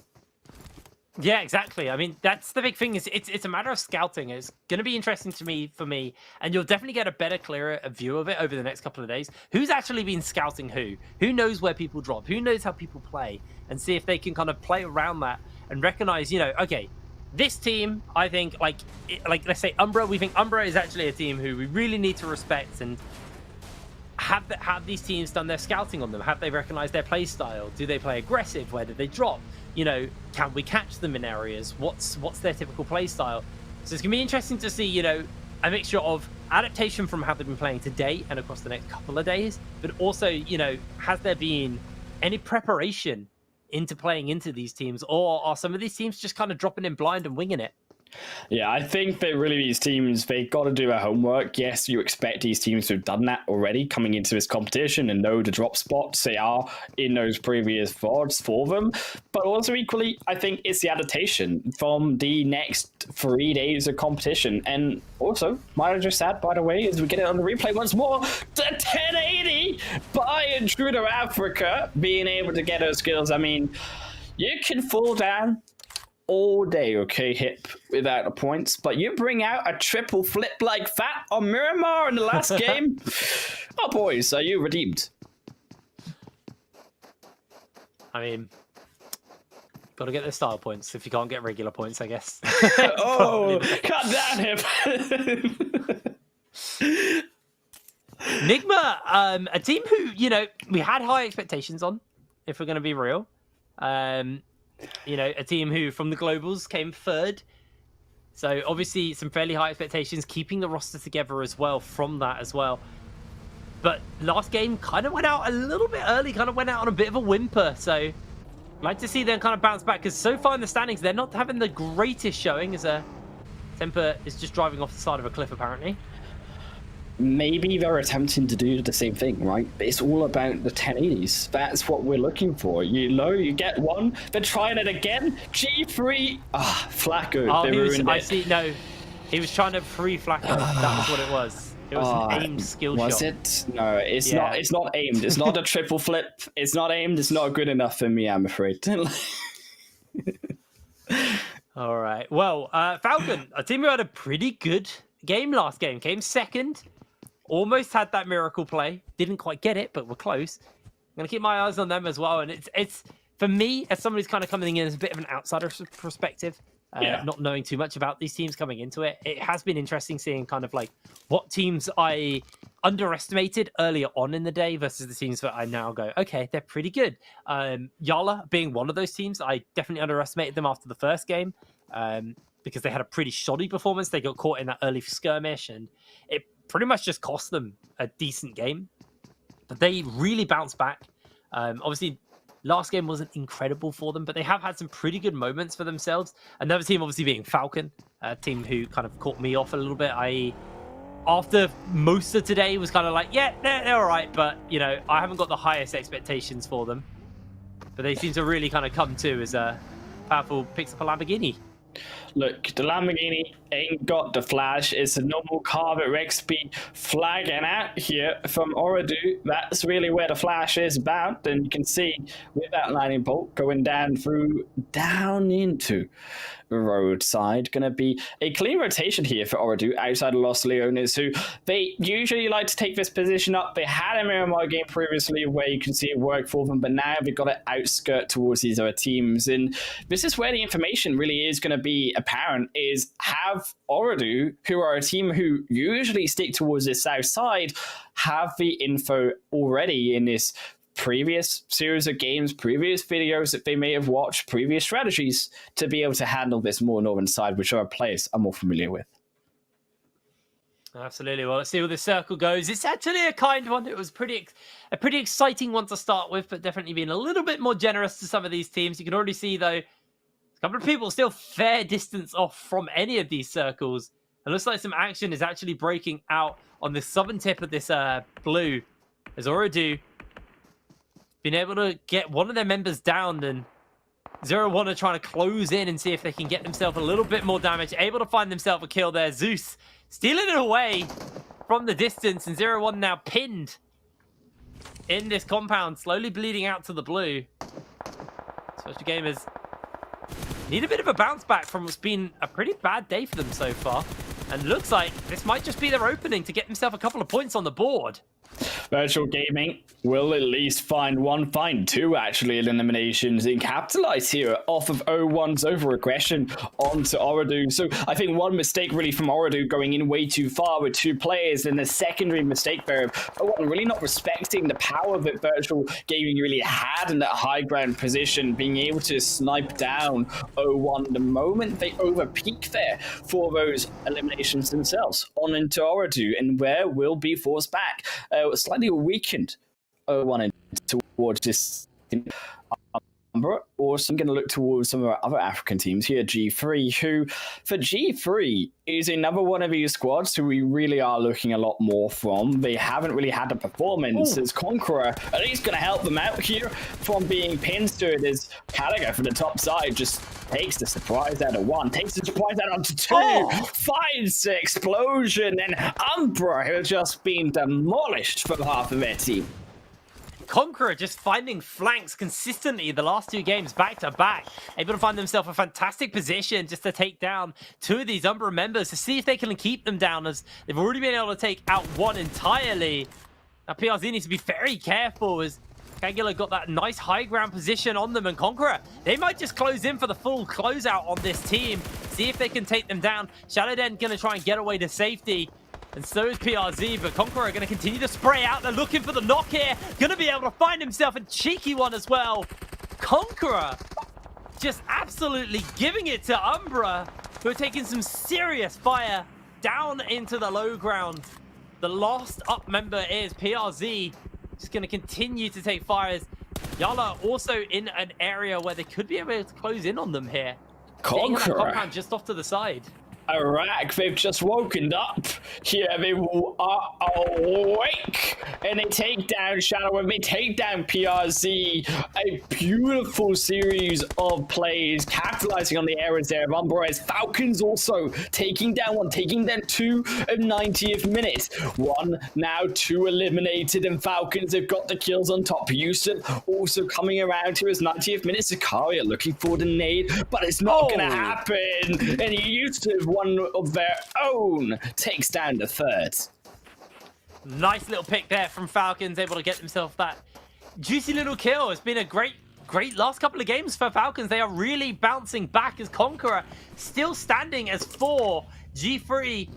Yeah, exactly. I mean, that's the big thing. Is it's a matter of scouting. It's going to be interesting for me, and you'll definitely get a better, clearer view of it over the next couple of days. Who's actually been scouting who? Who knows where people drop? Who knows how people play? And see if they can kind of play around that and recognize, you know, okay, this team, I think, like let's say Umbra. We think Umbra is actually a team who we really need to respect and have these teams done their scouting on them? Have they recognized their play style? Do they play aggressive? Where do they drop? You know, can we catch them in areas? What's their typical play style? So it's gonna be interesting to see, you know, a mixture of adaptation from how they've been playing today and across the next couple of days, but also, you know, has there been any preparation into playing into these teams, or are some of these teams just kind of dropping in blind and winging it? Yeah, I think that really these teams, they got to do their homework. Yes, you expect these teams to have done that already coming into this competition and know the drop spots they are in those previous VODs for them. But also equally, I think it's the adaptation from the next 3 days of competition. And also, might I just add, by the way, as we get it on the replay once more, the 1080 by Intruder Africa being able to get those skills. I mean, you can fall down all day, okay, Hip, without the points, but you bring out a triple flip like that on Miramar in the last game. Oh, boys, are you redeemed? I mean, got to get the style points if you can't get regular points, I guess. Oh, cut down, Hip. Nigma, a team who, you know, we had high expectations on, if we're going to be real. You know, a team who from the globals came third. So obviously some fairly high expectations, keeping the roster together as well from that as well. But last game kind of went out a little bit early, kind of went out on a bit of a whimper. So I'd like to see them kind of bounce back, because so far in the standings, they're not having the greatest showing, as a Temper is just driving off the side of a cliff apparently. Maybe they're attempting to do the same thing, right? It's all about the 1080s. That's what we're looking for. You know, you get one, they're trying it again. G3. Ah, Flacco. Oh, they ruined it. I see. No, he was trying to free Flacco. That was what it was. It was an aimed skill shot. Was it? No, it's not. It's not aimed. It's not a triple flip. It's not aimed. It's not good enough for me, I'm afraid. All right. Well, Falcon, a team who had a pretty good game last game, came second. Almost had that miracle play. Didn't quite get it, but we're close. I'm going to keep my eyes on them as well. And it's for me, as somebody who's kind of coming in as a bit of an outsider perspective, not knowing too much about these teams coming into it, it has been interesting seeing kind of like what teams I underestimated earlier on in the day versus the teams that I now go, okay, they're pretty good. YaLLa being one of those teams, I definitely underestimated them after the first game because they had a pretty shoddy performance. They got caught in that early skirmish and it pretty much just cost them a decent game. But they really bounced back. Obviously, last game wasn't incredible for them, but they have had some pretty good moments for themselves. Another team obviously being Falcon, a team who kind of caught me off a little bit. After most of today was kind of like, yeah, they're all right, but, you know, I haven't got the highest expectations for them. But they seem to really kind of come to as a powerful picks up a Lamborghini. Look, the Lamborghini ain't got the flash. It's a normal car that Rexby flagging out here from Ooredoo. That's really where the flash is about. And you can see with that lightning bolt going down into the roadside. Going to be a clean rotation here for Ooredoo outside of Los Leones, who they usually like to take this position up. They had a Miramar game previously where you can see it work for them, but now they've got to outskirt towards these other teams. And this is where the information really is going to be apparent, is have Ooredoo, who are a team who usually stick towards the south side, have the info already in this previous series of games, previous videos that they may have watched, previous strategies to be able to handle this more northern side, which our players are more familiar with. Absolutely. Well, let's see where the circle goes. It's actually a kind one. It was a pretty exciting one to start with, but definitely being a little bit more generous to some of these teams. You can already see, though, a couple of people still fair distance off from any of these circles. It looks like some action is actually breaking out on the southern tip of this blue. As Ooredoo been able to get one of their members down, then 0-1 are trying to close in and see if they can get themselves a little bit more damage. Able to find themselves a kill there. Zeus stealing it away from the distance, and 0-1 now pinned in this compound, slowly bleeding out to the blue. Special Gamers need a bit of a bounce back from what's been a pretty bad day for them so far. And looks like this might just be their opening to get themselves a couple of points on the board. Virtual Gaming will at least find two actually eliminations and capitalize here off of 0-1's over-aggression onto Ooredoo. So I think one mistake really from Ooredoo going in way too far with two players, and the secondary mistake there of 0-1 really not respecting the power that Virtual Gaming really had in that high ground position, being able to snipe down 0-1 the moment they over-peak there for those eliminations themselves on into Ooredoo, and where will be forced back. Slightly weakened 0-1 towards this Umbra. Also, I'm going to look towards some of our other African teams here, G3, who for G3 is another one of these squads who we really are looking a lot more from. They haven't really had a performance as CONQUEROR, at least going to help them out here from being pinned to it, as Gallagher from the top side just takes the surprise out of one, takes the surprise out onto two, finds the explosion, and Umbra has just been demolished from half of their team. CONQUEROR just finding flanks consistently the last two games back to back, able to find themselves a fantastic position just to take down two of these Umbra members to see if they can keep them down, as they've already been able to take out one entirely. Now PRZ needs to be very careful, as Kangula got that nice high ground position on them, and CONQUEROR, they might just close in for the full closeout on this team, see if they can take them down. ShadowDen gonna try and get away to safety. And so is PRZ, but CONQUEROR are going to continue to spray out. They're looking for the knock here. Going to be able to find himself a cheeky one as well. CONQUEROR just absolutely giving it to Umbra, who are taking some serious fire down into the low ground. The last up member is PRZ. Just going to continue to take fires. YaLLa also in an area where they could be able to close in on them here. CONQUEROR Compound just off to the side. Iraq, they've just woken up here. They are awake, and they take down Shadow, and they take down PRZ. A beautiful series of plays, capitalizing on the errors there of Umbra, as Falcons also taking down one, taking down two of 90th minute. One, now two eliminated, and Falcons have got the kills on top. Yusuf also coming around here as 90th minute. Zakaria looking for the nade, but it's not going to happen. And Yusuf, one of their own, takes down the third. Nice little pick there from Falcons, able to get themselves that juicy little kill. It's been a great last couple of games for Falcons. They are really bouncing back, as CONQUEROR still standing as 4. G3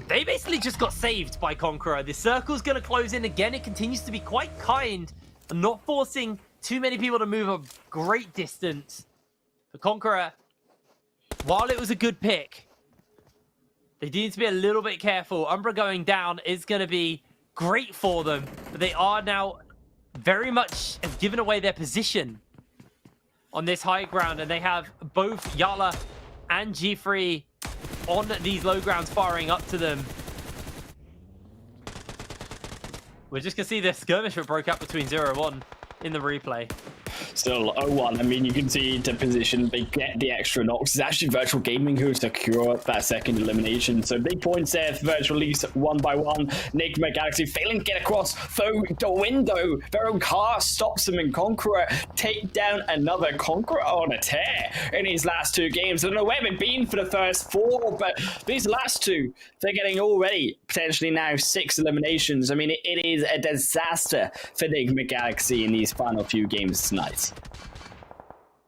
they basically just got saved by Conqueror. The circle's going to close in again. It continues to be quite kind and not forcing too many people to move a great distance. The Conqueror, while it was a good pick, they do need to be a little bit careful. Umbra going down is going to be great for them, but they are now very much have given away their position on this high ground, and they have both YaLLa and G3 on these low grounds firing up to them. We're just going to see the skirmish that broke up between 0 and 1 in the replay. Still 0-1. I mean, you can see the position. They get the extra knocks. It's actually Virtual Gaming who secure that second elimination. So big points there for Virtual Lease 1 by 1. Nigma Galaxy failing to get across through the window. Their own car stops them, and Conqueror take down another Conqueror on a tear in his last 2 games. I don't know where they've been for the first 4, but these last 2, they're getting already potentially now 6 eliminations. I mean, it is a disaster for Nigma Galaxy in these final few games tonight.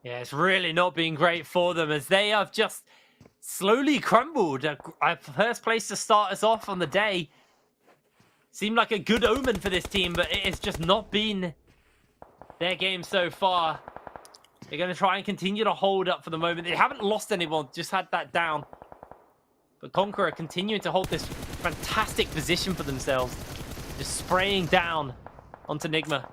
Yeah, it's really not been great for them as they have just slowly crumbled. A first place to start us off on the day seemed like a good omen for this team, but it has just not been their game so far. They're going to try and continue to hold up for the moment. They haven't lost anyone, just had that down. But Conqueror continuing to hold this fantastic position for themselves. Just spraying down onto Nigma.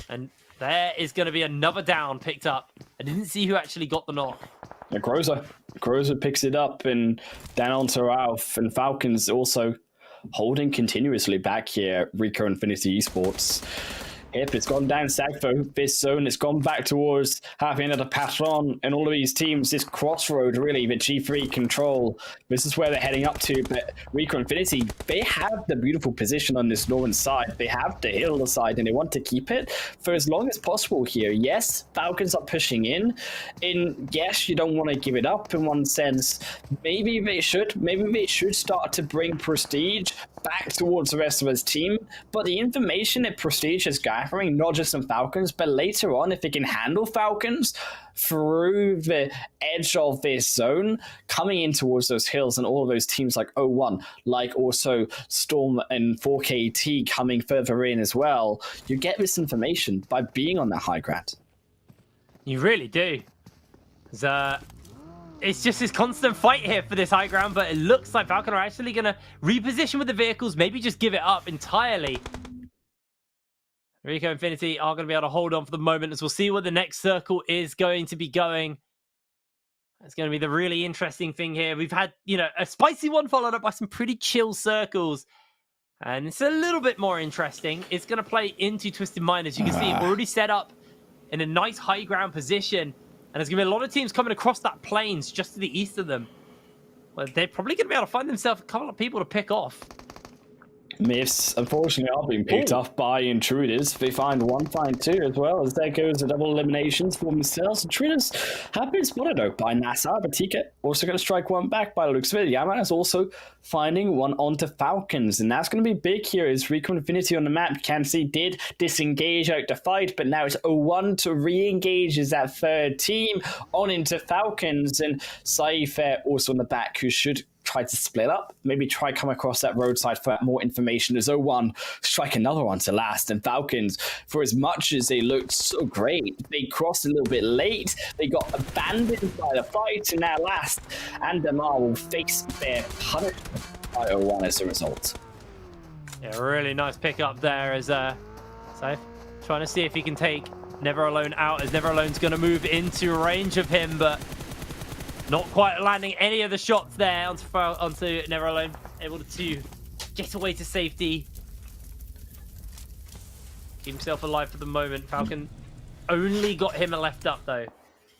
And there is going to be another down picked up. I didn't see who actually got the knock. Yeah, Groza picks it up and down onto Ralph, and Falcons also holding continuously back here. Rico Infinity Esports. Hip, it's gone down Sagfo, this zone, it's gone back towards having another Patron, and all of these teams, this crossroad really, the G3 control, this is where they're heading up to, but Rico Infinity, they have the beautiful position on this northern side, they have the hill side, and they want to keep it for as long as possible here. Yes, Falcons are pushing in, and yes, you don't want to give it up in one sense. Maybe they should start to bring prestige back towards the rest of his team, but the information that prestige is gathering, not just in Falcons, but later on, if it can handle Falcons through the edge of this zone, coming in towards those hills, and all of those teams like 0-1, like also Storm and 4KT coming further in as well, you get this information by being on that high ground. You really do. It's just this constant fight here for this high ground, but it looks like Falcon are actually going to reposition with the vehicles, maybe just give it up entirely. Rico Infinity are going to be able to hold on for the moment, as we'll see what the next circle is going to be going. That's going to be the really interesting thing here. We've had, a spicy one followed up by some pretty chill circles. And it's a little bit more interesting. It's going to play into Twisted Mind, as you can see, already set up in a nice high ground position. And there's going to be a lot of teams coming across that plains just to the east of them. Well, they're probably going to be able to find themselves a couple of people to pick off. Myths, unfortunately, are being picked off by Intruders. They find 1, find 2 as well, as there goes the double eliminations for themselves. Intruders have been spotted out by NASR, but TK also going to strike 1 back by the looks of it. YaLLa is also finding 1 onto Falcons, and that's going to be big here as Rico Infinity on the map. You can see did disengage out the fight, but now it's 0-1 to re-engage as that third team on into Falcons, and Saifa also on the back, who should try to split up, maybe try come across that roadside for more information. As 0-1 strike another one to last, and Falcons, for as much as they looked so great, they crossed a little bit late, they got abandoned by the fight, and now last, and Damar will face their punishment by 0-1 as a result. Yeah, really nice pick up there as Saif trying to see if he can take Never Alone out, as Never Alone's going to move into range of him, but not quite landing any of the shots there onto Never Alone. Able to get away to safety. Keep himself alive for the moment. Falcon only got him left up, though.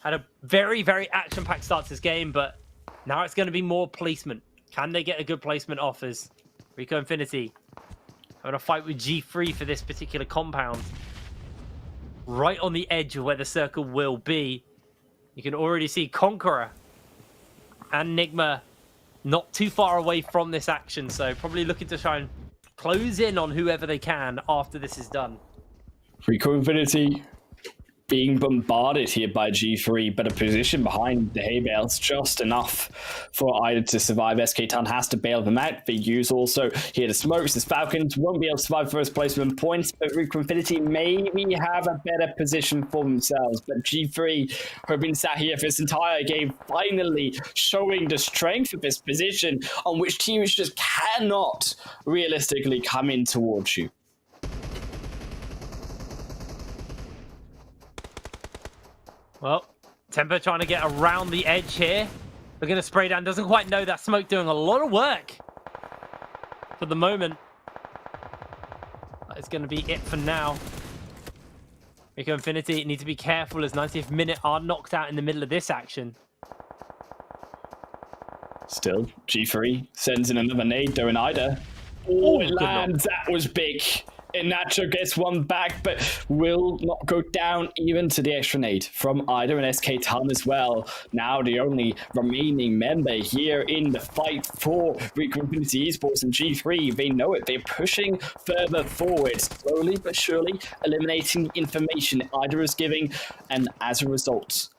Had a very, very action-packed start to this game, but now it's going to be more placement. Can they get a good placement off as Rico Infinity having a fight with G3 for this particular compound? Right on the edge of where the circle will be. You can already see Conqueror and Nigma not too far away from this action, so probably looking to try and close in on whoever they can after this is done. Rico Infinity being bombarded here by G3, but a position behind the hay bales just enough for either to survive. SK Town has to bail them out. They use also here the smokes. The Falcons won't be able to survive first place with points, but Rico Infinity maybe have a better position for themselves. But G3, who have been sat here for this entire game, finally showing the strength of this position on which teams just cannot realistically come in towards you. Well, Temper trying to get around the edge here. They're going to spray down. Doesn't quite know that smoke doing a lot of work for the moment. That is going to be it for now. Rico Infinity need to be careful as 90th minute are knocked out in the middle of this action. Still, G3 sends in another nade, though, in Ida. Oh, it lands. That was big. Nacho gets one back, but will not go down even to the extra nade from Ida and SK Town as well. Now the only remaining member here in the fight for Rico Infinity Esports and G3. They know it. They're pushing further forward, slowly but surely, eliminating the information Ida is giving, and as a result,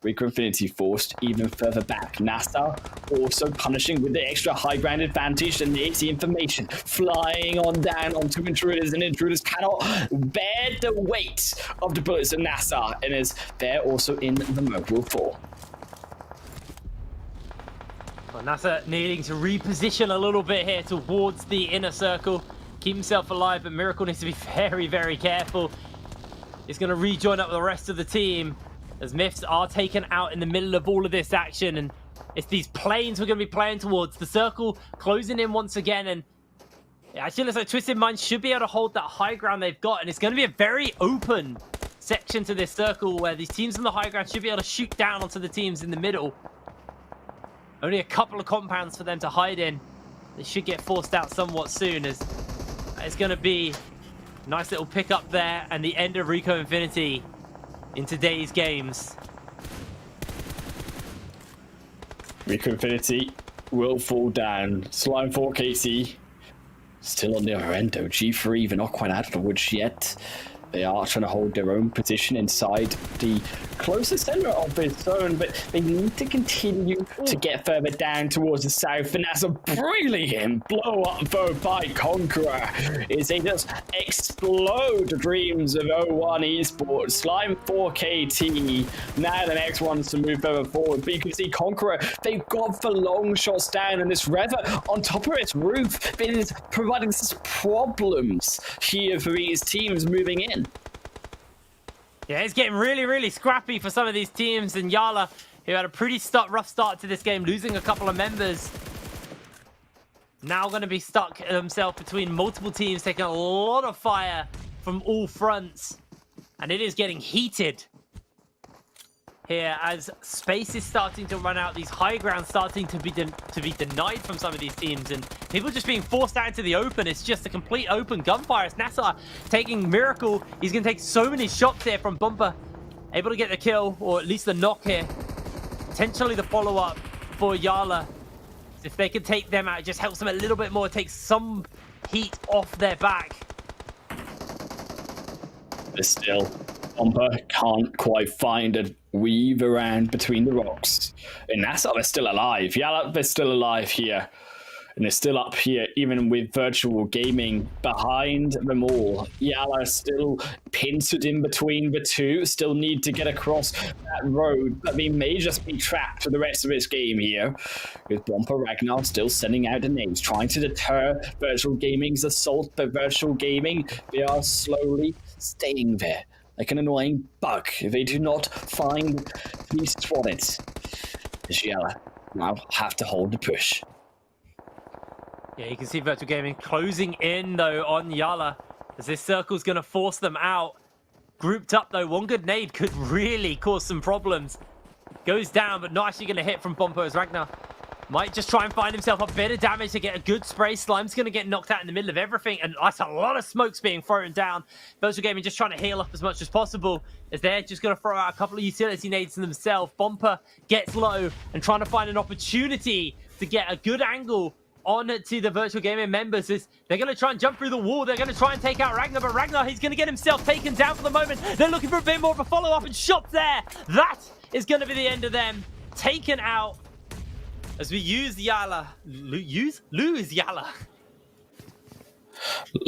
Rico Infinity forced even further back. NASR also punishing with the extra high ground advantage, and there's the information flying on down onto Intruders, and Intruders cannot bear the weight of the bullets of NASR, and is there also in the mobile 4. Well, NASR needing to reposition a little bit here towards the inner circle, keep himself alive, but Miracle needs to be very, very careful. He's going to rejoin up with the rest of the team, as Myths are taken out in the middle of all of this action, and it's these planes we're going to be playing towards. The circle closing in once again, and it actually looks like Twisted Minds should be able to hold that high ground they've got, and it's going to be a very open section to this circle where these teams on the high ground should be able to shoot down onto the teams in the middle. Only a couple of compounds for them to hide in. They should get forced out somewhat soon, as it's going to be a nice little pick up there, and the end of Rico Infinity in today's games. Rico Infinity will fall down. Slime 4 KC still on the other end though. G3, they're not quite out of the woods yet. They are trying to hold their own position inside the closest center of their zone, but they need to continue to get further down towards the south. And that's a brilliant blow up though by CONQUEROR, as they just explode the dreams of O1 Esports. Slime 4 KT, now the next one's to move further forward. But you can see CONQUEROR, they've got the long shots down, and this Rever on top of its roof, it is providing such problems here for these teams moving in. Yeah, it's getting really, really scrappy for some of these teams, and YaLLa, who had a pretty rough start to this game, losing a couple of members, now going to be stuck himself between multiple teams, taking a lot of fire from all fronts, and it is getting heated here as space is starting to run out. These high grounds starting to be denied from some of these teams, and people just being forced out into the open. It's just a complete open gunfire. It's NASR taking Miracle. He's going to take so many shots here from Bumper, able to get the kill, or at least the knock here. Potentially the follow-up for YaLLa. If they can take them out, it just helps them a little bit more, take some heat off their back. But still, Bumper can't quite find a weave around between the rocks. And NASR, they're still alive. YaLLa, they're still alive here. And they're still up here, even with virtual gaming behind them all. YaLLa still pincered in between the two, still need to get across that road, but they may just be trapped for the rest of this game here. With Bumper Ragnar still sending out the names, trying to deter virtual gaming's assault, but virtual gaming, they are slowly staying there, like an annoying bug. They do not find these swannets. YaLLa now have to hold the push. Yeah, you can see Virtual Gaming closing in, though, on YaLLa, as this circle's going to force them out. Grouped up, though, one good nade could really cause some problems. Goes down, but not actually going to hit from Bompo, as Ragnar might just try and find himself a bit of damage to get a good spray. Slime's going to get knocked out in the middle of everything, and that's a lot of smokes being thrown down. Virtual Gaming just trying to heal up as much as possible, as they're just going to throw out a couple of utility nades to themselves. Bomper gets low and trying to find an opportunity to get a good angle on to the virtual gaming members is they're going to try and jump through the wall. They're going to try and take out Ragnar, but Ragnar, he's going to get himself taken down for the moment. They're looking for a bit more of a follow-up, and shots there. That is going to be the end of them. Taken out as we use YaLLa. Lose YaLLa.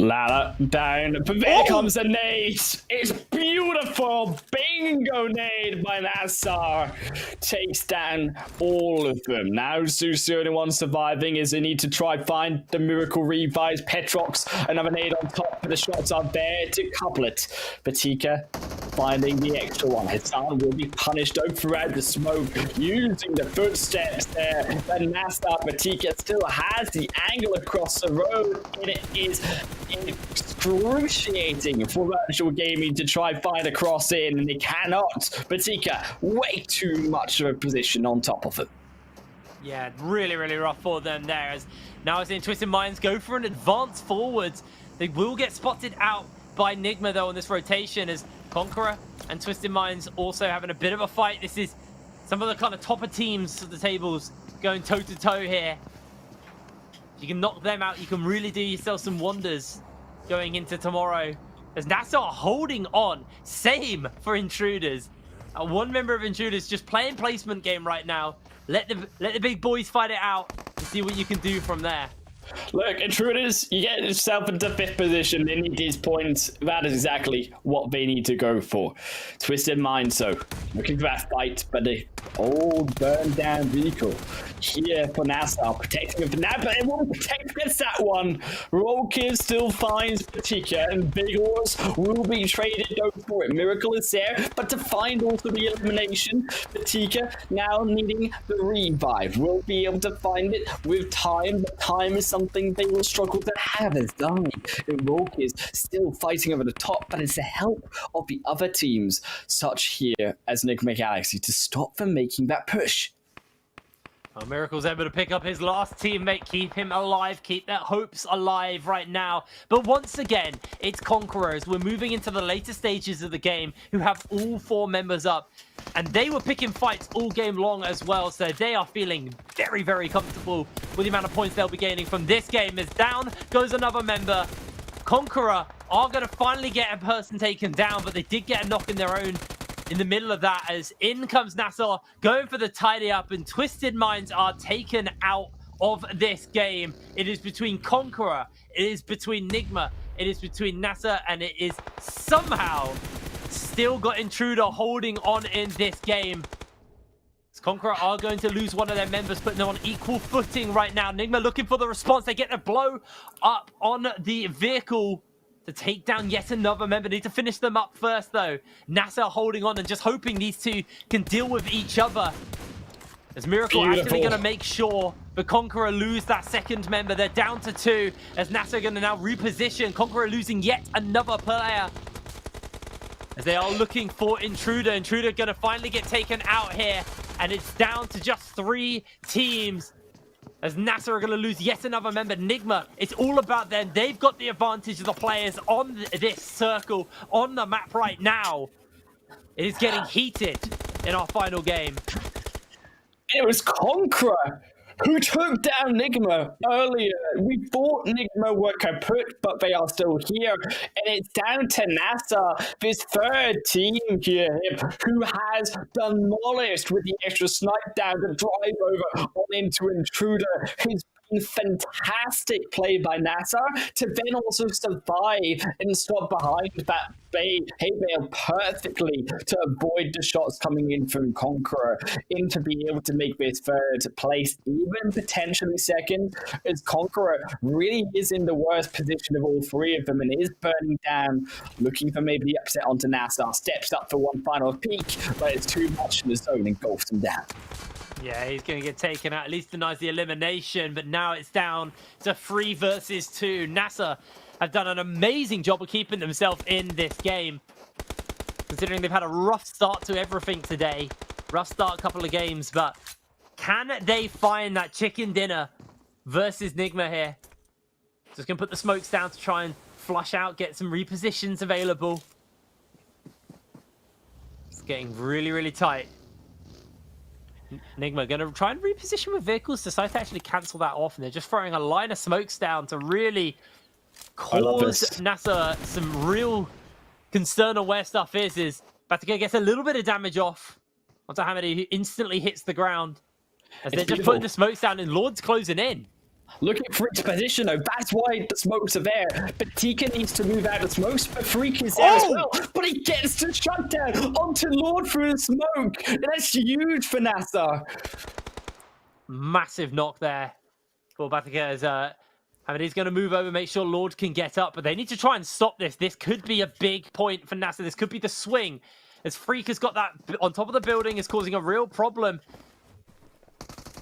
Ladder down, but there comes a nade. It's beautiful. Bingo nade by NASR. Takes down all of them. Now Zeus the only one surviving as they need to try find the miracle revives. Petrox, another nade on top, but the shots are there to couple it. Batika finding the extra one. Hassan will be punished throughout the smoke using the footsteps there. But NASR Batika still has the angle across the road. It is excruciating for virtual gaming to try find a cross in, and they cannot. Batika way too much of a position on top of it. Yeah, really, really rough for them there. As now as in Twisted Minds go for an advance forwards. They will get spotted out by Nigma though on this rotation, as CONQUEROR and Twisted Minds also having a bit of a fight. This is some of the kind of topper teams of the tables going toe to toe here. If you can knock them out, you can really do yourself some wonders going into tomorrow. As NASR holding on, same for Intruders. One member of Intruders just playing placement game right now. Let the big boys fight it out and see what you can do from there. Look, Intruders, you get yourself into 5th position. They need these points. That is exactly what they need to go for. Twisted Minds, so looking for that fight, but they all burn down Rico. Here for NASR, protecting him for now, but it won't protect against that one. Rollkid still finds Batika, and Big Oars will be traded over for it. Miracle is there, but to find also the elimination, Batika now needing the revive. Will be able to find it with time, but time is something they will struggle to have as dying. Rollkid is still fighting over the top, but it's the help of the other teams, such here as Nigma Galaxy, to stop them making that push. Well, Miracle's able to pick up his last teammate, keep him alive, keep their hopes alive right now. But once again, it's CONQUERORs. We're moving into the later stages of the game, who have all 4 members up. And they were picking fights all game long as well, so they are feeling very, very comfortable with the amount of points they'll be gaining from this game. As down goes another member. CONQUEROR are going to finally get a person taken down, but they did get a knock in their own in the middle of that, as in comes NASR going for the tidy up, and Twisted Minds are taken out of this game. It is between CONQUEROR, it is between Nigma, it is between NASR, and it is somehow still got Intruder holding on in this game. As CONQUEROR are going to lose one of their members, putting them on equal footing right now. Nigma looking for the response. They get the blow up on the vehicle to take down yet another member. Need to finish them up first, though. NASR holding on and just hoping these two can deal with each other. As Miracle actually going to make sure the CONQUEROR lose that second member. They're down to 2, as NASR going to now reposition. CONQUEROR losing yet another player, as they are looking for Intruder. Intruder going to finally get taken out here, and it's down to just 3 teams. As NASR are going to lose yet another member. Nigma, it's all about them. They've got the advantage of the players on this circle, on the map right now. It is getting heated in our final game. It was CONQUEROR who took down Nigma earlier. We thought Nigma were kaput, but they are still here. And it's down to NASR, this 3rd team here, who has demolished with the extra snipe down to drive over on into Intruder. He's been fantastic play by NASR to then also survive and stop behind that hay bale perfectly to avoid the shots coming in from CONQUEROR, in to be able to make this 3rd place, even potentially 2nd, as CONQUEROR really is in the worst position of all 3 of them and is burning down, looking for maybe the upset onto NASR. Steps up for one final peek, but it's too much in the zone, engulfs him down. Yeah, he's going to get taken out, at least denies the elimination, but now it's down to 3 versus 2. NASR have done an amazing job of keeping themselves in this game, considering they've had a rough start to everything today. Rough start, couple of games, but can they find that chicken dinner versus Nigma here? Just going to put the smokes down to try and flush out, get some repositions available. It's getting really, really tight. Nigma going to try and reposition with vehicles, decide to actually cancel that off, and they're just throwing a line of smokes down to really cause NASR some real concern on where stuff is Batica gets a little bit of damage off onto Hamidi, who instantly hits the ground as they're just putting the smokes down, and Lord's closing in. Looking for its position, though. That's why the smokes are there. Batika needs to move out of smokes, but Freak is there as well. But he gets the shutdown onto Lord through the smoke. And that's huge for NASR. Massive knock there for Batika as Hamidi's going to move over, make sure Lord can get up, but they need to try and stop this. This could be a big point for NASR. This could be the swing, as Freak has got that on top of the building, is causing a real problem.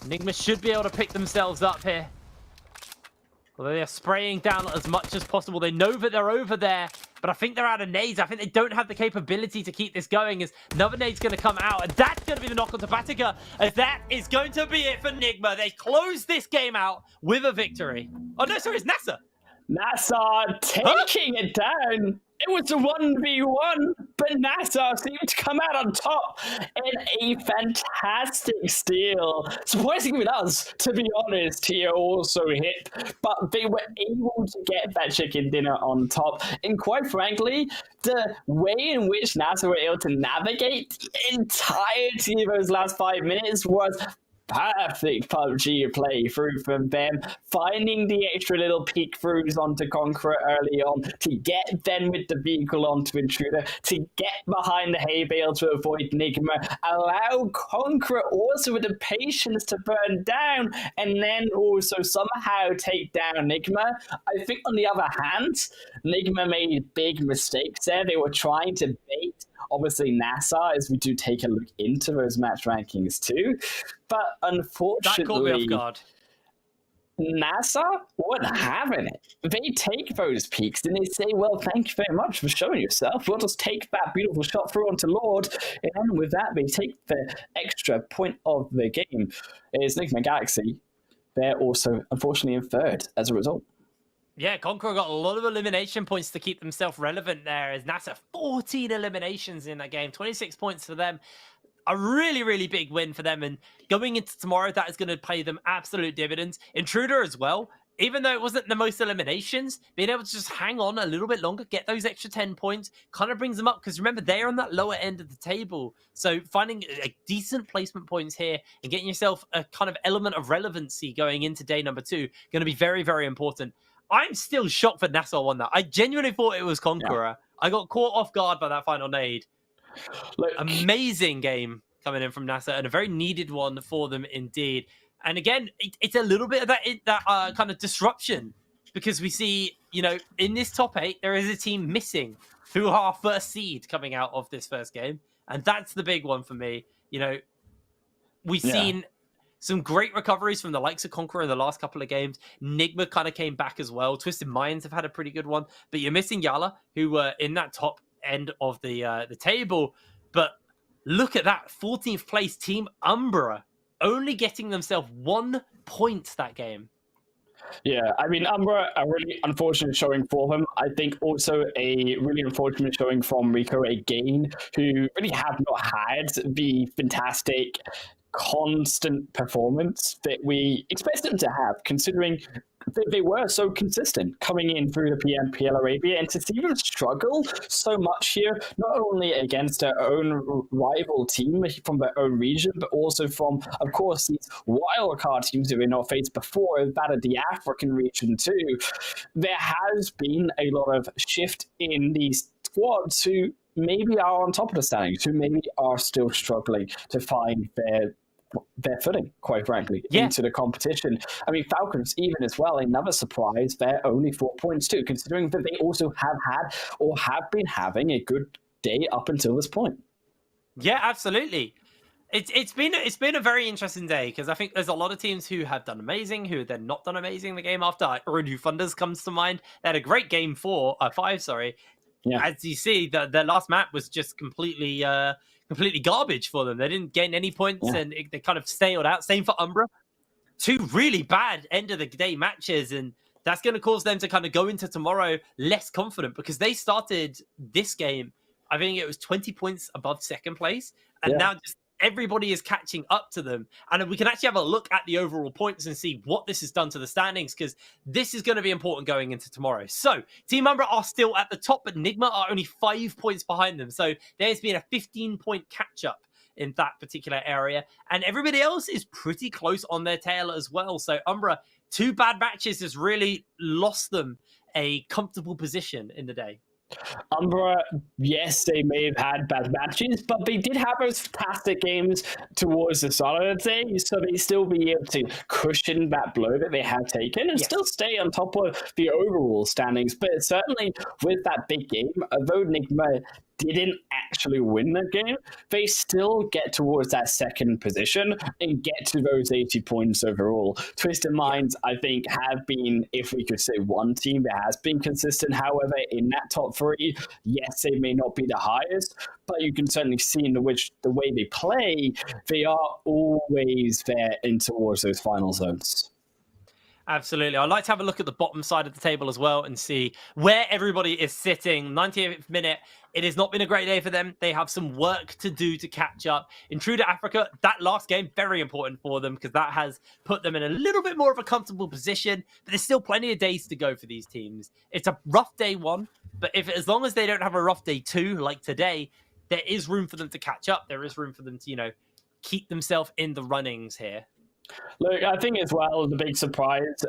Nigma should be able to pick themselves up here. Although they're spraying down as much as possible. They know that they're over there, but I think they're out of nades. I think they don't have the capability to keep this going, as another nade's going to come out, and that's going to be the knock onto Batica, as that is going to be it for Nigma. They close this game out with a victory. Oh no, sorry, it's NASR. NASR taking it down. It was a 1v1, but NASR seemed to come out on top in a fantastic steal. Surprising with us, to be honest, here also hit, but they were able to get that chicken dinner on top. And quite frankly, the way in which NASR were able to navigate the entirety of those last 5 minutes was perfect PUBG play through from them, finding the extra little peek throughs onto CONQUEROR early on to get them with the vehicle onto Intruder, to get behind the hay bale to avoid Nigma, allow CONQUEROR also with the patience to burn down, and then also somehow take down Nigma. I think on the other hand, Nigma made big mistakes there. They were trying to bait obviously NASR, as we do take a look into those match rankings too. But unfortunately, that caught me off guard. NASR weren't having it. They take those peaks and they say, well, thank you very much for showing yourself. We'll just take that beautiful shot through onto Lord. And then with that, they take the extra point of the game. Is Nigma Galaxy. They're also, unfortunately, in third as a result. Yeah, CONQUEROR got a lot of elimination points to keep themselves relevant there, as NASR 14 eliminations in that game, 26 points for them. A really, really big win for them, and going into tomorrow, that is going to pay them absolute dividends. Intruder as well, even though it wasn't the most eliminations, being able to just hang on a little bit longer, get those extra 10 points, kind of brings them up, because remember, they're on that lower end of the table. So finding a decent placement points here and getting yourself a kind of element of relevancy going into day number 2, going to be very, very important. I'm still shocked that NASR won that. I genuinely thought it was CONQUEROR. Yeah. I got caught off guard by that final nade. Look, amazing game coming in from NASR, and a very needed one for them indeed. And again, it's a little bit of that kind of disruption, because we see, you know, in this top 8, there is a team missing who are our first seed coming out of this first game. And that's the big one for me. You know, we've seen some great recoveries from the likes of CONQUEROR in the last couple of games. Nigma kind of came back as well. Twisted Minds have had a pretty good one. But you're missing YaLLa, who were in that top end of the table. But look at that. 14th place team Umbra, only getting themselves 1 point that game. Yeah, I mean, Umbra, a really unfortunate showing for them. I think also a really unfortunate showing from Rico again, who really have not had the fantastic constant performance that we expect them to have, considering that they were so consistent coming in through the PMPL Arabia, and to see them struggle so much here, not only against their own rival team from their own region, but also from, of course, these wildcard teams that we've not faced before, that of the African region too. There has been a lot of shift in these squads who maybe are on top of the standings, who maybe are still struggling to find their footing, quite frankly, into the competition. I mean, Falcons, even as well, another surprise, they're only 4 points too, considering that they also have had or have been having a good day up until this point. Yeah, absolutely. It's been a very interesting day, because I think there's a lot of teams who have done amazing, who have then not done amazing in the game after. Ooredoo Thunders comes to mind. They had a great game 5, Yeah. As you see, their last map was just completely garbage for them. They didn't gain any points, and they kind of stayed out. Same for Umbra. 2 really bad end of the day matches, and that's going to cause them to kind of go into tomorrow less confident, because they started this game, I think it was 20 points above second place, and now just everybody is catching up to them. And we can actually have a look at the overall points and see what this has done to the standings, because this is going to be important going into tomorrow. So Team Umbra are still at the top, but Nigma are only 5 points behind them. So there's been a 15-point catch-up in that particular area. And everybody else is pretty close on their tail as well. So Umbra, 2 bad matches has really lost them a comfortable position in the day. Umbra, yes, they may have had bad matches, but they did have those fantastic games towards the start of the day, so they still be able to cushion that blow that they have taken and still stay on top of the overall standings. But certainly with that big game, although Nigma didn't actually win the game, they still get towards that second position and get to those 80 points overall. Twisted Minds, I think, have been, if we could say one team that has been consistent. However, in that top 3, yes, they may not be the highest, but you can certainly see in the way they play, they are always there in towards those final zones. Absolutely. I'd like to have a look at the bottom side of the table as well and see where everybody is sitting. 98th minute. It has not been a great day for them. They have some work to do to catch up. Intruder Africa, that last game, very important for them because that has put them in a little bit more of a comfortable position, but there's still plenty of days to go for these teams. It's a rough day 1, but as long as they don't have a rough day 2 like today, there is room for them to catch up. There is room for them to, keep themselves in the runnings here. Look, I think as well, the big surprise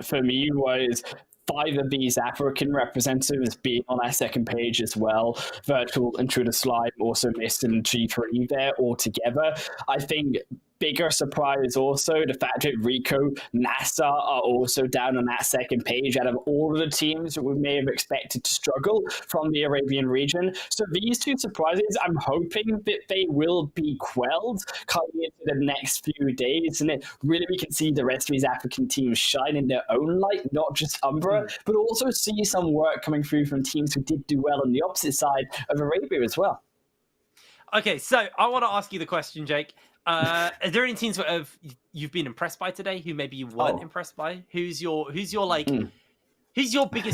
for me was 5 of these African representatives being on our second page as well. Virtual, Intruder, Slime also missed in G3 there altogether. I think bigger surprise also the fact that Rico, NASR are also down on that second page out of all of the teams that we may have expected to struggle from the Arabian region. So these 2 surprises, I'm hoping that they will be quelled coming into the next few days, and that really we can see the rest of these African teams shine in their own light, not just Umbra, but also see some work coming through from teams who did do well on the opposite side of Arabia as well. Okay, so I want to ask you the question, Jake. Are there any teams that you've been impressed by today who maybe you weren't impressed by? Who's your biggest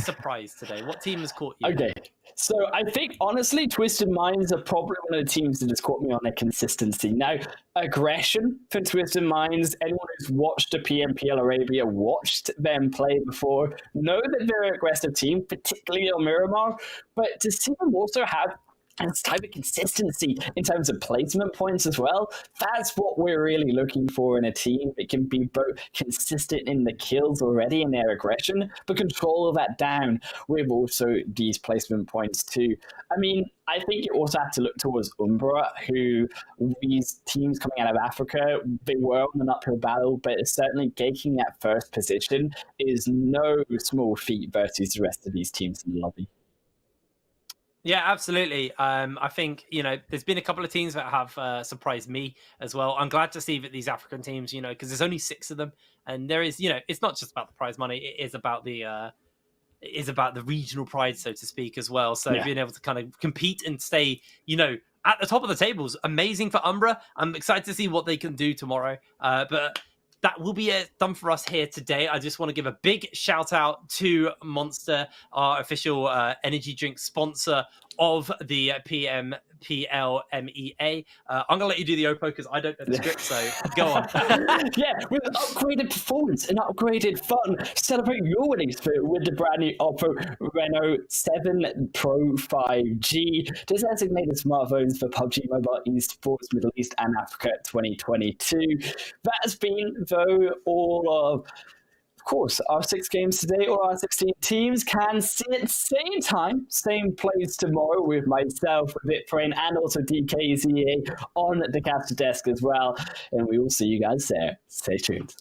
surprise today? What team has caught you? Okay, so I think honestly, Twisted Minds are probably one of the teams that has caught me on their consistency. Now, aggression for Twisted Minds, anyone who's watched the PMPL Arabia, watched them play before, know that they're an aggressive team, particularly on Miramar, but to see them also have this type of consistency in terms of placement points as well, that's what we're really looking for in a team that can be both consistent in the kills already in their aggression, but control that down with also these placement points too. I mean, I think you also have to look towards Umbra, who these teams coming out of Africa, they were on an uphill battle, but certainly taking that first position is no small feat versus the rest of these teams in the lobby. Yeah, absolutely. I think, there's been a couple of teams that have surprised me as well. I'm glad to see that these African teams, because there's only 6 of them. And there is, it's not just about the prize money. It is about the regional pride, so to speak, as well. So being able to kind of compete and stay, at the top of the table is amazing for Umbra. I'm excited to see what they can do tomorrow. But that will be it done for us here today. I just want to give a big shout out to Monster, our official energy drink sponsor of the PMPL MEA. I'm going to let you do the Oppo because I don't know the script, so go on. Yeah, with upgraded performance and upgraded fun, celebrate your winning spirit with the brand new Oppo Reno 7 Pro 5G, designated smartphones for PUBG Mobile Esports Middle East and Africa 2022. That has been, though, all of course, our 6 games today, all our 16 teams can sit same time, same place tomorrow with myself, with Itfrain, and also DKZA on the capture desk as well. And we will see you guys there. Stay tuned.